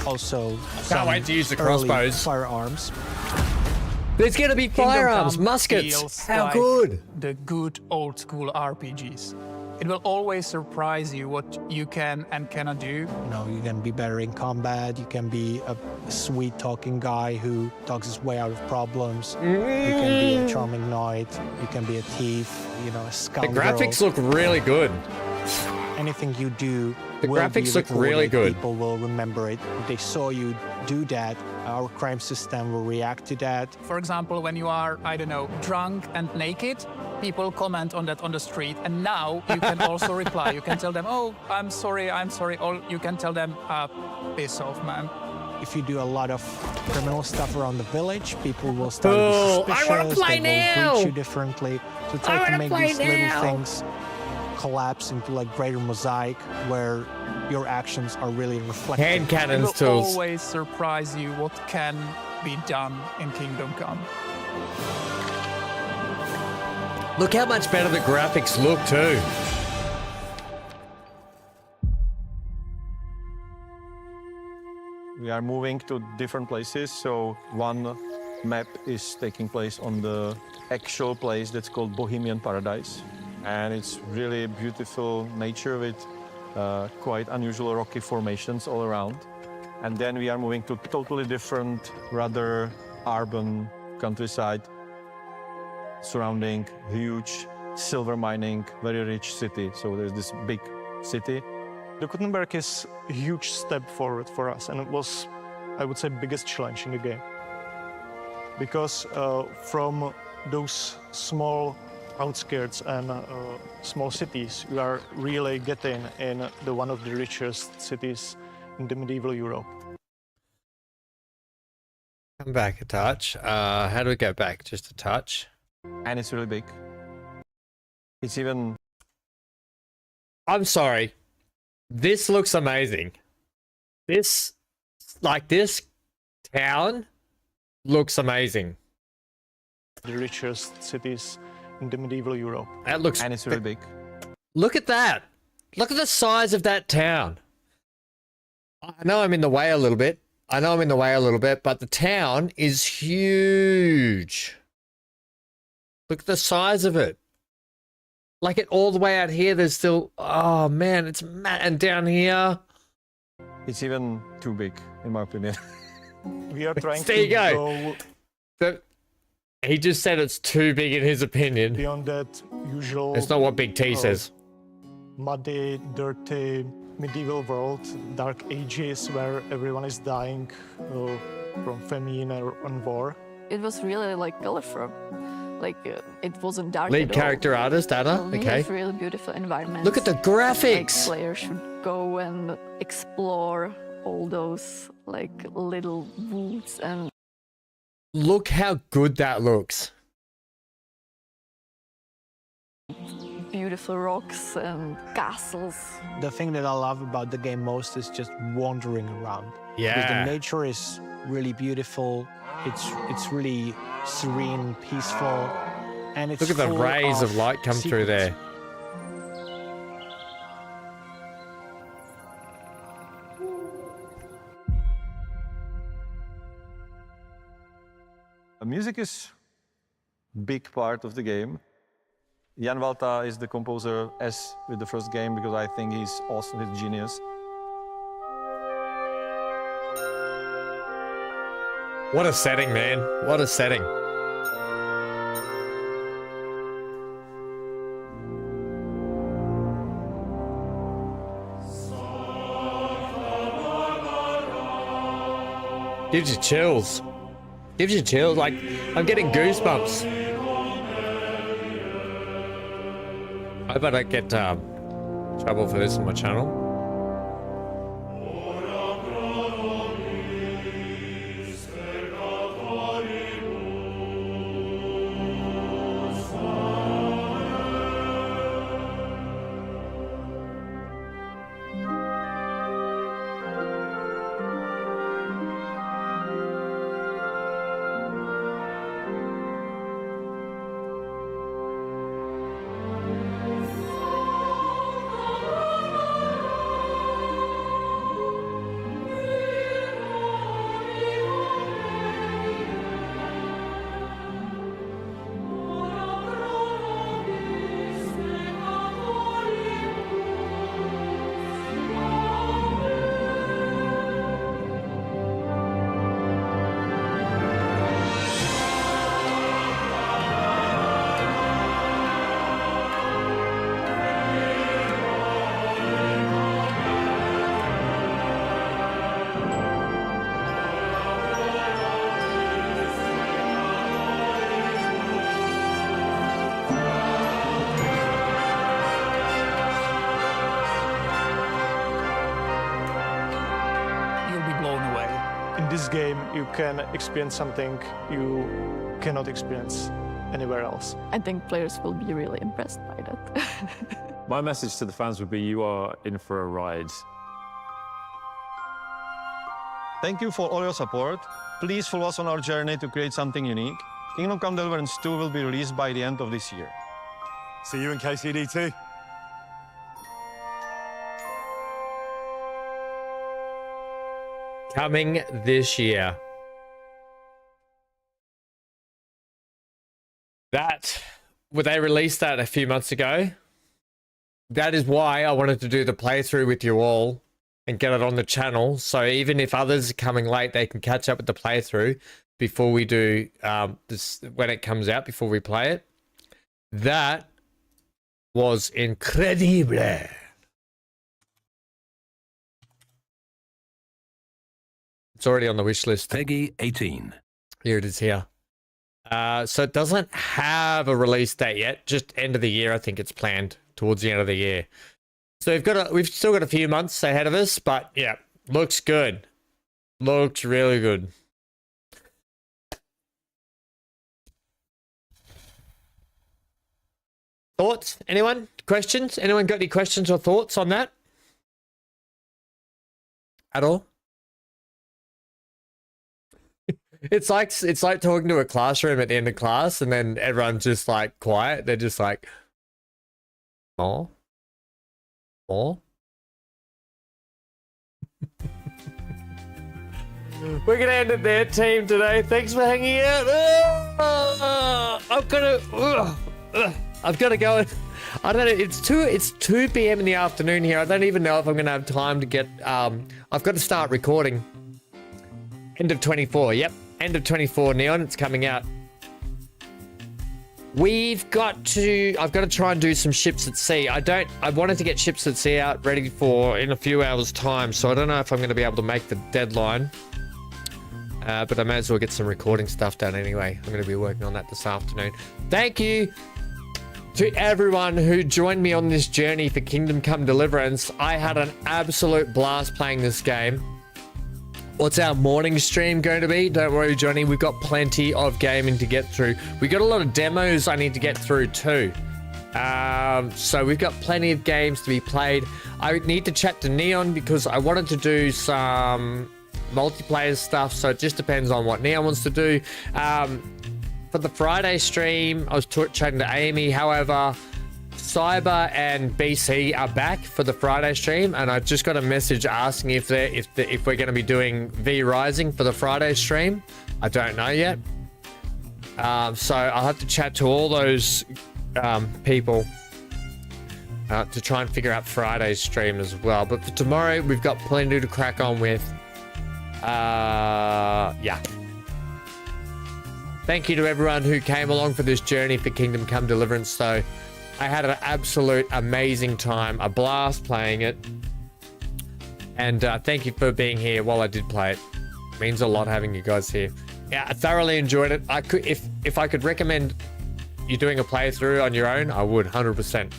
Also, can't wait to use the crossbows. Firearms. There's gonna be firearms, muskets. How like good! The good old school RPGs. It will always surprise you what you can and cannot do. You know, you can be better in combat. You can be a sweet talking guy who talks his way out of problems. You can be a charming knight. You can be a thief. A The scoundrel. graphics look really good. anything you do, The will graphics be look really recorded. good. People will remember it. If they saw you do that, our crime system will react to that. For example, when you are, I don't know, drunk and naked, people comment on that on the street. And now you can also reply. You can tell them, oh, I'm sorry. Or you can tell them, piss off, man. If you do a lot of criminal stuff around the village, people will start Oh, to be I suspicious. wanna play They will now! greet you differently. So try to make these little things collapse into like greater mosaic where your actions are really reflected. Hand It cannons will tools. always surprise you what can be done in Kingdom Come. Look how much better the graphics look too. We are moving to different places, so one map is taking place on the actual place that's called Bohemian Paradise. And it's really beautiful nature with quite unusual rocky formations all around. And then we are moving to totally different, rather urban countryside surrounding huge silver mining, very rich city. So there's this big city. The Gutenberg is a huge step forward for us, and it was, I would say, biggest challenge in the game. Because from those small outskirts and small cities, you are really getting in the one of the richest cities in the medieval Europe. Come back a touch. How do we go back? Just a touch. And it's really big. It's even... I'm sorry. This looks amazing. This town looks amazing. The richest cities in the medieval Europe. That looks... And it's really big. Look at that. Look at the size of that town. I know I'm in the way a little bit. But the town is huge. Look at the size of it. Like it all the way out here, there's still... Oh, man, it's mad. And down here... It's even too big, in my opinion. We are trying there to you go. He just said it's too big in his opinion. beyond that usual... It's not what Big T says. Muddy, dirty, medieval world, dark ages where everyone is dying from famine and war. It was really like colorful. Like it wasn't dark Lead at character all. artist, Anna. Really, Okay. really beautiful environment. Look at the graphics. Like players should go and explore all those like little woods and Look how good that looks. beautiful rocks and castles. The thing that I love about the game most is just wandering around. Yeah. Because the nature is really beautiful. It's really serene, peaceful, and it's Look at the full rays of light come through secrets. there. Music is a big part of the game. Jan Walta is the composer, as with the first game, because I think he's awesome, he's genius. What a setting, man. What a setting. Gives you chills. Gives you chills. Like, I'm getting goosebumps. I hope I don't get trouble for this on my channel. this game you can experience something you cannot experience anywhere else. I think players will be really impressed by that. My message to the fans would be you are in for a ride. Thank you for all your support. Please follow us on our journey to create something unique. Kingdom Come Deliverance 2 will be released by the end of this year. See you in KCD2. Coming this year. They released that a few months ago. That is why I wanted to do the playthrough with you all and get it on the channel. So even if others are coming late, they can catch up with the playthrough before we do this, when it comes out, before we play it. That was incredible. It's already on the wish list. Peggy 18. Here it is here. So it doesn't have a release date yet. Just end of the year, I think it's planned towards the end of the year. So we've still got a few months ahead of us, but yeah, looks good. Looks really good. Thoughts? Anyone? Questions? Anyone got any questions or thoughts on that? At all? It's like talking to a classroom at the end of class, and then everyone's just like quiet. They're just like, more. We're gonna end it there, team, today. Thanks for hanging out. I've got to go. I don't know. It's 2 p.m. in the afternoon here. I don't even know if I'm gonna have time to get. I've got to start recording. End of 24. Yep. End of 24, Neon. It's coming out. I've got to try and do some ships at sea. I wanted to get ships at sea out ready for in a few hours time, so I don't know if I'm going to be able to make the deadline. But I may as well get some recording stuff done anyway. I'm going to be working on that this afternoon. Thank you to everyone who joined me on this journey for Kingdom Come Deliverance. I had an absolute blast playing this game. What's our morning stream going to be? Don't worry, Johnny. We've got plenty of gaming to get through. We got a lot of demos I need to get through too. So we've got plenty of games to be played. I need to chat to Neon because I wanted to do some multiplayer stuff. So it just depends on what Neon wants to do. For the Friday stream, I was chatting to Amy. However, Cyber and BC are back for the Friday stream, and I just got a message asking if we're going to be doing V Rising for the Friday stream. I don't know yet. So I'll have to chat to all those people to try and figure out Friday's stream as well. But for tomorrow, we've got plenty to crack on with. Yeah. Thank you to everyone who came along for this journey for Kingdom Come Deliverance, though. I had an absolute amazing time, a blast playing it. And thank you for being here while I did play it. It means a lot having you guys here. Yeah, I thoroughly enjoyed it. I could, if I could recommend you doing a playthrough on your own, I would, 100%.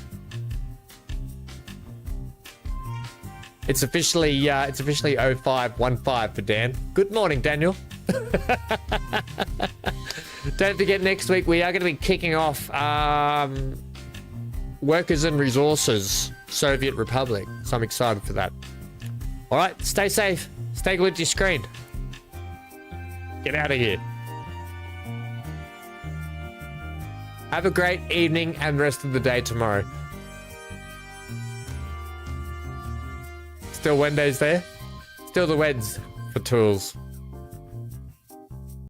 It's officially 0515 for Dan. Good morning, Daniel. Don't forget, next week we are going to be kicking off Workers and Resources, Soviet Republic. So I'm excited for that. All right, stay safe. Stay glued to your screen. Get out of here. Have a great evening and rest of the day tomorrow. Still Wendy's there? Still the Weds for tools.